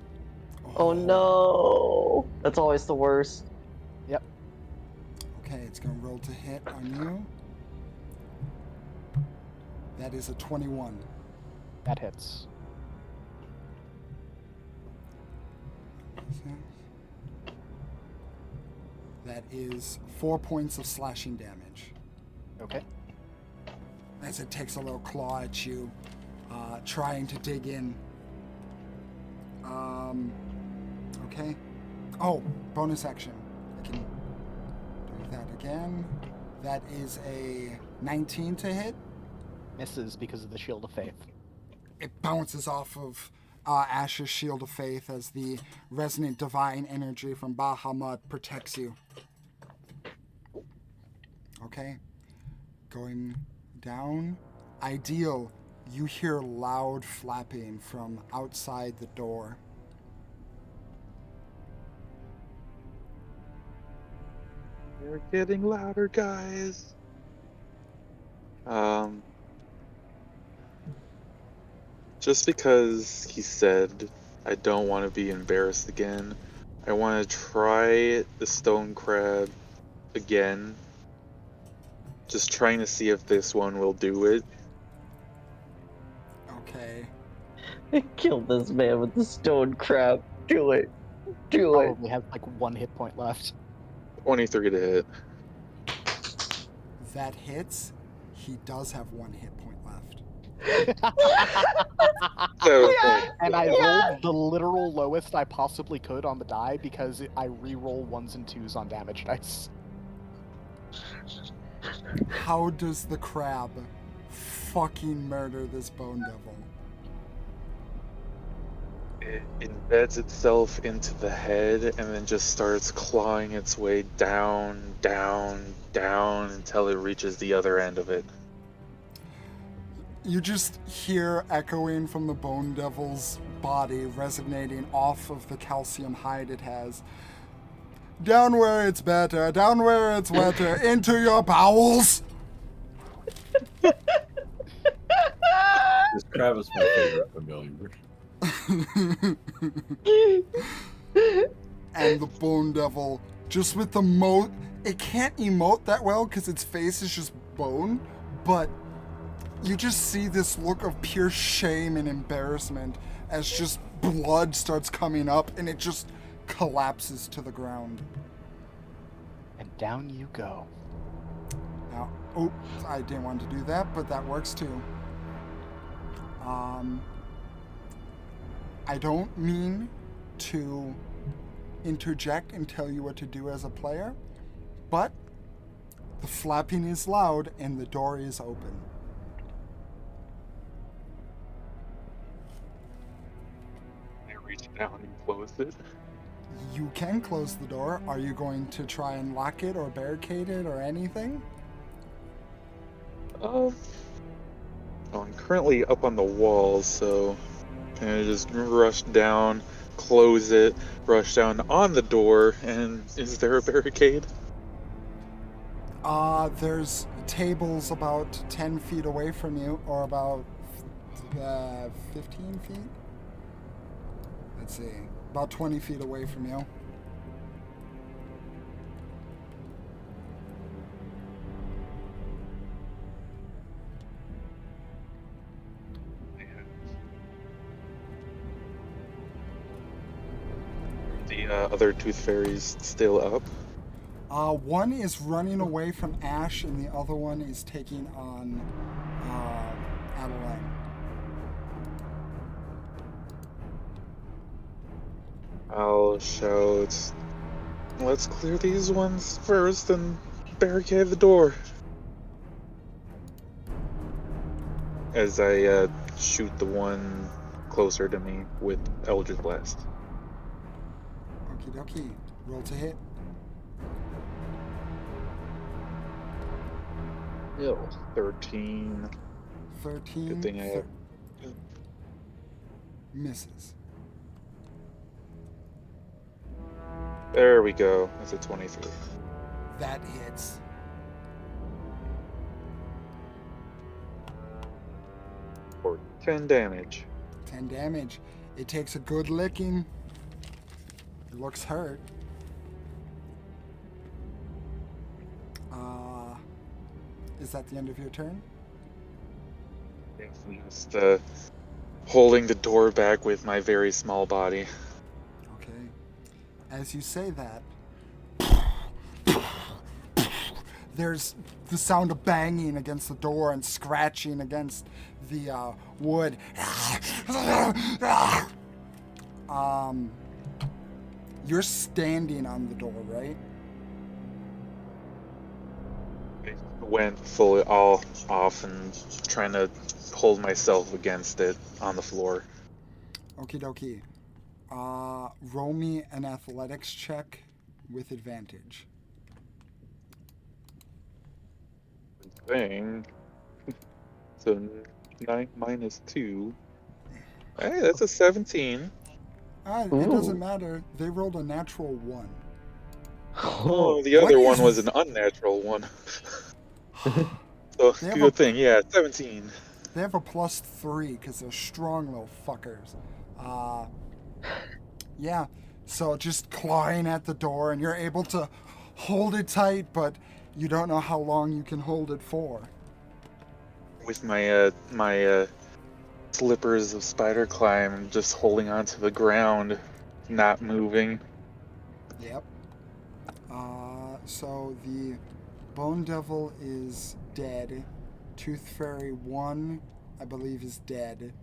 Oh no! That's always the worst. Yep. Okay, it's going to roll to hit on you. That is a 21. That hits. That is 4 points of slashing damage. Okay. As it takes a little claw at you, trying to dig in. Okay. Oh, bonus action. I can do that again. That is a 19 to hit. Misses because of the Shield of Faith. It bounces off of Ash's Shield of Faith as the resonant divine energy from Bahamut protects you. Okay. Going down. Ideal. You hear loud flapping from outside the door. They're getting louder, guys. Just because he said I don't want to be embarrassed again, I want to try the stone crab again. Just trying to see if this one will do it. Okay. Kill this man with the stone crab. Do it. Do it. Probably has like 1 hit point left. 23 to hit. That hits. He does have 1 hit point left. And I rolled the literal lowest I possibly could on the die because I re-roll 1s and 2s on damage dice. How does the crab fucking murder this bone devil. It embeds itself into the head and then just starts clawing its way down, down, down until it reaches the other end of it. You just hear echoing from the bone devil's body, resonating off of the calcium hide it has. Down where it's better, down where it's wetter, into your bowels! This crab is my favorite familiar. And the bone devil, just with the it can't emote that well because its face is just bone, but you just see this look of pure shame and embarrassment as just blood starts coming up and it just collapses to the ground. And down you go. Now, oops, I didn't want to do that, but that works too. I don't mean to interject and tell you what to do as a player, but the flapping is loud and the door is open. I reach down and close it. You can close the door. Are you going to try and lock it or barricade it or anything? Well, I'm currently up on the wall, so kind of just rush down, close it, rush down on the door, and is there a barricade? There's tables about 10 feet away from you, or about 15 feet? Let's see. About 20 feet away from you. The other tooth fairies still up. One is running away from Ash, and the other one is taking on Adeline. I'll shout, let's clear these ones first and barricade the door. As I shoot the one closer to me with Eldritch Blast. Okie dokie. Roll to hit. Ew. 13. 13. Good thing I have. Misses. There we go. That's a 23. That hits. For 10 damage. 10 damage. It takes a good licking. It looks hurt. Is that the end of your turn? Yes, I'm just holding the door back with my very small body. Okay. As you say that, there's the sound of banging against the door and scratching against the wood. You're standing on the door, right? I went fully all off and trying to hold myself against it on the floor. Okie dokie. Roll me an athletics check with advantage. Thing. So 9 minus 2. Hey, that's a 17. It doesn't matter. They rolled a natural 1. Oh, the other What one is- was an unnatural one. So, They have good thing. Yeah, 17. They have a +3 because they're strong little fuckers. Yeah, so just clawing at the door, and you're able to hold it tight, but you don't know how long you can hold it for. With my my slippers of spider climb, just holding onto the ground, not moving. Yep. So the Bone Devil is dead. Tooth Fairy 1, I believe, is dead.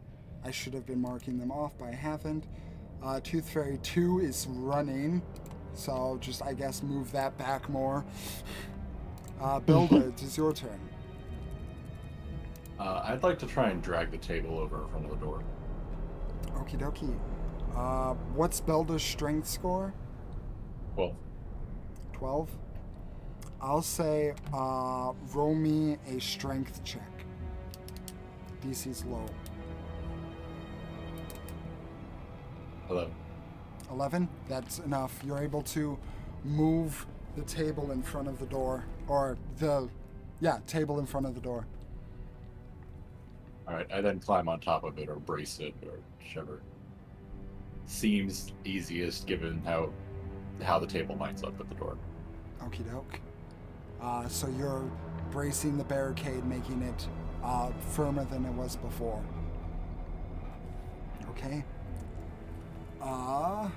I should have been marking them off, but I haven't. Tooth Fairy 2 is running, so just, I guess, move that back more. Bilda, it is your turn. I'd like to try and drag the table over in front of the door. Okie dokie. What's Belda's strength score? Well, 12. I'll say roll me a strength check. DC's low. 11. 11? That's enough. You're able to move the table in front of the door. Table in front of the door. All right, I then climb on top of it or brace it or whichever seems easiest given how the table lines up at the door. Okie doke. So you're bracing the barricade, making it firmer than it was before. Okay. I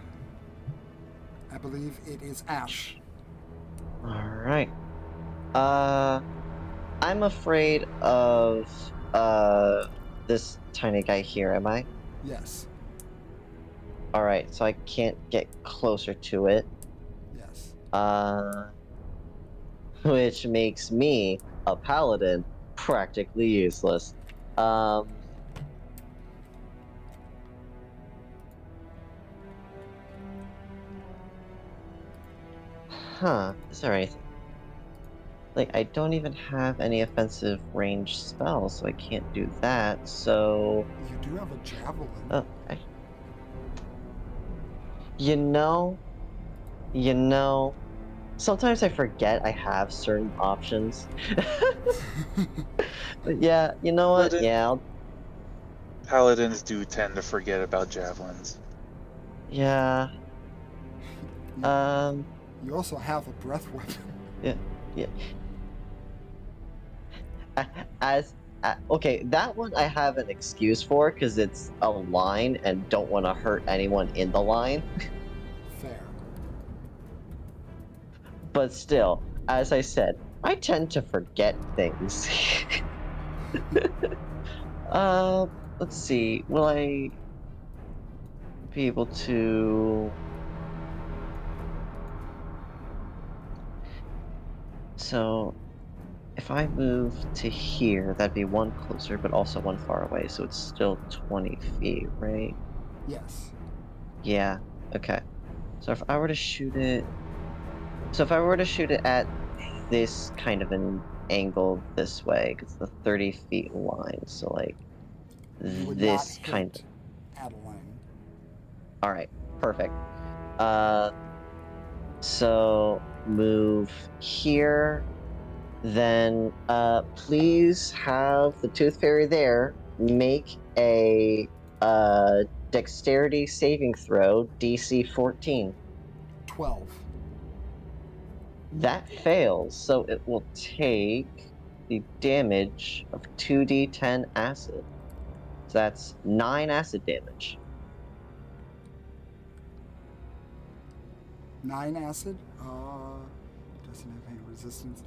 believe it is Ash. Alright. I'm afraid of this tiny guy here, am I? Yes. Alright, so I can't get closer to it. Yes. Which makes me, a paladin, practically useless. Is there anything? Like, I don't even have any offensive range spells, so I can't do that, so... You do have a javelin. Oh, You know, sometimes I forget I have certain options. But yeah, you know what? Paladin- Yeah, Paladins do tend to forget about javelins. yeah. You also have a breath weapon. Yeah. Okay, that one I have an excuse for because it's a line and don't want to hurt anyone in the line. Fair. But still, as I said, I tend to forget things. Let's see. Will I be able to... So, if I move to here, that'd be one closer, but also one far away, so it's still 20 feet, right? Yes. Yeah, okay. So if I were to shoot it... So if I were to shoot it at this kind of an angle this way, because the 30 feet line, so like You would not this kind of... hit Adeline. Alright, perfect. So move here, then please have the Tooth Fairy there make a dexterity saving throw, DC 14. 12. That fails, so it will take the damage of 2d10 acid. So that's 9 acid damage. 9 acid. Doesn't have any resistance.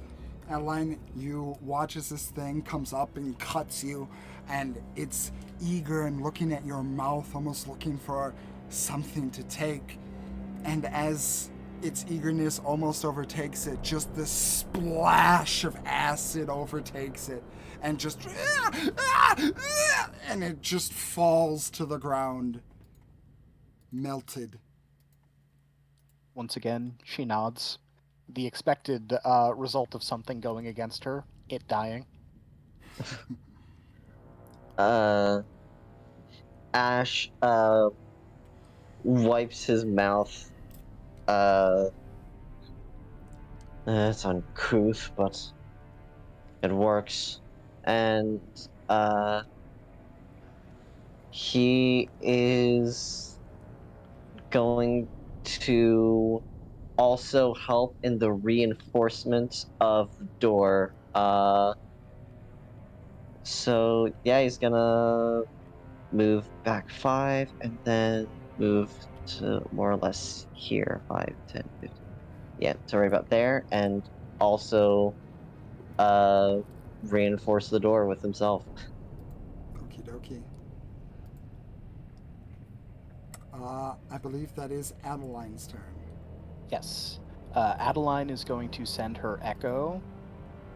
Adeline, you watch as this thing comes up and cuts you, and it's eager and looking at your mouth, almost looking for something to take. And as its eagerness almost overtakes it, just this splash of acid overtakes it, and just and it just falls to the ground, melted. Once again, she nods. The expected result of something going against her, it dying. Ash wipes his mouth. It's uncouth, but it works. And he is going to also help in the reinforcement of the door. So yeah, he's gonna move back 5 and then move to more or less here, 5, 10, 15. Yeah, so right about there, and also reinforce the door with himself. Okie dokie. I believe that is Adeline's turn. Yes. Adeline is going to send her Echo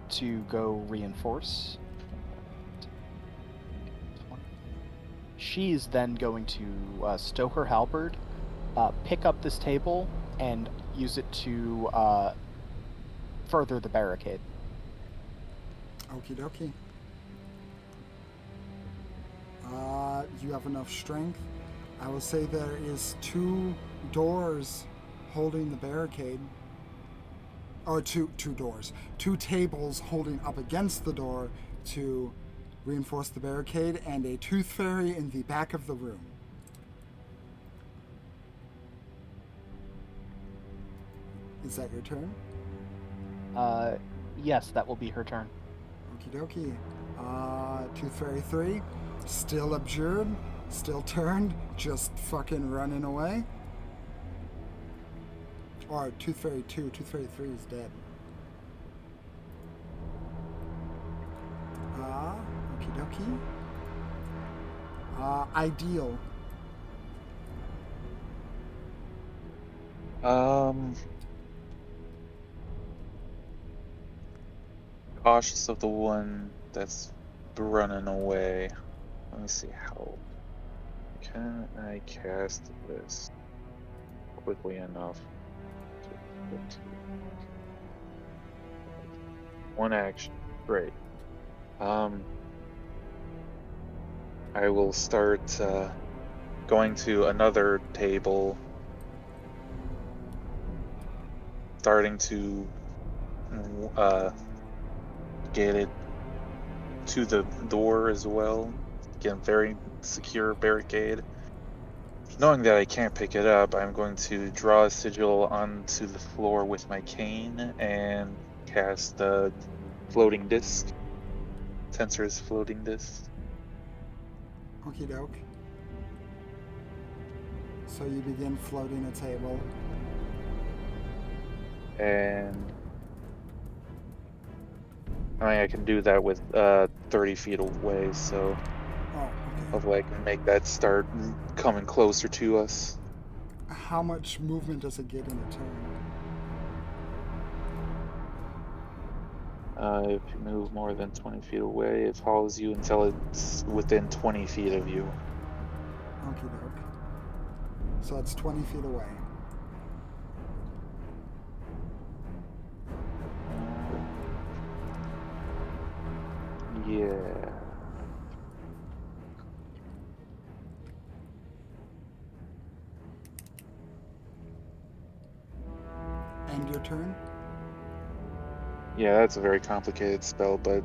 to go reinforce. she's then going to stow her halberd, pick up this table, and use it to further the barricade. Okie dokie. You have enough strength. I will say there is 2 doors holding the barricade. Or two doors. 2 tables holding up against the door to reinforce the barricade, and a tooth fairy in the back of the room. Is that your turn? Yes, that will be her turn. Okie dokie. Tooth Fairy 3, still abjured, still turned, just fucking running away. Or Tooth Fairy 2, Tooth Fairy 3 is dead. Okie dokie. Ideal. Cautious of the one that's running away. Let me see how can I cast this quickly enough to put one action. Great. I will start going to another table, starting to get it to the door as well. Again, very secure barricade. Knowing that I can't pick it up, I'm going to draw a sigil onto the floor with my cane and cast the floating disc. Tensor's floating disc. Okie doke. So you begin floating a table. And I can do that with 30 feet away, so hopefully I can make that start coming closer to us. How much movement does it get in a turn? If you move more than 20 feet away, it follows you until it's within 20 feet of you. Okie doke. So that's 20 feet away. Yeah. End your turn? Yeah, that's a very complicated spell, but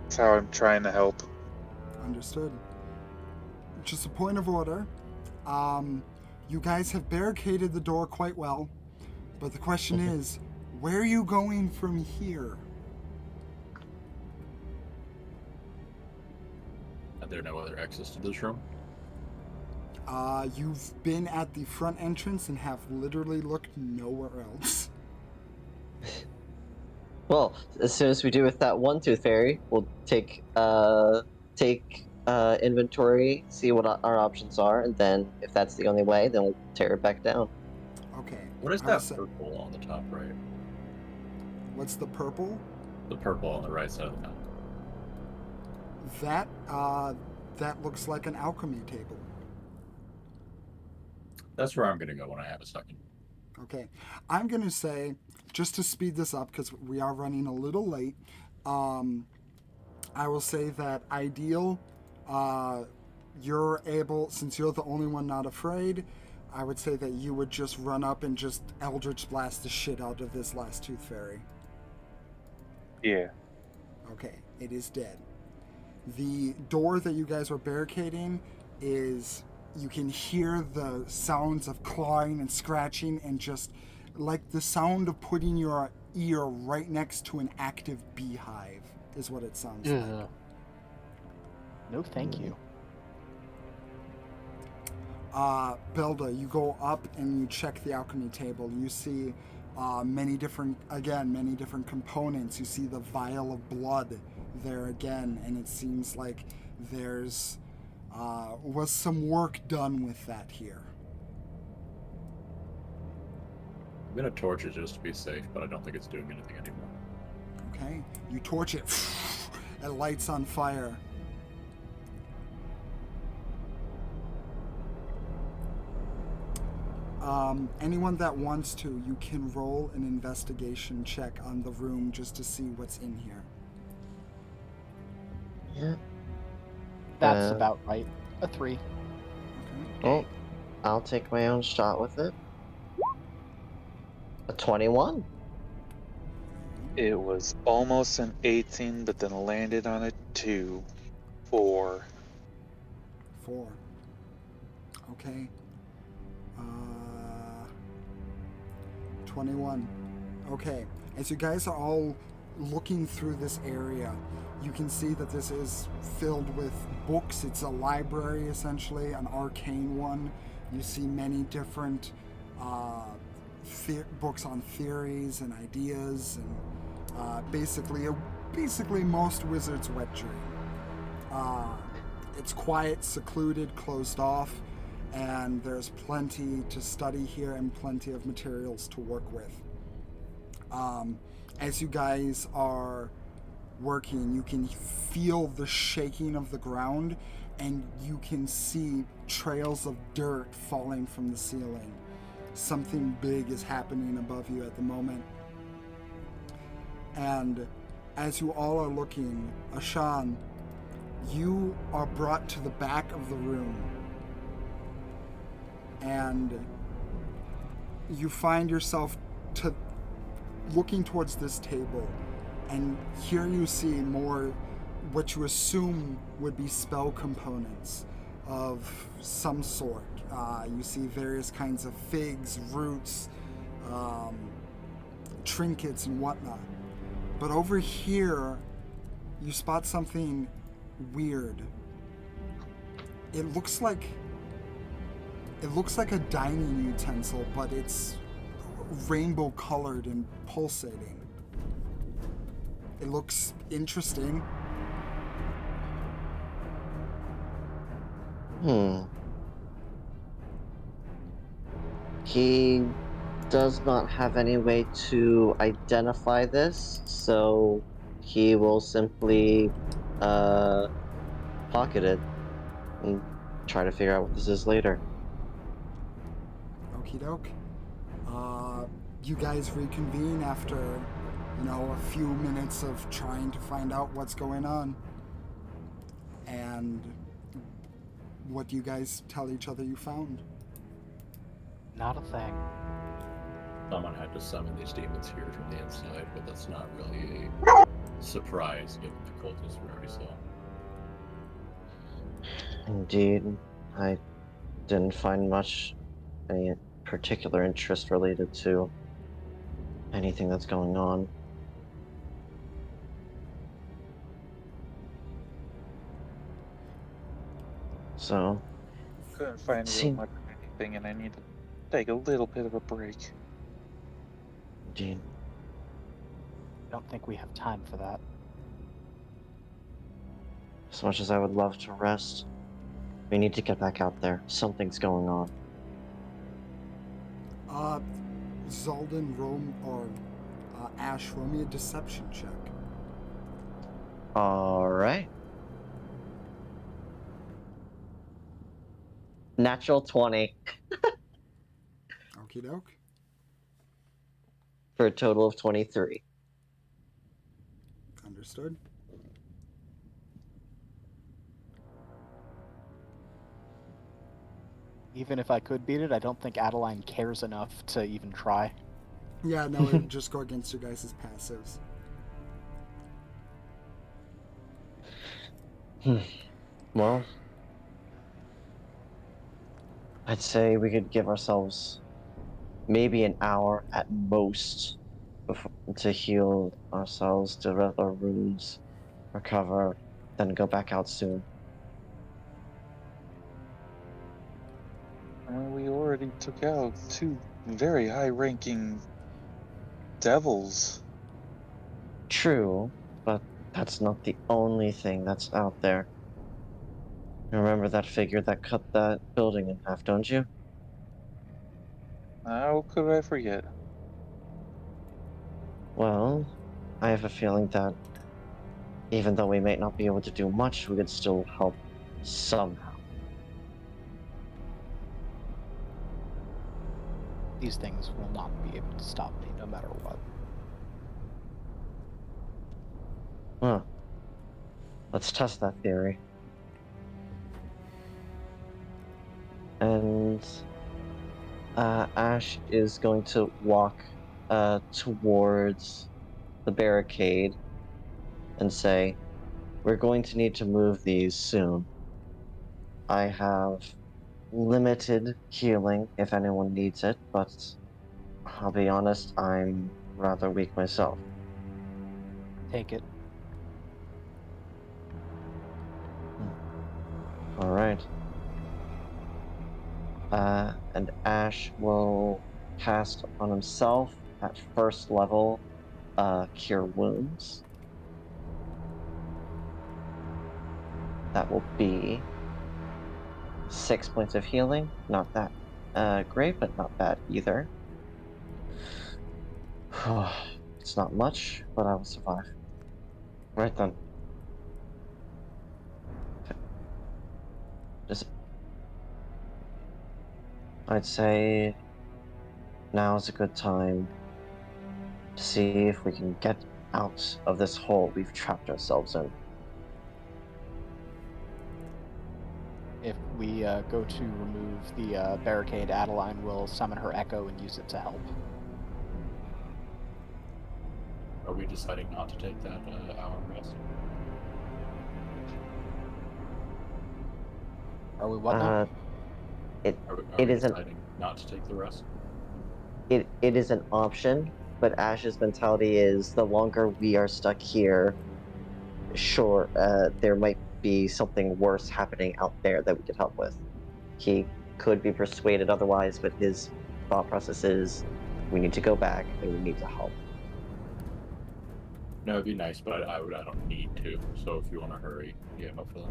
it's how I'm trying to help. Understood. Just a point of order. You guys have barricaded the door quite well, but the question is, where are you going from here? Are there no other exits to this room? You've been at the front entrance and have literally looked nowhere else. Well, as soon as we do with that one tooth fairy, we'll take inventory, see what our options are, and then if that's the only way, then we'll tear it back down. Okay. What is I will that say- purple on the top right? What's the purple? The purple on the right side of the map. That looks like an alchemy table. That's where I'm going to go when I have a second. Okay. I'm going to say, just to speed this up, because we are running a little late, I will say that ideal, you're able, since you're the only one not afraid, I would say that you would just run up and just Eldritch Blast the shit out of this last tooth fairy. Yeah. Okay, it is dead. The door that you guys were barricading is, you can hear the sounds of clawing and scratching and just like the sound of putting your ear right next to an active beehive is what it sounds like. No, thank you. Belda, you go up and you check the alchemy table. You see many different components. You see the vial of blood there again, and it seems like there's was some work done with that here. I'm going to torch it just to be safe, but I don't think it's doing anything anymore. Okay, you torch it. It lights on fire. Anyone that wants to, you can roll an investigation check on the room just to see what's in here. Yeah. That's Uh, about right. A 3. Okay. Well, I'll take my own shot with it. A 21. It was almost an 18, but then landed on a 2. 4. 4. Okay. 21. Okay. As you guys are all looking through this area, you can see that this is filled with books. It's a library, essentially, an arcane one. You see many different books on theories and ideas, and basically most wizards' wet dream. It's quiet, secluded, closed off, and there's plenty to study here and plenty of materials to work with. As you guys are working, you can feel the shaking of the ground, and you can see trails of dirt falling from the ceiling. Something big is happening above you at the moment. And as you all are looking, Ashan, you are brought to the back of the room, and you find yourself looking towards this table, and here you see more what you assume would be spell components of some sort. You see various kinds of figs, roots, trinkets, and whatnot. But over here, you spot something weird. It looks like a dining utensil, but it's rainbow colored and pulsating. It looks interesting. He does not have any way to identify this, so he will simply pocket it and try to figure out what this is later. Okie doke. You guys reconvene after, a few minutes of trying to find out what's going on. And what do you guys tell each other you found? Not a thing. Someone had to summon these demons here from the inside, but that's not really a surprise given the cultists we already saw. Indeed, I didn't find any particular interest related to anything that's going on. So, Couldn't find real much of anything, and I need to take a little bit of a break. indeed. I don't think we have time for that. As much as I would love to rest, we need to get back out there. Something's going on. Zalden, Ash, roll me a deception check. All right. Natural 20 Okie doke. for a total of 23. Understood. Even if I could beat it, I don't think Adeline cares enough to even try. Yeah, no, it would just go against your guys' passives. Well, I'd say we could give ourselves maybe an hour at most to heal ourselves, to rest our wounds, recover, then go back out soon. We already took out 2 very high-ranking devils. True, but that's not the only thing that's out there. Remember that figure that cut that building in half, don't you? How could I forget? Well, I have a feeling that even though we may not be able to do much, we could still help somehow. These things will not be able to stop me no matter what. Huh. Let's test that theory. And Ash is going to walk towards the barricade and say, "We're going to need to move these soon. I have limited healing if anyone needs it, but I'll be honest, I'm rather weak myself." Take it. All right. And Ash will cast on himself at first level, Cure Wounds. That will be 6 points of healing. Not that great, but not bad either. It's not much, but I will survive. Right then. Just, I'd say now is a good time to see if we can get out of this hole we've trapped ourselves in. If we go to remove the barricade, Adeline will summon her echo and use it to help. Are we deciding not to take that hour rest? Are we what now? Are It we is an deciding not to take the rest? it is an option, but Ash's mentality is the longer we are stuck here, sure, there might be something worse happening out there that we could help with. He could be persuaded otherwise, but his thought process is, we need to go back and we need to help. No, it'd be nice, but I don't need to. So if you want to hurry, yeah, no for that.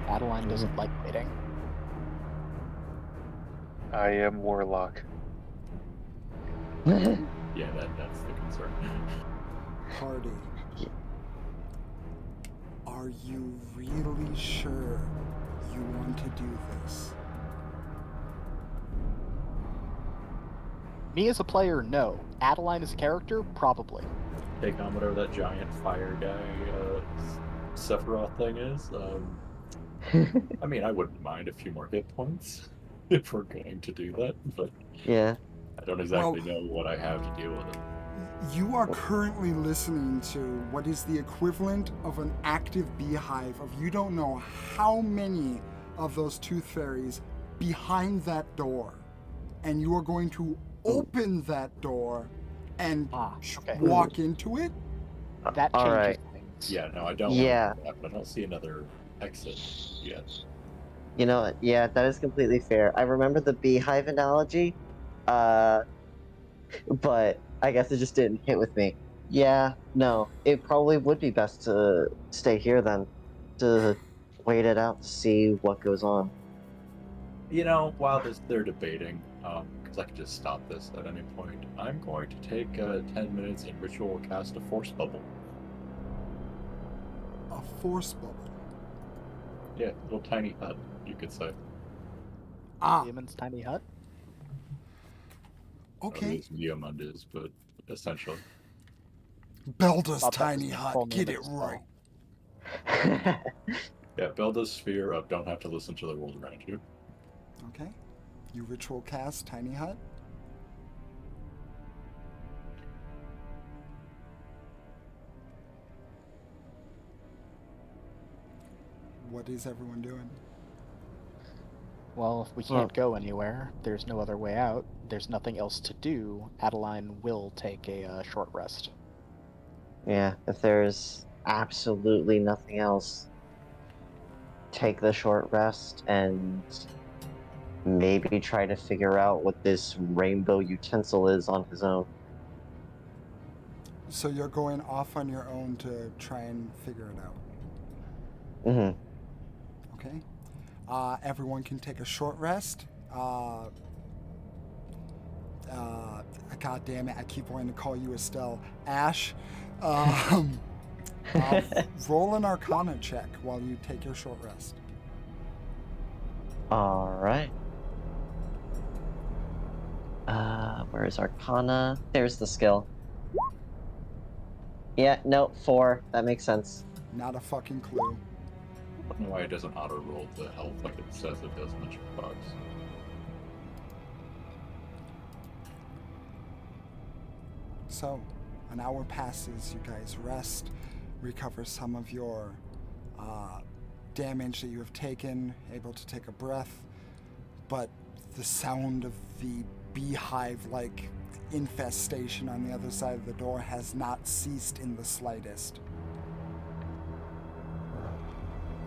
Adeline doesn't like waiting. I am Warlock. Yeah, that's the concern. Party. Are you really sure you want to do this? Me as a player, no. Adeline as a character, probably. Take on whatever that giant fire guy Sephiroth thing is. I mean, I wouldn't mind a few more hit points if we're going to do that, but Yeah. I don't exactly know what I have to deal with it. You are currently listening to what is the equivalent of an active beehive of you don't know how many of those tooth fairies behind that door. And you are going to open that door and Okay. walk into it? That All changes right. things. Yeah, no, I don't Yeah. want to do that, but I don't see another exit yet. You know, yeah, that is completely fair. I remember the beehive analogy, but I guess it just didn't hit with me. Yeah, no, it probably would be best to stay here then, to wait it out to see what goes on. You know, while they're debating, because I could just stop this at any point, I'm going to take 10 minutes and ritual cast a force bubble. A force bubble. Yeah, little tiny hut, you could say. Demon's tiny hut. Okay. It is Yeomund is, but essentially. Belda's Thought that was tiny the hut. full name Get of it the spell. right. Yeah, build a sphere of don't have to listen to the world around you. Okay. You ritual cast tiny hut. What is everyone doing? Well, if we can't go anywhere, there's no other way out, there's nothing else to do, Adeline will take a short rest. Yeah, if there's absolutely nothing else, take the short rest and maybe try to figure out what this rainbow utensil is on his own. So you're going off on your own to try and figure it out. Mm-hmm. Okay. Everyone can take a short rest. God damn it! I keep wanting to call you Estelle. Ash. Roll an Arcana check while you take your short rest. All right. Where is Arcana? There's the skill. Yeah, no, 4. That makes sense. Not a fucking clue. I don't know why it doesn't auto-roll the health like it says it does in the checkbox. So, an hour passes. You guys rest, recover some of your damage that you have taken, able to take a breath. But the sound of the beehive-like infestation on the other side of the door has not ceased in the slightest.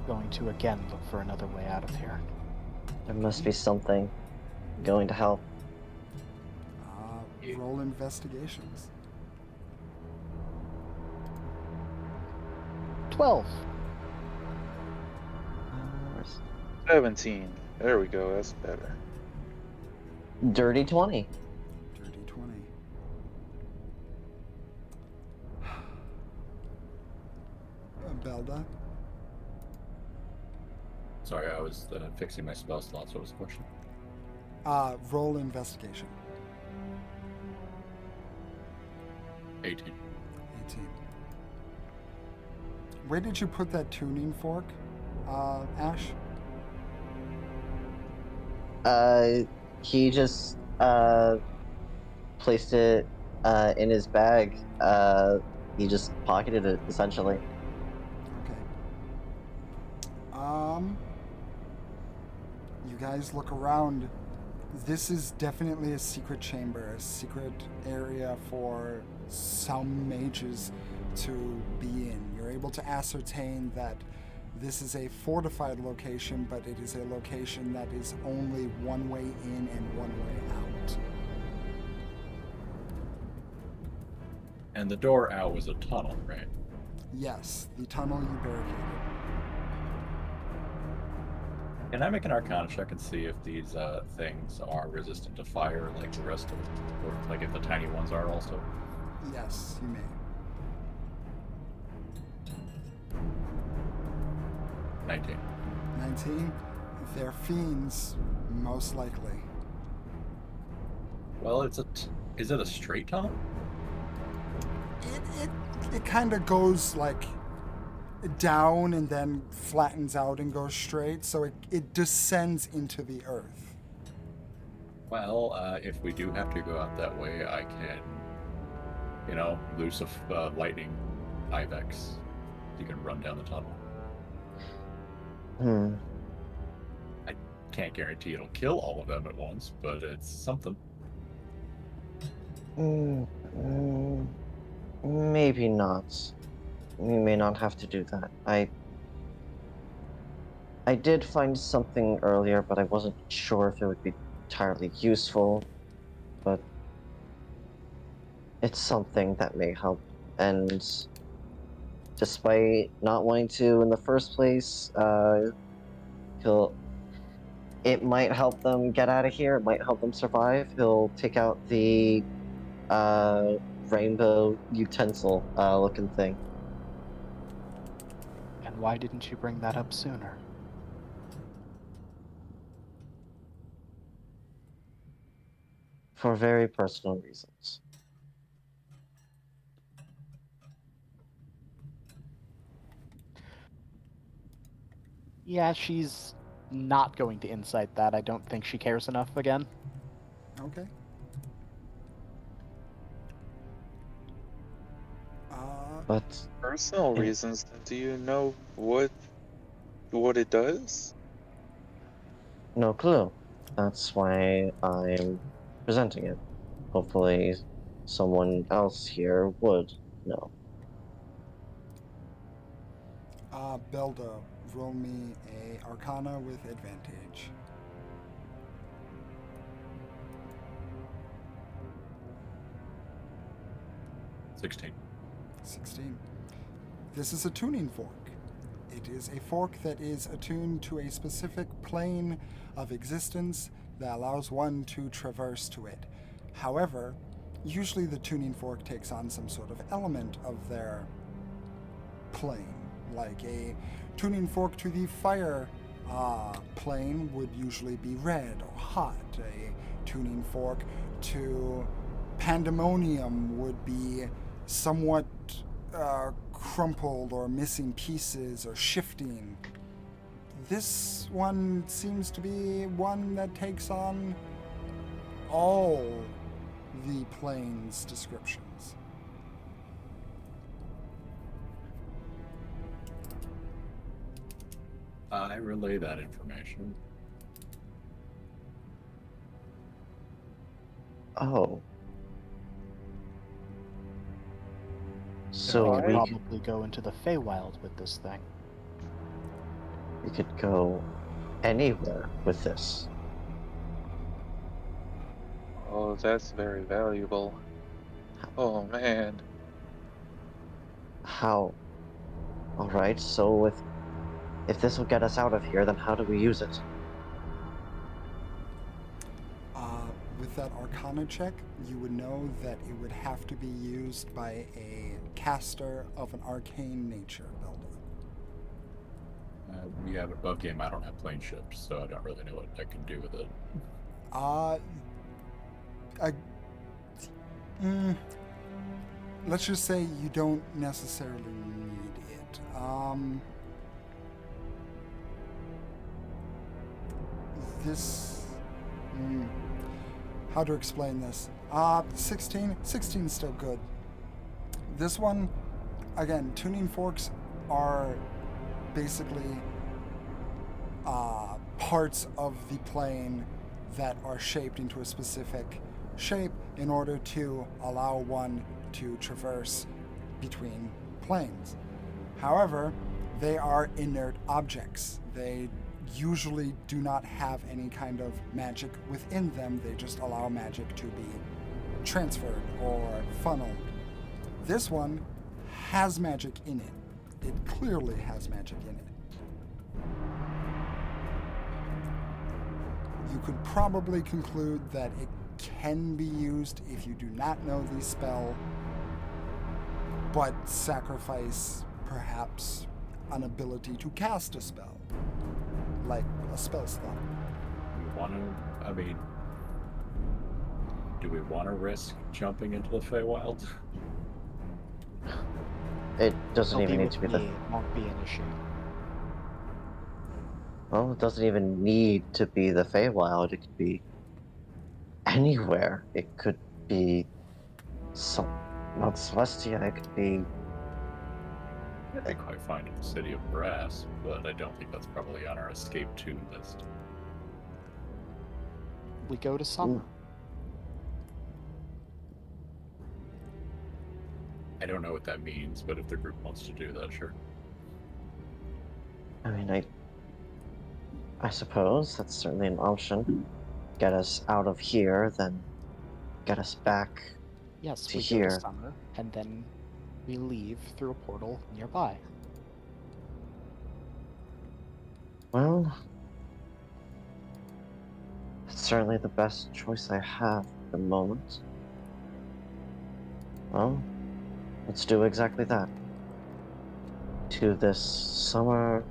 Going to again look for another way out of here. There must be something going to help. Roll investigations. 12. 17. There we go. That's better. Dirty 20. Dirty 20. Belda? Sorry, I was fixing my spell slot, so what was the question? Roll investigation. 18. 18. Where did you put that tuning fork, Ash? He just placed it in his bag. He just pocketed it, essentially. Okay. You guys look around. This is definitely a secret chamber, a secret area for some mages to be in. You're able to ascertain that this is a fortified location, but it is a location that is only one way in and one way out. And the door out was a tunnel, right? Yes, the tunnel you barricaded. Can I make an Arcana check and see if these things are resistant to fire like the rest of them? Or like if the tiny ones are also? Yes, you may. 19. 19? They're fiends, most likely. Well, is it a straight tunnel? It kind of goes like down and then flattens out and goes straight, so it descends into the earth. Well, if we do have to go out that way, I can, loose a lightning Ivex. You can run down the tunnel. I can't guarantee it'll kill all of them at once, but it's something. Maybe not. We may not have to do that. I did find something earlier, but I wasn't sure if it would be entirely useful. But it's something that may help. And despite not wanting to in the first place, it might help them get out of here. It might help them survive. He'll take out the rainbow utensil looking thing. And why didn't you bring that up sooner? For very personal reasons. Yeah, she's not going to incite that. I don't think she cares enough again. Okay. But Personal reasons. Do you know what it does? no clue. That's why I'm presenting it. Hopefully someone else here would know. Belda, roll me a Arcana with advantage. 16. 16. This is a tuning fork. It is a fork that is attuned to a specific plane of existence that allows one to traverse to it. However, usually the tuning fork takes on some sort of element of their plane. Like a tuning fork to the fire plane would usually be red or hot. A tuning fork to pandemonium would be somewhat crumpled or missing pieces or shifting. This one seems to be one that takes on all the plane's descriptions. I relay that information. Oh. We So could we probably go into the Feywild with this thing. could go anywhere with this. Oh, that's very valuable. Oh man. How? All right. So if this will get us out of here, then how do we use it? With that Arcana check, you would know that it would have to be used by a caster of an arcane nature, Belda. We have above game. I don't have plane ships, so I don't really know what I can do with it. Let's just say you don't necessarily need it. How to explain this? 16 is still good. This one, again, tuning forks are basically parts of the plane that are shaped into a specific shape in order to allow one to traverse between planes. However, they are inert objects. They usually do not have any kind of magic within them. They just allow magic to be transferred or funneled. This one has magic in it. It clearly has magic in it. You could probably conclude that it can be used if you do not know the spell, but sacrifice perhaps an ability to cast a spell, like a spell slot. Do we want to risk jumping into the Feywild? It doesn't It'll even be need to be with me. It won't be an issue. Well, it doesn't even need to be the Feywild. It could be anywhere. It could be Mount Celestia. It could be. I'd be quite fine in the City of Brass, but I don't think that's probably on our escape to list. We go to summer. I don't know what that means, but if the group wants to do that, sure. I mean, I suppose that's certainly an option. Get us out of here, then get us back Yes, to we go here. to summer, and then we leave through a portal nearby. Well, it's certainly the best choice I have at the moment. Well, let's do exactly that. To this summer.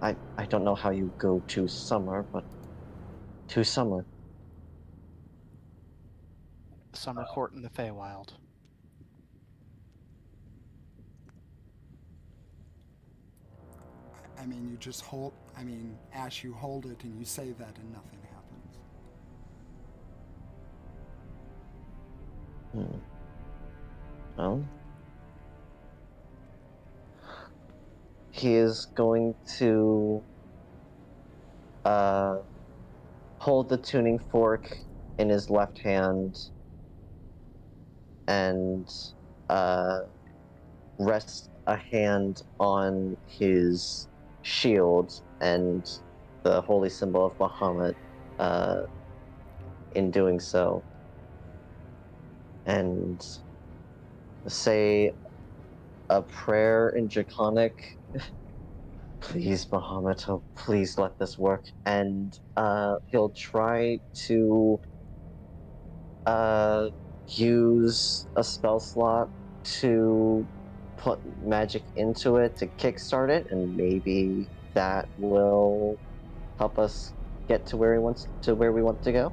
I don't know how you go to summer, but to summer. Summer court in the Feywild. I mean, you just hold. I mean, Ash, you hold it and you say that, and nothing happens. Well, he is going to hold the tuning fork in his left hand and rest a hand on his shield and the holy symbol of Bahamut in doing so. And say a prayer in Draconic. Please, Bahamut, oh, please let this work. And he'll try to use a spell slot to put magic into it to kickstart it, and maybe that will help us get to where we want to go.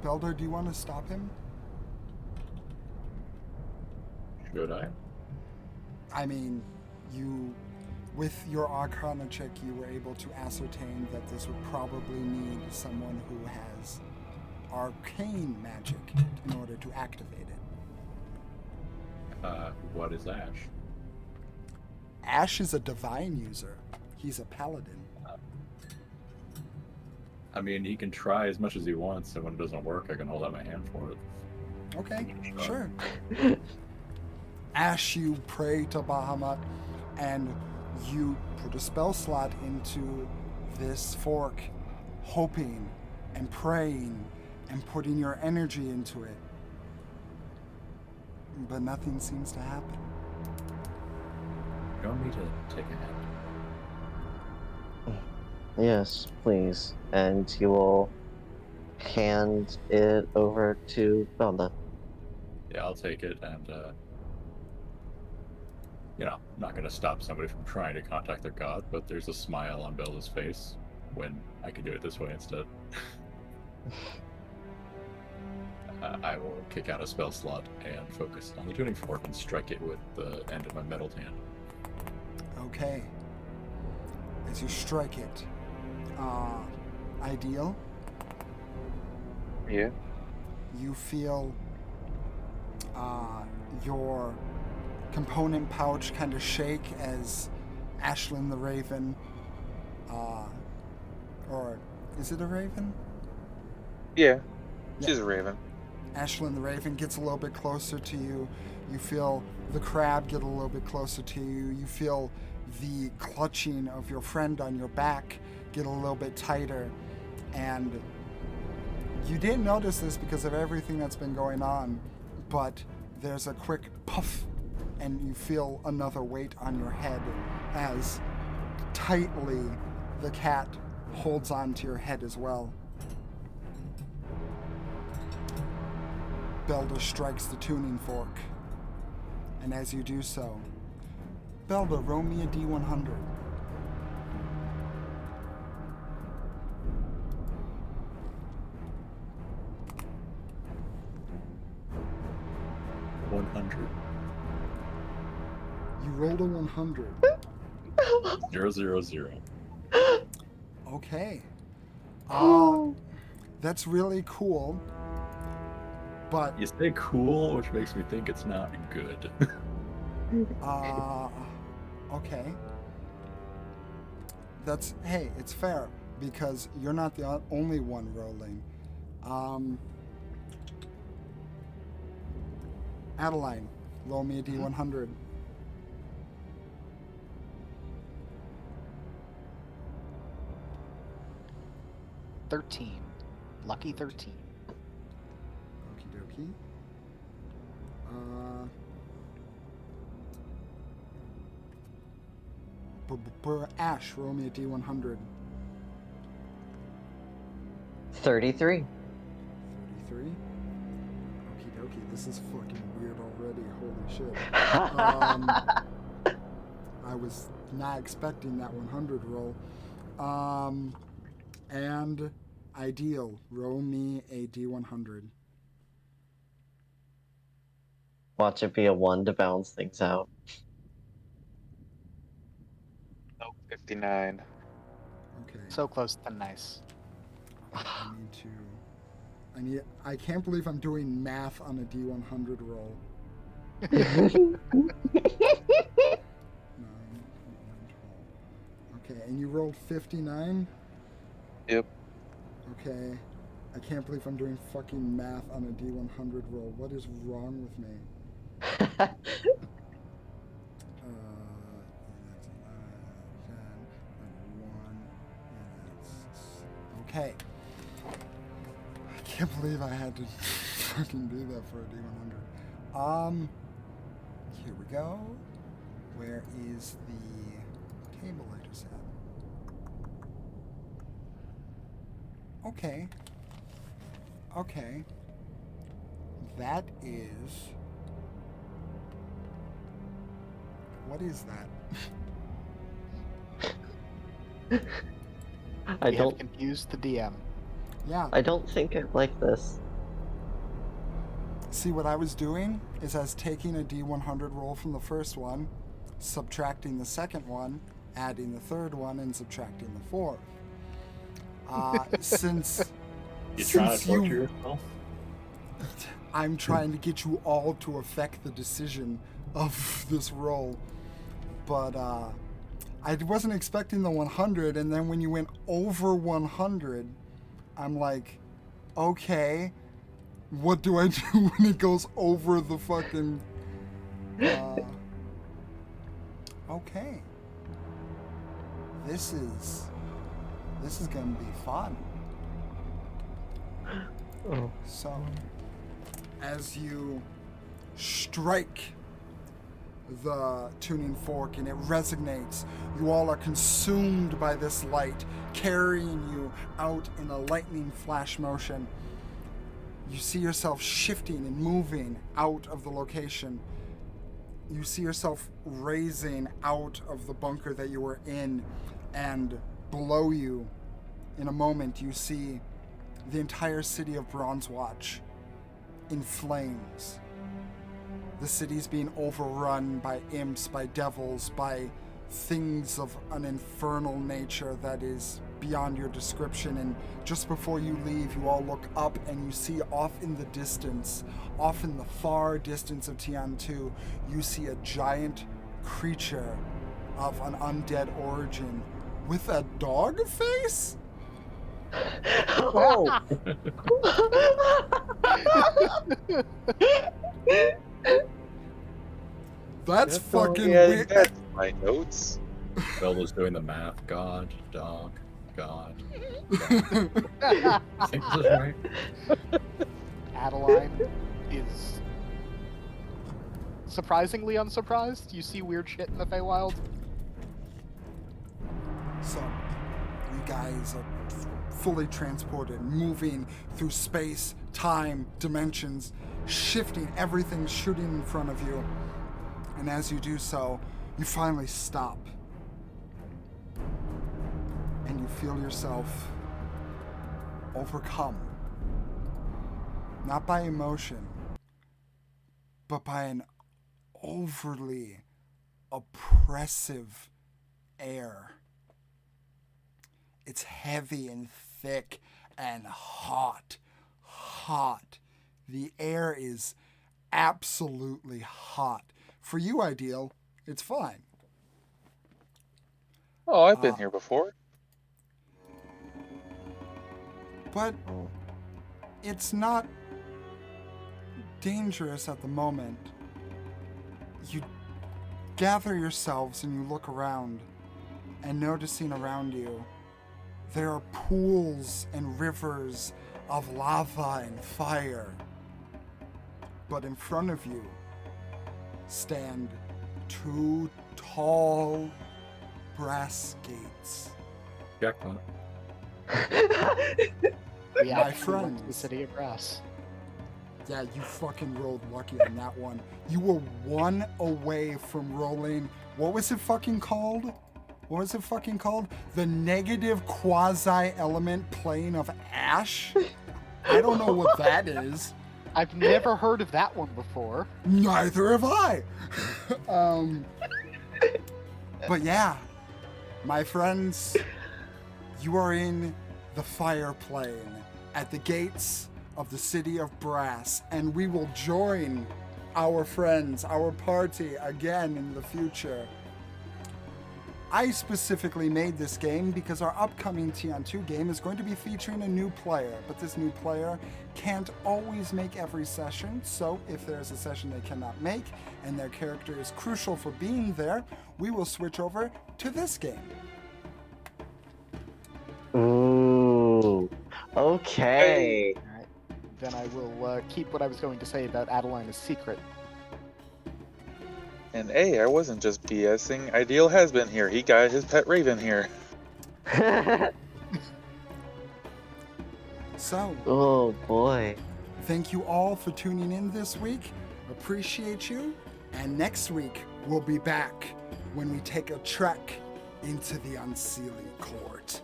Belder, do you want to stop him? Should I? I mean, with your Arcana check, you were able to ascertain that this would probably need someone who has arcane magic in order to activate it. What is Ash? Ash is a divine user. He's a paladin. I mean, he can try as much as he wants, and when it doesn't work, I can hold out my hand for it. Okay, sure. Ash, you pray to Bahamut, and you put a spell slot into this fork, hoping and praying and putting your energy into it. But nothing seems to happen. You want me to take a hand? Yes, please. And he will hand it over to Belda. Yeah, I'll take it, and, I'm not going to stop somebody from trying to contact their god, but there's a smile on Bella's face when I can do it this way instead. I will kick out a spell slot and focus on the tuning fork and strike it with the end of my metal hand. Okay. As you strike it, Ideal, Yeah. you feel your component pouch kind of shake as Ashlyn the Raven, or is it a raven? Yeah. Yeah. She's a raven. Ashlyn the Raven gets a little bit closer to you. You feel the crab get a little bit closer to you. You feel the clutching of your friend on your back get a little bit tighter. And you didn't notice this because of everything that's been going on, but there's a quick puff and you feel another weight on your head as tightly the cat holds on to your head as well. Belda strikes the tuning fork. And as you do so, Belda, roll me a D100. You rolled a 100. 000. Okay. That's really cool. But You say cool, which makes me think it's not good. okay. Hey, it's fair because you're not the only one rolling. Adeline, roll me a D100. Lucky 13. Okie dokie. Ash, roll me a D100. 33. 33. Okie dokie. This is fucking weird already. Holy shit. I was not expecting that 100 roll. And Ideal, roll me a D100. Watch it be a 1 to balance things out. Oh, 59. Okay. So close to nice. I can't believe I'm doing math on a D100 roll. 9, 11, 12. Okay, and you rolled 59? Yep. Okay. I can't believe I'm doing fucking math on a D100 roll. What is wrong with me? Okay. I can't believe I had to fucking do that for a D100. Here we go. Where is the table I just had? Okay. Okay. That is... What is that? We have confused the DM. Yeah. I don't think I like this. See, what I was doing is I was taking a D100 roll from the first one, subtracting the second one, adding the third one, and subtracting the fourth. Since You trying to torture you, yourself? I'm trying to get you all to affect the decision of this roll, but I wasn't expecting the 100, and then when you went over 100, I'm like, okay, what do I do when it goes over the fucking... okay. This is gonna be fun. Oh. So, as you strike the tuning fork and it resonates, you all are consumed by this light, carrying you out in a lightning flash motion. You see yourself shifting and moving out of the location. You see yourself raising out of the bunker that you were in, and below you, in a moment, you see the entire city of Bronzewatch in flames. The city's being overrun by imps, by devils, by things of an infernal nature that is beyond your description. And just before you leave, you all look up and you see off in the distance, off in the far distance of Tian-Tu, you see a giant creature of an undead origin with a dog face? Oh. That's fucking Yeah, weird. that's my notes. Belda's doing the math. God, dog, God. I think this is right. Adeline is surprisingly unsurprised. You see weird shit in the Feywild. So, you guys are fully transported, moving through space, time, dimensions, shifting, everything shooting in front of you. And as you do so, you finally stop. And you feel yourself overcome. Not by emotion, but by an overly oppressive air. It's heavy and thick and hot. Hot. The air is absolutely hot. For you, Ideal, it's fine. Oh, I've been here before. But it's not dangerous at the moment. You gather yourselves and you look around, and noticing around you, there are pools and rivers of lava and fire. But in front of you stand two tall brass gates. Jackpot. We My actually went to the friends. city of brass. Yeah, you fucking rolled lucky on that one. You were one away from rolling. What was it fucking called? What was it fucking called? The negative quasi-element plane of ash? I don't know what that is. I've never heard of that one before. Neither have I. But yeah, my friends, you are in the fire plane at the gates of the city of Brass, and we will join our friends, our party again in the future. I specifically made this game because our upcoming Tian-Tu game is going to be featuring a new player, but this new player can't always make every session, so if there's a session they cannot make and their character is crucial for being there, we will switch over to this game. Ooh. Okay. Alright. Then I will keep what I was going to say about Adeline a secret. And hey, I wasn't just BSing. Ideal has been here. He got his pet raven here. So, Oh boy. thank you all for tuning in this week. Appreciate you. And next week, we'll be back when we take a trek into the Unsealing Court.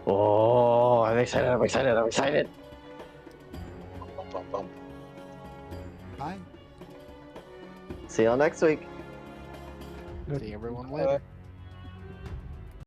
Oh, I'm excited. I'm excited. I'm excited. Bum, bum, bum. See y'all next week. See everyone later.